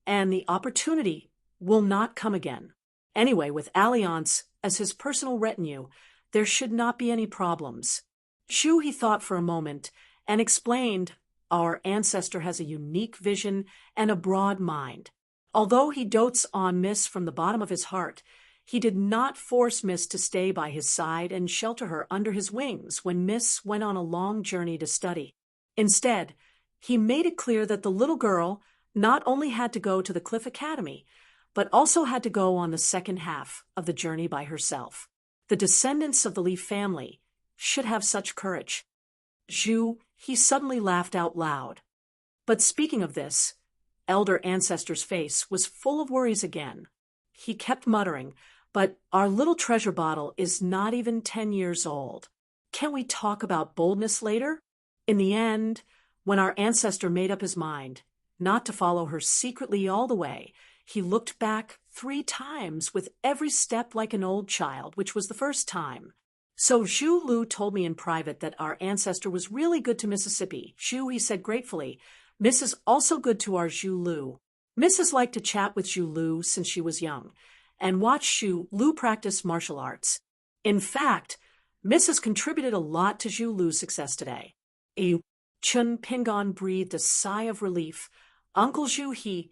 and the opportunity will not come again. Anyway, with Alliance as his personal retinue, there should not be any problems. Zhu, he thought for a moment, and explained, our ancestor has a unique vision and a broad mind. Although he dotes on Miss from the bottom of his heart, he did not force Miss to stay by his side and shelter her under his wings when Miss went on a long journey to study. Instead, he made it clear that the little girl not only had to go to the Cliff Academy, but also had to go on the second half of the journey by herself. The descendants of the Li family should have such courage. Zhu, he suddenly laughed out loud. But speaking of this, elder ancestor's face was full of worries again. He kept muttering, but our little treasure bottle is not even 10 years old. Can we talk about boldness later? In the end, when our ancestor made up his mind not to follow her secretly all the way, he looked back 3 times with every step like an old child, which was the first time. So Zhu Lu told me in private that our ancestor was really good to Mississippi. Zhu, he said gratefully, Miss is also good to our Zhu Lu. Miss has liked to chat with Zhu Lu since she was young, and watch Zhu Lu practice martial arts. In fact, Miss has contributed a lot to Zhu Lu's success today. Chun Pingon breathed a sigh of relief. Uncle Zhu,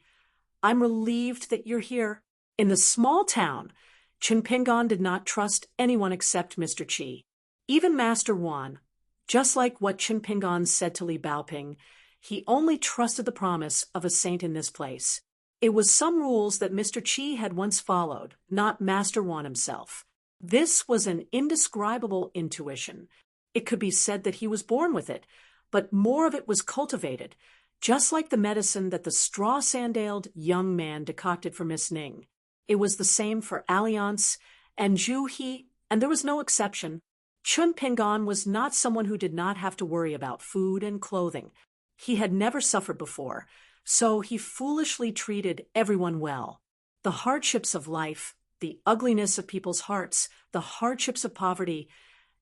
I'm relieved that you're here. In the small town, Chun Pingon did not trust anyone except Mr. Qi. Even Master Wan, just like what Chun Pingon said to Li Baoping, he only trusted the promise of a saint in this place. It was some rules that Mr. Qi had once followed, not Master Wan himself. This was an indescribable intuition. It could be said that he was born with it, but more of it was cultivated, just like the medicine that the straw-sandaled young man decocted for Miss Ning. It was the same for Alliance and Zhu, and there was no exception. Chun Pingon was not someone who did not have to worry about food and clothing. He had never suffered before, so he foolishly treated everyone well. The hardships of life, the ugliness of people's hearts, the hardships of poverty,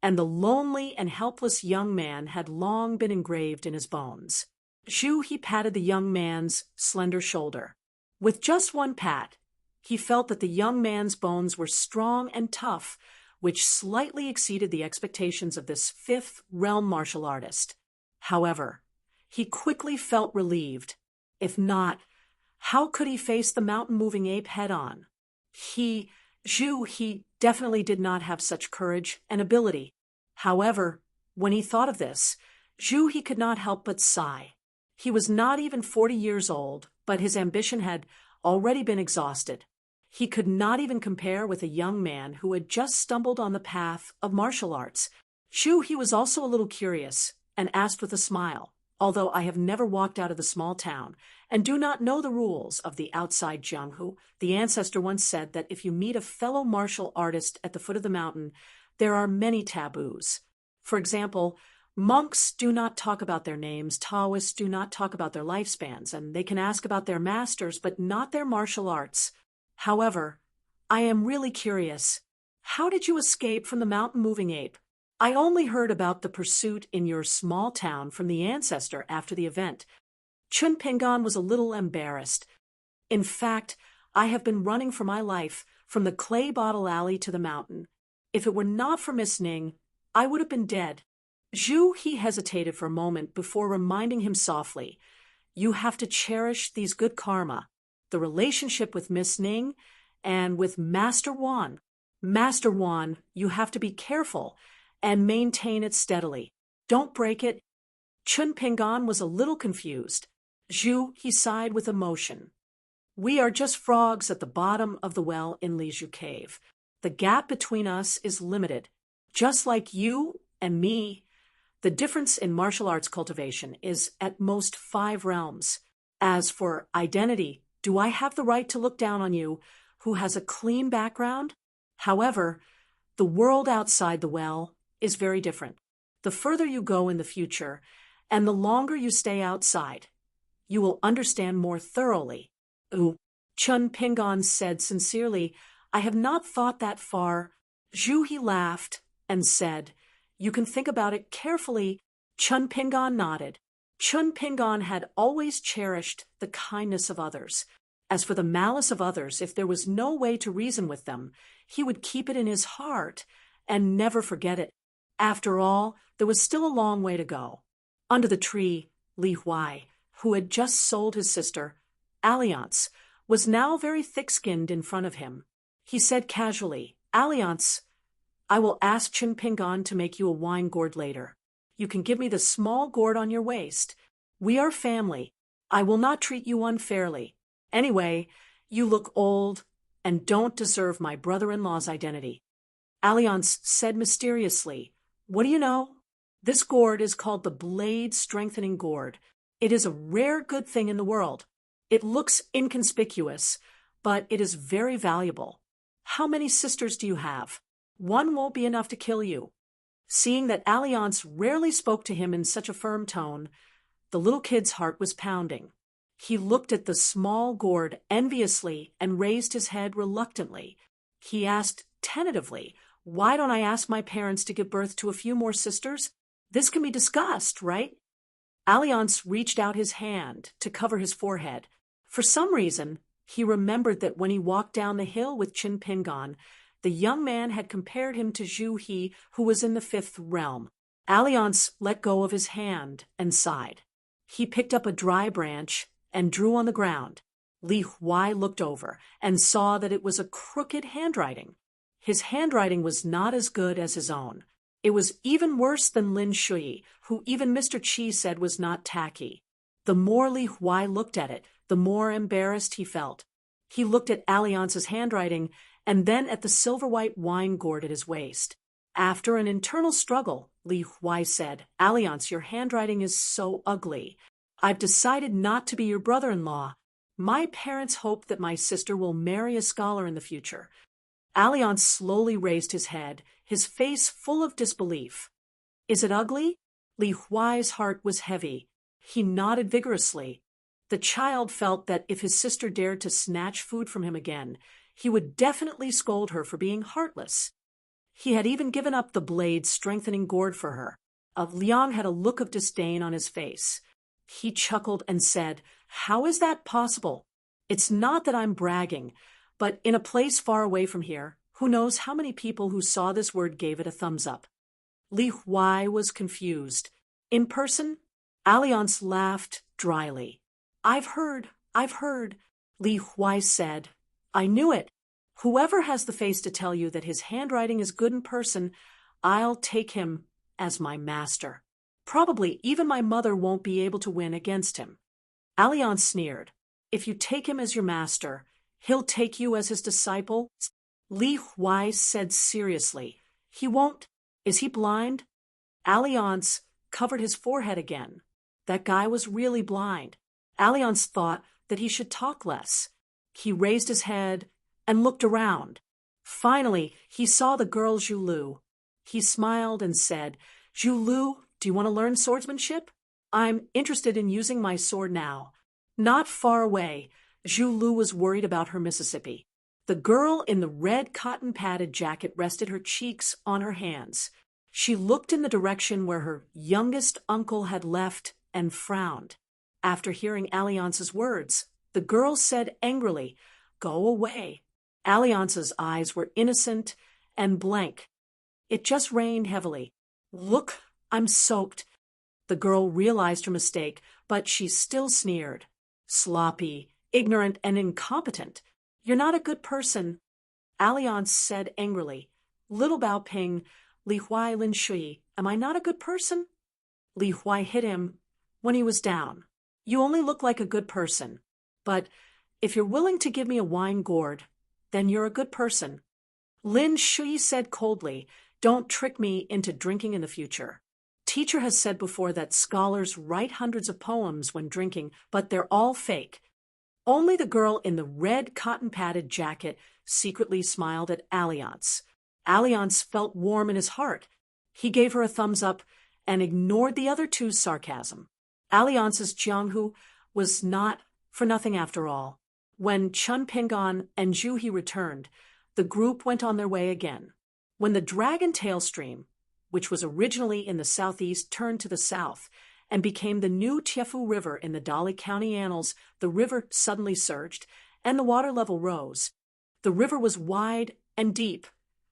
and the lonely and helpless young man had long been engraved in his bones. Zhu, he patted the young man's slender shoulder. With just one pat, he felt that the young man's bones were strong and tough, which slightly exceeded the expectations of this fifth realm martial artist. However, he quickly felt relieved. If not, how could he face the mountain-moving ape head-on? Zhu, he definitely did not have such courage and ability. However, when he thought of this, Zhu, he could not help but sigh. He was not even 40 years old, but his ambition had already been exhausted. He could not even compare with a young man who had just stumbled on the path of martial arts. Zhu, he was also a little curious, and asked with a smile, although I have never walked out of the small town and do not know the rules of the outside Jianghu, the ancestor once said that if you meet a fellow martial artist at the foot of the mountain, there are many taboos. For example, monks do not talk about their names, Taoists do not talk about their lifespans, and they can ask about their masters, but not their martial arts. However, I am really curious. How did you escape from the mountain-moving ape? I only heard about the pursuit in your small town from the ancestor after the event. Chun Pingon was a little embarrassed. In fact, I have been running for my life from the clay bottle alley to the mountain. If it were not for Miss Ning, I would have been dead. Zhu, he hesitated for a moment before reminding him softly, you have to cherish these good karma, the relationship with Miss Ning and with Master Wan. Master Wan, you have to be careful and maintain it steadily. Don't break it. Chun Pingon was a little confused. Zhu, he sighed with emotion. We are just frogs at the bottom of the well in Liju Cave. The gap between us is limited. Just like you and me, the difference in martial arts cultivation is at most 5 realms. As for identity, do I have the right to look down on you who has a clean background. However, the world outside the well is very different. The further you go in the future, and the longer you stay outside, you will understand more thoroughly. Ooh, Chun Pingon said sincerely, I have not thought that far. Zhu He laughed and said, you can think about it carefully. Chun Pingon nodded. Chun Pingon had always cherished the kindness of others. As for the malice of others, if there was no way to reason with them, he would keep it in his heart and never forget it. After all, there was still a long way to go. Under the tree, Li Huai, who had just sold his sister, Alliance, was now very thick-skinned in front of him. He said casually, Alliance, I will ask Chun Pingon to make you a wine gourd later. You can give me the small gourd on your waist. We are family. I will not treat you unfairly. Anyway, you look old and don't deserve my brother-in-law's identity. Alliance said mysteriously, what do you know? This gourd is called the Blade Strengthening Gourd. It is a rare good thing in the world. It looks inconspicuous, but it is very valuable. How many sisters do you have? One won't be enough to kill you. Seeing that Alliance rarely spoke to him in such a firm tone, the little kid's heart was pounding. He looked at the small gourd enviously and raised his head reluctantly. He asked tentatively, why don't I ask my parents to give birth to a few more sisters? This can be discussed, right? Alliance reached out his hand to cover his forehead. For some reason, he remembered that when he walked down the hill with Chun Pingon, the young man had compared him to Zhu He, who was in the fifth realm. Alliance let go of his hand and sighed. He picked up a dry branch and drew on the ground. Li Huai looked over and saw that it was a crooked handwriting. His handwriting was not as good as his own. It was even worse than Lin Shui, who even Mr. Qi said was not tacky. The more Li Huai looked at it, the more embarrassed he felt. He looked at Alliance's handwriting and then at the silver-white wine gourd at his waist. After an internal struggle, Li Huai said, Alliance, your handwriting is so ugly. I've decided not to be your brother-in-law. My parents hope that my sister will marry a scholar in the future. Alliance slowly raised his head, his face full of disbelief. Is it ugly? Li Huai's heart was heavy. He nodded vigorously. The child felt that if his sister dared to snatch food from him again, he would definitely scold her for being heartless. He had even given up the blade strengthening gourd for her. Liang had a look of disdain on his face. He chuckled and said, How is that possible? It's not that I'm bragging, but in a place far away from here, who knows how many people who saw this word gave it a thumbs up. Li Huai was confused. In person, Alliance laughed dryly. I've heard. Li Huai said. I knew it. Whoever has the face to tell you that his handwriting is good in person, I'll take him as my master. Probably even my mother won't be able to win against him. Alliance sneered. If you take him as your master, he'll take you as his disciple? Li Huai said seriously. He won't. Is he blind? Alliance covered his forehead again. That guy was really blind. Alliance thought that he should talk less. He raised his head and looked around. Finally, he saw the girl Zhu Lu. He smiled and said, Zhu Lu, do you want to learn swordsmanship? I'm interested in using my sword now. Not far away, Zhu Lu was worried about her Mississippi. The girl in the red cotton-padded jacket rested her cheeks on her hands. She looked in the direction where her youngest uncle had left and frowned. After hearing Alliance's words, the girl said angrily, Go away. Alliance's eyes were innocent and blank. It just rained heavily. Look, I'm soaked. The girl realized her mistake, but she still sneered. Sloppy, ignorant, and incompetent. You're not a good person. Alliance said angrily. Little Bao Ping, Li Huai Lin Shui, am I not a good person? Li Huai hit him when he was down. You only look like a good person. But if you're willing to give me a wine gourd, then you're a good person. Lin Shui said coldly, Don't trick me into drinking in the future. Teacher has said before that scholars write hundreds of poems when drinking, but they're all fake. Only the girl in the red cotton-padded jacket secretly smiled at Alliance. Alliance felt warm in his heart. He gave her a thumbs up and ignored the other two's sarcasm. Alliance's Jianghu was not for nothing after all. When Chun Pingan and Zhu returned, the group went on their way again. When the Dragon Tail Stream, which was originally in the southeast, turned to the south and became the new Tiefu River in the Dali County Annals, the river suddenly surged and the water level rose. The river was wide and deep,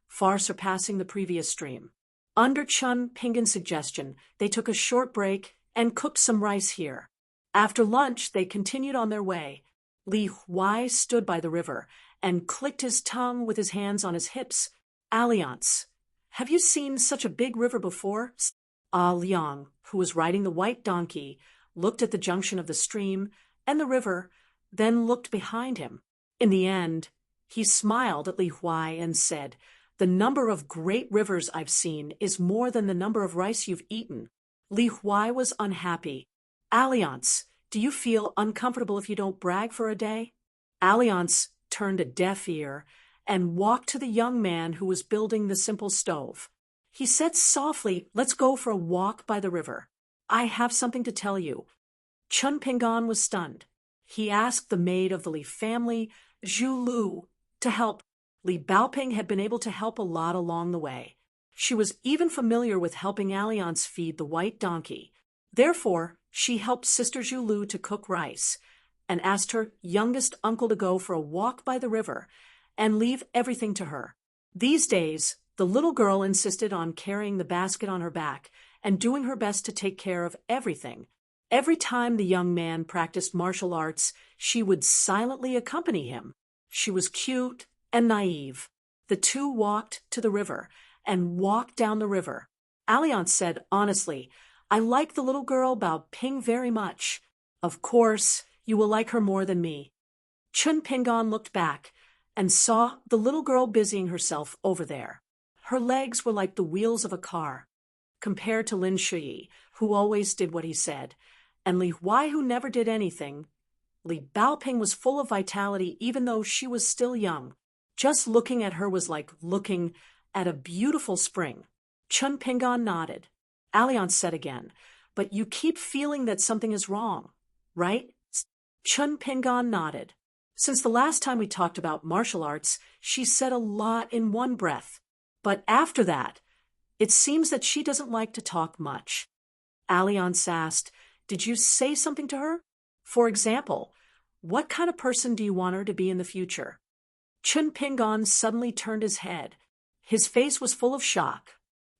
far surpassing the previous stream. Under Chun Pingan's suggestion, they took a short break and cooked some rice here. After lunch, they continued on their way. Li Huai stood by the river and clicked his tongue with his hands on his hips. Alliance, have you seen such a big river before? Liang, who was riding the white donkey, looked at the junction of the stream and the river, then looked behind him. In the end, he smiled at Li Huai and said, "The number of great rivers I've seen is more than the number of rice you've eaten." Li Huai was unhappy. "Alliance, do you feel uncomfortable if you don't brag for a day?" Alliance turned a deaf ear and walked to the young man who was building the simple stove. He said softly, "Let's go for a walk by the river. I have something to tell you." Chun Pingan was stunned. He asked the maid of the Li family, Zhu Lu, to help. Li Baoping had been able to help a lot along the way. She was even familiar with helping Alliance feed the white donkey. Therefore, she helped Sister Zhu Lu to cook rice and asked her youngest uncle to go for a walk by the river and leave everything to her. These days, the little girl insisted on carrying the basket on her back and doing her best to take care of everything. Every time the young man practiced martial arts, she would silently accompany him. She was cute and naive. The two walked to the river and walked down the river. Alliance said honestly, "I like the little girl Bao Ping very much. Of course, you will like her more than me." Chun Pingan looked back and saw the little girl busying herself over there. Her legs were like the wheels of a car, compared to Lin Shui, who always did what he said, and Li Huai, who never did anything. Li Baoping was full of vitality even though she was still young. Just looking at her was like looking at a beautiful spring. Chun Pingan nodded. Alliance said again, "But you keep feeling that something is wrong, right?" Chun Pingan nodded. Since the last time we talked about martial arts, she said a lot in one breath. But after that, it seems that she doesn't like to talk much. Alliance asked, "Did you say something to her? For example, what kind of person do you want her to be in the future?" Chun Pingan suddenly turned his head. His face was full of shock.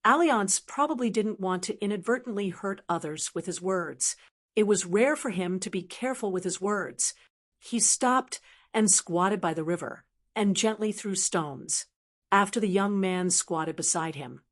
Alliance probably didn't want to inadvertently hurt others with his words. It was rare for him to be careful with his words. He stopped and squatted by the river and gently threw stones. After the young man squatted beside him,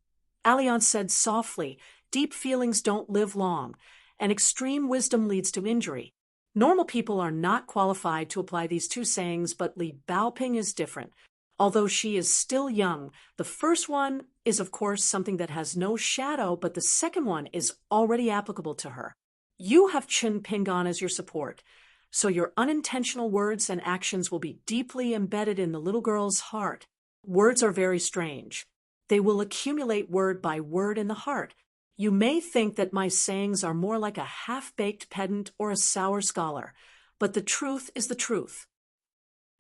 Alliance said softly, "Deep feelings don't live long, and extreme wisdom leads to injury." Normal people are not qualified to apply these two sayings, but Li Baoping is different. Although she is still young, the first one is of course something that has no shadow, but the second one is already applicable to her. You have Chun Pingan as your support, so your unintentional words and actions will be deeply embedded in the little girl's heart. Words are very strange. They will accumulate word by word in the heart. You may think that my sayings are more like a half-baked pedant or a sour scholar, but the truth is the truth.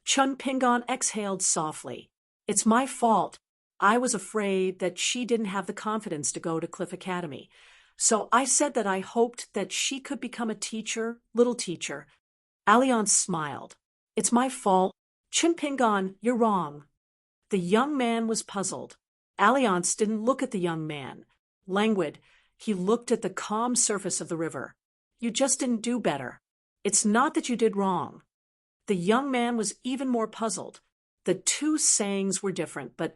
Chun Pingan exhaled softly. "It's my fault. I was afraid that she didn't have the confidence to go to Cliff Academy. So I said that I hoped that she could become a teacher, little teacher." Alliance smiled. "It's my fault. Chun Pingan, you're wrong." The young man was puzzled. Alliance didn't look at the young man. Languid, he looked at the calm surface of the river. "You just didn't do better. It's not that you did wrong." The young man was even more puzzled. The two sayings were different, but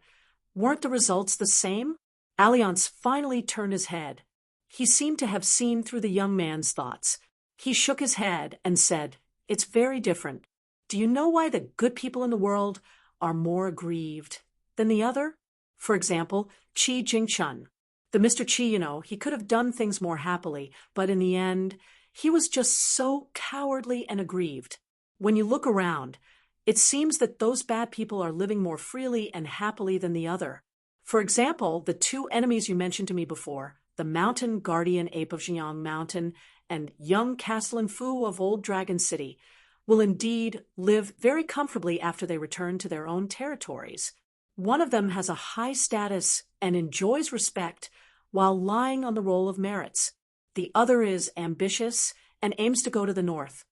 weren't the results the same? Alliance finally turned his head. He seemed to have seen through the young man's thoughts. He shook his head and said, "It's very different. Do you know why the good people in the world are more aggrieved than the other? For example, Qi Jingchun. The Mr. Qi, he could have done things more happily, but in the end, he was just so cowardly and aggrieved. When you look around, it seems that those bad people are living more freely and happily than the other. For example, the two enemies you mentioned to me before, the mountain guardian ape of Jiang Mountain and young Castellan Fu of Old Dragon City, will indeed live very comfortably after they return to their own territories. One of them has a high status and enjoys respect while lying on the roll of merits. The other is ambitious and aims to go to the north.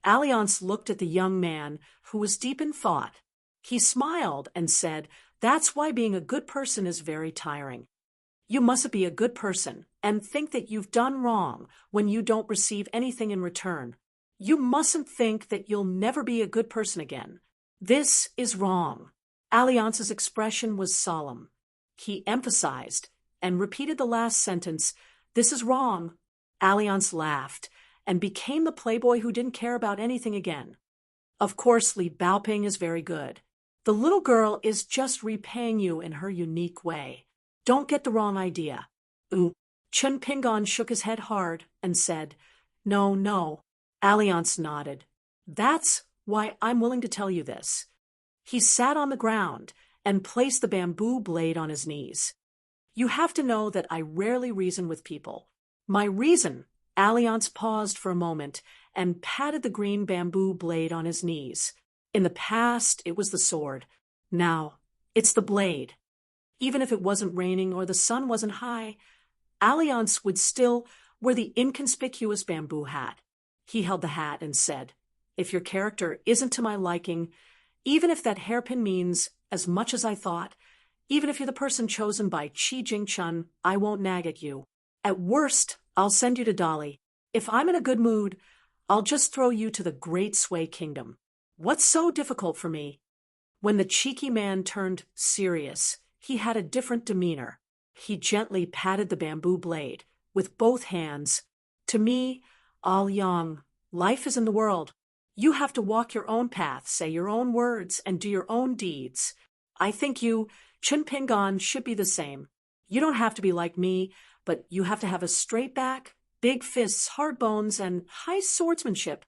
Alliance looked at the young man, who was deep in thought. He smiled and said, "That's why being a good person is very tiring. You mustn't be a good person and think that you've done wrong when you don't receive anything in return. You mustn't think that you'll never be a good person again. This is wrong." Alliance's expression was solemn. He emphasized and repeated the last sentence, "This is wrong." Alliance laughed and became the playboy who didn't care about anything again. Of course, Li Baoping is very good. The little girl is just repaying you in her unique way. Don't get the wrong idea. Chen Pingon shook his head hard and said, "No, no." Alliance nodded. "That's why I'm willing to tell you this." He sat on the ground and placed the bamboo blade on his knees. "You have to know that I rarely reason with people. My reason," Alliance paused for a moment and patted the green bamboo blade on his knees. "In the past, it was the sword. Now, it's the blade. Even if it wasn't raining or the sun wasn't high, Alliance would still wear the inconspicuous bamboo hat." He held the hat and said, "If your character isn't to my liking, even if that hairpin means as much as I thought, even if you're the person chosen by Qi Jingchun, I won't nag at you. At worst, I'll send you to Dolly. If I'm in a good mood, I'll just throw you to the Great Sway Kingdom. What's so difficult for me?" When the cheeky man turned serious, he had a different demeanor. He gently patted the bamboo blade with both hands. "To me, all young, life is in the world. You have to walk your own path, say your own words, and do your own deeds. I think you, Chen Pingon, should be the same. You don't have to be like me, but you have to have a straight back, big fists, hard bones, and high swordsmanship."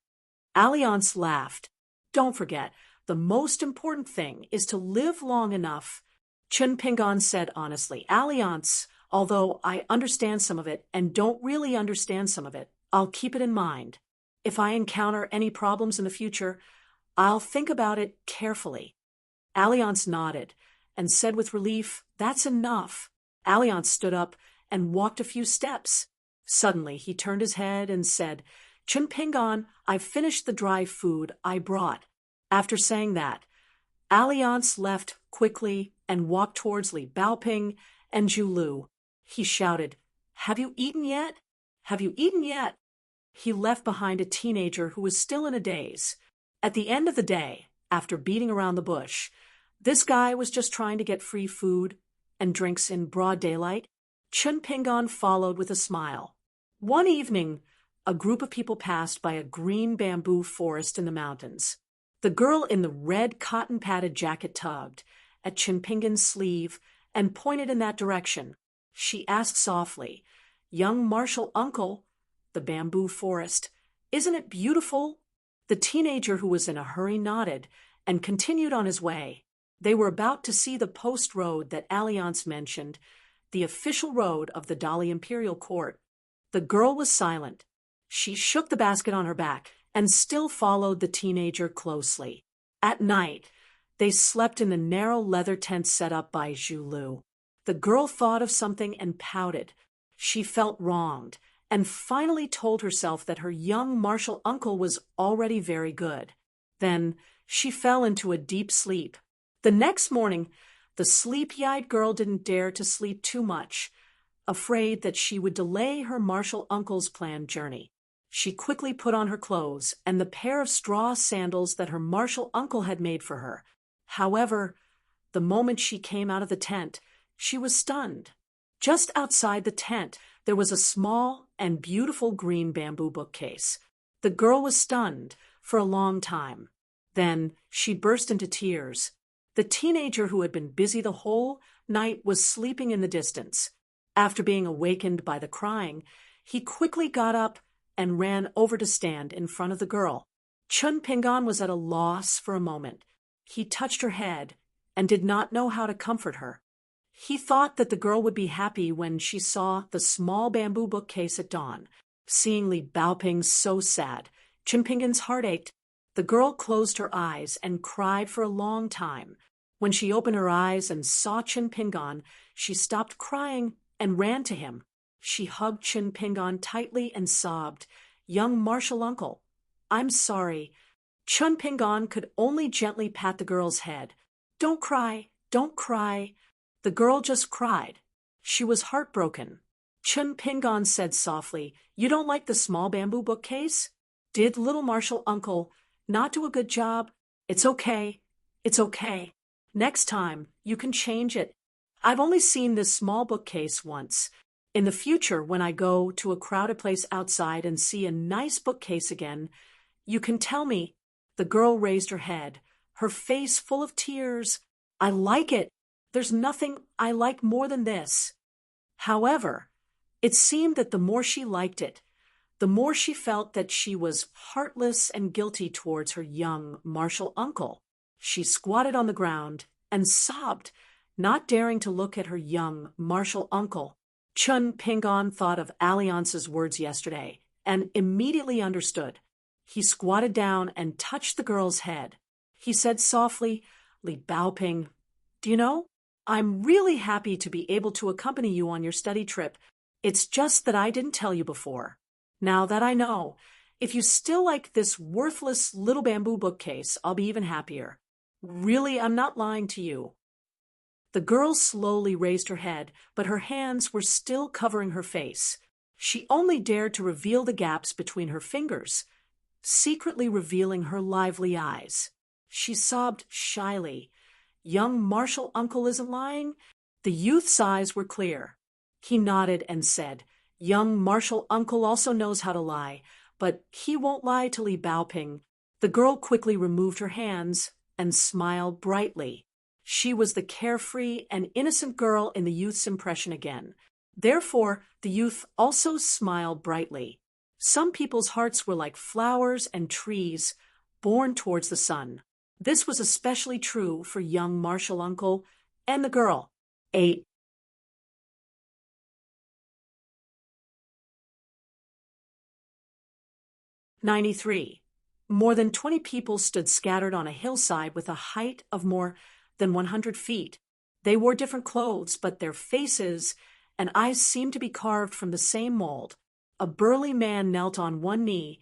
Alliance laughed. "Don't forget, the most important thing is to live long enough." Chen Pingon said honestly, "Alliance, although I understand some of it and don't really understand some of it, I'll keep it in mind. If I encounter any problems in the future, I'll think about it carefully." Alliance nodded and said with relief, "That's enough." Alliance stood up and walked a few steps. Suddenly, he turned his head and said, "Chen Pingon, I've finished the dry food I brought." After saying that, Alliance left quickly and walked towards Li Baoping and Zhu Lu. He shouted, "Have you eaten yet? Have you eaten yet?" He left behind a teenager who was still in a daze. At the end of the day, after beating around the bush, this guy was just trying to get free food and drinks in broad daylight. Chen Pingon followed with a smile. One evening, a group of people passed by a green bamboo forest in the mountains. The girl in the red cotton-padded jacket tugged at Chen Pingon's sleeve and pointed in that direction. She asked softly, "Young martial uncle, the bamboo forest, isn't it beautiful?" The teenager who was in a hurry nodded and continued on his way. They were about to see the post road that Alliance mentioned, the official road of the Dali Imperial Court. The girl was silent. She shook the basket on her back and still followed the teenager closely. At night, they slept in the narrow leather tent set up by Zhu Lu. The girl thought of something and pouted. She felt wronged and finally told herself that her young martial uncle was already very good. Then she fell into a deep sleep. The next morning, the sleepy-eyed girl didn't dare to sleep too much, afraid that she would delay her martial uncle's planned journey. She quickly put on her clothes and the pair of straw sandals that her martial uncle had made for her. However, the moment she came out of the tent, she was stunned. Just outside the tent, there was a small and beautiful green bamboo bookcase. The girl was stunned for a long time. Then she burst into tears. The teenager who had been busy the whole night was sleeping in the distance. After being awakened by the crying, he quickly got up and ran over to stand in front of the girl. Chun Pingan was at a loss for a moment. He touched her head and did not know how to comfort her. He thought that the girl would be happy when she saw the small bamboo bookcase at dawn. Seeing Li Baoping so sad, Chun Pingan's heart ached. The girl closed her eyes and cried for a long time. When she opened her eyes and saw Chun Pingan, she stopped crying and ran to him. She hugged Chun Pingan tightly and sobbed, "Young martial uncle, I'm sorry." Chun Pingan could only gently pat the girl's head. "Don't cry, don't cry." The girl just cried. She was heartbroken. Chun Pingan said softly, "You don't like the small bamboo bookcase? Did little martial uncle not do a good job? It's okay. It's okay. Next time, you can change it. I've only seen this small bookcase once. In the future, when I go to a crowded place outside and see a nice bookcase again, you can tell me." The girl raised her head, her face full of tears. "I like it. There's nothing I like more than this." However, it seemed that the more she liked it, the more she felt that she was heartless and guilty towards her young martial uncle. She squatted on the ground and sobbed, not daring to look at her young martial uncle. Chun Pingan thought of Alliance's words yesterday and immediately understood. He squatted down and touched the girl's head. He said softly, "Li Baoping, do you know, I'm really happy to be able to accompany you on your study trip. It's just that I didn't tell you before. Now that I know, if you still like this worthless little bamboo bookcase, I'll be even happier. Really, I'm not lying to you." The girl slowly raised her head, but her hands were still covering her face. She only dared to reveal the gaps between her fingers, secretly revealing her lively eyes. She sobbed shyly. "Young martial uncle isn't lying?" The youth's eyes were clear. He nodded and said, "Young martial uncle also knows how to lie, but he won't lie to Li Baoping." The girl quickly removed her hands and smiled brightly. She was the carefree and innocent girl in the youth's impression again. Therefore, the youth also smiled brightly. Some people's hearts were like flowers and trees borne towards the sun. This was especially true for young martial uncle and the girl. 8. '93. More than 20 people stood scattered on a hillside with a height of more than 100 feet. They wore different clothes, but their faces and eyes seemed to be carved from the same mold. A burly man knelt on one knee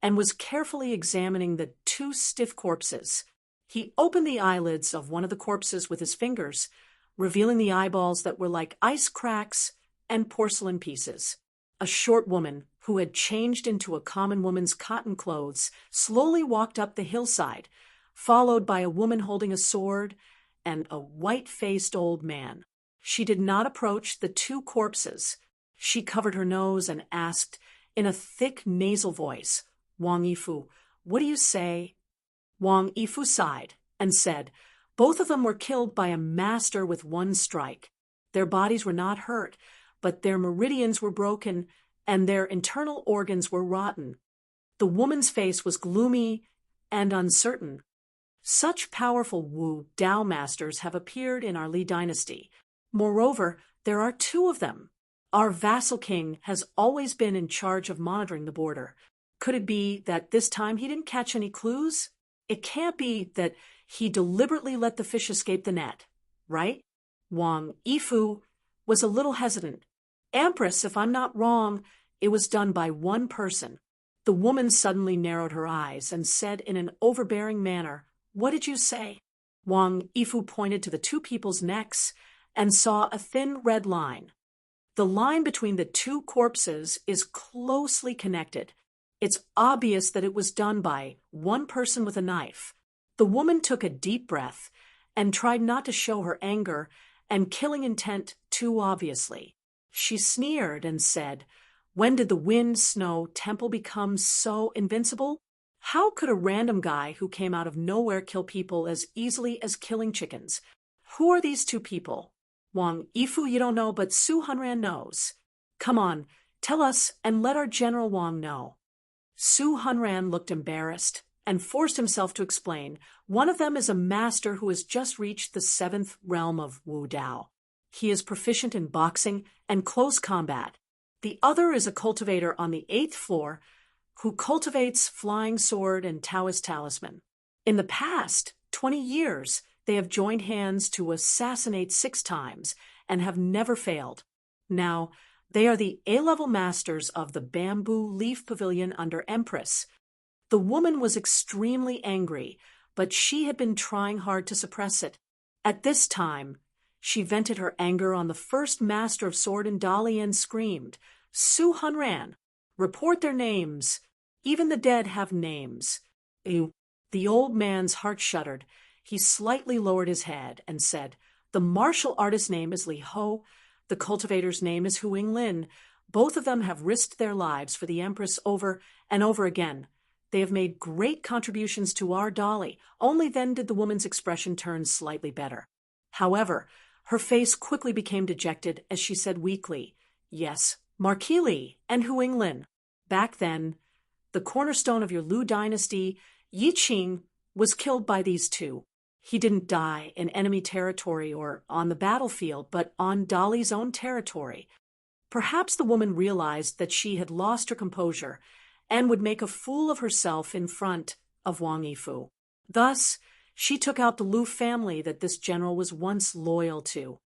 and was carefully examining the two stiff corpses. He opened the eyelids of one of the corpses with his fingers, revealing the eyeballs that were like ice cracks and porcelain pieces. A short woman, who had changed into a common woman's cotton clothes, slowly walked up the hillside, followed by a woman holding a sword and a white-faced old man. She did not approach the two corpses. She covered her nose and asked, in a thick nasal voice, "Wang Yifu, what do you say?" Wang Yifu sighed and said, "Both of them were killed by a master with one strike. Their bodies were not hurt, but their meridians were broken and their internal organs were rotten." The woman's face was gloomy and uncertain. Such powerful Wu Dao masters have appeared in our Li dynasty. Moreover, there are two of them. Our vassal king has always been in charge of monitoring the border. Could it be that this time he didn't catch any clues? It can't be that he deliberately let the fish escape the net, right? Wang Yifu was a little hesitant. "Empress, if I'm not wrong, it was done by one person." The woman suddenly narrowed her eyes and said in an overbearing manner, "What did you say?" Wang Yifu pointed to the two people's necks and saw a thin red line. The line between the two corpses is closely connected. It's obvious that it was done by one person with a knife. The woman took a deep breath and tried not to show her anger and killing intent too obviously. She sneered and said, "When did the wind, snow, temple become so invincible? How could a random guy who came out of nowhere kill people as easily as killing chickens? Who are these two people?" Wang Yifu, you don't know, but Su Hanran knows. Come on, tell us and let our General Wang know. Su Hanran looked embarrassed and forced himself to explain. One of them is a master who has just reached the 7th realm of Wu Dao. He is proficient in boxing and close combat. The other is a cultivator on the 8th floor who cultivates flying sword and Taoist talisman. In the past 20 years, they have joined hands to assassinate 6 times and have never failed. Now, they are the A-level masters of the Bamboo Leaf Pavilion under Empress. The woman was extremely angry, but she had been trying hard to suppress it. At this time, she vented her anger on the first master of sword in Dali and screamed, "Su Hunran, report their names. Even the dead have names." Ew. The old man's heart shuddered. He slightly lowered his head and said, "The martial artist's name is Li Ho. The cultivator's name is Huing Lin. Both of them have risked their lives for the Empress over and over again. They have made great contributions to our Dali." Only then did the woman's expression turn slightly better. However, her face quickly became dejected as she said weakly, "Yes, Marquis Li and Huing Lin. Back then, the cornerstone of your Lu dynasty, Yi Qing, was killed by these two. He didn't die in enemy territory or on the battlefield, but on Dali's own territory." Perhaps the woman realized that she had lost her composure and would make a fool of herself in front of Wang Yifu. Thus, she took out the Lu family that this general was once loyal to.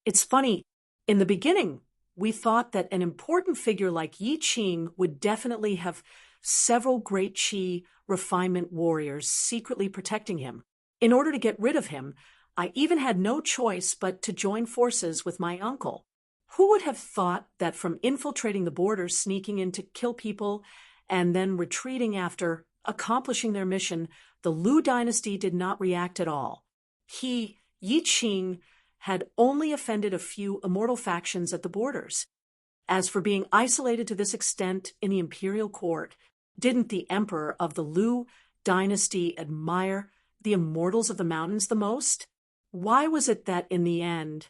It's funny, in the beginning, we thought that an important figure like Yi Qing would definitely have several great Qi refinement warriors secretly protecting him. In order to get rid of him, I even had no choice but to join forces with my uncle. Who would have thought that from infiltrating the borders, sneaking in to kill people, and then retreating after accomplishing their mission, the Lu dynasty did not react at all. Yi Qing, had only offended a few immortal factions at the borders. As for being isolated to this extent in the imperial court, didn't the emperor of the Lu dynasty admire the immortals of the mountains the most? Why was it that in the end,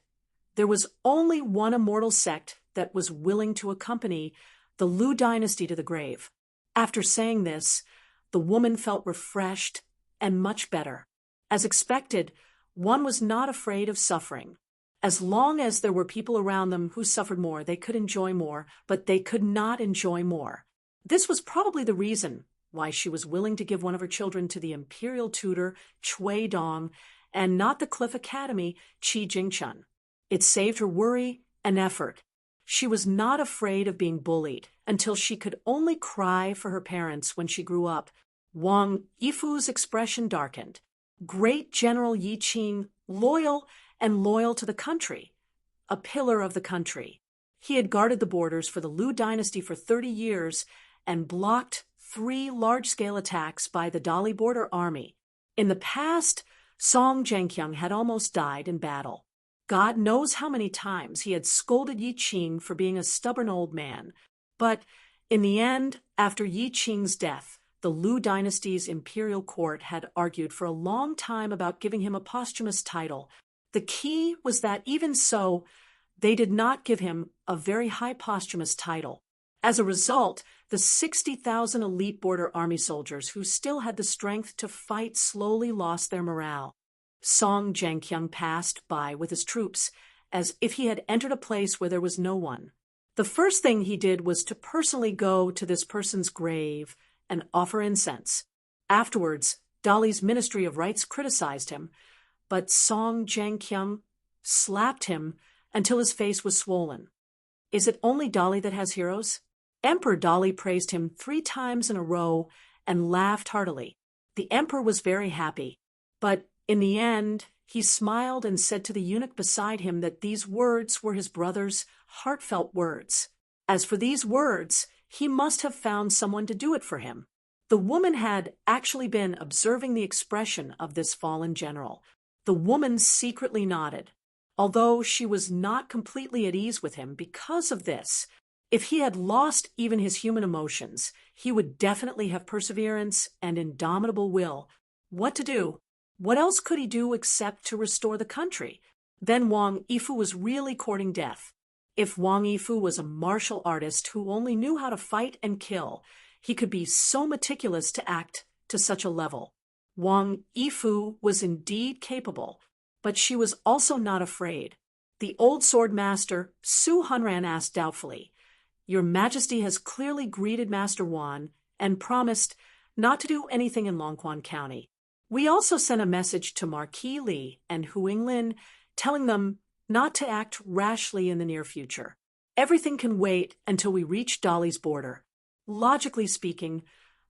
there was only one immortal sect that was willing to accompany the Lu dynasty to the grave? After saying this, the woman felt refreshed and much better. As expected, one was not afraid of suffering. As long as there were people around them who suffered more, they could enjoy more, but they could not enjoy more. This was probably the reason why she was willing to give one of her children to the imperial tutor, Cui Dong, and not the Cliff Academy, Qi Jingchun. It saved her worry and effort. She was not afraid of being bullied until she could only cry for her parents when she grew up. Wang Yifu's expression darkened. Great General Yi Qing, loyal to the country, a pillar of the country. He had guarded the borders for the Lu dynasty for 30 years and blocked 3 large-scale attacks by the Dali border army. In the past, Song Zhengqiang had almost died in battle. God knows how many times he had scolded Yi Qing for being a stubborn old man. But in the end, after Yi Qing's death, the Lu dynasty's imperial court had argued for a long time about giving him a posthumous title. The key was that even so, they did not give him a very high posthumous title. As a result, the 60,000 elite border army soldiers who still had the strength to fight slowly lost their morale. Song Zhengqiang passed by with his troops, as if he had entered a place where there was no one. The first thing he did was to personally go to this person's grave and offer incense. Afterwards, Dali's Ministry of Rites criticized him, but Song Zhengqiang slapped him until his face was swollen. Is it only Dali that has heroes? Emperor Dali praised him 3 times in a row and laughed heartily. The emperor was very happy, but in the end, he smiled and said to the eunuch beside him that these words were his brother's heartfelt words. As for these words, he must have found someone to do it for him. The woman had actually been observing the expression of this fallen general. The woman secretly nodded. Although she was not completely at ease with him because of this, if he had lost even his human emotions, he would definitely have perseverance and indomitable will. What to do? What else could he do except to restore the country? Then Wang Yifu was really courting death. If Wang Yifu was a martial artist who only knew how to fight and kill, he could be so meticulous to act to such a level. Wang Yifu was indeed capable, but she was also not afraid. The old sword master, Su Hunran, asked doubtfully, "Your Majesty has clearly greeted Master Wan and promised not to do anything in Longquan County. We also sent a message to Marquis Li and Hu Yinglin telling them not to act rashly in the near future. Everything can wait until we reach Dali's border. Logically speaking,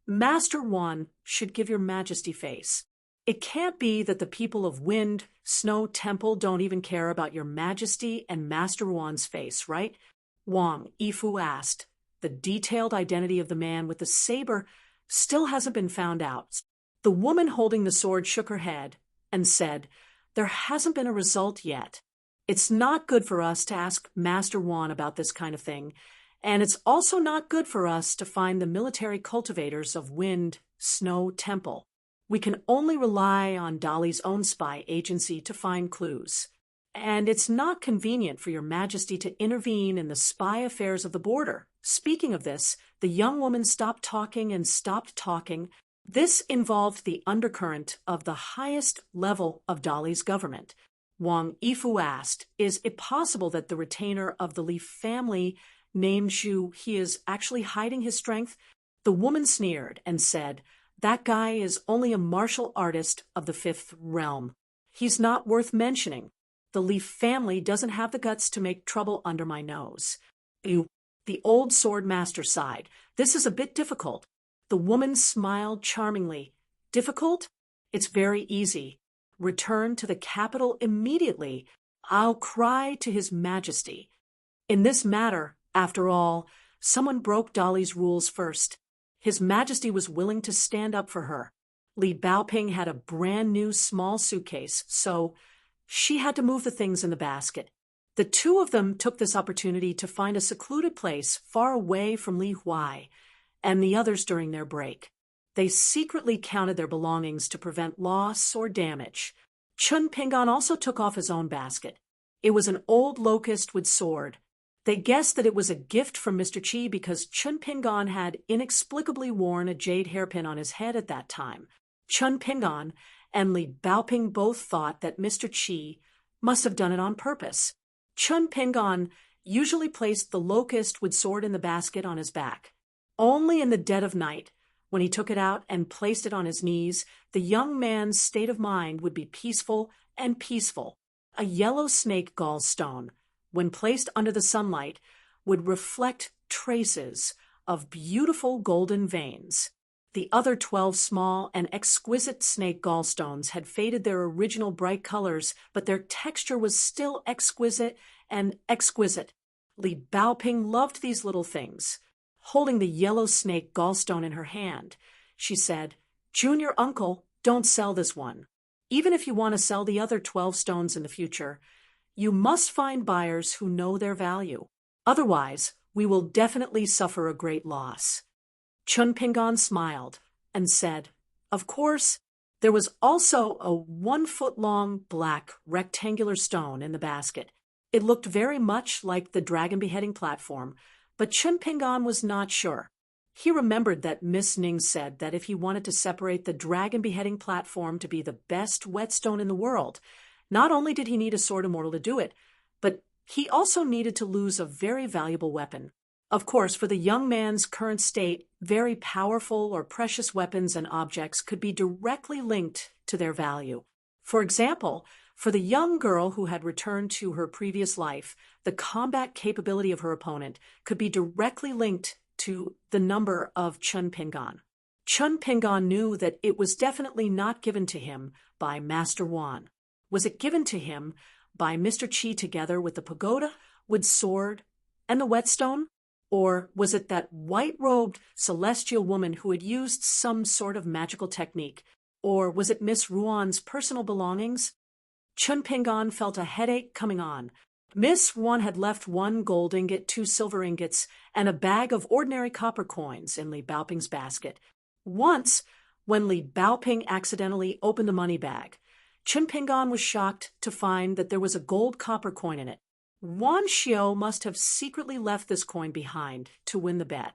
Master Wan should give your Majesty face. It can't be that the people of Wind, Snow Temple don't even care about your Majesty and Master Wan's face, right?" Wang Yifu asked. The detailed identity of the man with the saber still hasn't been found out. The woman holding the sword shook her head and said, "There hasn't been a result yet. It's not good for us to ask Master Wan about this kind of thing, and it's also not good for us to find the military cultivators of Wind, Snow Temple. We can only rely on Dali's own spy agency to find clues. And it's not convenient for your Majesty to intervene in the spy affairs of the border." Speaking of this, the young woman stopped talking and stopped talking. This involved the undercurrent of the highest level of Dali's government. Wang Yifu asked, "Is it possible that the retainer of the Li family named Zhu, he is actually hiding his strength?" The woman sneered and said, "That guy is only a martial artist of the fifth realm. He's not worth mentioning. The Li family doesn't have the guts to make trouble under my nose." The old sword master sighed. "This is a bit difficult." The woman smiled charmingly. "Difficult? It's very easy. Return to the capital immediately. I'll cry to His Majesty. In this matter, after all, someone broke Dali's rules first. His Majesty was willing to stand up for her. Li Baoping had a brand new small suitcase, so she had to move the things in the basket. The two of them took this opportunity to find a secluded place far away from Li Huai and the others during their break. They secretly counted their belongings to prevent loss or damage. Chun Pingan also took off his own basket. It was an old locust wood sword. They guessed that it was a gift from Mr. Qi because Chun Pingan had inexplicably worn a jade hairpin on his head at that time. Chun Pingan and Li Baoping both thought that Mr. Qi must have done it on purpose. Chun Pingan usually placed the locust wood sword in the basket on his back. Only in the dead of night, when he took it out and placed it on his knees, the young man's state of mind would be peaceful and peaceful. A yellow snake gallstone, when placed under the sunlight, would reflect traces of beautiful golden veins. The other 12 small and exquisite snake gallstones had faded their original bright colors, but their texture was still exquisite and exquisite. Li Baoping loved these little things. Holding the yellow snake gallstone in her hand, she said, "Junior uncle, don't sell this one. Even if you want to sell the other 12 stones in the future, you must find buyers who know their value. Otherwise, we will definitely suffer a great loss." Chun Pingan smiled and said, "Of course." There was also a 1-foot-long black rectangular stone in the basket. It looked very much like the dragon beheading platform, but Chun Pingan was not sure. He remembered that Miss Ning said that if he wanted to separate the dragon beheading platform to be the best whetstone in the world, not only did he need a sword immortal to do it, but he also needed to lose a very valuable weapon. Of course, for the young man's current state, very powerful or precious weapons and objects could be directly linked to their value. For example, for the young girl who had returned to her previous life, the combat capability of her opponent could be directly linked to the number of Chun Pingan. Chun Pingan knew that it was definitely not given to him by Master Wan. Was it given to him by Mr. Qi together with the pagoda, wood sword, and the whetstone? Or was it that white-robed celestial woman who had used some sort of magical technique? Or was it Miss Ruan's personal belongings? Chun Pingan felt a headache coming on. Miss Wan had left 1 gold ingot, 2 silver ingots, and a bag of ordinary copper coins in Li Baoping's basket. Once, when Li Baoping accidentally opened the money bag, Chun Pingan was shocked to find that there was a gold copper coin in it. Wan Xiao must have secretly left this coin behind to win the bet.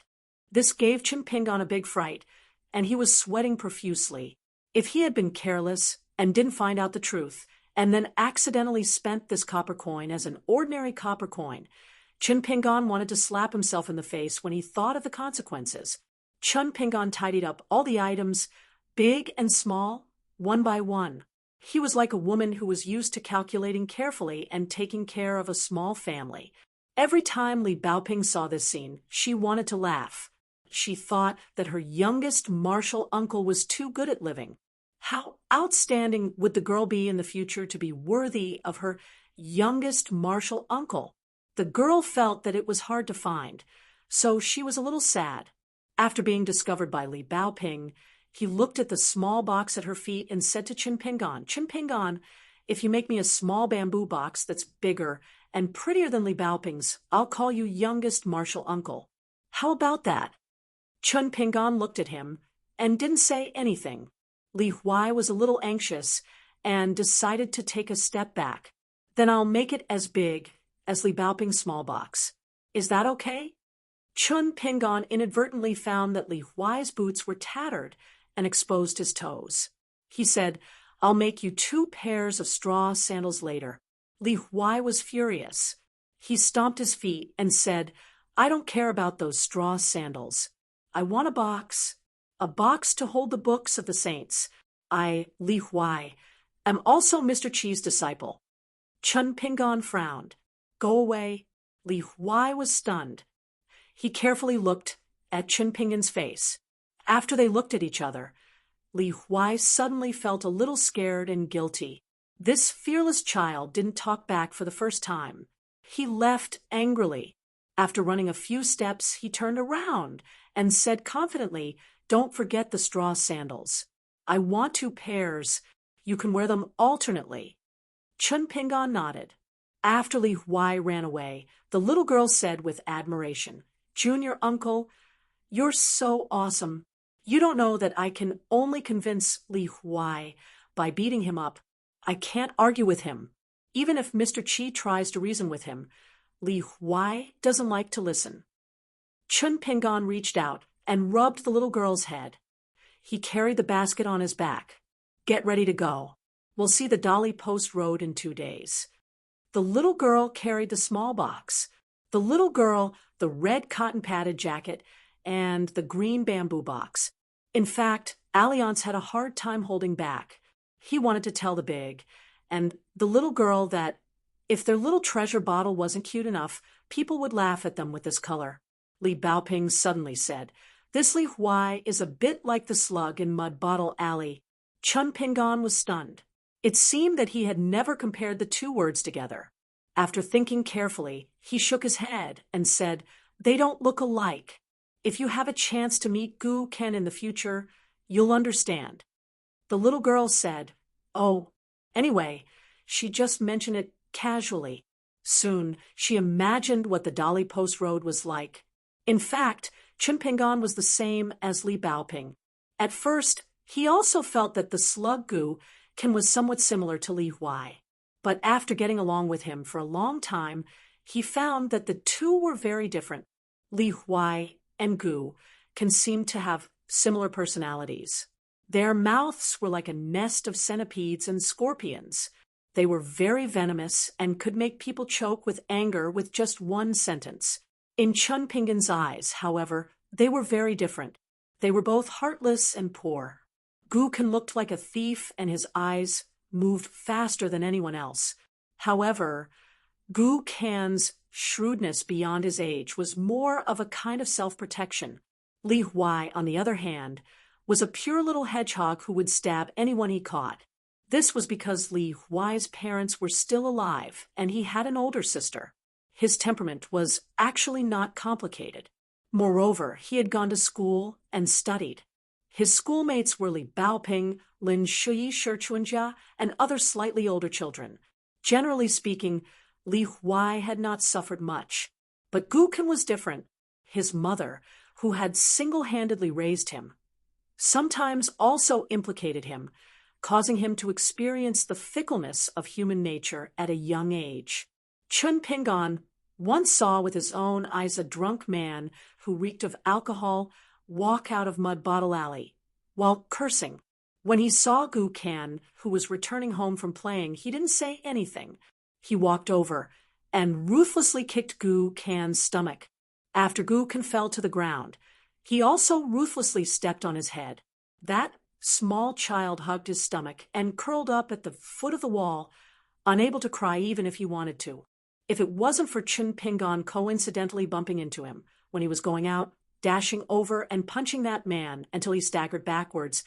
This gave Chun Pingan a big fright, and he was sweating profusely. If he had been careless and didn't find out the truth, and then accidentally spent this copper coin as an ordinary copper coin, Chun Pingan wanted to slap himself in the face when he thought of the consequences. Chun Pingan tidied up all the items, big and small, one by one. He was like a woman who was used to calculating carefully and taking care of a small family. Every time Li Baoping saw this scene, she wanted to laugh. She thought that her youngest martial uncle was too good at living. How outstanding would the girl be in the future to be worthy of her youngest martial uncle? The girl felt that it was hard to find, so she was a little sad. After being discovered by Li Baoping, he looked at the small box at her feet and said to Chun Pingan, if you make me a small bamboo box that's bigger and prettier than Li Baoping's, I'll call you youngest martial uncle. How about that? Chun Pingan looked at him and didn't say anything. Li Huai was a little anxious and decided to take a step back. Then I'll make it as big as Li Baoping's small box. Is that okay? Chun Pingan inadvertently found that Li Huai's boots were tattered and exposed his toes. He said, I'll make you 2 pairs of straw sandals later. Li Huai was furious. He stomped his feet and said, I don't care about those straw sandals. I want a box to hold the books of the saints. I, Li Huai, am also Mr. Chi's disciple. Chun Pingan frowned. Go away. Li Huai was stunned. He carefully looked at Chun Pingan's face. After they looked at each other, Li Huai suddenly felt a little scared and guilty. This fearless child didn't talk back for the first time. He left angrily. After running a few steps, he turned around and said confidently, Don't forget the straw sandals. I want 2 pairs. You can wear them alternately. Chun Pingan nodded. After Li Huai ran away, the little girl said with admiration, Junior uncle, you're so awesome. You don't know that I can only convince Li Huai by beating him up. I can't argue with him. Even if Mr. Chi tries to reason with him, Li Huai doesn't like to listen. Chun Pingan reached out and rubbed the little girl's head. He carried the basket on his back. Get ready to go. We'll see the Dali Post Road in 2 days. The little girl carried the small box. The little girl, the red cotton-padded jacket, and the green bamboo box. In fact, Alliance had a hard time holding back. He wanted to tell the big, and the little girl that if their little treasure bottle wasn't cute enough, people would laugh at them with this color. Li Baoping suddenly said, This Li Huai is a bit like the slug in Mud Bottle Alley. Chun Pingan was stunned. It seemed that he had never compared the 2 words together. After thinking carefully, he shook his head and said, They don't look alike. If you have a chance to meet Gu Ken in the future, you'll understand. The little girl said, Oh, anyway, she just mentioned it casually. Soon, she imagined what the Dali Post Road was like. In fact, Chun Pingan was the same as Li Baoping. At first, he also felt that the slug Gu Ken was somewhat similar to Li Huai. But after getting along with him for a long time, he found that the 2 were very different. Li Huai and Gu Ken seemed to have similar personalities. Their mouths were like a nest of centipedes and scorpions. They were very venomous and could make people choke with anger with just 1 sentence. In Chun Pingan's eyes, however, they were very different. They were both heartless and poor. Gu Ken looked like a thief and his eyes moved faster than anyone else. However, Gu Ken's shrewdness beyond his age was more of a kind of self-protection. Li Huai, on the other hand, was a pure little hedgehog who would stab anyone he caught. This was because Li Huai's parents were still alive and he had an older sister. His temperament was actually not complicated. Moreover, he had gone to school and studied. His schoolmates were Li Baoping, Lin Shui Shichuanjia, and other slightly older children. Generally speaking, Li Huai had not suffered much. But Gu Ken was different. His mother, who had single-handedly raised him, sometimes also implicated him, causing him to experience the fickleness of human nature at a young age. Chun Pingan once saw with his own eyes a drunk man who reeked of alcohol walk out of Mud Bottle Alley. while cursing. When he saw Gu Kan, who was returning home from playing, he didn't say anything. He walked over and ruthlessly kicked Gu Kan's stomach. After Gu Kan fell to the ground, he also ruthlessly stepped on his head. That small child hugged his stomach and curled up at the foot of the wall, unable to cry even if he wanted to. If it wasn't for Chun Pingon coincidentally bumping into him when he was going out, dashing over and punching that man until he staggered backwards,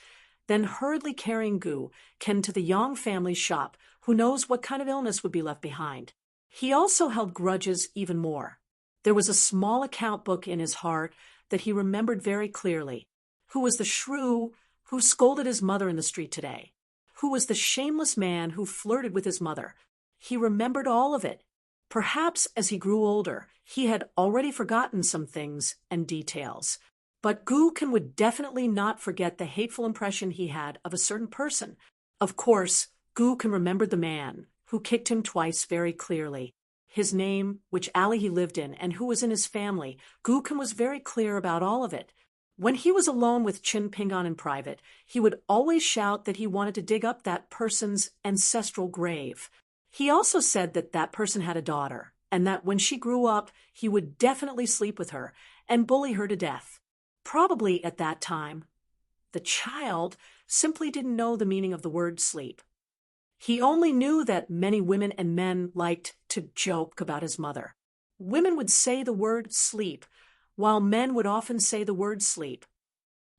then hurriedly carrying Gu Kan to the Yang family's shop, who knows what kind of illness would be left behind. He also held grudges even more. There was a small account book in his heart that he remembered very clearly. Who was the shrew who scolded his mother in the street today? Who was the shameless man who flirted with his mother? He remembered all of it. Perhaps as he grew older, he had already forgotten some things and details. But Gu Kan would definitely not forget the hateful impression he had of a certain person. Of course, Gu Kan remembered the man who kicked him twice very clearly. His name, which alley he lived in, and who was in his family. Gu Kan was very clear about all of it. When he was alone with Chun Pingon in private, he would always shout that he wanted to dig up that person's ancestral grave. He also said that that person had a daughter, and that when she grew up, he would definitely sleep with her and bully her to death. Probably at that time, the child simply didn't know the meaning of the word sleep. He only knew that many women and men liked to joke about his mother. Women would say the word sleep, while men would often say the word sleep.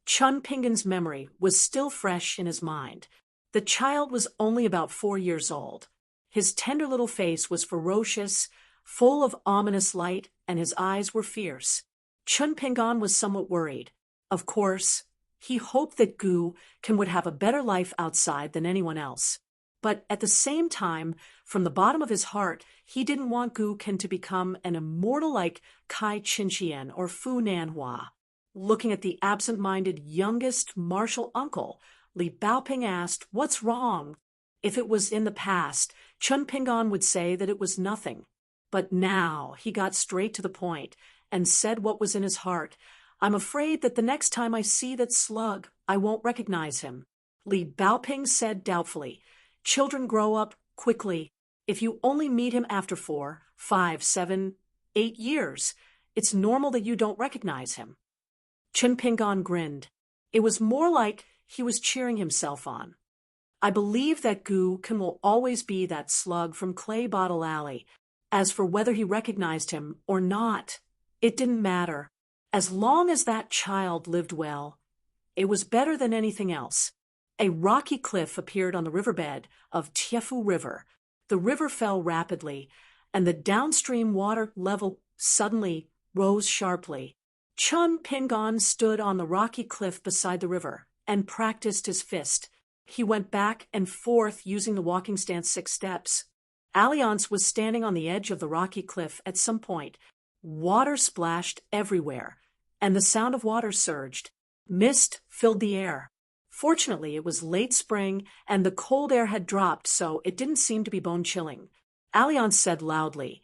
Chun Pingon's memory was still fresh in his mind. The child was only about 4 years old. His tender little face was ferocious, full of ominous light, and his eyes were fierce. Chun Pingon was somewhat worried. Of course, he hoped that Gu Kan would have a better life outside than anyone else. But at the same time, from the bottom of his heart, he didn't want Gu Kan to become an immortal like Kai Chinchien or Fu Nanhua. Looking at the absent-minded youngest martial uncle, Li Baoping asked, "What's wrong?" If it was in the past, Chun Pingon would say that it was nothing. But now he got straight to the point and said what was in his heart. "I'm afraid that the next time I see that slug, I won't recognize him." Li Baoping said doubtfully, "Children grow up quickly. If you only meet him after 4, 5, 7, 8 years, it's normal that you don't recognize him." Chun Pingon grinned. It was more like he was cheering himself on. "I believe that Gu Kan will always be that slug from Clay Bottle Alley. As for whether he recognized him or not, it didn't matter. As long as that child lived well, it was better than anything else." A rocky cliff appeared on the riverbed of Tiefu River. The river fell rapidly, and the downstream water level suddenly rose sharply. Chun Pingon stood on the rocky cliff beside the river and practiced his fist. He went back and forth using the walking stance 6 steps. Alliance was standing on the edge of the rocky cliff at some point. Water splashed everywhere, and the sound of water surged. Mist filled the air. Fortunately, it was late spring, and the cold air had dropped, so it didn't seem to be bone-chilling. Alliance said loudly,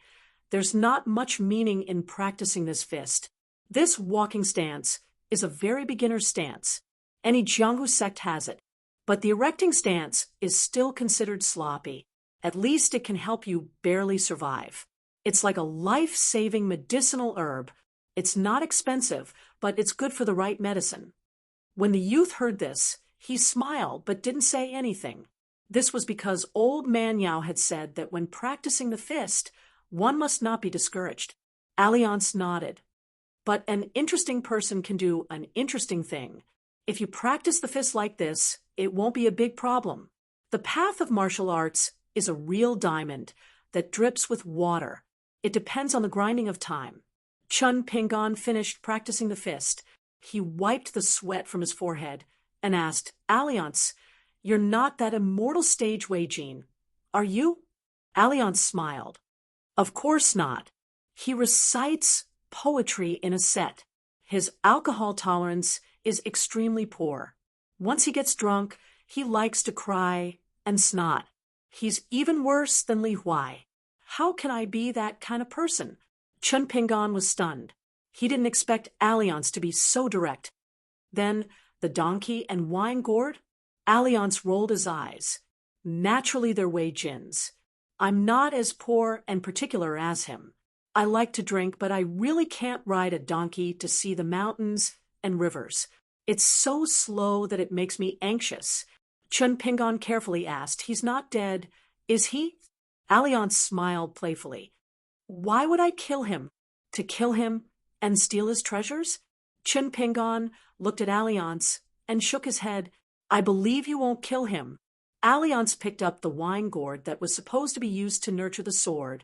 "There's not much meaning in practicing this fist. This walking stance is a very beginner's stance. Any Jianghu sect has it. But the erecting stance is still considered sloppy. At least it can help you barely survive. It's like a life-saving medicinal herb. It's not expensive, but it's good for the right medicine." When the youth heard this, he smiled but didn't say anything. This was because old Man Yao had said that when practicing the fist, one must not be discouraged. Alliance nodded. "But an interesting person can do an interesting thing. If you practice the fist like this, it won't be a big problem. The path of martial arts is a real diamond that drips with water. It depends on the grinding of time." Chun Pingon finished practicing the fist. He wiped the sweat from his forehead and asked, "Alliance, you're not that immortal stage Wei Jin, are you?" Alliance smiled. "Of course not. He recites poetry in a set. His alcohol tolerance is extremely poor. Once he gets drunk, he likes to cry and snot. He's even worse than Li Huai. How can I be that kind of person?" Chun Pingon was stunned. He didn't expect Alliance to be so direct. Then The donkey and wine gourd? Alliance rolled his eyes. Naturally they're Wei Jin's. I'm not as poor and particular as him. I like to drink, but I really can't ride a donkey to see the mountains and rivers. It's so slow that it makes me anxious. Chun Pingon carefully asked, He's not dead, is he? Alliance smiled playfully. Why would I kill him? To kill him and steal his treasures? Chun Pingon looked at Alliance and shook his head. I believe you won't kill him. Alliance picked up the wine gourd that was supposed to be used to nurture the sword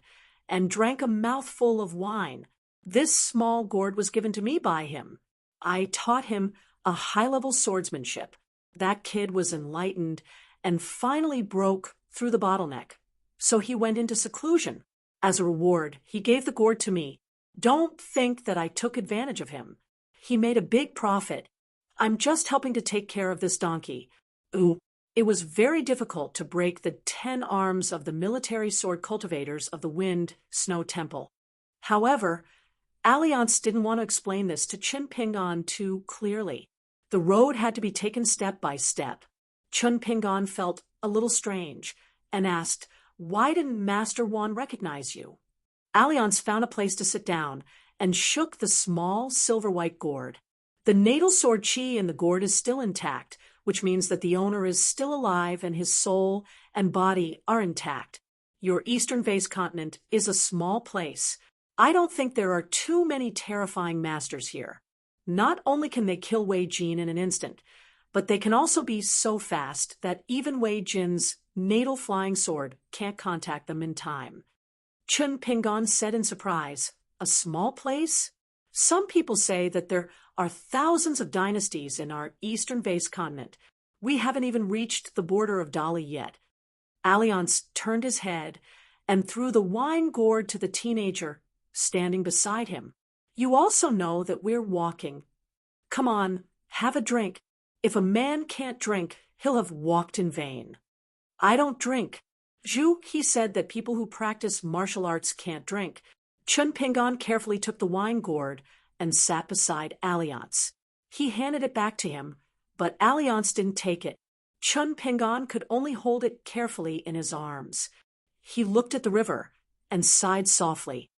and drank a mouthful of wine. This small gourd was given to me by him. I taught him a high-level swordsmanship. That kid was enlightened and finally broke through the bottleneck. So he went into seclusion. As a reward, he gave the gourd to me. Don't think that I took advantage of him. He made a big profit. I'm just helping to take care of this donkey. Ooh. It was very difficult to break the 10 arms of the military sword cultivators of the Wind Snow Temple. However, Alliance didn't want to explain this to Chun Pingon too clearly. The road had to be taken step by step. Chun Pingon felt a little strange and asked, Why didn't Master Wan recognize you? Alliance found a place to sit down and shook the small silver-white gourd. The natal sword chi in the gourd is still intact, which means that the owner is still alive and his soul and body are intact. Your Eastern Vase continent is a small place. I don't think there are too many terrifying masters here. Not only can they kill Wei Jin in an instant, but they can also be so fast that even Wei Jin's natal flying sword can't contact them in time. Chun Pingon said in surprise, A small place? Some people say that there are thousands of dynasties in our Eastern Vase continent. We haven't even reached the border of Dali yet. Alliance turned his head and threw the wine gourd to the teenager standing beside him. You also know that we're walking. Come on, have a drink. If a man can't drink, he'll have walked in vain. I don't drink. Zhu, he said that people who practice martial arts can't drink. Chun Pingon carefully took the wine gourd and sat beside Alliance. He handed it back to him, but Alliance didn't take it. Chun Pingon could only hold it carefully in his arms. He looked at the river and sighed softly.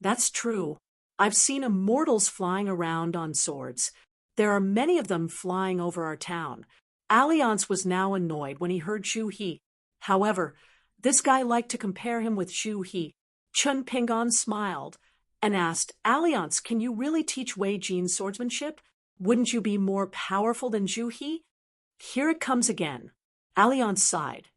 That's true. I've seen immortals flying around on swords. There are many of them flying over our town. Alliance was now annoyed when he heard Zhu He. However, this guy liked to compare him with Zhu He. Chun Pingon smiled and asked, Alliance, can you really teach Wei Jin swordsmanship? Wouldn't you be more powerful than Zhu He? Here it comes again. Alliance sighed.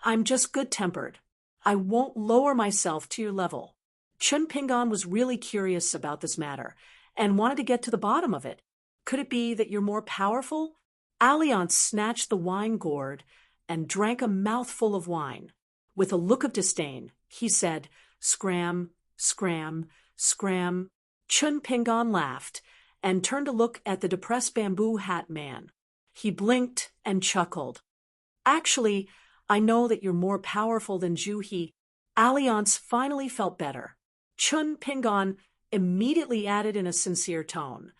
I'm just good-tempered. I won't lower myself to your level. Chun Pingon was really curious about this matter and wanted to get to the bottom of it. Could it be that you're more powerful? Alliance snatched the wine gourd and drank a mouthful of wine. With a look of disdain, he said, Scram, scram, scram. Chun Pingon laughed and turned to look at the depressed bamboo hat man. He blinked and chuckled. Actually, I know that you're more powerful than Zhu He. Alliance finally felt better. Chun Pingon immediately added in a sincere tone,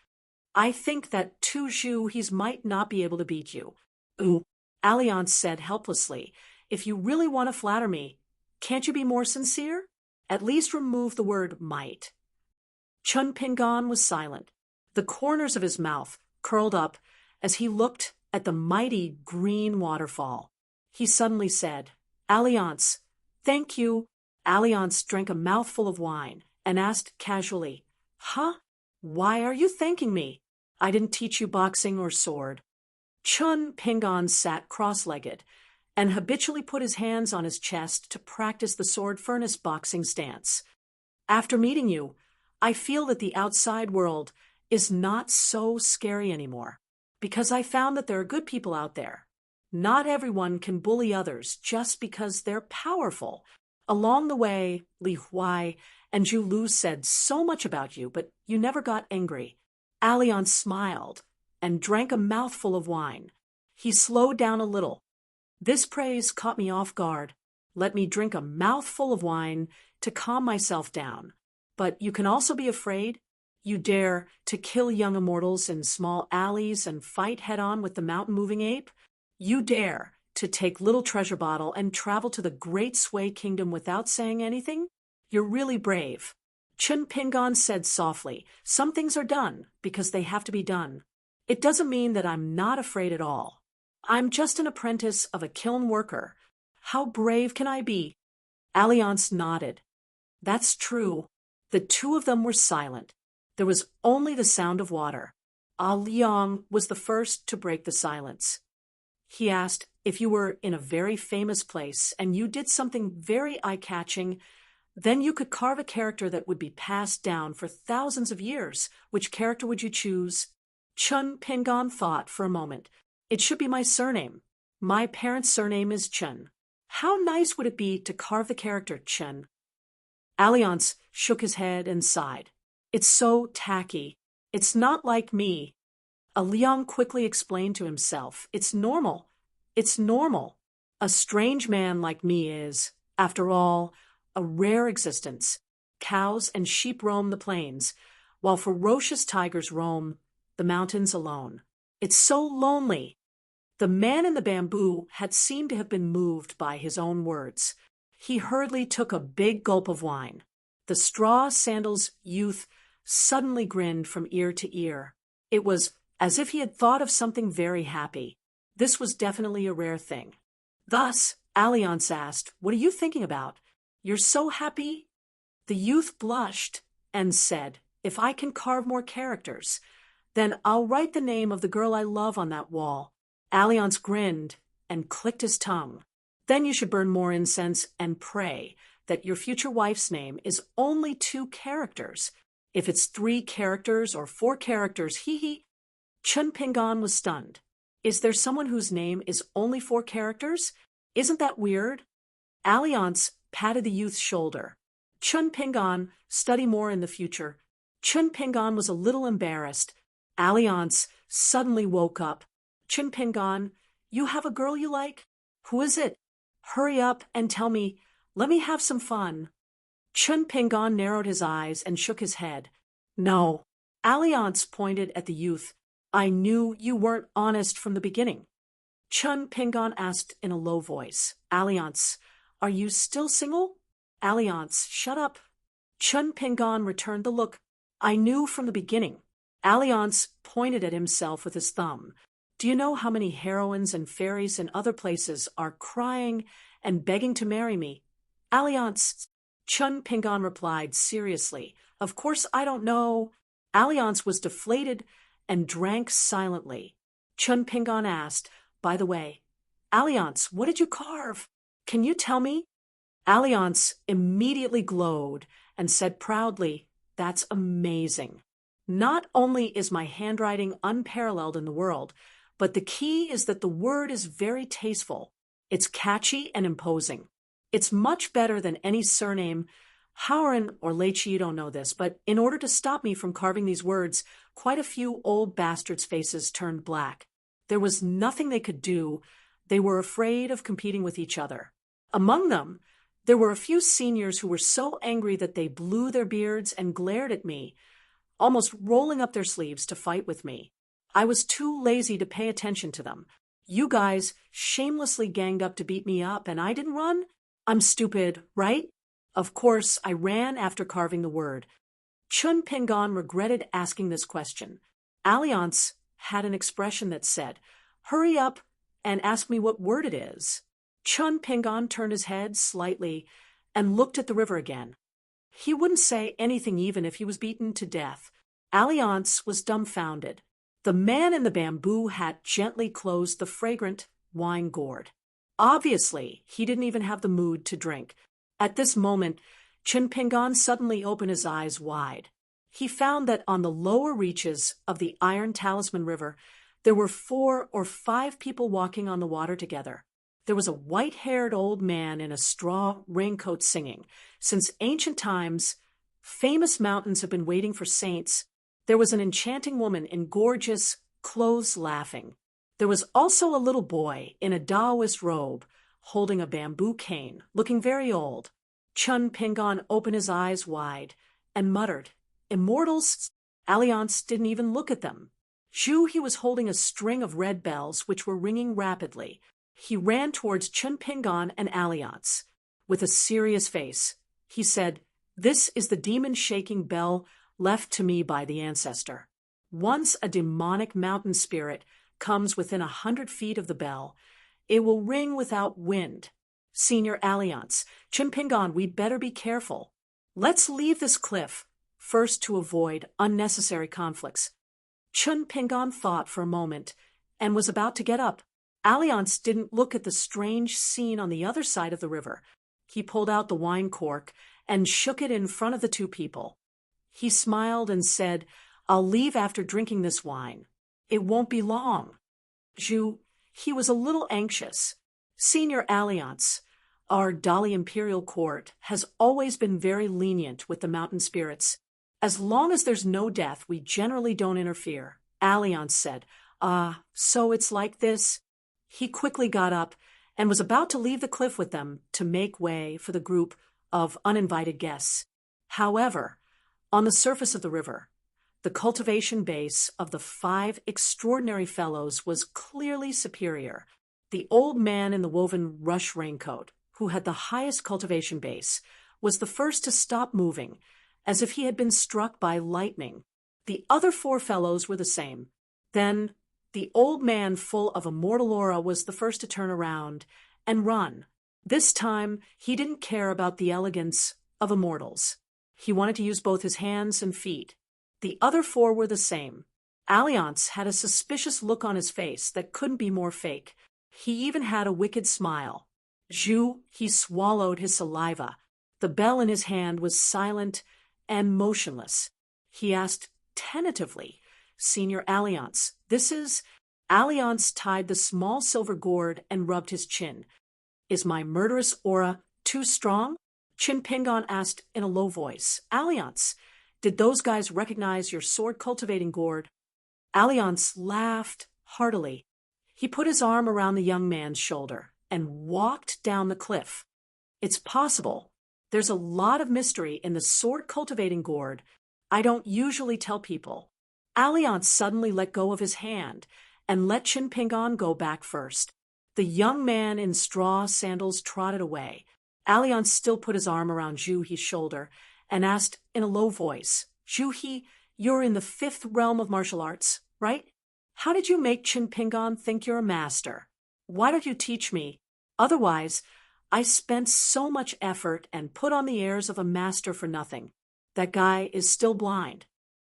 I think that to Zhu He's might not be able to beat you. Ooh, Alliance said helplessly, if you really want to flatter me, can't you be more sincere? At least remove the word might. Chun Pingon was silent. The corners of his mouth curled up as he looked at the mighty green waterfall. He suddenly said, Alliance, thank you. Alliance drank a mouthful of wine and asked casually, Huh? Why are you thanking me? I didn't teach you boxing or sword. Chun Pingon sat cross-legged and habitually put his hands on his chest to practice the sword furnace boxing stance. After meeting you, I feel that the outside world is not so scary anymore, because I found that there are good people out there. Not everyone can bully others just because they're powerful. Along the way, Li Huai and Zhu Lu said so much about you, but you never got angry. Alliance smiled and drank a mouthful of wine. He slowed down a little. This praise caught me off guard. Let me drink a mouthful of wine to calm myself down. But you can also be afraid. You dare to kill young immortals in small alleys and fight head-on with the mountain-moving ape? You dare to take Little Treasure Bottle and travel to the Great Sway Kingdom without saying anything? You're really brave. Chun Pingon said softly, some things are done because they have to be done. It doesn't mean that I'm not afraid at all. I'm just an apprentice of a kiln worker. How brave can I be? Alliance nodded. That's true. The two of them were silent. There was only the sound of water. Ah Liang was the first to break the silence. He asked, if you were in a very famous place and you did something very eye-catching, then you could carve a character that would be passed down for thousands of years. Which character would you choose? Chun Pingon thought for a moment. It should be my surname. My parents' surname is Chun. How nice would it be to carve the character Chun? Alliance shook his head and sighed. It's so tacky. It's not like me. Liang quickly explained to himself. It's normal. It's normal. A strange man like me is, after all, a rare existence. Cows and sheep roam the plains, while ferocious tigers roam the mountains alone. It's so lonely. The man in the bamboo had seemed to have been moved by his own words. He hurriedly took a big gulp of wine. The straw sandals youth suddenly grinned from ear to ear. It was as if he had thought of something very happy. This was definitely a rare thing. Thus, Alliance asked, what are you thinking about? You're so happy? The youth blushed and said, if I can carve more characters, then I'll write the name of the girl I love on that wall. Alliance grinned and clicked his tongue. Then you should burn more incense and pray that your future wife's name is only 2 characters. If it's 3 characters or 4 characters, hee. Chun Pingon was stunned. Is there someone whose name is only 4 characters? Isn't that weird? Alliance patted the youth's shoulder. Chun Pingon, study more in the future. Chun Pingon was a little embarrassed. Alliance suddenly woke up. Chun Pingon, you have a girl you like? Who is it? Hurry up and tell me. Let me have some fun. Chun Pingon narrowed his eyes and shook his head. No. Alliance pointed at the youth. I knew you weren't honest from the beginning. Chun Pingon asked in a low voice. Alliance, are you still single? Alliance, shut up. Chun Pingon returned the look. I knew from the beginning. Alliance pointed at himself with his thumb. Do you know how many heroines and fairies in other places are crying and begging to marry me? Alliance. Chun Pingon replied seriously. Of course I don't know. Alliance was deflated and drank silently. Chun Pingon asked, by the way, Alliance, what did you carve? Can you tell me? Alliance immediately glowed and said proudly, that's amazing. Not only is my handwriting unparalleled in the world, but the key is that the word is very tasteful. It's catchy and imposing. It's much better than any surname. Howren or Leichi, you don't know this, but in order to stop me from carving these words, quite a few old bastards' faces turned black. There was nothing they could do. They were afraid of competing with each other. Among them, there were a few seniors who were so angry that they blew their beards and glared at me, almost rolling up their sleeves to fight with me. I was too lazy to pay attention to them. You guys shamelessly ganged up to beat me up, and I didn't run? I'm stupid, right? Of course, I ran after carving the word. Chun Pingon regretted asking this question. Alliance had an expression that said, hurry up and ask me what word it is. Chun Pingon turned his head slightly and looked at the river again. He wouldn't say anything even if he was beaten to death. Alliance was dumbfounded. The man in the bamboo hat gently closed the fragrant wine gourd. Obviously, he didn't even have the mood to drink. At this moment, Chun Pingon suddenly opened his eyes wide. He found that on the lower reaches of the Iron Talisman River, there were 4 or 5 people walking on the water together. There was a white-haired old man in a straw raincoat singing. Since ancient times, famous mountains have been waiting for saints. There was an enchanting woman in gorgeous clothes laughing. There was also a little boy in a Taoist robe, holding a bamboo cane, looking very old. Chun Pingon opened his eyes wide and muttered, Immortals? Alliance didn't even look at them. Zhu He was holding a string of red bells which were ringing rapidly. He ran towards Chen Pingan and Alliance. With a serious face, he said, "This is the demon-shaking bell left to me by the ancestor. Once a demonic mountain spirit comes within 100 feet of the bell, it will ring without wind. Senior Alliance, Chen Pingan, we'd better be careful. Let's leave this cliff first to avoid unnecessary conflicts." Chen Pingan thought for a moment and was about to get up. Alliance didn't look at the strange scene on the other side of the river. He pulled out the wine cork and shook it in front of the two people. He smiled and said, "I'll leave after drinking this wine. It won't be long." Zhu, he was a little anxious. "Senior Alliance, our Dali Imperial Court has always been very lenient with the mountain spirits. As long as there's no death, we generally don't interfere." Alliance said, "So it's like this?" He quickly got up and was about to leave the cliff with them to make way for the group of uninvited guests. However, on the surface of the river, the cultivation base of the 5 extraordinary fellows was clearly superior. The old man in the woven rush raincoat, who had the highest cultivation base, was the first to stop moving, as if he had been struck by lightning. The other 4 fellows were the same. Then the old man full of immortal aura was the first to turn around and run. This time, he didn't care about the elegance of immortals. He wanted to use both his hands and feet. The other 4 were the same. Alliance had a suspicious look on his face that couldn't be more fake. He even had a wicked smile. Zhu, he swallowed his saliva. The bell in his hand was silent and motionless. He asked tentatively, "Senior Alliance, this is—" Alliance tied the small silver gourd and rubbed his chin. "Is my murderous aura too strong?" Chen Pingan asked in a low voice. "Alliance, did those guys recognize your sword-cultivating gourd?" Alliance laughed heartily. He put his arm around the young man's shoulder and walked down the cliff. "It's possible. There's a lot of mystery in the sword-cultivating gourd. I don't usually tell people." Alliance suddenly let go of his hand and let Chen Pingan go back first. The young man in straw sandals trotted away. Alliance still put his arm around Zhu He's shoulder and asked in a low voice, "Zhu He, you're in the 5th realm of martial arts, right? How did you make Chen Pingan think you're a master? Why don't you teach me? Otherwise, I spent so much effort and put on the airs of a master for nothing. That guy is still blind."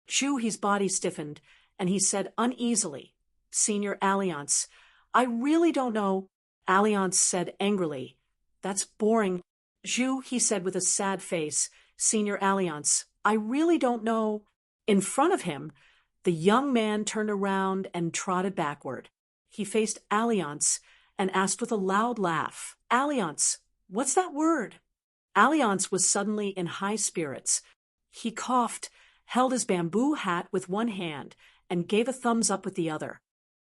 Zhu He's body stiffened, and he said uneasily, "Senior Alliance, I really don't know." Alliance said angrily, "That's boring." "Zhu," he said with a sad face, "Senior Alliance, I really don't know." In front of him, the young man turned around and trotted backward. He faced Alliance and asked with a loud laugh, "Alliance, what's that word?" Alliance was suddenly in high spirits. He coughed, held his bamboo hat with one hand, and gave a thumbs up with the other.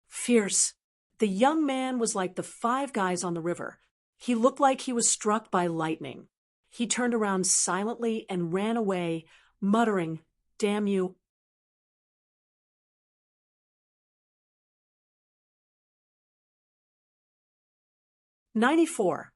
Fierce. The young man was like the 5 guys on the river. He looked like he was struck by lightning. He turned around silently and ran away, muttering, "Damn you." "94.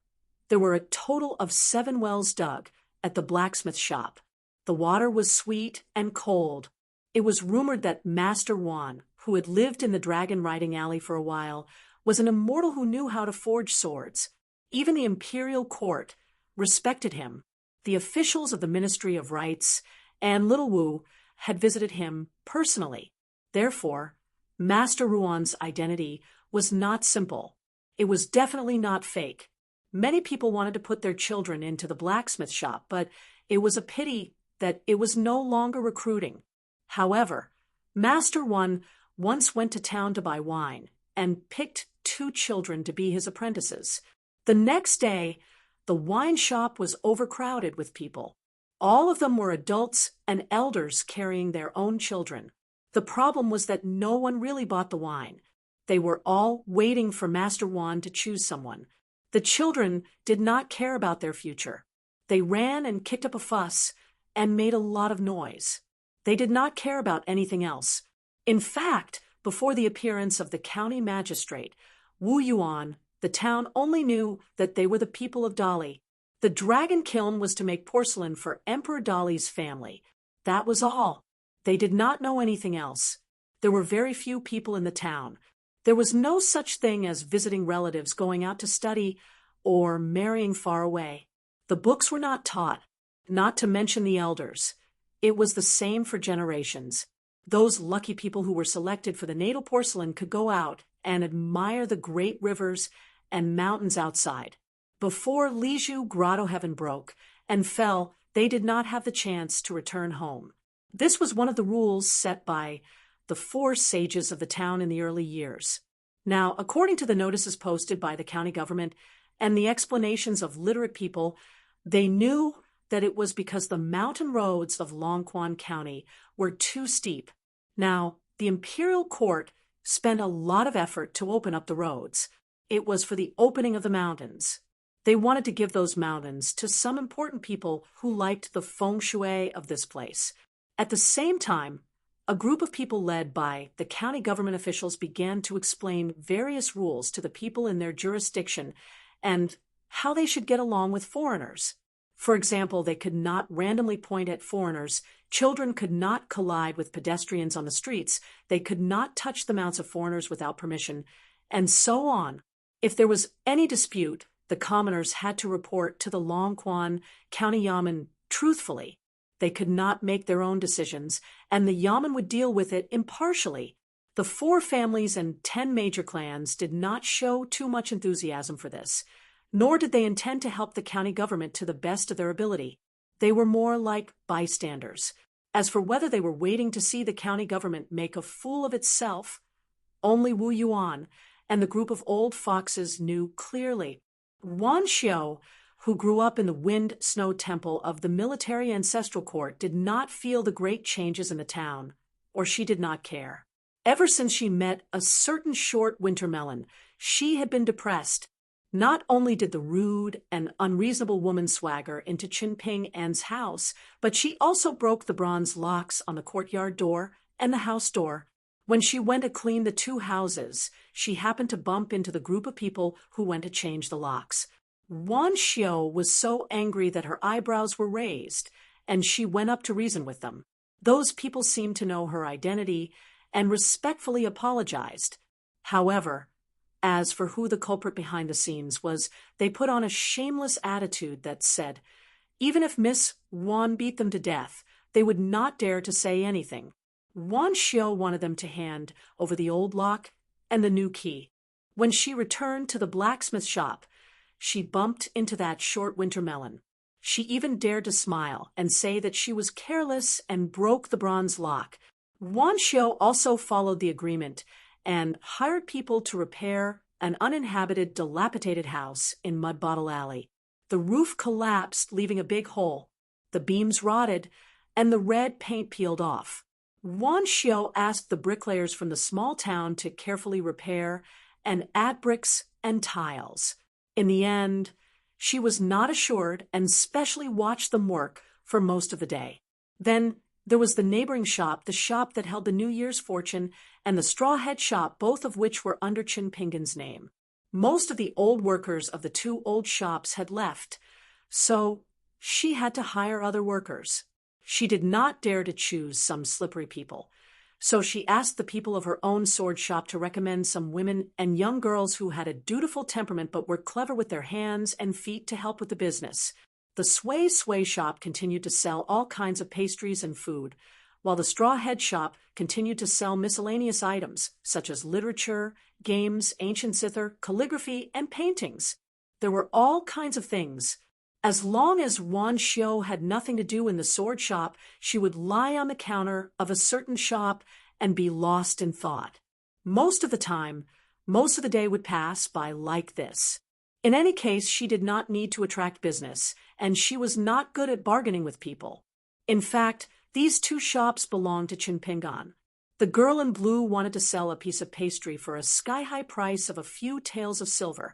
There were a total of 7 wells dug at the blacksmith shop. The water was sweet and cold. It was rumored that Master Wan, who had lived in the dragon riding alley for a while, was an immortal who knew how to forge swords. Even the imperial court respected him. The officials of the Ministry of Rights and Little Wu had visited him personally. Therefore, Master Ruan's identity was not simple. It was definitely not fake. Many people wanted to put their children into the blacksmith shop, but it was a pity that it was no longer recruiting. However, Master One once went to town to buy wine and picked 2 children to be his apprentices. The next day, the wine shop was overcrowded with people. All of them were adults and elders carrying their own children. The problem was that no one really bought the wine. They were all waiting for Master Wan to choose someone. The children did not care about their future. They ran and kicked up a fuss and made a lot of noise. They did not care about anything else. In fact, before the appearance of the county magistrate, Wu Yuan, the town only knew that they were the people of Dali. The dragon kiln was to make porcelain for Emperor Dali's family. That was all. They did not know anything else. There were very few people in the town. There was no such thing as visiting relatives going out to study or marrying far away. The books were not taught, not to mention the elders. It was the same for generations. Those lucky people who were selected for the natal porcelain could go out and admire the great rivers and mountains outside. Before Liju grotto heaven broke and fell, they did not have the chance to return home. This was one of the rules set by the 4 sages of the town in the early years. Now, according to the notices posted by the county government and the explanations of literate people, they knew that it was because the mountain roads of Longquan County were too steep. Now, the imperial court spent a lot of effort to open up the roads. It was for the opening of the mountains. They wanted to give those mountains to some important people who liked the feng shui of this place. At the same time, a group of people led by the county government officials began to explain various rules to the people in their jurisdiction and how they should get along with foreigners. For example, they could not randomly point at foreigners, children could not collide with pedestrians on the streets, they could not touch the mounts of foreigners without permission, and so on. If there was any dispute, the commoners had to report to the Longquan County Yamen truthfully. They could not make their own decisions, and the Yamen would deal with it impartially. The 4 families and 10 major clans did not show too much enthusiasm for this, nor did they intend to help the county government to the best of their ability. They were more like bystanders. As for whether they were waiting to see the county government make a fool of itself, only Wu Yuan and the group of old foxes knew clearly. Wan Xiao, who grew up in the Wind Snow Temple of the military ancestral court, did not feel the great changes in the town, or she did not care. Ever since she met a certain short winter melon, she had been depressed. Not only did the rude and unreasonable woman swagger into Qinping An's house, but she also broke the bronze locks on the courtyard door and the house door. When she went to clean the 2 houses, she happened to bump into the group of people who went to change the locks. Wan Xiao was so angry that her eyebrows were raised, and she went up to reason with them. Those people seemed to know her identity and respectfully apologized. However, as for who the culprit behind the scenes was, they put on a shameless attitude that said, even if Miss Wan beat them to death, they would not dare to say anything. Wan Xiao wanted them to hand over the old lock and the new key. When she returned to the blacksmith shop, she bumped into that short winter melon. She even dared to smile and say that she was careless and broke the bronze lock. Wan Xiao also followed the agreement and hired people to repair an uninhabited, dilapidated house in Mud Bottle Alley. The roof collapsed, leaving a big hole. The beams rotted, and the red paint peeled off. Wan Xiao asked the bricklayers from the small town to carefully repair and add bricks and tiles. In the end, she was not assured and specially watched them work for most of the day. Then there was the neighboring shop, the shop that held the New Year's fortune, and the straw head shop, both of which were under Qin Pingan's name. Most of the old workers of the 2 old shops had left, so she had to hire other workers. She did not dare to choose some slippery people, so she asked the people of her own sword shop to recommend some women and young girls who had a dutiful temperament but were clever with their hands and feet to help with the business. The Sway shop continued to sell all kinds of pastries and food, while the Straw Head shop continued to sell miscellaneous items such as literature, games, ancient zither, calligraphy, and paintings. There were all kinds of things. As long as Wan Xiao had nothing to do in the sword shop, she would lie on the counter of a certain shop and be lost in thought. Most of the time, most of the day would pass by like this. In any case, she did not need to attract business, and she was not good at bargaining with people. In fact, these 2 shops belonged to Qin Pingan. The girl in blue wanted to sell a piece of pastry for a sky-high price of a few taels of silver,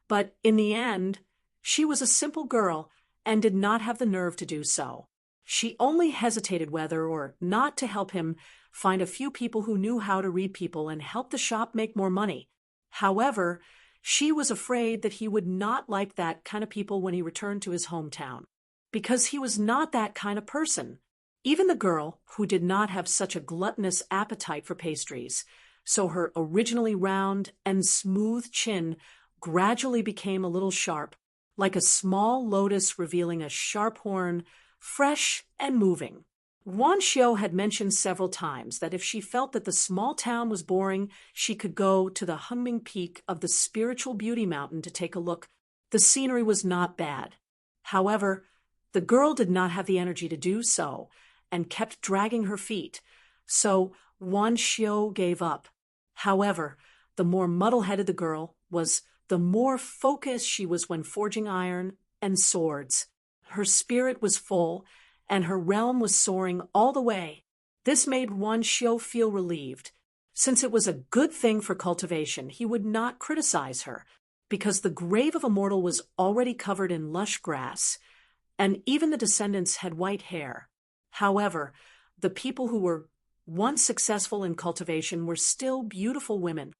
but in the end, she was a simple girl and did not have the nerve to do so. She only hesitated whether or not to help him find a few people who knew how to read people and help the shop make more money. However, she was afraid that he would not like that kind of people when he returned to his hometown, because he was not that kind of person. Even the girl, who did not have such a gluttonous appetite for pastries, so her originally round and smooth chin gradually became a little sharp, like a small lotus revealing a sharp horn, fresh and moving. Wan Xiu had mentioned several times that if she felt that the small town was boring, she could go to the humming peak of the spiritual beauty mountain to take a look. The scenery was not bad. However, the girl did not have the energy to do so and kept dragging her feet, so Wan Xiu gave up. However, the more muddle-headed the girl was, the more focused she was when forging iron and swords. Her spirit was full, and her realm was soaring all the way. This made Wan Xiu feel relieved. Since it was a good thing for cultivation, he would not criticize her, because the grave of a mortal was already covered in lush grass, and even the descendants had white hair. However, the people who were once successful in cultivation were still beautiful women.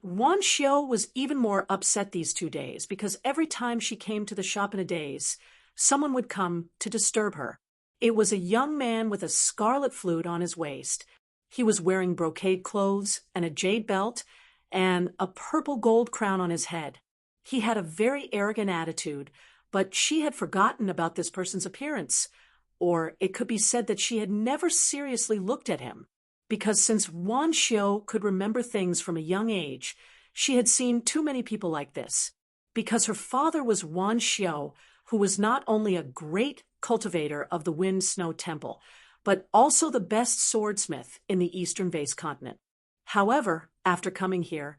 Wan Xiu was even more upset these 2 days, because every time she came to the shop in a daze, someone would come to disturb her. It was a young man with a scarlet flute on his waist. He was wearing brocade clothes and a jade belt and a purple gold crown on his head. He had a very arrogant attitude, but she had forgotten about this person's appearance, or it could be said that she had never seriously looked at him, because since Wan Xiu could remember things from a young age, she had seen too many people like this. Because her father was Wan Xiu, who was not only a great cultivator of the Wind Snow Temple, but also the best swordsmith in the Eastern Vase continent. However, after coming here,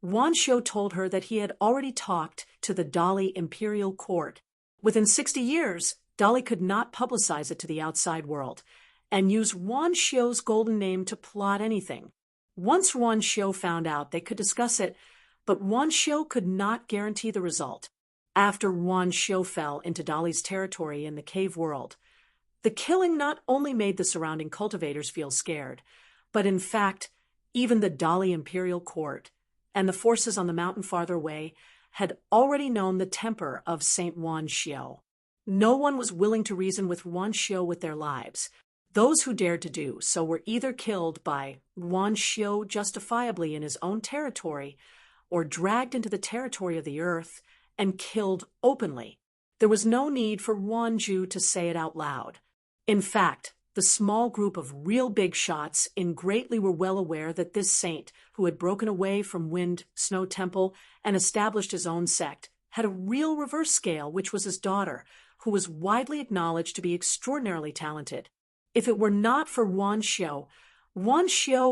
Wan Xiu told her that he had already talked to the Dali imperial court. Within 60 years, Dali could not publicize it to the outside world, and use Wan Xiu's golden name to plot anything. Once Wan Xiu found out, they could discuss it, but Wan Xiu could not guarantee the result. After Wan Xiu fell into Dali's territory in the cave world, the killing not only made the surrounding cultivators feel scared, but in fact, even the Dali imperial court and the forces on the mountain farther away had already known the temper of Saint Wan Xiu. No one was willing to reason with Wan Xiu with their lives. Those who dared to do so were either killed by Wan Xiu justifiably in his own territory, or dragged into the territory of the earth and killed openly. There was no need for Wan Ju to say it out loud. In fact, the small group of real big shots in Greatly were well aware that this saint, who had broken away from Wind Snow Temple and established his own sect, had a real reverse scale, which was his daughter, who was widely acknowledged to be extraordinarily talented. If it were not for Wan Xiu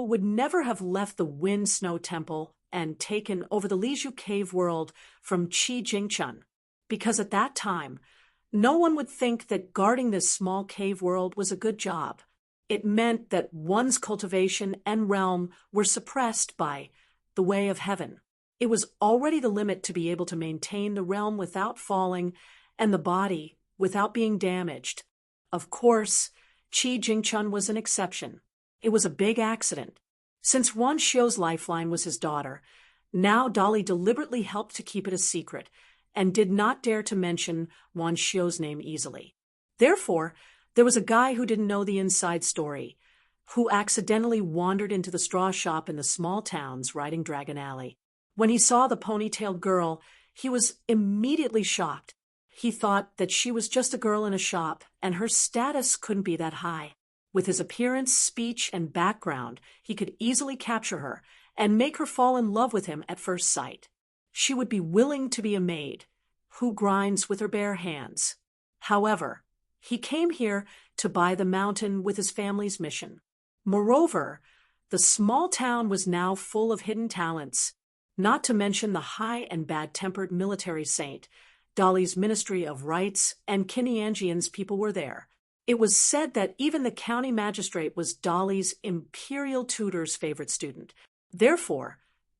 would never have left the Wind Snow Temple and taken over the Liju cave world from Qi Jingchun, because at that time, no one would think that guarding this small cave world was a good job. It meant that one's cultivation and realm were suppressed by the way of heaven. It was already the limit to be able to maintain the realm without falling and the body without being damaged. Of course, Qi Jingchun was an exception. It was a big accident. Since Wan Xiu's lifeline was his daughter, now Dali deliberately helped to keep it a secret and did not dare to mention Wan Xiu's name easily. Therefore, there was a guy who didn't know the inside story, who accidentally wandered into the straw shop in the small towns riding Dragon Alley. When he saw the ponytailed girl, he was immediately shocked. He thought that she was just a girl in a shop, and her status couldn't be that high. With his appearance, speech, and background, he could easily capture her and make her fall in love with him at first sight. She would be willing to be a maid who grinds with her bare hands. However, he came here to buy the mountain with his family's mission. Moreover, the small town was now full of hidden talents, not to mention the high and bad-tempered military saint. Dali's Ministry of Rights and Kinianjian's people were there. It was said that even the county magistrate was Dali's imperial tutor's favorite student. Therefore,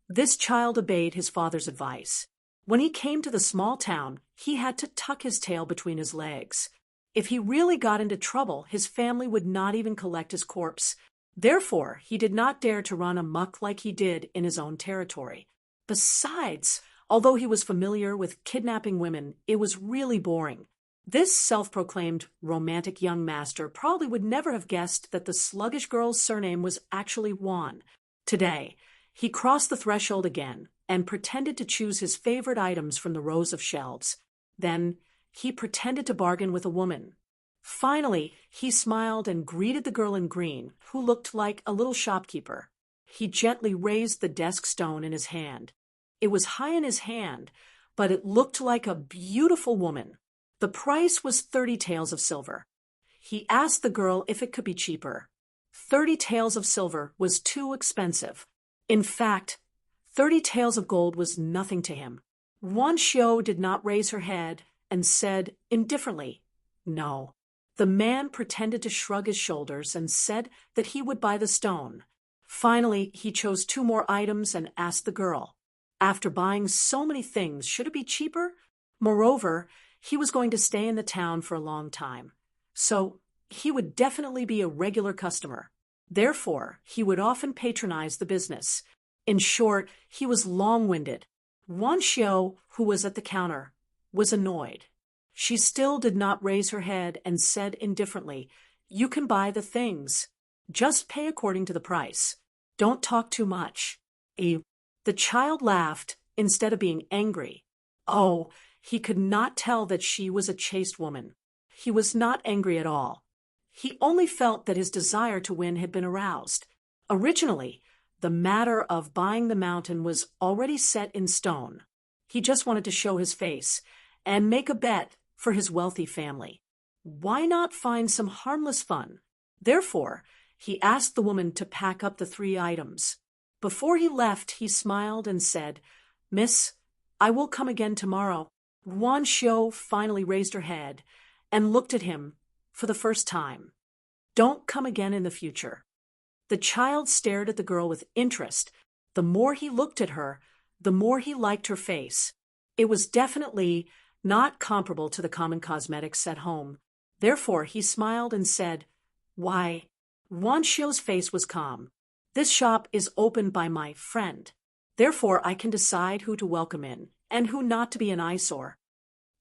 this child obeyed his father's advice. When he came to the small town, he had to tuck his tail between his legs. If he really got into trouble, his family would not even collect his corpse. Therefore, he did not dare to run amok like he did in his own territory. Besides, although he was familiar with kidnapping women, it was really boring. This self-proclaimed romantic young master probably would never have guessed that the sluggish girl's surname was actually Juan. Today, he crossed the threshold again and pretended to choose his favorite items from the rows of shelves. Then, he pretended to bargain with a woman. Finally, he smiled and greeted the girl in green, who looked like a little shopkeeper. He gently raised the desk stone in his hand. It was high in his hand, but it looked like a beautiful woman. The price was 30 taels of silver. He asked the girl if it could be cheaper. 30 taels of silver was too expensive. In fact, 30 taels of gold was nothing to him. Wan Xiu did not raise her head and said indifferently, "No." The man pretended to shrug his shoulders and said that he would buy the stone. Finally, he chose 2 more items and asked the girl. After buying so many things, should it be cheaper? Moreover, he was going to stay in the town for a long time, so he would definitely be a regular customer. Therefore, he would often patronize the business. In short, he was long-winded. Wan Xiu, who was at the counter, was annoyed. She still did not raise her head and said indifferently, "You can buy the things. Just pay according to the price. Don't talk too much." The child laughed instead of being angry. Oh, he could not tell that she was a chaste woman. He was not angry at all. He only felt that his desire to win had been aroused. Originally, the matter of buying the mountain was already set in stone. He just wanted to show his face and make a bet for his wealthy family. Why not find some harmless fun? Therefore, he asked the woman to pack up the 3 items. Before he left, he smiled and said, "Miss, I will come again tomorrow." Wan Xiu finally raised her head and looked at him for the first time. "Don't come again in the future." The child stared at the girl with interest. The more he looked at her, the more he liked her face. It was definitely not comparable to the common cosmetics at home. Therefore, he smiled and said, "Why?" Wan Xiu's face was calm. "This shop is opened by my friend. Therefore, I can decide who to welcome in and who not to be an eyesore."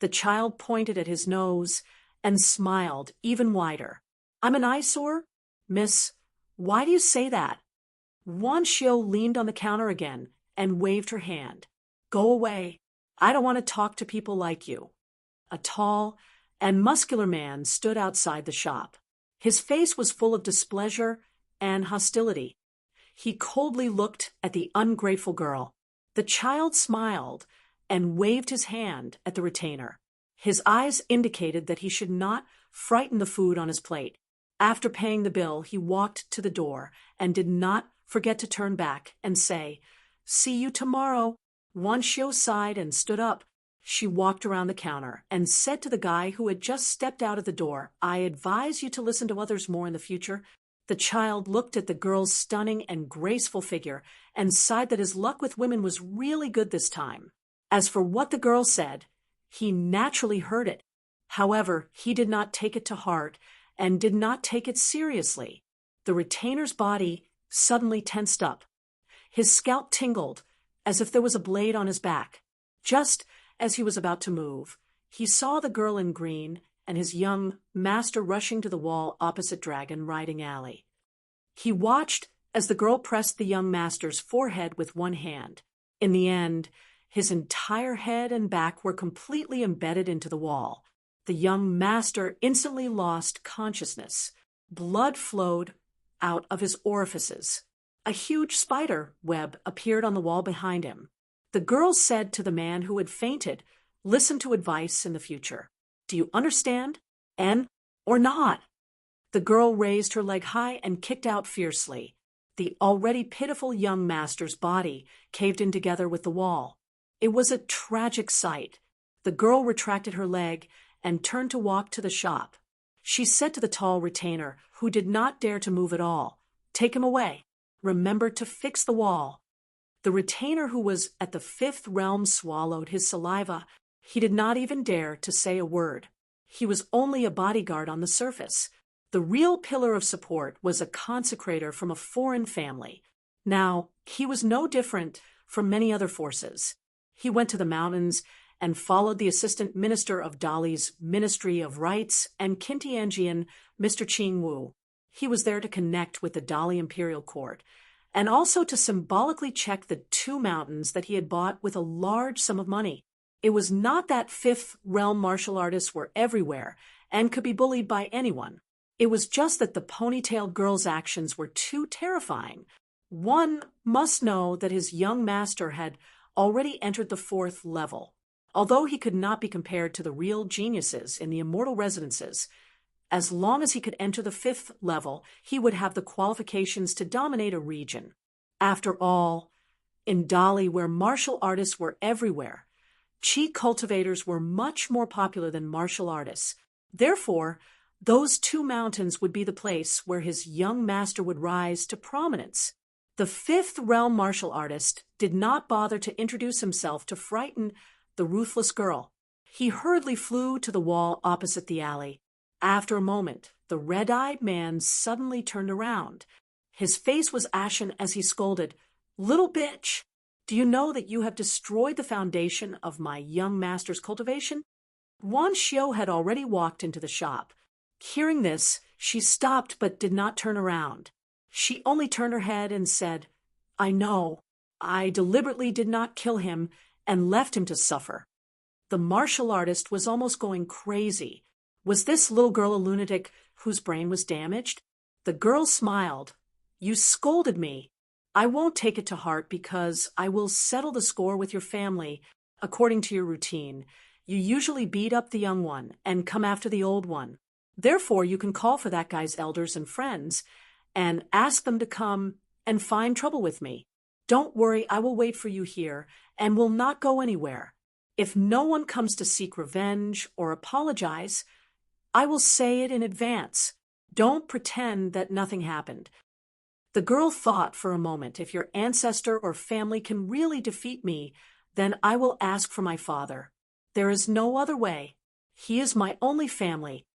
The child pointed at his nose and smiled even wider. "I'm an eyesore? Miss, why do you say that?" Wan Xiu leaned on the counter again and waved her hand. "Go away. I don't want to talk to people like you." A tall and muscular man stood outside the shop. His face was full of displeasure and hostility. He coldly looked at the ungrateful girl. The child smiled and waved his hand at the retainer. His eyes indicated that he should not frighten the food on his plate. After paying the bill, he walked to the door and did not forget to turn back and say, "See you tomorrow." Wan Xiu sighed and stood up. She walked around the counter and said to the guy who had just stepped out of the door, "I advise you to listen to others more in the future." The child looked at the girl's stunning and graceful figure and sighed that his luck with women was really good this time. As for what the girl said, he naturally heard it. However, he did not take it to heart and did not take it seriously. The retainer's body suddenly tensed up. His scalp tingled as if there was a blade on his back. Just as he was about to move, he saw the girl in green and his young master rushing to the wall opposite Dragon Riding Alley. He watched as the girl pressed the young master's forehead with one hand. In the end, his entire head and back were completely embedded into the wall. The young master instantly lost consciousness. Blood flowed out of his orifices. A huge spider web appeared on the wall behind him. The girl said to the man who had fainted, "Listen to advice in the future. Do you understand? Or not?" The girl raised her leg high and kicked out fiercely. The already pitiful young master's body caved in together with the wall. It was a tragic sight. The girl retracted her leg and turned to walk to the shop. She said to the tall retainer, who did not dare to move at all, "Take him away. Remember to fix the wall." The retainer who was at the 5th realm swallowed his saliva. He did not even dare to say a word. He was only a bodyguard on the surface. The real pillar of support was a consecrator from a foreign family. Now, he was no different from many other forces. He went to the mountains and followed the assistant minister of Dali's Ministry of Rites and Kintianjian, Mr. Ching Wu. He was there to connect with the Dali imperial court, and also to symbolically check the 2 mountains that he had bought with a large sum of money. It was not that fifth realm martial artists were everywhere and could be bullied by anyone. It was just that the ponytailed girl's actions were too terrifying. One must know that his young master had already entered the 4th level. Although he could not be compared to the real geniuses in the immortal residences, as long as he could enter the 5th level, he would have the qualifications to dominate a region. After all, in Dali, where martial artists were everywhere, chi cultivators were much more popular than martial artists. Therefore, those 2 mountains would be the place where his young master would rise to prominence. The 5th realm martial artist did not bother to introduce himself to frighten the ruthless girl. He hurriedly flew to the wall opposite the alley. After a moment, the red-eyed man suddenly turned around. His face was ashen as he scolded, "Little bitch, do you know that you have destroyed the foundation of my young master's cultivation?" Wan Xiu had already walked into the shop. Hearing this, she stopped but did not turn around. She only turned her head and said, "I know. I deliberately did not kill him and left him to suffer." The martial artist was almost going crazy. Was this little girl a lunatic whose brain was damaged? The girl smiled. "You scolded me. I won't take it to heart because I will settle the score with your family according to your routine. You usually beat up the young one and come after the old one. Therefore, you can call for that guy's elders and friends and ask them to come and find trouble with me. Don't worry, I will wait for you here and will not go anywhere. If no one comes to seek revenge or apologize, I will say it in advance. Don't pretend that nothing happened." The girl thought for a moment, "If your ancestor or family can really defeat me, then I will ask for my father. There is no other way. He is my only family."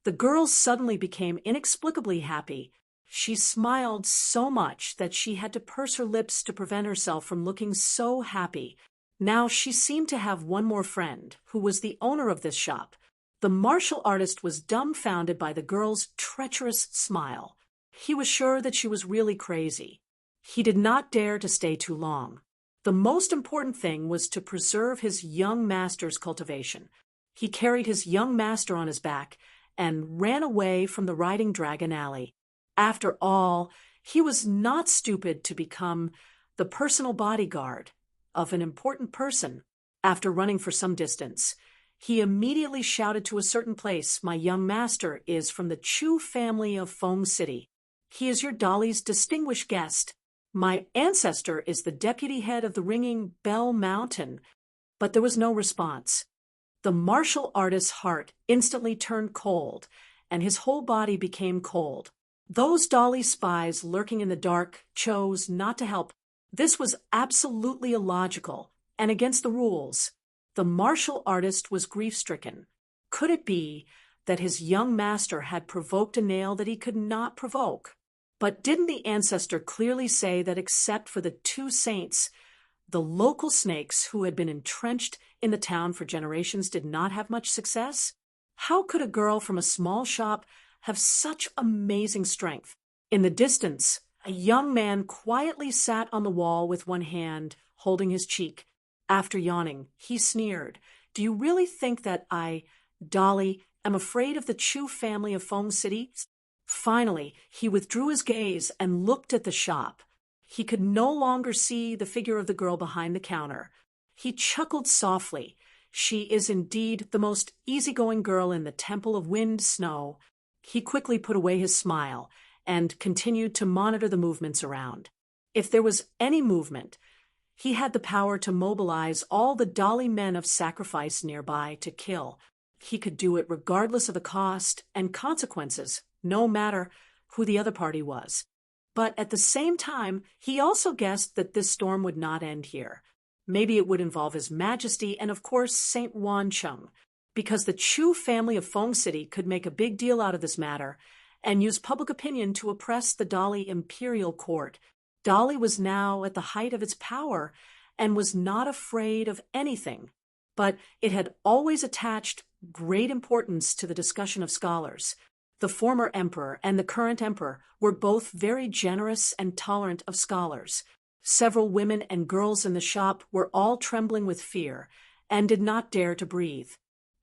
The girl suddenly became inexplicably happy. She smiled so much that she had to purse her lips to prevent herself from looking so happy. Now she seemed to have one more friend, who was the owner of this shop. The martial artist was dumbfounded by the girl's treacherous smile. He was sure that she was really crazy. He did not dare to stay too long. The most important thing was to preserve his young master's cultivation. He carried his young master on his back and ran away from the Riding Dragon Alley. After all, he was not stupid to become the personal bodyguard of an important person. After running for some distance, he immediately shouted to a certain place, "My young master is from the Chu family of Feng City. He is your Dali's distinguished guest. My ancestor is the deputy head of the Ringing Bell Mountain." But there was no response. The martial artist's heart instantly turned cold, and his whole body became cold. Those Dali spies lurking in the dark chose not to help. This was absolutely illogical and against the rules. The martial artist was grief-stricken. Could it be that his young master had provoked a nail that he could not provoke? But didn't the ancestor clearly say that except for the 2 saints, the local snakes who had been entrenched in the town for generations did not have much success? How could a girl from a small shop have such amazing strength? In the distance, a young man quietly sat on the wall with one hand holding his cheek. After yawning, he sneered, "Do you really think that I, Dali, am afraid of the Chu family of Feng City?" Finally, he withdrew his gaze and looked at the shop. He could no longer see the figure of the girl behind the counter. He chuckled softly. She is indeed the most easygoing girl in the Temple of Wind Snow. He quickly put away his smile and continued to monitor the movements around. If there was any movement, he had the power to mobilize all the Dali men of sacrifice nearby to kill. He could do it regardless of the cost and consequences, no matter who the other party was. But at the same time, he also guessed that this storm would not end here. Maybe it would involve His Majesty and, of course, Saint Wancheng. because the Chu family of Feng City could make a big deal out of this matter and use public opinion to oppress the Dali imperial court. Dali was now at the height of its power and was not afraid of anything, but it had always attached great importance to the discussion of scholars. The former emperor and the current emperor were both very generous and tolerant of scholars. Several women and girls in the shop were all trembling with fear and did not dare to breathe.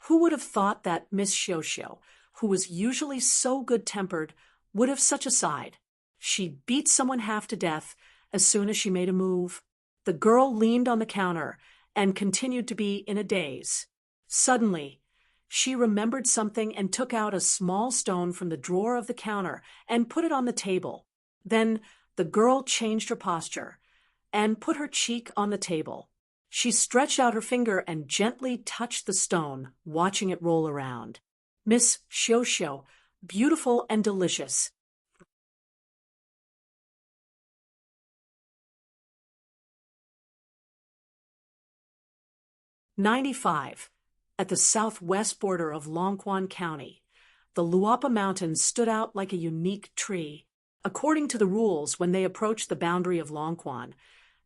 Who would have thought that Miss Xiaoxiao, who was usually so good-tempered, would have such a side? She beat someone half to death as soon as she made a move. The girl leaned on the counter and continued to be in a daze. Suddenly, she remembered something and took out a small stone from the drawer of the counter and put it on the table. Then the girl changed her posture and put her cheek on the table. She stretched out her finger and gently touched the stone, watching it roll around. Miss Xiaoxiao, beautiful and delicious. '95. At the southwest border of Longquan County, the Luapa Mountains stood out like a unique tree. According to the rules, when they approached the boundary of Longquan,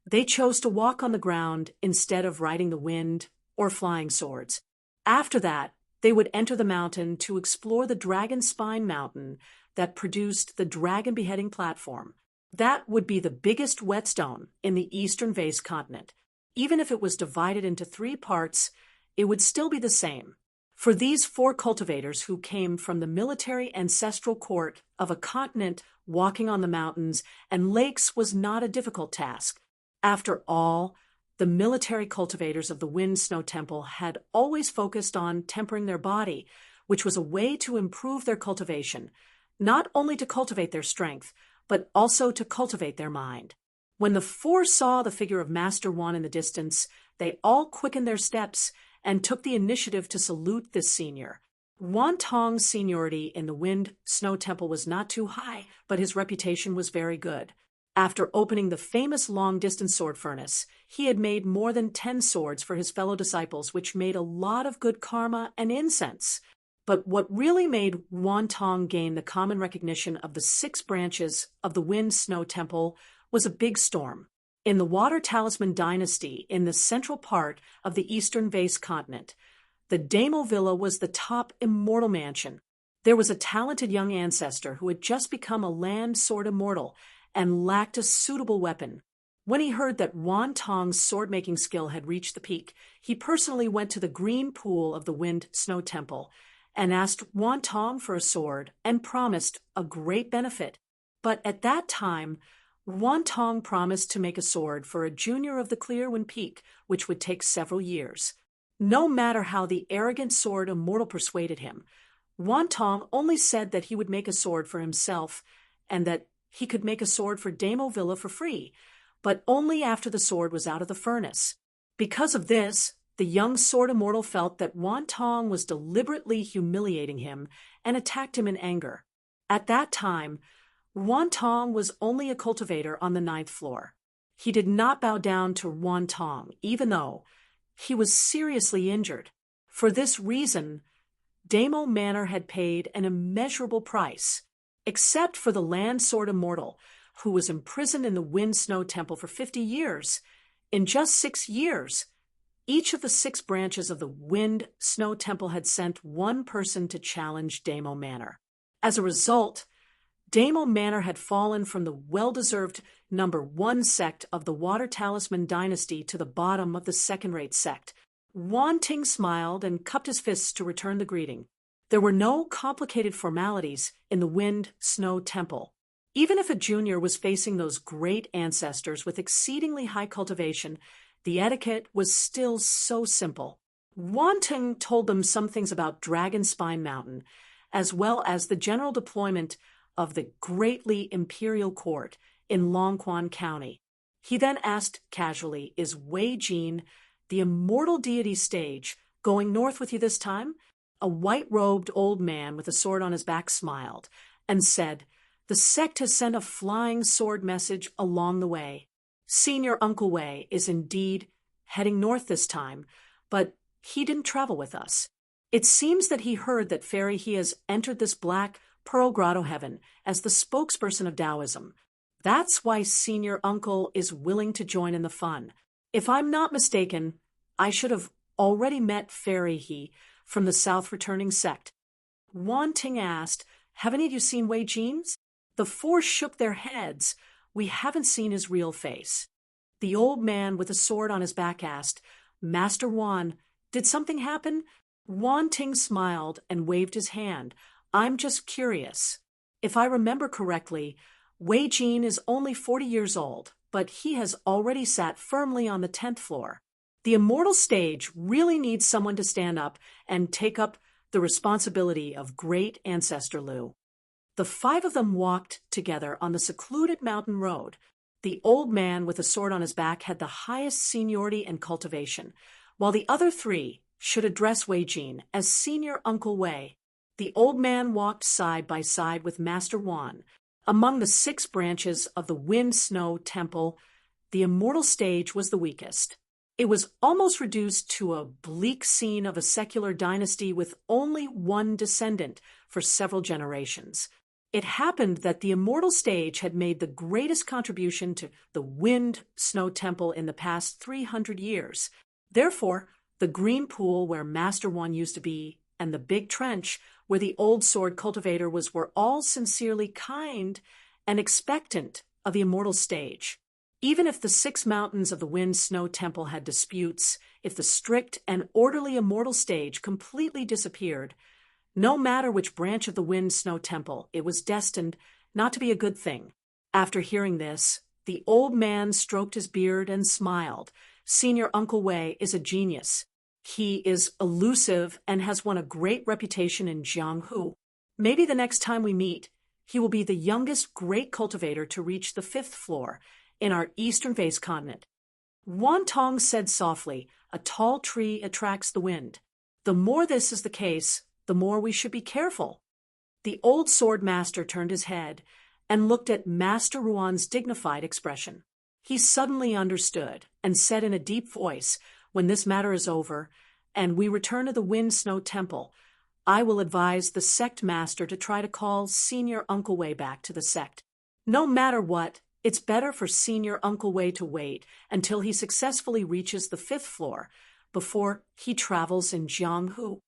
they chose to walk on the ground instead of riding the wind or flying swords. After that, they would enter the mountain to explore the Dragon Spine Mountain that produced the Dragon Beheading Platform. That would be the biggest whetstone in the eastern vase continent. Even if it was divided into 3 parts, it would still be the same. For these 4 cultivators who came from the military ancestral court of a continent, walking on the mountains and lakes was not a difficult task. After all, the military cultivators of the Wind Snow Temple had always focused on tempering their body, which was a way to improve their cultivation, not only to cultivate their strength, but also to cultivate their mind. When the 4 saw the figure of Master Wan in the distance, they all quickened their steps and took the initiative to salute this senior. Wan Tong's seniority in the Wind Snow Temple was not too high, but his reputation was very good. After opening the famous long-distance sword furnace, he had made more than 10 swords for his fellow disciples, which made a lot of good karma and incense. But what really made Wan Tong gain the common recognition of the 6 branches of the Wind Snow Temple was a big storm. In the Water Talisman dynasty, in the central part of the eastern vase continent, the Damo Villa was the top immortal mansion. There was a talented young ancestor who had just become a land sword immortal and lacked a suitable weapon. When he heard that Wan Tong's sword-making skill had reached the peak, he personally went to the green pool of the Wind Snow Temple and asked Wan Tong for a sword and promised a great benefit. But at that time, Wan Tong promised to make a sword for a junior of the Clearwind Peak, which would take several years. No matter how the arrogant sword immortal persuaded him, Wan Tong only said that he would make a sword for himself and that he could make a sword for Damo Villa for free, but only after the sword was out of the furnace. Because of this, the young sword immortal felt that Wan Tong was deliberately humiliating him and attacked him in anger. At that time, Wan Tong was only a cultivator on the 9th floor. He did not bow down to Wan Tong, even though he was seriously injured. For this reason, Damo Manor had paid an immeasurable price, except for the land sword immortal, who was imprisoned in the Wind Snow Temple for 50 years. In just 6 years, each of the 6 branches of the Wind Snow Temple had sent 1 person to challenge Damo Manor. As a result, Damo Manor had fallen from the well-deserved number 1 sect of the Water Talisman dynasty to the bottom of the second-rate sect. Wan Ting smiled and cupped his fists to return the greeting. There were no complicated formalities in the Wind Snow Temple. Even if a junior was facing those great ancestors with exceedingly high cultivation, the etiquette was still so simple. Wan Ting told them some things about Dragon Spine Mountain, as well as the general deployment of the greatly imperial court in Longquan County. He then asked casually, "Is Wei Jin, the immortal deity stage, going north with you this time?" A white-robed old man with a sword on his back smiled and said, "The sect has sent a flying sword message along the way. Senior Uncle Wei is indeed heading north this time, but he didn't travel with us. It seems that he heard that Fairy He has entered this black pearl grotto heaven as the spokesperson of Taoism. That's why Senior Uncle is willing to join in the fun. If I'm not mistaken, I should have already met Fairy He from the South returning sect. Wan Ting asked, "Have any of you seen Wei Jeans?" The four shook their heads. "We haven't seen his real face." The old man with a sword on his back asked, "Master Wan, did something happen?" Wan Ting smiled and waved his hand. "I'm just curious. If I remember correctly, Wei Jin is only 40 years old, but he has already sat firmly on the 10th floor. The immortal stage really needs someone to stand up and take up the responsibility of great ancestor Lu." The five of them walked together on the secluded mountain road. The old man with a sword on his back had the highest seniority and cultivation, while the other three should address Wei Jin as Senior Uncle Wei. The old man walked side by side with Master Wan. Among the 6 branches of the Wind Snow Temple, the immortal stage was the weakest. It was almost reduced to a bleak scene of a secular dynasty with only one descendant for several generations. It happened that the immortal stage had made the greatest contribution to the Wind Snow Temple in the past 300 years. Therefore, the green pool where Master One used to be and the big trench where the old sword cultivator was were all sincerely kind and expectant of the immortal stage. Even if the 6 mountains of the Wind Snow Temple had disputes, if the strict and orderly immortal stage completely disappeared, no matter which branch of the Wind Snow Temple, it was destined not to be a good thing. After hearing this, the old man stroked his beard and smiled. Senior Uncle Wei is a genius. He is elusive and has won a great reputation in Jianghu. Maybe the next time we meet, he will be the youngest great cultivator to reach the 5th floor in our eastern vase continent. Wan Tong said softly, "A tall tree attracts the wind. The more this is the case, the more we should be careful." The old sword master turned his head and looked at Master Ruan's dignified expression. He suddenly understood and said in a deep voice, "When this matter is over and we return to the Wind Snow Temple, I will advise the sect master to try to call Senior Uncle Wei back to the sect. No matter what, it's better for Senior Uncle Wei to wait until he successfully reaches the 5th floor before he travels in Jianghu."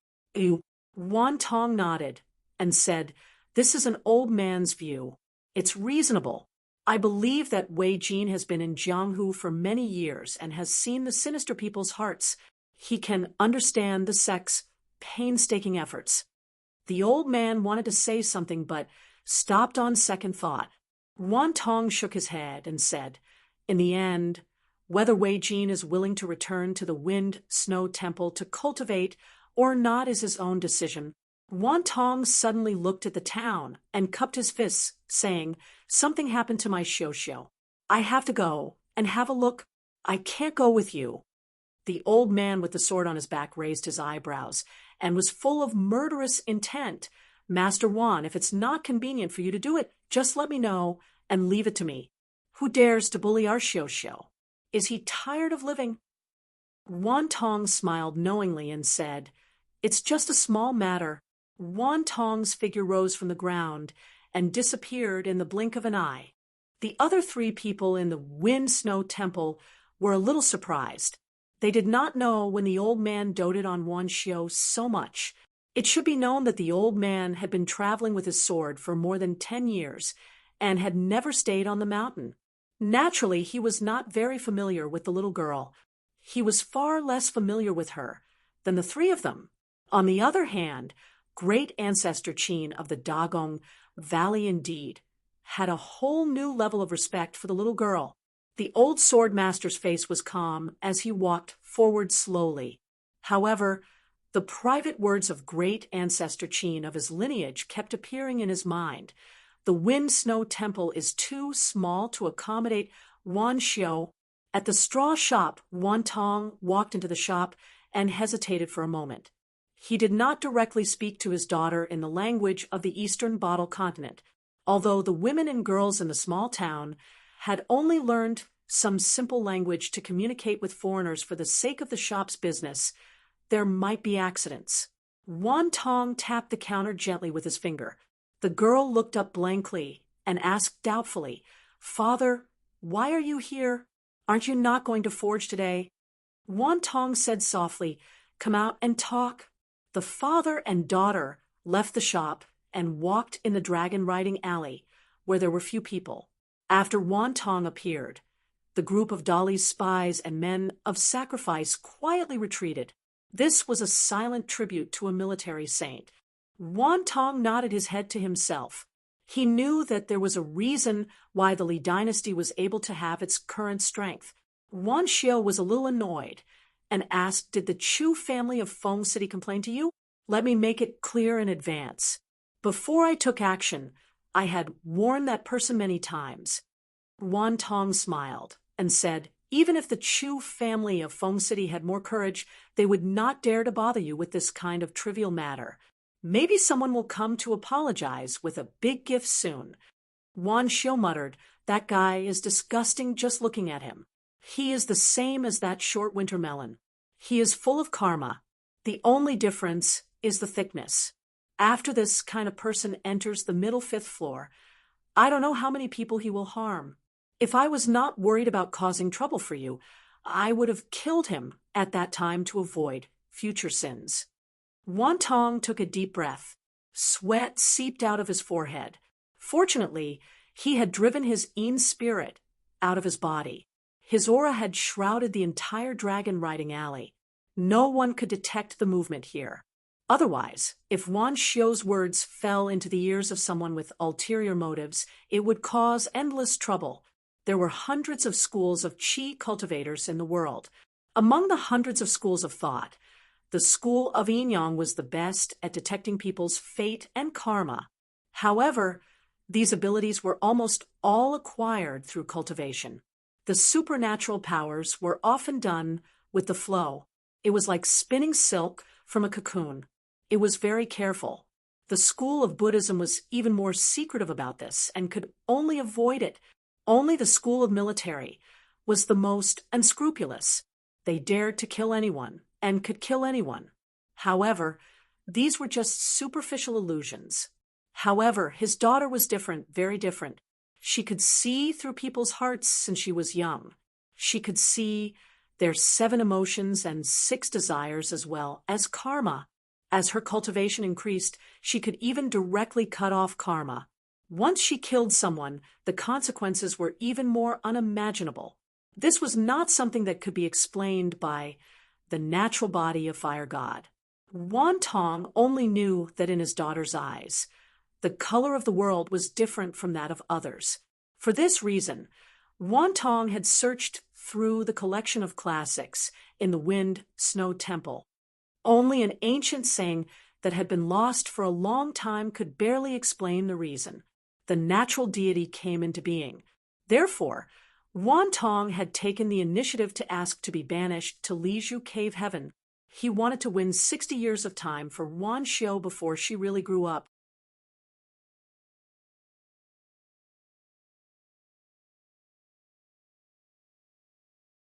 Wan Tong nodded and said, "This is an old man's view. It's reasonable. I believe that Wei Jin has been in Jianghu for many years and has seen the sinister people's hearts. He can understand the sect's painstaking efforts." The old man wanted to say something but stopped on second thought. Wan Tong shook his head and said, "In the end, whether Wei Jin is willing to return to the Wind Snow Temple to cultivate or not is his own decision." Wan Tong suddenly looked at the town and cupped his fists, saying, "Something happened to my Xiao. I have to go and have a look. I can't go with you." The old man with the sword on his back raised his eyebrows and was full of murderous intent. "Master Wan, if it's not convenient for you to do it, just let me know and leave it to me. Who dares to bully our Xiao? Is he tired of living?" Wan Tong smiled knowingly and said, "It's just a small matter." Wan Tong's figure rose from the ground and disappeared in the blink of an eye. The other 3 people in the Wind Snow Temple were a little surprised. They did not know when the old man doted on Wan Xiao so much. It should be known that the old man had been traveling with his sword for more than 10 years and had never stayed on the mountain. Naturally, he was not very familiar with the little girl. He was far less familiar with her than the 3 of them. On the other hand, great ancestor Qin of the Dagong Valley indeed had a whole new level of respect for the little girl. The old sword master's face was calm as he walked forward slowly. However, the private words of great ancestor Qin of his lineage kept appearing in his mind. The Wind Snow Temple is too small to accommodate Wan Xiao. At the straw shop, Wan Tong walked into the shop and hesitated for a moment. He did not directly speak to his daughter in the language of the Eastern Bottle Continent, although the women and girls in the small town had only learned some simple language to communicate with foreigners for the sake of the shop's business. There might be accidents. Wan Tong tapped the counter gently with his finger. The girl looked up blankly and asked doubtfully, "Father, why are you here? Aren't you not going to forge today?" Wan Tong said softly, "Come out and talk." The father and daughter left the shop and walked in the dragon-riding alley, where there were few people. After Wan Tong appeared, the group of Dali's spies and men of sacrifice quietly retreated. This was a silent tribute to a military saint. Wan Tong nodded his head to himself. He knew that there was a reason why the Li dynasty was able to have its current strength. Wan Xiao was a little annoyed and asked, "Did the Chu family of Feng City complain to you? Let me make it clear in advance. Before I took action, I had warned that person many times." Wan Tong smiled and said, "Even if the Chu family of Feng City had more courage, they would not dare to bother you with this kind of trivial matter. Maybe someone will come to apologize with a big gift soon." Wan Xiao muttered, "That guy is disgusting just looking at him. He is the same as that short winter melon. He is full of karma. The only difference is the thickness. After this kind of person enters the middle fifth floor, I don't know how many people he will harm. If I was not worried about causing trouble for you, I would have killed him at that time to avoid future sins." Wan Tong took a deep breath. Sweat seeped out of his forehead. Fortunately, he had driven his Yin spirit out of his body. His aura had shrouded the entire dragon-riding alley. No one could detect the movement here. Otherwise, if Wan Xiao's words fell into the ears of someone with ulterior motives, it would cause endless trouble. There were hundreds of schools of qi cultivators in the world. Among the hundreds of schools of thought, the school of Yin Yang was the best at detecting people's fate and karma. However, these abilities were almost all acquired through cultivation. The supernatural powers were often done with the flow. It was like spinning silk from a cocoon. It was very careful. The school of Buddhism was even more secretive about this and could only avoid it. Only the school of military was the most unscrupulous. They dared to kill anyone and could kill anyone. However, these were just superficial illusions. However, his daughter was different, very different. She could see through people's hearts since she was young. She could see their 7 emotions and 6 desires as well as karma. As her cultivation increased, she could even directly cut off karma. Once she killed someone, the consequences were even more unimaginable. This was not something that could be explained by the natural body of Fire God. Wan Tong only knew that in his daughter's eyes, the color of the world was different from that of others. For this reason, Wan Tong had searched through the collection of classics in the Wind Snow Temple. Only an ancient saying that had been lost for a long time could barely explain the reason. The natural deity came into being. Therefore, Wan Tong had taken the initiative to ask to be banished to Lizhu Cave Heaven. He wanted to win 60 years of time for Wan Xiao before she really grew up.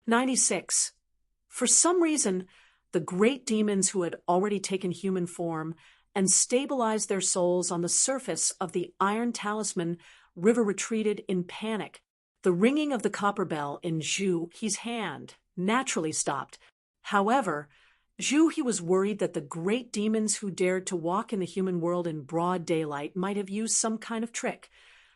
"96. For some reason, the great demons who had already taken human form and stabilized their souls on the surface of the Iron Talisman River retreated in panic. The ringing of the copper bell in Zhu He's hand naturally stopped. However, Zhu He was worried that the great demons who dared to walk in the human world in broad daylight might have used some kind of trick.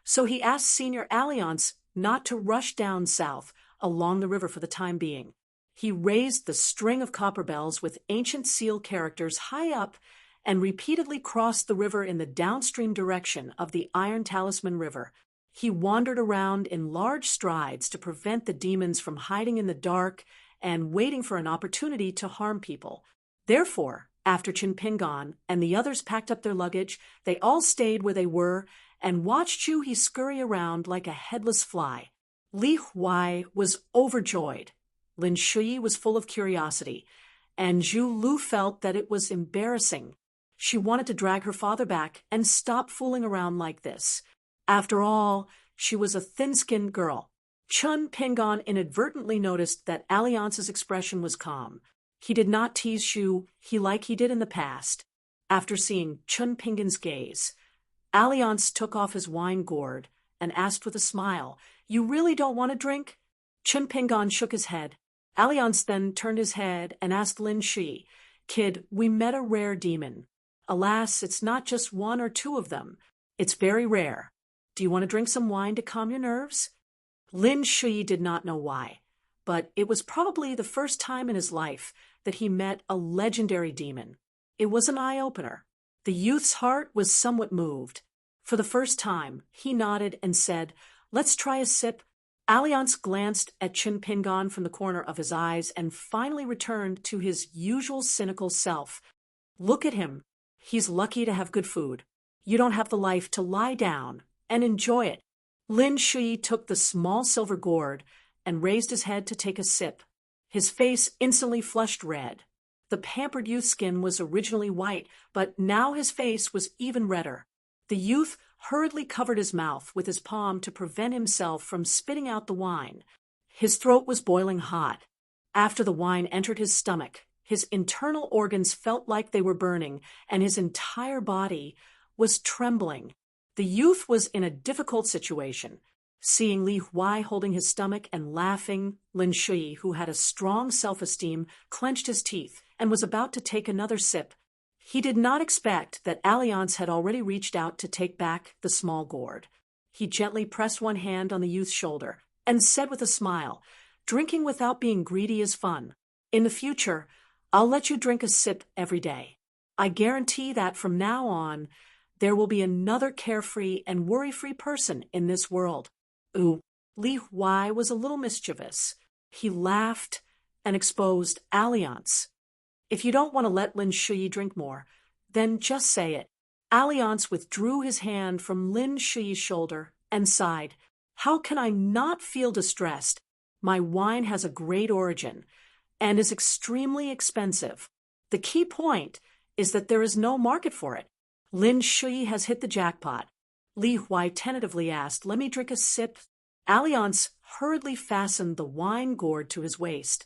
So he asked Senior Alliance not to rush down south along the river for the time being. He raised the string of copper bells with ancient seal characters high up and repeatedly crossed the river in the downstream direction of the Iron Talisman River. He wandered around in large strides to prevent the demons from hiding in the dark and waiting for an opportunity to harm people. Therefore, after Qin Pingan and the others packed up their luggage, they all stayed where they were and watched Zhu He scurry around like a headless fly. Li Huai was overjoyed. Lin Shui was full of curiosity, and Zhu Lu felt that it was embarrassing. She wanted to drag her father back and stop fooling around like this. After all, she was a thin-skinned girl. Chun Pingan inadvertently noticed that Alliance's expression was calm. He did not tease Zhu He like he did in the past. After seeing Chun Pingan's gaze, Alliance took off his wine gourd and asked with a smile, "You really don't want a drink?" Chun Pingan shook his head. Alliance then turned his head and asked Lin Shi, "Kid, we met a rare demon. Alas, it's not just one or two of them. It's very rare. Do you want to drink some wine to calm your nerves?" Lin Shi did not know why, but it was probably the first time in his life that he met a legendary demon. It was an eye-opener. The youth's heart was somewhat moved. For the first time, he nodded and said, "Let's try a sip." Alliance glanced at Chun Pingan from the corner of his eyes and finally returned to his usual cynical self. "Look at him. He's lucky to have good food. You don't have the life to lie down and enjoy it." Lin Shui took the small silver gourd and raised his head to take a sip. His face instantly flushed red. The pampered youth's skin was originally white, but now his face was even redder. The youth hurriedly covered his mouth with his palm to prevent himself from spitting out the wine. His throat was boiling hot. After the wine entered his stomach, his internal organs felt like they were burning, and his entire body was trembling. The youth was in a difficult situation. Seeing Li Huai holding his stomach and laughing, Lin Shui, who had a strong self-esteem, clenched his teeth and was about to take another sip. He did not expect that Alliance had already reached out to take back the small gourd. He gently pressed one hand on the youth's shoulder and said with a smile, "Drinking without being greedy is fun. In the future, I'll let you drink a sip every day. I guarantee that from now on, there will be another carefree and worry-free person in this world." Ooh, Li Huai was a little mischievous. He laughed and exposed Alliance. "If you don't want to let Lin Shui drink more, then just say it." Alliance withdrew his hand from Lin Shui's shoulder and sighed. "How can I not feel distressed? My wine has a great origin and is extremely expensive. The key point is that there is no market for it. Lin Shui has hit the jackpot." Li Huai tentatively asked, "Let me drink a sip." Alliance hurriedly fastened the wine gourd to his waist.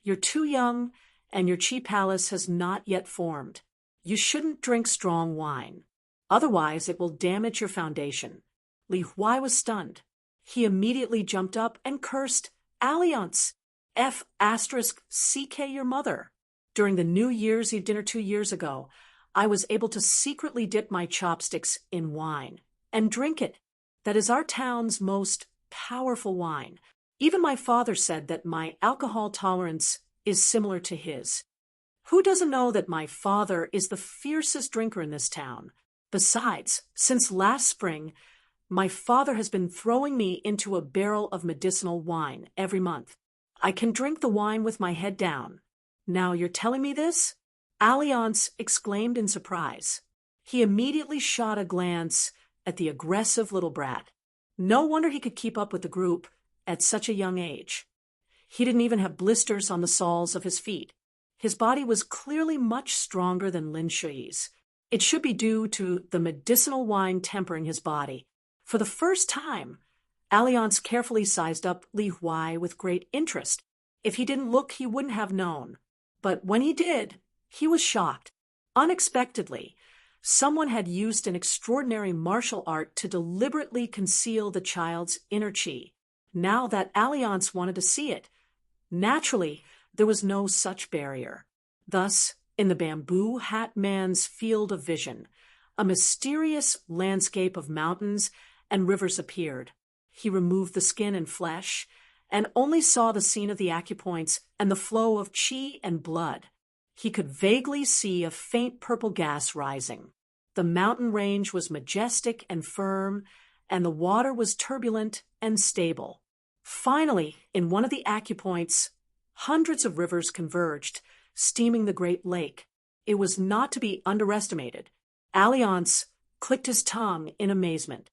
"You're too young, and your chi palace has not yet formed. You shouldn't drink strong wine. Otherwise, it will damage your foundation." Li Huai was stunned. He immediately jumped up and cursed, "Alliance! F***CK your mother. During the New Year's Eve dinner 2 years ago, I was able to secretly dip my chopsticks in wine and drink it. That is our town's most powerful wine. Even my father said that my alcohol tolerance is similar to his. Who doesn't know that my father is the fiercest drinker in this town? Besides, since last spring, my father has been throwing me into a barrel of medicinal wine every month. I can drink the wine with my head down. Now you're telling me this?" Alliance exclaimed in surprise. He immediately shot a glance at the aggressive little brat. No wonder he could keep up with the group at such a young age. He didn't even have blisters on the soles of his feet. His body was clearly much stronger than Lin Shui's. It should be due to the medicinal wine tempering his body. For the first time, Alliance carefully sized up Li Huai with great interest. If he didn't look, he wouldn't have known. But when he did, he was shocked. Unexpectedly, someone had used an extraordinary martial art to deliberately conceal the child's inner chi. Now that Alliance wanted to see it, naturally, there was no such barrier. Thus, in the bamboo hat man's field of vision, a mysterious landscape of mountains and rivers appeared. He removed the skin and flesh, and only saw the scene of the acupoints and the flow of chi and blood. He could vaguely see a faint purple gas rising. The mountain range was majestic and firm, and the water was turbulent and stable. Finally, in one of the acupoints, hundreds of rivers converged, steaming the great lake. It was not to be underestimated. Alliance clicked his tongue in amazement.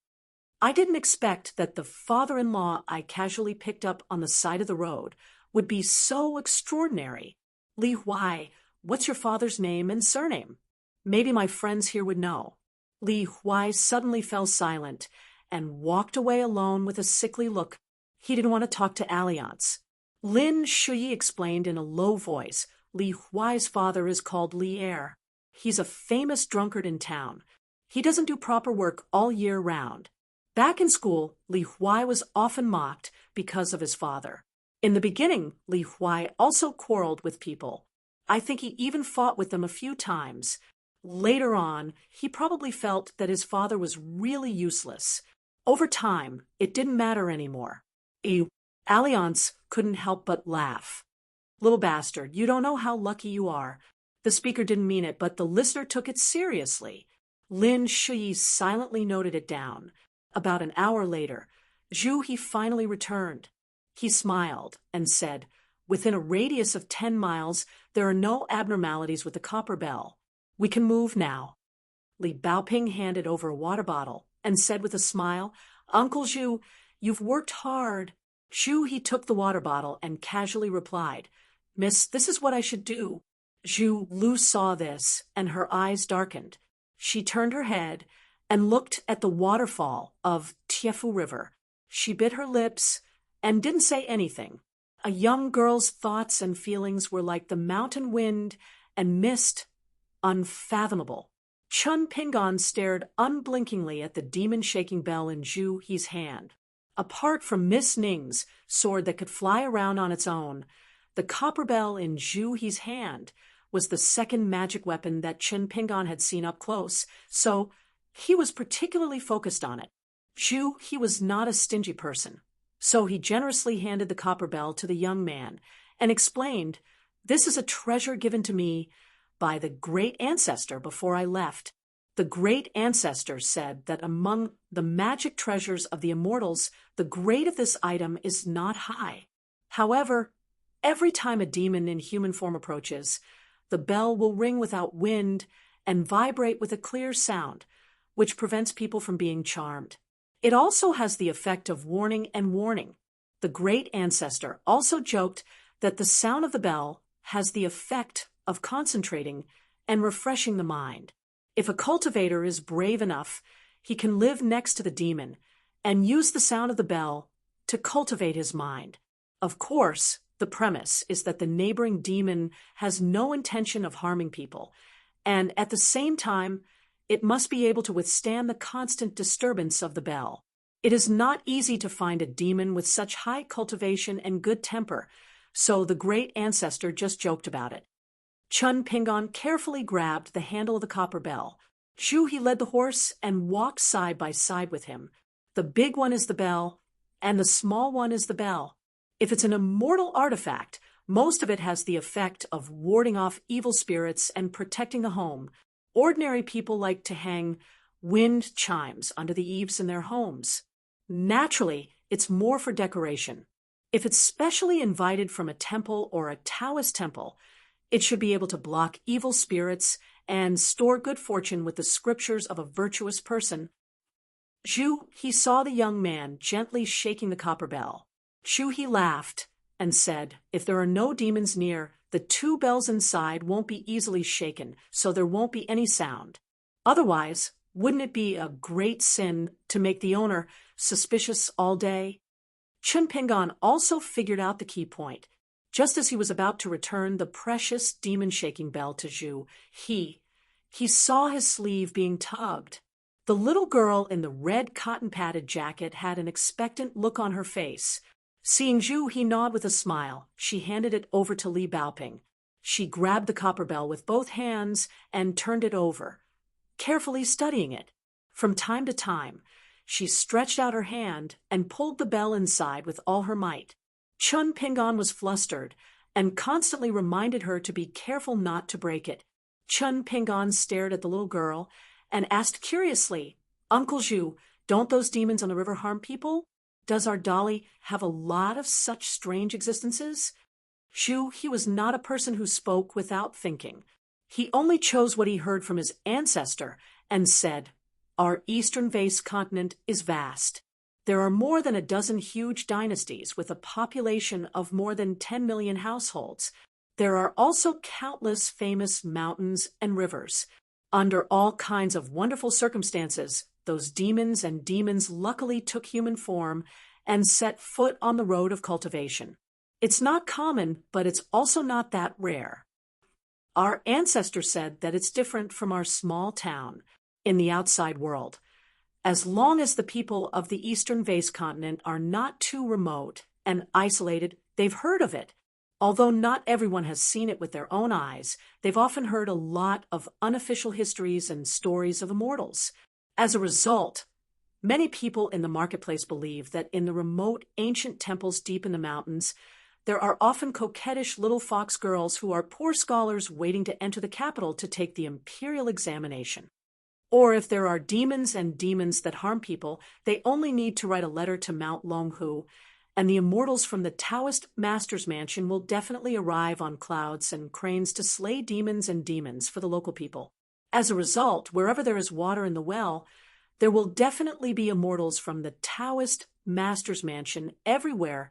"I didn't expect that the father-in-law I casually picked up on the side of the road would be so extraordinary. Li Huai, what's your father's name and surname? Maybe my friends here would know." Li Huai suddenly fell silent and walked away alone with a sickly look. He didn't want to talk to Alliance. Lin Shui explained in a low voice, "Li Huai's father is called Li Er. He's a famous drunkard in town. He doesn't do proper work all year round. Back in school, Li Huai was often mocked because of his father. In the beginning, Li Huai also quarreled with people. I think he even fought with them a few times. Later on, he probably felt that his father was really useless. Over time, it didn't matter anymore. Alliance couldn't help but laugh. Little bastard, you don't know how lucky you are. The speaker didn't mean it, but the listener took it seriously. Lin Shuyi silently noted it down. About an hour later, Zhu He finally returned. He smiled and said, "Within a radius of 10 miles, there are no abnormalities with the copper bell. We can move now." Li Baoping handed over a water bottle and said with a smile, "Uncle Zhu, you've worked hard." Zhu He took the water bottle and casually replied, "Miss, this is what I should do." Zhu Lu saw this, and her eyes darkened. She turned her head and looked at the waterfall of Tiefu River. She bit her lips and didn't say anything. A young girl's thoughts and feelings were like the mountain wind and mist, unfathomable. Chun Pingon stared unblinkingly at the demon-shaking bell in Zhu He's hand. Apart from Miss Ning's sword that could fly around on its own, the copper bell in Zhu He's hand was the second magic weapon that Chun Pingon had seen up close, so he was particularly focused on it. Zhu He was not a stingy person, so he generously handed the copper bell to the young man and explained, "This is a treasure given to me by the great ancestor before I left. The great ancestor said that among the magic treasures of the immortals, the grade of this item is not high. However, every time a demon in human form approaches, the bell will ring without wind and vibrate with a clear sound, which prevents people from being charmed. It also has the effect of warning and warning. The great ancestor also joked that the sound of the bell has the effect of concentrating and refreshing the mind. If a cultivator is brave enough, he can live next to the demon and use the sound of the bell to cultivate his mind. Of course, the premise is that the neighboring demon has no intention of harming people, and at the same time, it must be able to withstand the constant disturbance of the bell. It is not easy to find a demon with such high cultivation and good temper, so the great ancestor just joked about it." Chun Pingon carefully grabbed the handle of the copper bell. Zhu He led the horse and walked side by side with him. The big one is the bell, and the small one is the bell. If it's an immortal artifact, most of it has the effect of warding off evil spirits and protecting the home. Ordinary people like to hang wind chimes under the eaves in their homes. Naturally, it's more for decoration. If it's specially invited from a temple or a Taoist temple, it should be able to block evil spirits and store good fortune with the scriptures of a virtuous person. Zhu He saw the young man gently shaking the copper bell. Zhu He laughed and said, "If there are no demons near, the 2 bells inside won't be easily shaken, so there won't be any sound. Otherwise, wouldn't it be a great sin to make the owner suspicious all day?" Chun Pingon also figured out the key point. Just as he was about to return the precious demon-shaking bell to Zhu, he saw his sleeve being tugged. The little girl in the red cotton-padded jacket had an expectant look on her face. Seeing Zhu, he nodded with a smile. She handed it over to Li Baoping. She grabbed the copper bell with both hands and turned it over, carefully studying it. From time to time, she stretched out her hand and pulled the bell inside with all her might. Chun Pingon was flustered and constantly reminded her to be careful not to break it. Chun Pingon stared at the little girl and asked curiously, "Uncle Zhu, don't those demons on the river harm people? Does our dolly have a lot of such strange existences?" Zhu, he was not a person who spoke without thinking. He only chose what he heard from his ancestor and said, "Our eastern vast continent is vast. There are more than a dozen huge dynasties with a population of more than 10 million households. There are also countless famous mountains and rivers. Under all kinds of wonderful circumstances, those demons and demons luckily took human form and set foot on the road of cultivation. It's not common, but it's also not that rare." Our ancestors said that it's different from our small town in the outside world. As long as the people of the eastern vase continent are not too remote and isolated, they've heard of it. Although not everyone has seen it with their own eyes, they've often heard a lot of unofficial histories and stories of immortals. As a result, many people in the marketplace believe that in the remote ancient temples deep in the mountains, there are often coquettish little fox girls who are poor scholars waiting to enter the capital to take the imperial examination. Or if there are demons and demons that harm people, they only need to write a letter to Mount Longhu, and the immortals from the Taoist Master's Mansion will definitely arrive on clouds and cranes to slay demons and demons for the local people. As a result, wherever there is water in the well, there will definitely be immortals from the Taoist Master's Mansion everywhere.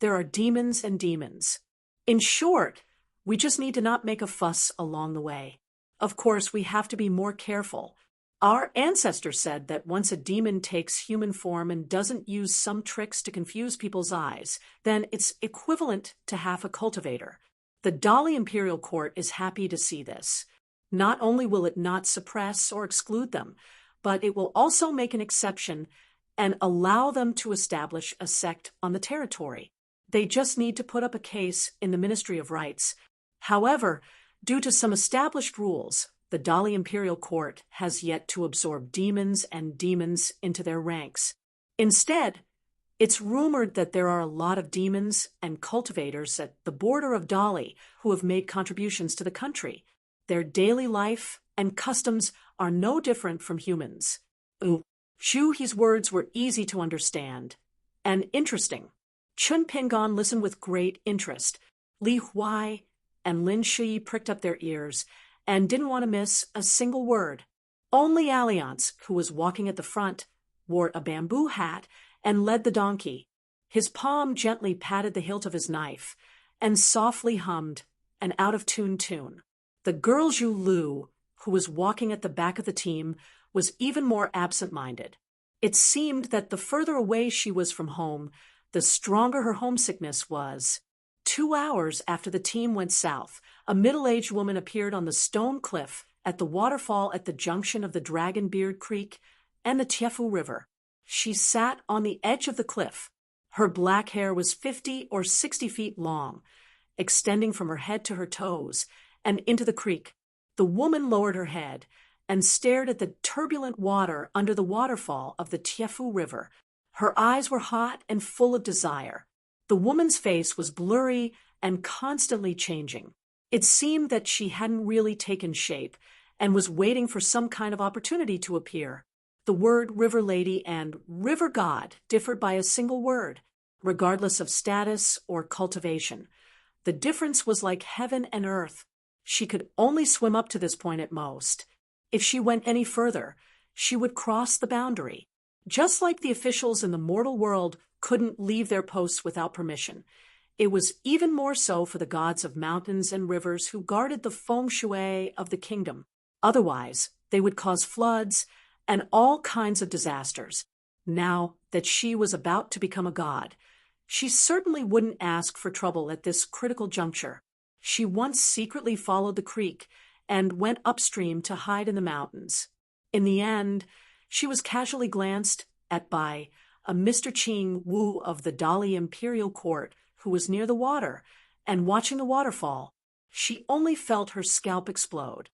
There are demons and demons. In short, we just need to not make a fuss along the way. Of course, we have to be more careful. Our ancestors said that once a demon takes human form and doesn't use some tricks to confuse people's eyes, then it's equivalent to half a cultivator. The Dali Imperial Court is happy to see this. Not only will it not suppress or exclude them, but it will also make an exception and allow them to establish a sect on the territory. They just need to put up a case in the Ministry of Rights. However, due to some established rules, the Dali Imperial Court has yet to absorb demons and demons into their ranks. Instead, it's rumored that there are a lot of demons and cultivators at the border of Dali who have made contributions to the country. Their daily life and customs are no different from humans. Xu He's words were easy to understand and interesting. Chun Pingon listened with great interest. Li Huai and Lin Shi pricked up their ears and didn't want to miss a single word. Only Alliance, who was walking at the front, wore a bamboo hat and led the donkey. His palm gently patted the hilt of his knife and softly hummed an out-of-tune tune. The girl Zhu Lu, who was walking at the back of the team, was even more absent-minded. It seemed that the further away she was from home, the stronger her homesickness was. 2 hours after the team went south, a middle-aged woman appeared on the stone cliff at the waterfall at the junction of the Dragonbeard Creek and the Tiefu River. She sat on the edge of the cliff. Her black hair was 50 or 60 feet long, extending from her head to her toes and into the creek. The woman lowered her head and stared at the turbulent water under the waterfall of the Tiefu River. Her eyes were hot and full of desire. The woman's face was blurry and constantly changing. It seemed that she hadn't really taken shape and was waiting for some kind of opportunity to appear. The word River Lady and River God differed by a single word, regardless of status or cultivation. The difference was like heaven and earth. She could only swim up to this point at most. If she went any further, she would cross the boundary. Just like the officials in the mortal world couldn't leave their posts without permission, it was even more so for the gods of mountains and rivers who guarded the feng shui of the kingdom. Otherwise, they would cause floods and all kinds of disasters. Now that she was about to become a god, she certainly wouldn't ask for trouble at this critical juncture. She once secretly followed the creek and went upstream to hide in the mountains. In the end, she was casually glanced at by a Mr. Ching Wu of the Dali Imperial Court who was near the water and watching the waterfall. She only felt her scalp explode.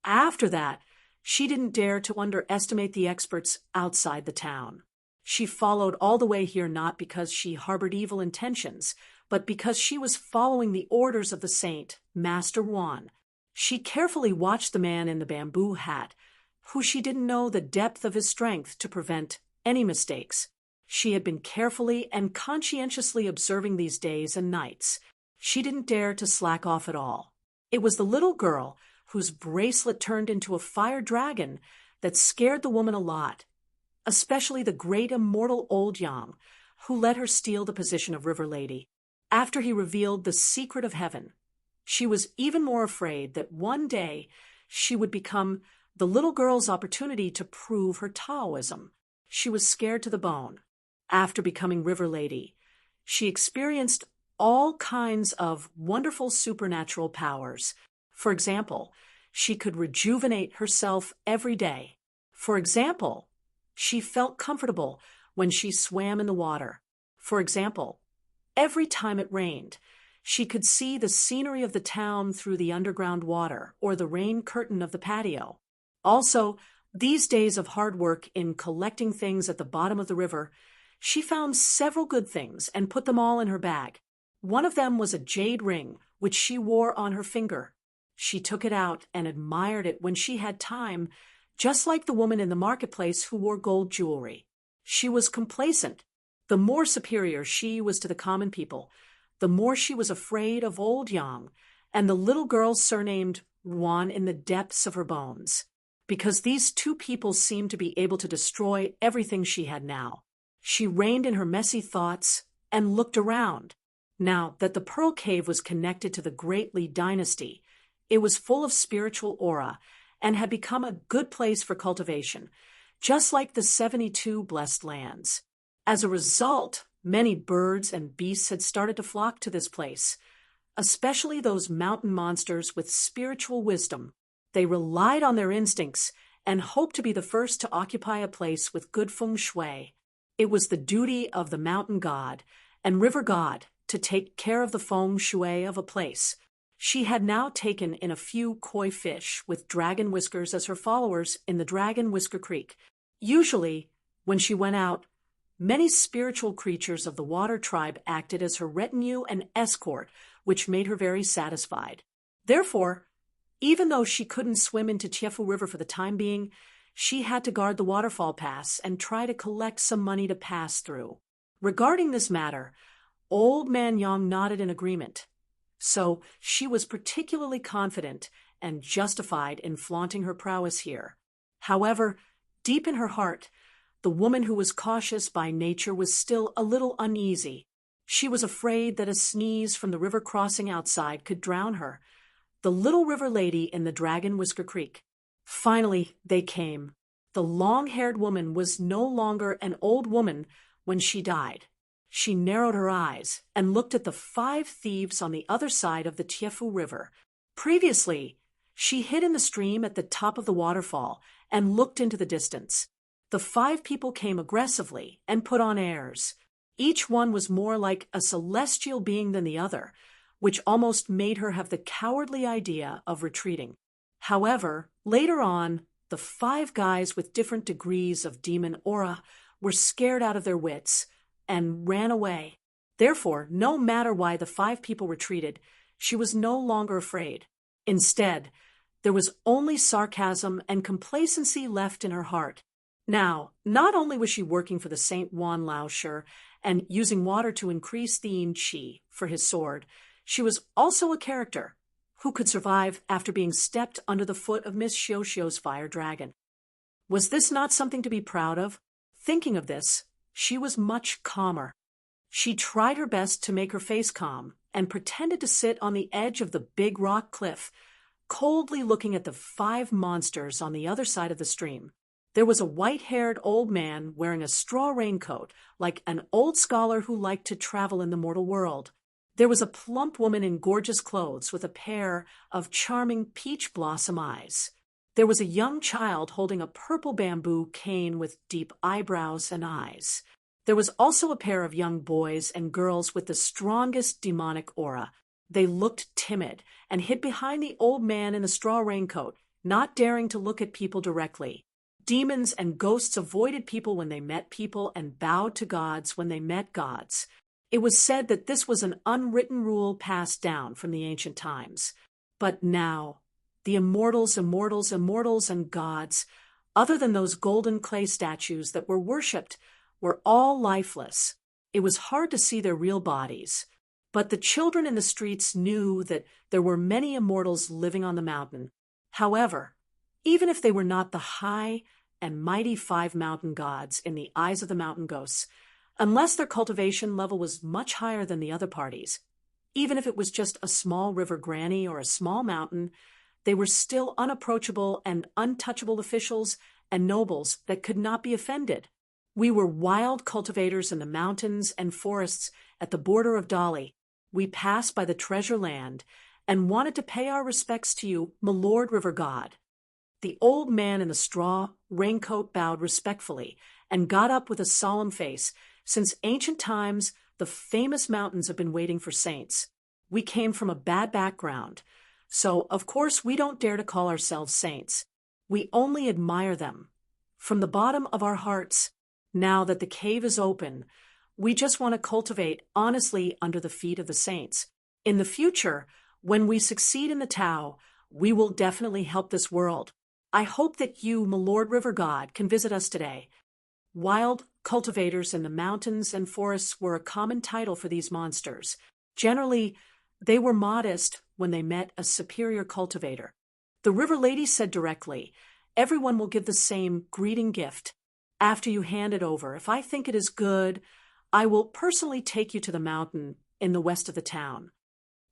After that, she didn't dare to underestimate the experts outside the town. She followed all the way here not because she harbored evil intentions, but because she was following the orders of the saint, Master Wan. She carefully watched the man in the bamboo hat, who she didn't know the depth of his strength to prevent any mistakes. She had been carefully and conscientiously observing these days and nights. She didn't dare to slack off at all. It was the little girl whose bracelet turned into a fire dragon that scared the woman a lot, especially the great immortal Old Yang, who let her steal the position of River Lady. After he revealed the secret of heaven, she was even more afraid that one day she would become the little girl's opportunity to prove her Taoism. She was scared to the bone. After becoming River Lady, she experienced all kinds of wonderful supernatural powers, For example, she could rejuvenate herself every day. For example, she felt comfortable when she swam in the water. For example, every time it rained, she could see the scenery of the town through the underground water or the rain curtain of the patio. Also, these days of hard work in collecting things at the bottom of the river, she found several good things and put them all in her bag. One of them was a jade ring, which she wore on her finger. She took it out and admired it when she had time, just like the woman in the marketplace who wore gold jewelry. She was complacent. The more superior she was to the common people, the more she was afraid of old Yang and the little girl surnamed Ruan in the depths of her bones, because these two people seemed to be able to destroy everything she had now. She reined in her messy thoughts and looked around. Now that the Pearl Cave was connected to the Great Li dynasty, it was full of spiritual aura and had become a good place for cultivation, just like the 72 blessed lands. As a result, many birds and beasts had started to flock to this place, especially those mountain monsters with spiritual wisdom. They relied on their instincts and hoped to be the first to occupy a place with good feng shui. It was the duty of the mountain god and river god to take care of the feng shui of a place. She had now taken in a few koi fish with dragon whiskers as her followers in the Dragon Whisker Creek. Usually, when she went out, many spiritual creatures of the water tribe acted as her retinue and escort, which made her very satisfied. Therefore, even though she couldn't swim into Tiefu River for the time being, she had to guard the waterfall pass and try to collect some money to pass through. Regarding this matter, Old Man Yang nodded in agreement. So she was particularly confident and justified in flaunting her prowess here. However, deep in her heart, the woman who was cautious by nature was still a little uneasy. She was afraid that a sneeze from the river crossing outside could drown her. The little river lady in the Dragon Whisker Creek. Finally, they came. The long-haired woman was no longer an old woman when she died. She narrowed her eyes and looked at the 5 thieves on the other side of the Tiefu River. Previously, she hid in the stream at the top of the waterfall and looked into the distance. The 5 people came aggressively and put on airs. Each one was more like a celestial being than the other, which almost made her have the cowardly idea of retreating. However, later on, the 5 guys with different degrees of demon aura were scared out of their wits and ran away. Therefore, no matter why the 5 people retreated, she was no longer afraid. Instead, there was only sarcasm and complacency left in her heart. Now, not only was she working for the Saint Wan Lao Shi and using water to increase the yin qi for his sword, she was also a character who could survive after being stepped under the foot of Miss Xiuxiu's fire dragon. Was this not something to be proud of? Thinking of this, she was much calmer. She tried her best to make her face calm and pretended to sit on the edge of the big rock cliff, coldly looking at the 5 monsters on the other side of the stream. There was a white-haired old man wearing a straw raincoat, like an old scholar who liked to travel in the mortal world. There was a plump woman in gorgeous clothes with a pair of charming peach blossom eyes. There was a young child holding a purple bamboo cane with deep eyebrows and eyes. There was also a pair of young boys and girls with the strongest demonic aura. They looked timid and hid behind the old man in the straw raincoat, not daring to look at people directly. Demons and ghosts avoided people when they met people and bowed to gods when they met gods. It was said that this was an unwritten rule passed down from the ancient times. But now, the immortals, and gods, other than those golden clay statues that were worshipped, were all lifeless. It was hard to see their real bodies. But the children in the streets knew that there were many immortals living on the mountain. However, even if they were not the high and mighty 5 mountain gods in the eyes of the mountain ghosts, unless their cultivation level was much higher than the other parties, even if it was just a small river granny or a small mountain, they were still unapproachable and untouchable officials and nobles that could not be offended. We were wild cultivators in the mountains and forests at the border of Dali. We passed by the treasure land and wanted to pay our respects to you, my Lord River God." The old man in the straw raincoat bowed respectfully and got up with a solemn face. "Since ancient times, the famous mountains have been waiting for saints. We came from a bad background, so of course we don't dare to call ourselves saints. We only admire them. From the bottom of our hearts, now that the cave is open, we just want to cultivate honestly under the feet of the saints. In the future, when we succeed in the Tao, we will definitely help this world. I hope that you, my Lord River God, can visit us today." Wild cultivators in the mountains and forests were a common title for these monsters. Generally, they were modest when they met a superior cultivator. The river lady said directly, "Everyone will give the same greeting gift. After you hand it over, if I think it is good, I will personally take you to the mountain in the west of the town."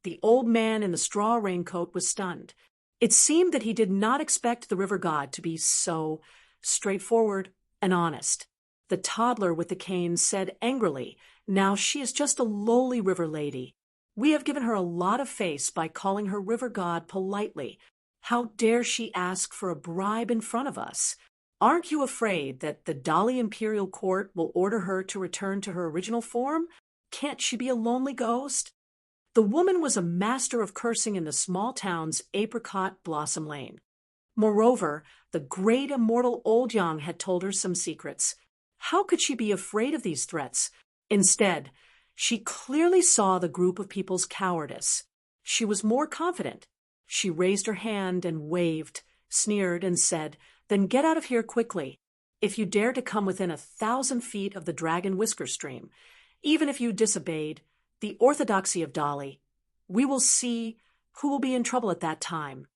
The old man in the straw raincoat was stunned. It seemed that he did not expect the river god to be so straightforward and honest. The toddler with the cane said angrily, "Now she is just a lowly river lady. We have given her a lot of face by calling her river god politely. How dare she ask for a bribe in front of us? Aren't you afraid that the Dali Imperial Court will order her to return to her original form? Can't she be a lonely ghost?" The woman was a master of cursing in the small town's apricot blossom lane. Moreover, the great immortal Old Yang had told her some secrets. How could she be afraid of these threats? Instead, she clearly saw the group of people's cowardice. She was more confident. She raised her hand and waved, sneered, and said, "Then get out of here quickly. If you dare to come within 1,000 feet of the Dragon Whisker Stream, even if you disobeyed the orthodoxy of Dali, we will see who will be in trouble at that time."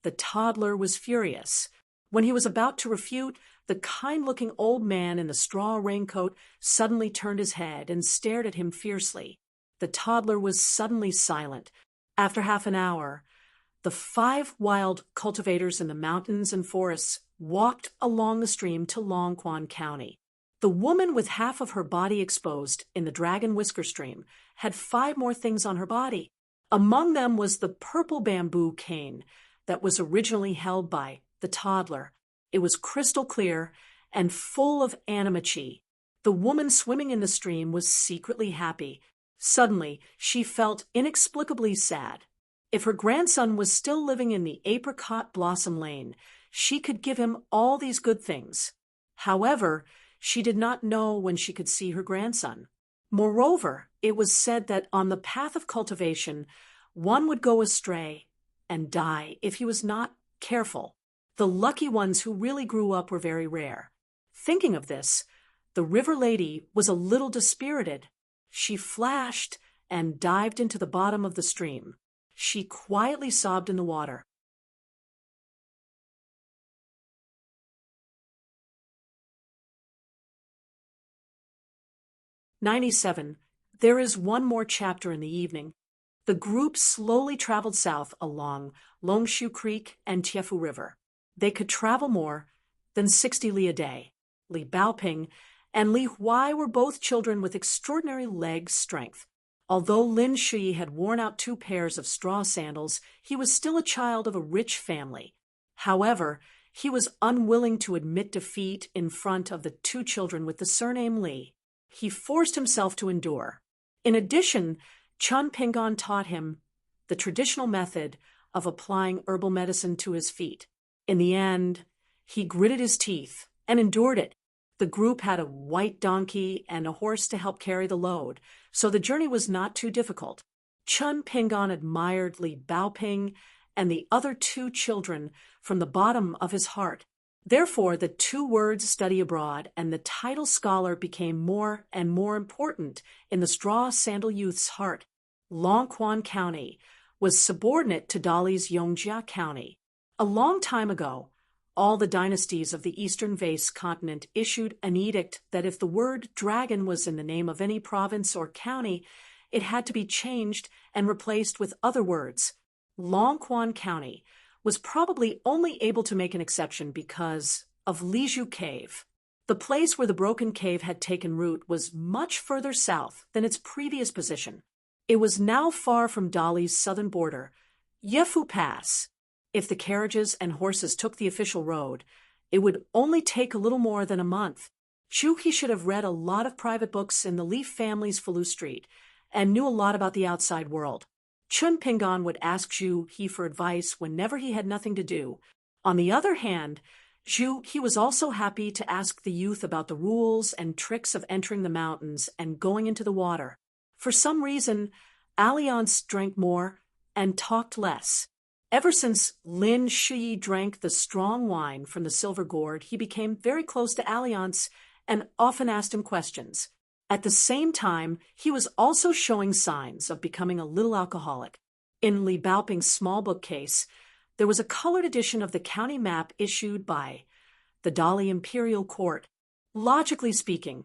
The toddler was furious. When he was about to refute, the kind-looking old man in the straw raincoat suddenly turned his head and stared at him fiercely. The toddler was suddenly silent. After half an hour, the 5 wild cultivators in the mountains and forests walked along the stream to Longquan County. The woman with half of her body exposed in the Dragon Whisker Stream had 5 more things on her body. Among them was the purple bamboo cane that was originally held by the toddler. It was crystal clear and full of anima chi. The woman swimming in the stream was secretly happy. Suddenly, she felt inexplicably sad. If her grandson was still living in the apricot blossom lane, she could give him all these good things. However, she did not know when she could see her grandson. Moreover, it was said that on the path of cultivation, one would go astray and die if he was not careful. The lucky ones who really grew up were very rare. Thinking of this, the river lady was a little dispirited. She flashed and dived into the bottom of the stream. She quietly sobbed in the water. "97. There is one more chapter in the evening. The group slowly traveled south along Longshu Creek and Tiefu River. They could travel more than 60 li a day. Li Baoping and Li Huai were both children with extraordinary leg strength. Although Lin Shi had worn out 2 pairs of straw sandals, he was still a child of a rich family. However, he was unwilling to admit defeat in front of the 2 children with the surname Li. He forced himself to endure. In addition, Chun Pingon taught him the traditional method of applying herbal medicine to his feet. In the end, he gritted his teeth and endured it. The group had a white donkey and a horse to help carry the load, so the journey was not too difficult. Chun Pingon admired Li Baoping and the other 2 children from the bottom of his heart. Therefore, the 2 words study abroad and the title scholar became more and more important in the straw sandal youth's heart. Longquan County was subordinate to Dali's Yongjia County. A long time ago, all the dynasties of the Eastern Vase continent issued an edict that if the word dragon was in the name of any province or county, it had to be changed and replaced with other words. Longquan County was probably only able to make an exception because of Liju Cave. The place where the broken cave had taken root was much further south than its previous position. It was now far from Dali's southern border, Yefu Pass. If the carriages and horses took the official road, it would only take a little more than a month. He should have read a lot of private books in the Leaf family's Falu Street and knew a lot about the outside world. Chun Pingan would ask He for advice whenever he had nothing to do. On the other hand, he was also happy to ask the youth about the rules and tricks of entering the mountains and going into the water. For some reason, Alliance drank more and talked less. Ever since Lin Shuyi drank the strong wine from the silver gourd, he became very close to Alliance and often asked him questions. At the same time, he was also showing signs of becoming a little alcoholic. In Li Baoping's small bookcase, there was a colored edition of the county map issued by the Dali Imperial Court. Logically speaking,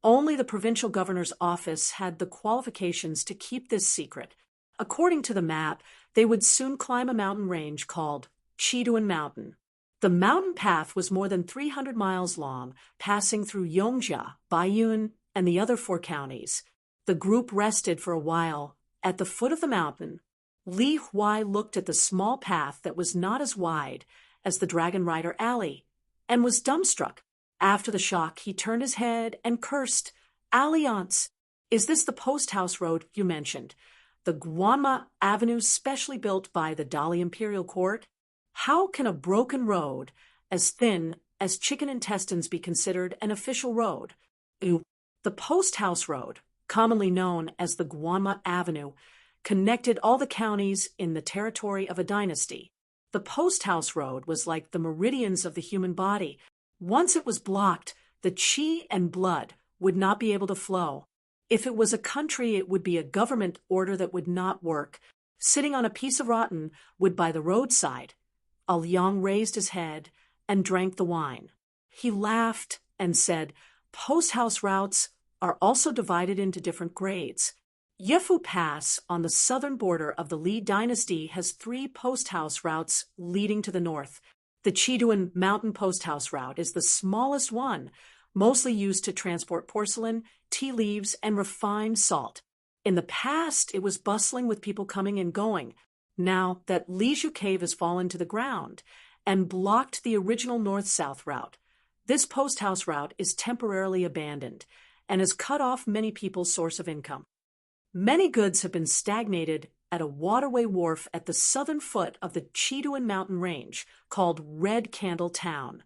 only the provincial governor's office had the qualifications to keep this secret. According to the map, they would soon climb a mountain range called Chiduan Mountain. The mountain path was more than 300 miles long, passing through Yongjia, Baiyun, and the other 4 counties. The group rested for a while at the foot of the mountain. Li Huai looked at the small path that was not as wide as the Dragon Rider Alley and was dumbstruck. After the shock, he turned his head and cursed, "Alliance! Is this the post house road you mentioned? The Guanma Avenue specially built by the Dali Imperial Court? How can a broken road as thin as chicken intestines be considered an official road?" The post house road, commonly known as the Guanma Avenue, connected all the counties in the territory of a dynasty. The post house road was like the meridians of the human body. Once it was blocked, the qi and blood would not be able to flow. If it was a country, it would be a government order that would not work. Sitting on a piece of rotten wood by the roadside, Alyang raised his head and drank the wine. He laughed and said, "Post-house routes are also divided into different grades. Yefu Pass on the southern border of the Li dynasty has 3 post-house routes leading to the north. The Chiduan Mountain Post-house route is the smallest one, mostly used to transport porcelain, tea leaves, and refined salt. In the past, it was bustling with people coming and going. Now that Liju Cave has fallen to the ground and blocked the original north-south route, this post-house route is temporarily abandoned and has cut off many people's source of income. Many goods have been stagnated at a waterway wharf at the southern foot of the Chiduan mountain range called Red Candle Town.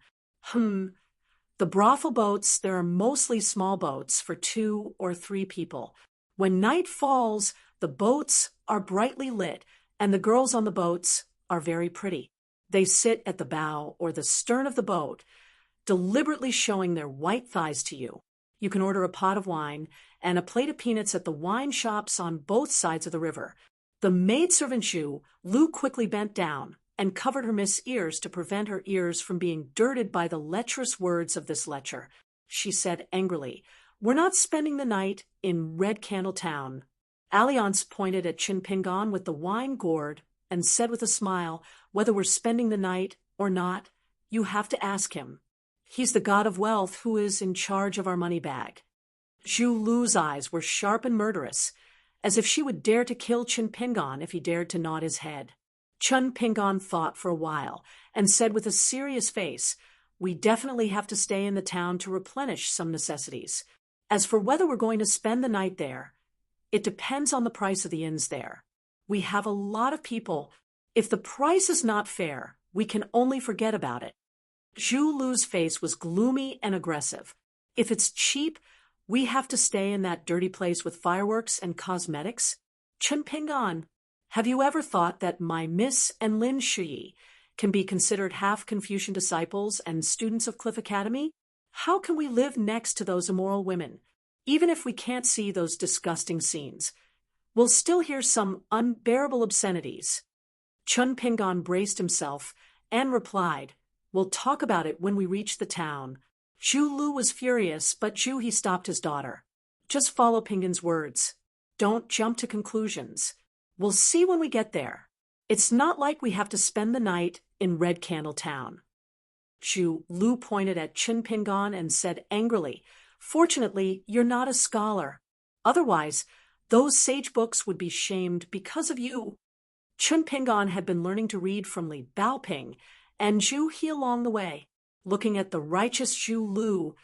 The brothel boats, there are mostly small boats for 2 or 3 people. When night falls, the boats are brightly lit, and the girls on the boats are very pretty. They sit at the bow or the stern of the boat, deliberately showing their white thighs to you. You can order a pot of wine and a plate of peanuts at the wine shops on both sides of the river. The maidservant Zhu, Lu quickly bent down and covered her mist's ears to prevent her ears from being dirted by the lecherous words of this lecher. She said angrily, "We're not spending the night in Red Candle Town." Alliance pointed at Chin Pingan with the wine gourd and said with a smile, "Whether we're spending the night or not, you have to ask him. He's the god of wealth who is in charge of our money bag." Zhu Lu's eyes were sharp and murderous, as if she would dare to kill Chin Pingan if he dared to nod his head. Chun Pingan thought for a while and said with a serious face, "We definitely have to stay in the town to replenish some necessities. As for whether we're going to spend the night there, it depends on the price of the inns there. We have a lot of people. If the price is not fair, we can only forget about it." Zhu Lu's face was gloomy and aggressive. "If it's cheap, we have to stay in that dirty place with fireworks and cosmetics? Chen Pingan, have you ever thought that my Miss and Lin Shuyi can be considered half Confucian disciples and students of Cliff Academy? How can we live next to those immoral women? Even if we can't see those disgusting scenes, we'll still hear some unbearable obscenities." Chun Pingan braced himself and replied, "We'll talk about it when we reach the town." Zhu Lu was furious, but he stopped his daughter. "Just follow Pingan's words. Don't jump to conclusions. We'll see when we get there. It's not like we have to spend the night in Red Candle Town." Zhu Lu pointed at Chin Pingan and said angrily, "Fortunately, you're not a scholar. Otherwise, those sage books would be shamed because of you." Chun Pingon had been learning to read from Li Baoping and Zhu He along the way. Looking at the righteous Zhu Lu,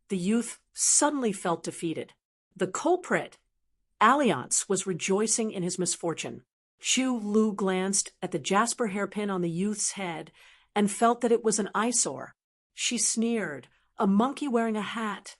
the youth suddenly felt defeated. The culprit, Alliance, was rejoicing in his misfortune. Zhu Lu glanced at the jasper hairpin on the youth's head and felt that it was an eyesore. She sneered, "A monkey wearing a hat."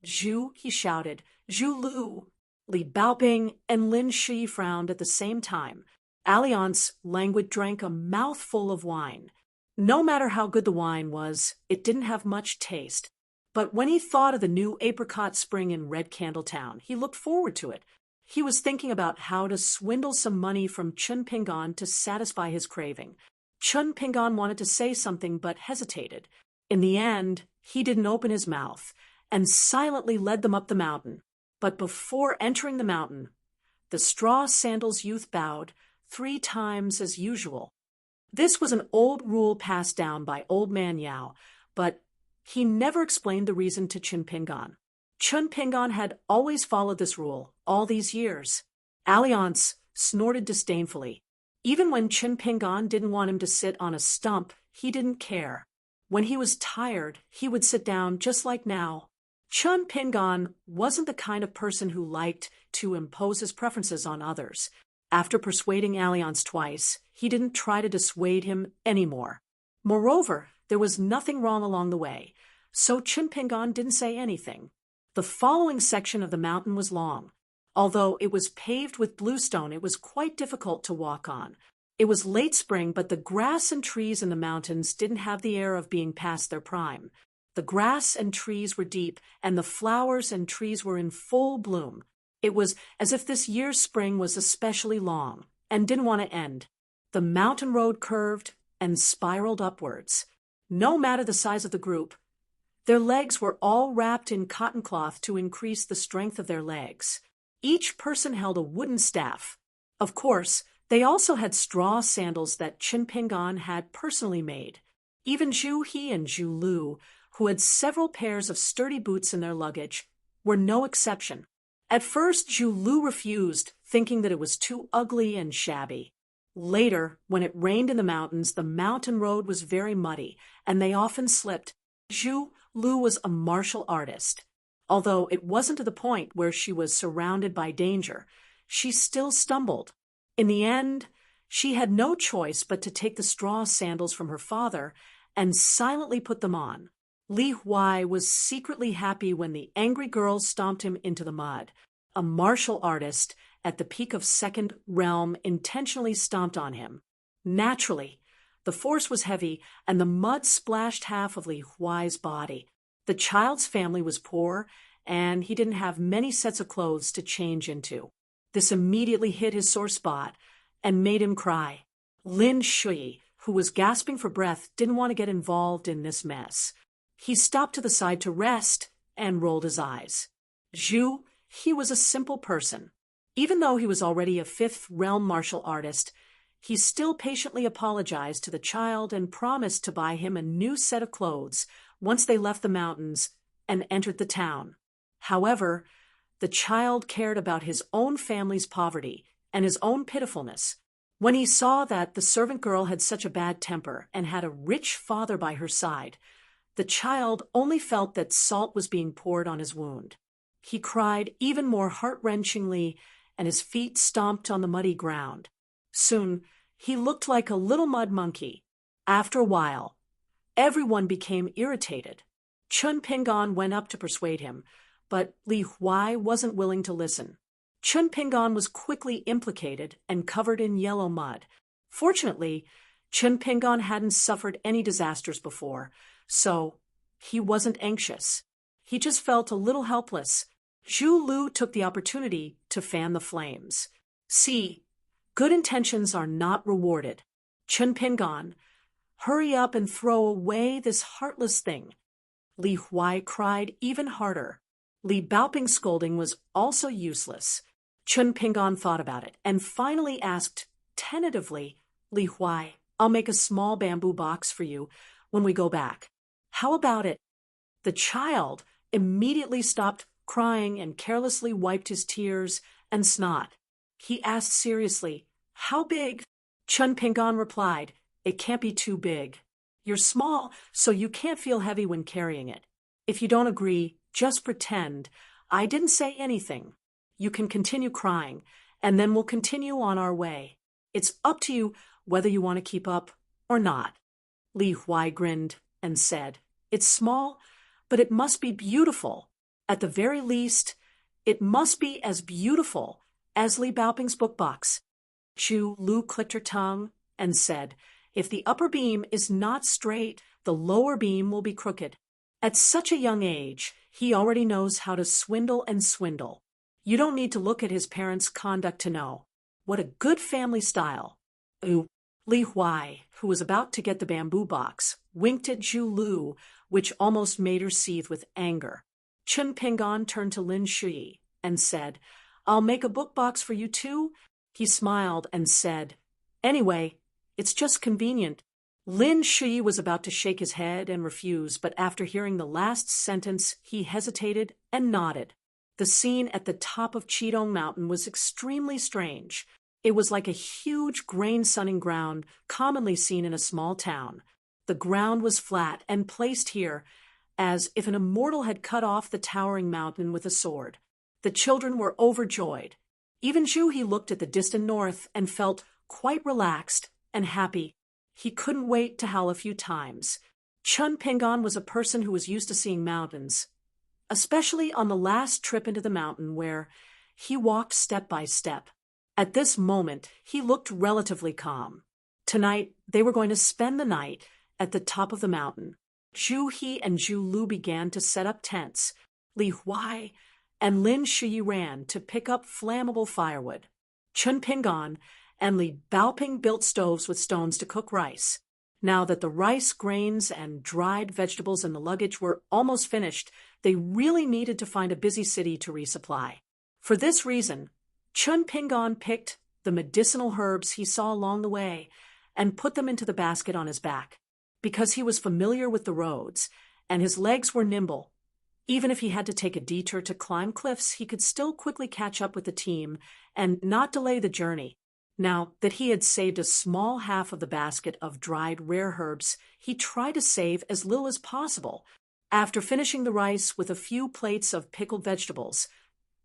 "Zhu," he shouted, "Zhu Lu." Li Baoping and Lin Shi frowned at the same time. Alliance languid drank a mouthful of wine. No matter how good the wine was, it didn't have much taste. But when he thought of the new apricot spring in Red Candle Town, he looked forward to it. He was thinking about how to swindle some money from Chun Pingon to satisfy his craving. Chun Pingon wanted to say something but hesitated. In the end, he didn't open his mouth and silently led them up the mountain. But before entering the mountain, the straw sandals youth bowed 3 times as usual. This was an old rule passed down by Old Man Yao, but he never explained the reason to Chun Pingon. Chun Pingon had always followed this rule all these years. Alliance snorted disdainfully. Even when Chun Pingon didn't want him to sit on a stump, he didn't care. When he was tired, he would sit down just like now. Chun Pingon wasn't the kind of person who liked to impose his preferences on others. After persuading Alliance twice, he didn't try to dissuade him anymore. Moreover, there was nothing wrong along the way, so Chun Pingon didn't say anything. The following section of the mountain was long. Although it was paved with bluestone, it was quite difficult to walk on. It was late spring, but the grass and trees in the mountains didn't have the air of being past their prime. The grass and trees were deep, and the flowers and trees were in full bloom. It was as if this year's spring was especially long and didn't want to end. The mountain road curved and spiraled upwards. No matter the size of the group, their legs were all wrapped in cotton cloth to increase the strength of their legs. Each person held a wooden staff. Of course, they also had straw sandals that Chun Pingon had personally made. Even Zhu He and Zhu Lu, who had several pairs of sturdy boots in their luggage, were no exception. At first, Zhu Lu refused, thinking that it was too ugly and shabby. Later, when it rained in the mountains, the mountain road was very muddy, and they often slipped. Zhu Lu was a martial artist. Although it wasn't to the point where she was surrounded by danger, she still stumbled. In the end, she had no choice but to take the straw sandals from her father and silently put them on. Li Huai was secretly happy when the angry girl stomped him into the mud. A martial artist at the peak of second realm intentionally stomped on him. Naturally, the force was heavy and the mud splashed half of Li Huai's body. The child's family was poor and he didn't have many sets of clothes to change into. This immediately hit his sore spot and made him cry. Lin Shi, who was gasping for breath, didn't want to get involved in this mess. He stopped to the side to rest and rolled his eyes. Zhu, he was a simple person. Even though he was already a fifth realm martial artist, he still patiently apologized to the child and promised to buy him a new set of clothes once they left the mountains and entered the town. However, the child cared about his own family's poverty and his own pitifulness. When he saw that the servant girl had such a bad temper and had a rich father by her side, the child only felt that salt was being poured on his wound. He cried even more heart-wrenchingly, and his feet stomped on the muddy ground. Soon, he looked like a little mud monkey. After a while, everyone became irritated. Chun Pingon went up to persuade him, but Li Huai wasn't willing to listen. Chun Pingon was quickly implicated and covered in yellow mud. Fortunately, Chun Pingon hadn't suffered any disasters before, so he wasn't anxious. He just felt a little helpless. Zhu Lu took the opportunity to fan the flames. See, good intentions are not rewarded. Chun Pingon, hurry up and throw away this heartless thing. Li Huai cried even harder. Li Baoping's scolding was also useless. Chun Pingon thought about it and finally asked tentatively, Li Huai, I'll make a small bamboo box for you when we go back. How about it? The child immediately stopped crying and carelessly wiped his tears and snot. He asked seriously, how big? Chun Pingan replied, "It can't be too big. You're small, so you can't feel heavy when carrying it. If you don't agree, just pretend I didn't say anything. You can continue crying, and then we'll continue on our way. It's up to you whether you want to keep up or not." Li Huai grinned and said, "It's small, but it must be beautiful. At the very least, it must be as beautiful as Li Baoping's book box." Zhu Lu clicked her tongue and said, "If the upper beam is not straight, the lower beam will be crooked." At such a young age, he already knows how to swindle and swindle. You don't need to look at his parents' conduct to know. What a good family style. Ooh. Li Huai, who was about to get the bamboo box, winked at Zhu Lu, which almost made her seethe with anger. Chun Pingan turned to Lin Shui and said, "I'll make a book box for you too." He smiled and said, "Anyway, it's just convenient." Lin Shui was about to shake his head and refuse, but after hearing the last sentence, he hesitated and nodded. The scene at the top of Qidong Mountain was extremely strange. It was like a huge grain sunning ground commonly seen in a small town. The ground was flat and placed here as if an immortal had cut off the towering mountain with a sword. The children were overjoyed. Even Zhu He looked at the distant north and felt quite relaxed and happy. He couldn't wait to howl a few times. Chun Pingan was a person who was used to seeing mountains, especially on the last trip into the mountain where he walked step by step. At this moment, he looked relatively calm. Tonight, they were going to spend the night at the top of the mountain. Zhu He and Zhu Lu began to set up tents. Li Huai and Lin Shui ran to pick up flammable firewood. Chun Pingan and Li Baoping built stoves with stones to cook rice. Now that the rice, grains, and dried vegetables in the luggage were almost finished, they really needed to find a busy city to resupply. For this reason, Chun Pingan picked the medicinal herbs he saw along the way and put them into the basket on his back. Because he was familiar with the roads and his legs were nimble, even if he had to take a detour to climb cliffs, he could still quickly catch up with the team and not delay the journey. Now that he had saved a small half of the basket of dried rare herbs, he tried to save as little as possible. After finishing the rice with a few plates of pickled vegetables,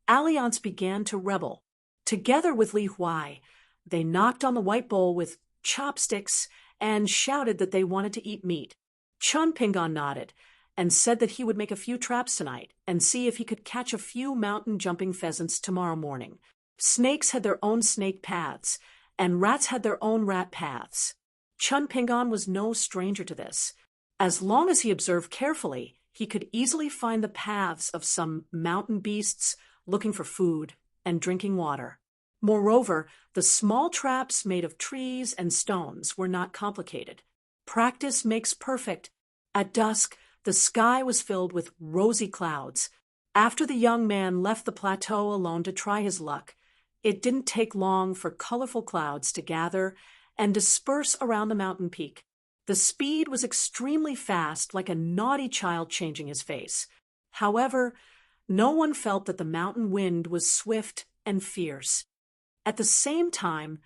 Alliance began to rebel. Together with Li Huai, they knocked on the white bowl with chopsticks and shouted that they wanted to eat meat. Chun Pingan nodded and said that he would make a few traps tonight and see if he could catch a few mountain-jumping pheasants tomorrow morning. Snakes had their own snake paths, and rats had their own rat paths. Chun Pingan was no stranger to this. As long as he observed carefully, he could easily find the paths of some mountain beasts looking for food and drinking water. Moreover, the small traps made of trees and stones were not complicated. Practice makes perfect. At dusk, the sky was filled with rosy clouds. After the young man left the plateau alone to try his luck, it didn't take long for colorful clouds to gather and disperse around the mountain peak. The speed was extremely fast, like a naughty child changing his face. However, no one felt that the mountain wind was swift and fierce. At the same time,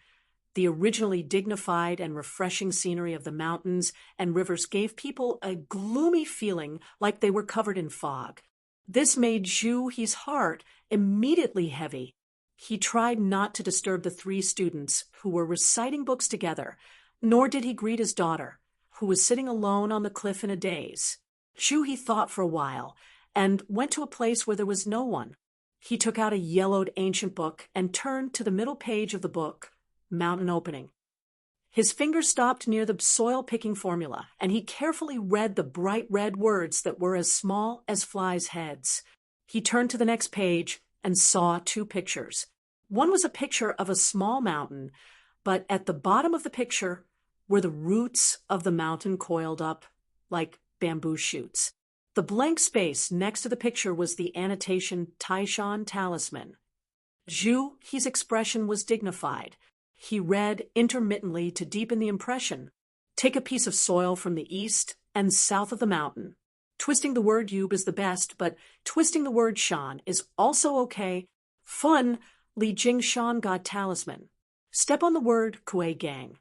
the originally dignified and refreshing scenery of the mountains and rivers gave people a gloomy feeling like they were covered in fog. This made Zhu He's heart immediately heavy. He tried not to disturb the 3 students who were reciting books together, nor did he greet his daughter, who was sitting alone on the cliff in a daze. Zhu He thought for a while and went to a place where there was no one. He took out a yellowed ancient book and turned to the middle page of the book, Mountain Opening. His finger stopped near the soil-picking formula, and he carefully read the bright red words that were as small as flies' heads. He turned to the next page and saw 2 pictures. One was a picture of a small mountain, but at the bottom of the picture were the roots of the mountain coiled up like bamboo shoots. The blank space next to the picture was the annotation Taishan Talisman. Zhu He's expression was dignified. He read intermittently to deepen the impression. Take a piece of soil from the east and south of the mountain. Twisting the word Yub is the best, but twisting the word Shan is also okay. Fun, Li Jing Shan God Talisman. Step on the word Kuei Gang.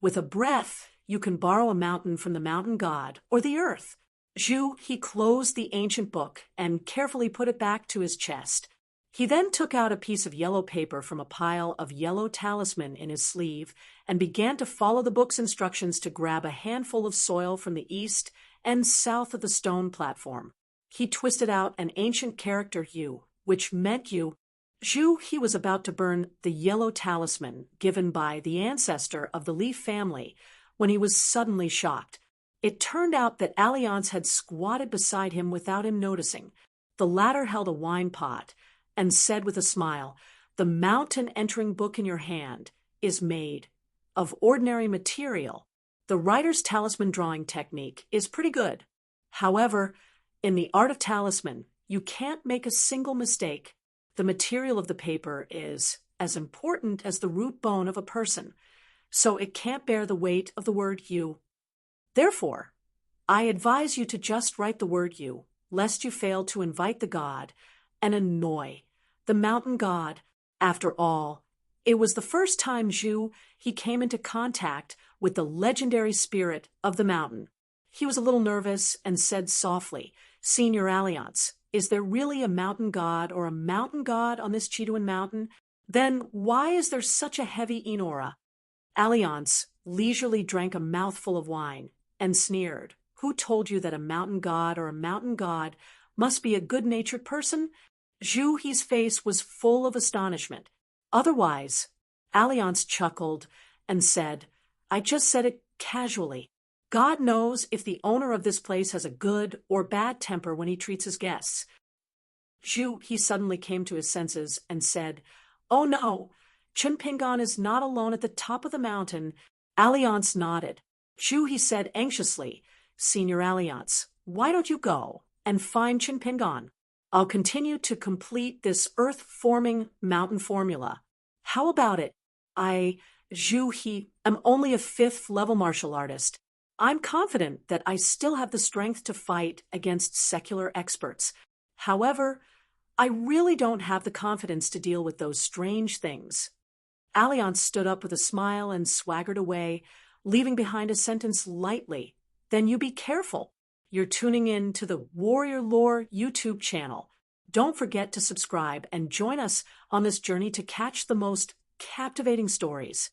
With a breath, you can borrow a mountain from the mountain god or the earth. Zhu, he closed the ancient book and carefully put it back to his chest. He then took out a piece of yellow paper from a pile of yellow talisman in his sleeve and began to follow the book's instructions to grab a handful of soil from the east and south of the stone platform. He twisted out an ancient character U, which meant you. Zhu, he was about to burn the yellow talisman given by the ancestor of the Leaf family when he was suddenly shocked. It turned out that Alliance had squatted beside him without him noticing. The latter held a wine pot and said with a smile, "The mountain-entering book in your hand is made of ordinary material. The writer's talisman drawing technique is pretty good. However, in the art of talisman, you can't make a single mistake. The material of the paper is as important as the root bone of a person, so it can't bear the weight of the word you. Therefore, I advise you to just write the word you, lest you fail to invite the god and annoy the mountain god. After all, it was the first time Zhu, he came into contact with the legendary spirit of the mountain. He was a little nervous and said softly, "Senior Alliance, is there really a mountain god or a mountain god on this Chiduan mountain? Then why is there such a heavy Enora?" Alliance leisurely drank a mouthful of wine and sneered. "Who told you that a mountain god or a mountain god must be a good-natured person?" Zhu, his face was full of astonishment. "Otherwise," Alliance chuckled and said, "I just said it casually. God knows if the owner of this place has a good or bad temper when he treats his guests." Zhu, he suddenly came to his senses and said, "Oh no, Chunpingan is not alone at the top of the mountain." Alliance nodded. Zhu, he said anxiously, "Senior Alliance, why don't you go and find Chunpingan? I'll continue to complete this earth-forming mountain formula. How about it? Zhu, he am only a 5th-level martial artist. I'm confident that I still have the strength to fight against secular experts. However, I really don't have the confidence to deal with those strange things." Alliance stood up with a smile and swaggered away, leaving behind a sentence lightly. "Then you be careful. You're tuning in to the Warrior Lore YouTube channel. Don't forget to subscribe and join us on this journey to catch the most captivating stories.